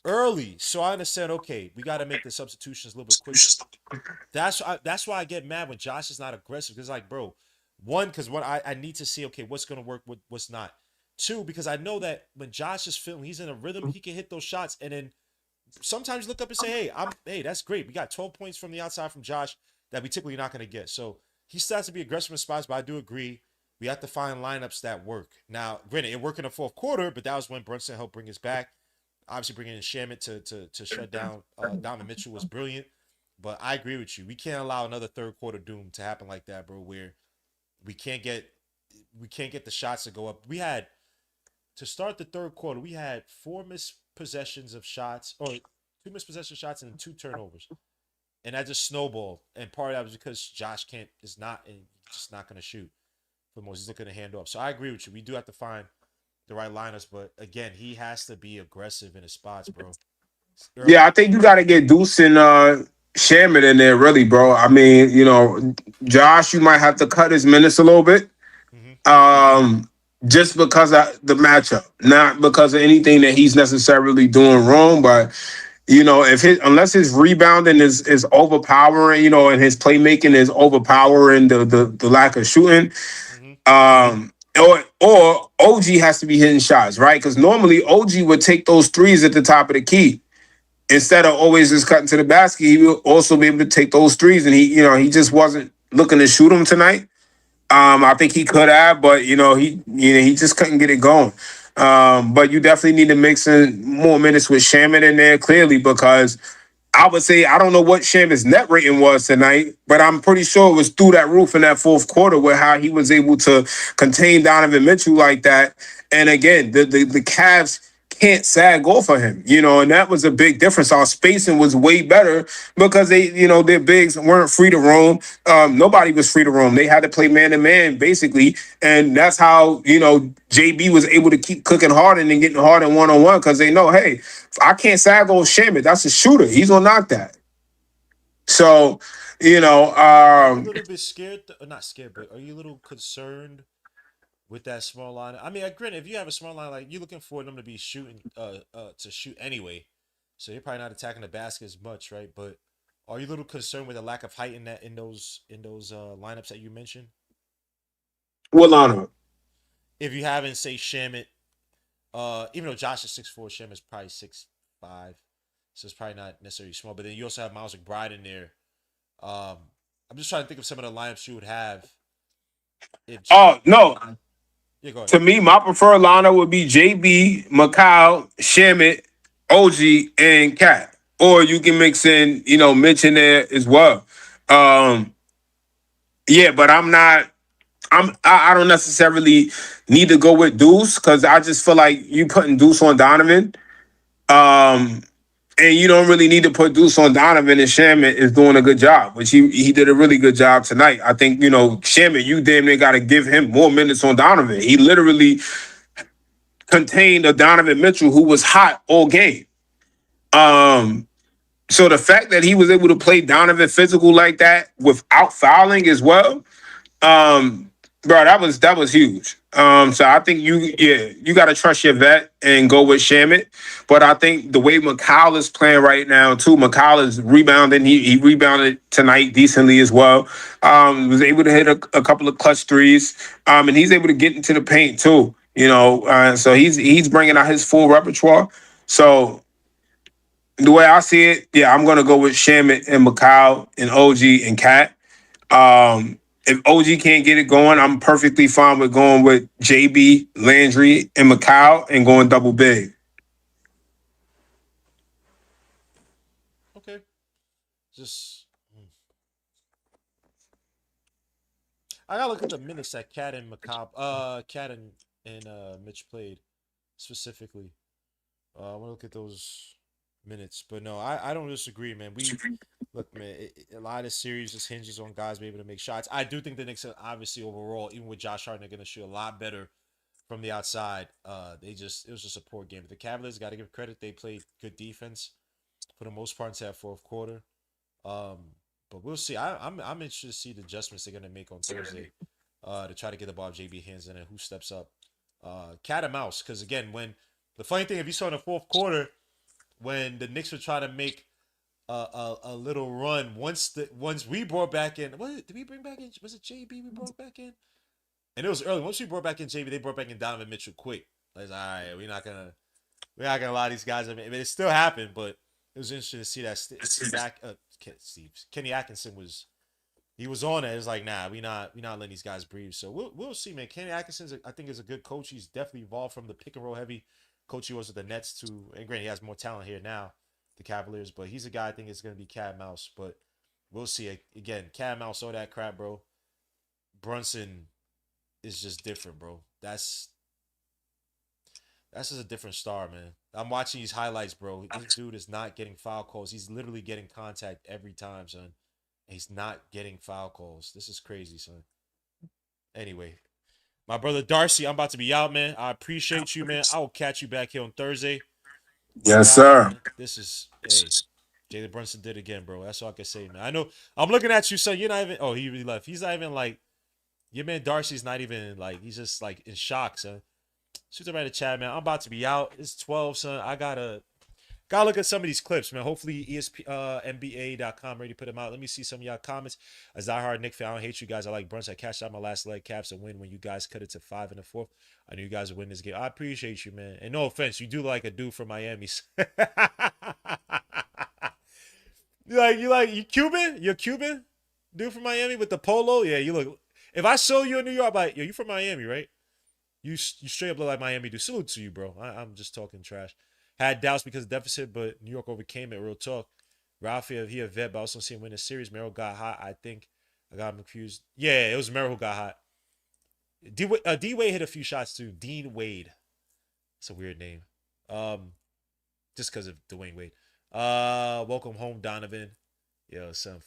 early. So I understand, okay, we got to make the substitutions a little bit quicker. That's why I get mad when Josh is not aggressive. Because like, bro, one, because I need to see, okay, what's gonna work, what's not. Two, because I know that when Josh is feeling, he's in a rhythm, he can hit those shots, and then sometimes you look up and say, hey, that's great. We got 12 points from the outside from Josh that we typically not gonna get. So he still has to be aggressive in spots, but I do agree. We have to find lineups that work. Now, granted, it worked in the fourth quarter, but that was when Brunson helped bring us back. Obviously, bringing in Shamit to shut down Donovan Mitchell was brilliant. But I agree with you. We can't allow another third quarter doom to happen like that, bro. Where we can't get the shots to go up. We had to start the third quarter. We had 4 missed possessions of shots, or 2 missed possession shots and 2 turnovers, and that just snowballed. And part of that was because Josh can't is not and just not going to shoot for the most. He's looking to hand off. So I agree with you. We do have to find the right lineups, but again, he has to be aggressive in his spots, bro. Yeah, I think you got to get Deuce and Shamit in there, really, bro. I mean, Josh, you might have to cut his minutes a little bit, Mm-hmm. just because of the matchup, not because of anything that he's necessarily doing wrong. But if unless his rebounding is overpowering, and his playmaking is overpowering the lack of shooting, Mm-hmm. or OG has to be hitting shots, right? Because normally OG would take those threes at the top of the key instead of always just cutting to the basket. He will also be able to take those threes, and he just wasn't looking to shoot them tonight. I think he could have, but he just couldn't get it going. But you definitely need to mix in more minutes with Shaman in there, clearly, because I would say I don't know what Shaman's net rating was tonight, but I'm pretty sure it was through that roof in that fourth quarter where how he was able to contain Donovan Mitchell like that. And again, the Cavs can't sag off of him, and that was a big difference. Our spacing was way better because their bigs weren't free to roam. Nobody was free to roam. They had to play man to man basically, and that's how JB was able to keep cooking Harden and getting Harden 1-on-1 because they know, hey, I can't sag off Shamit. That's a shooter. He's gonna knock that. So Are you a little bit scared? Not scared, but are you a little concerned with that small line? I mean, granted, if you have a small line, like you're looking for them to be shooting, to shoot anyway, so you're probably not attacking the basket as much, right? But are you a little concerned with the lack of height in those lineups that you mentioned? what lineup? If you haven't, say Shamit, even though Josh is 6'4", Shamit's probably 6'5", so it's probably not necessarily small. But then you also have Miles McBride in there. Um, I'm just trying to think of some of the lineups you would have if. Oh no. Yeah, go ahead. To me, my preferred lineup would be JB, Macau, Shamit, OG, and Cat. Or you can mix in, Mitch in there as well. Um, yeah, but I don't necessarily need to go with Deuce because I just feel like you putting Deuce on Donovan. Um, and you don't really need to put Deuce on Donovan, and Shamit is doing a good job, which he did a really good job tonight. I think, Shamit, you damn near got to give him more minutes on Donovan. He literally contained a Donovan Mitchell who was hot all game. So the fact that he was able to play Donovan physical like that without fouling as well, bro, that was huge. So I think you got to trust your vet and go with Shamit. But I think the way McCall is playing right now too, McCall is rebounding. He rebounded tonight decently as well. Was able to hit a couple of clutch threes, and he's able to get into the paint too. So he's bringing out his full repertoire. So the way I see it, yeah, I'm gonna go with Shamit and McCall and OG and Cat. If OG can't get it going, I'm perfectly fine with going with JB, Landry, and McCall and going double big. Okay. Just I gotta look at the minutes that Cat and Cat and Mitch played specifically. I want to look at those minutes, but no, I don't disagree, man. We look, man. A lot of the series just hinges on guys being able to make shots. I do think the Knicks are obviously overall, even with Josh Hart, they're going to shoot a lot better from the outside. It was just a poor game. The Cavaliers got to give credit; they played good defense for the most part into that fourth quarter. Um, but we'll see. I'm interested to see the adjustments they're going to make on Thursday to try to get the ball JB hands in and who steps up. Cat and mouse, because again, when the funny thing, if you saw in the fourth quarter, when the Knicks were trying to make a little run, once we brought back in, did we bring back in? Was it JB we brought back in? And it was early. Once we brought back in JB, they brought back in Donovan Mitchell quick. Like, all right, we're not gonna allow these guys. I mean, it still happened, but it was interesting to see that Kenny Atkinson was on it. It's like, nah, we not letting these guys breathe. So we'll see, man. Kenny Atkinson, I think, is a good coach. He's definitely evolved from the pick and roll heavy coach he was with the Nets to, and granted, he has more talent here now, the Cavaliers, but he's a guy I think is going to be cat and mouse. But we'll see. Again, cat and mouse, all that crap, bro. Brunson is just different, bro. That's just a different star, man. I'm watching these highlights, bro. This dude is not getting foul calls. He's literally getting contact every time, son. He's not getting foul calls. This is crazy, son. Anyway, my brother Darcy, I'm about to be out, man. I appreciate you, man. I will catch you back here on Thursday. Yes, Guys, sir. man, this is Jalen Brunson did it again, bro. That's all I can say, man. I know I'm looking at you, son. You're not even. Oh, he really left. He's not even like your man. Darcy's not even like. He's just like in shock, son. Shoot right in the chat, man. I'm about to be out. It's 12, son. I gotta look at some of these clips, man. Hopefully NBA.com ready to put them out. Let me see some of y'all comments. As I hard Nick fan, I don't hate you guys. I like Brunson. I cashed out my last leg caps and win when you guys cut it to 5 in the fourth. I knew you guys would win this game. I appreciate you, man. And no offense, you do like a dude from Miami. you Cuban? You're Cuban? Dude from Miami with the polo? Yeah, you look. If I saw you in New York, I'm like, yo, you from Miami, right? You straight up look like Miami dude. Salute to you, bro. I'm just talking trash. Had doubts because of deficit, but New York overcame it. Real talk. Ralph, he a vet, but I also see him win the series. Merrill got hot. I think I got him confused. Yeah, it was Merrill who got hot. D Wade hit a few shots too. Dean Wade. It's a weird name. Just because of Dwayne Wade. Welcome home, Donovan. Yo, son,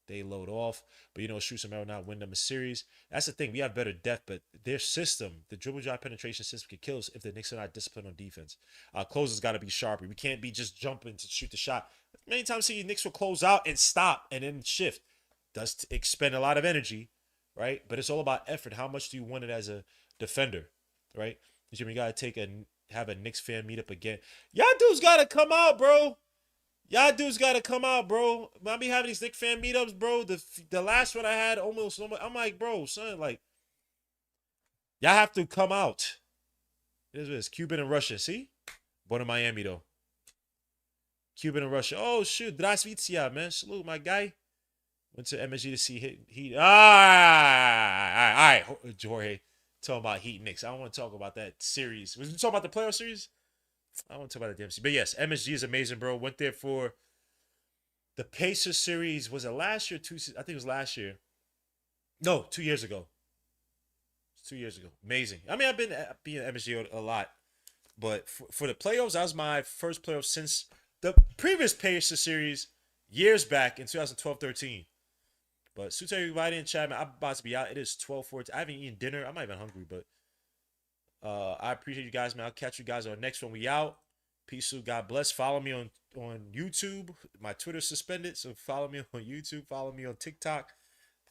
they load off, but Shoots and Merrill not win them a series. That's the thing. We have better depth, but their system, the dribble drive penetration system, can kill us if the Knicks are not disciplined on defense. Closers got to be sharper. We can't be just jumping to shoot the shot. Many times, see Knicks will close out and stop and then shift. Does expend a lot of energy, right? But it's all about effort. How much do you want it as a defender, right? You got to have a Knicks fan meet up again. Y'all dudes got to come out, bro. Y'all dudes got to come out, bro. I be having these Knicks fan meetups, bro. The last one I had almost, I'm like, bro, son, like, y'all have to come out. It's Cuban and Russia. See? Born in Miami, though. Cuban and Russia. Oh, shoot. Здравствуйте, man. Salute, my guy. Went to MSG to see Heat. All right. Jorge. Talking about Heat Knicks. I don't want to talk about that series. Was we talking about the playoff series? I don't want to talk about the DMC. But yes, MSG is amazing, bro. Went there for the Pacers series. Was it last year? I think it was last year. No, 2 years ago. 2 years ago. Amazing. I mean, I've been at MSG a lot. But for the playoffs, that was my first playoff since the previous Pacers series years back in 2012-13. But suits everybody in chat, man. I'm about to be out. It is 12:14. I haven't eaten dinner. I'm not even hungry, but I appreciate you guys, man. I'll catch you guys on the next one. We out. Peace out. God bless. Follow me on YouTube. My Twitter's suspended, so follow me on YouTube. Follow me on TikTok.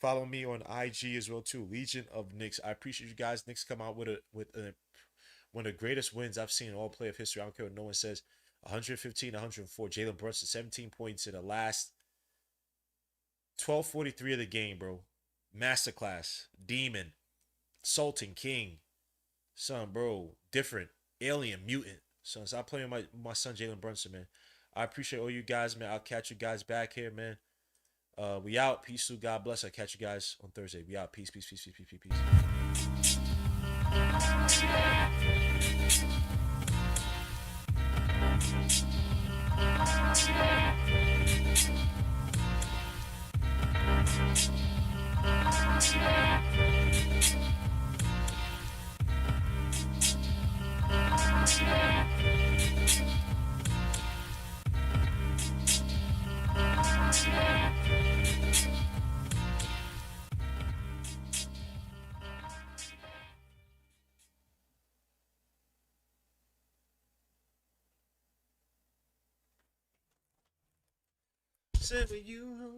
Follow me on IG as well too. Legion of Knicks. I appreciate you guys. Knicks come out with one of the greatest wins I've seen in all play of history. I don't care what no one says. 115, 104. Jalen Brunson, 17 points in the last 12:43 of the game, bro. Masterclass. Demon. Sultan King. Son, bro. Different. Alien. Mutant. Son, stop playing with my son Jalen Brunson, man. I appreciate all you guys, man. I'll catch you guys back here, man. We out. Peace to God bless. I'll catch you guys on Thursday. We out. Peace, peace, peace, peace, peace, peace, peace. Said with you.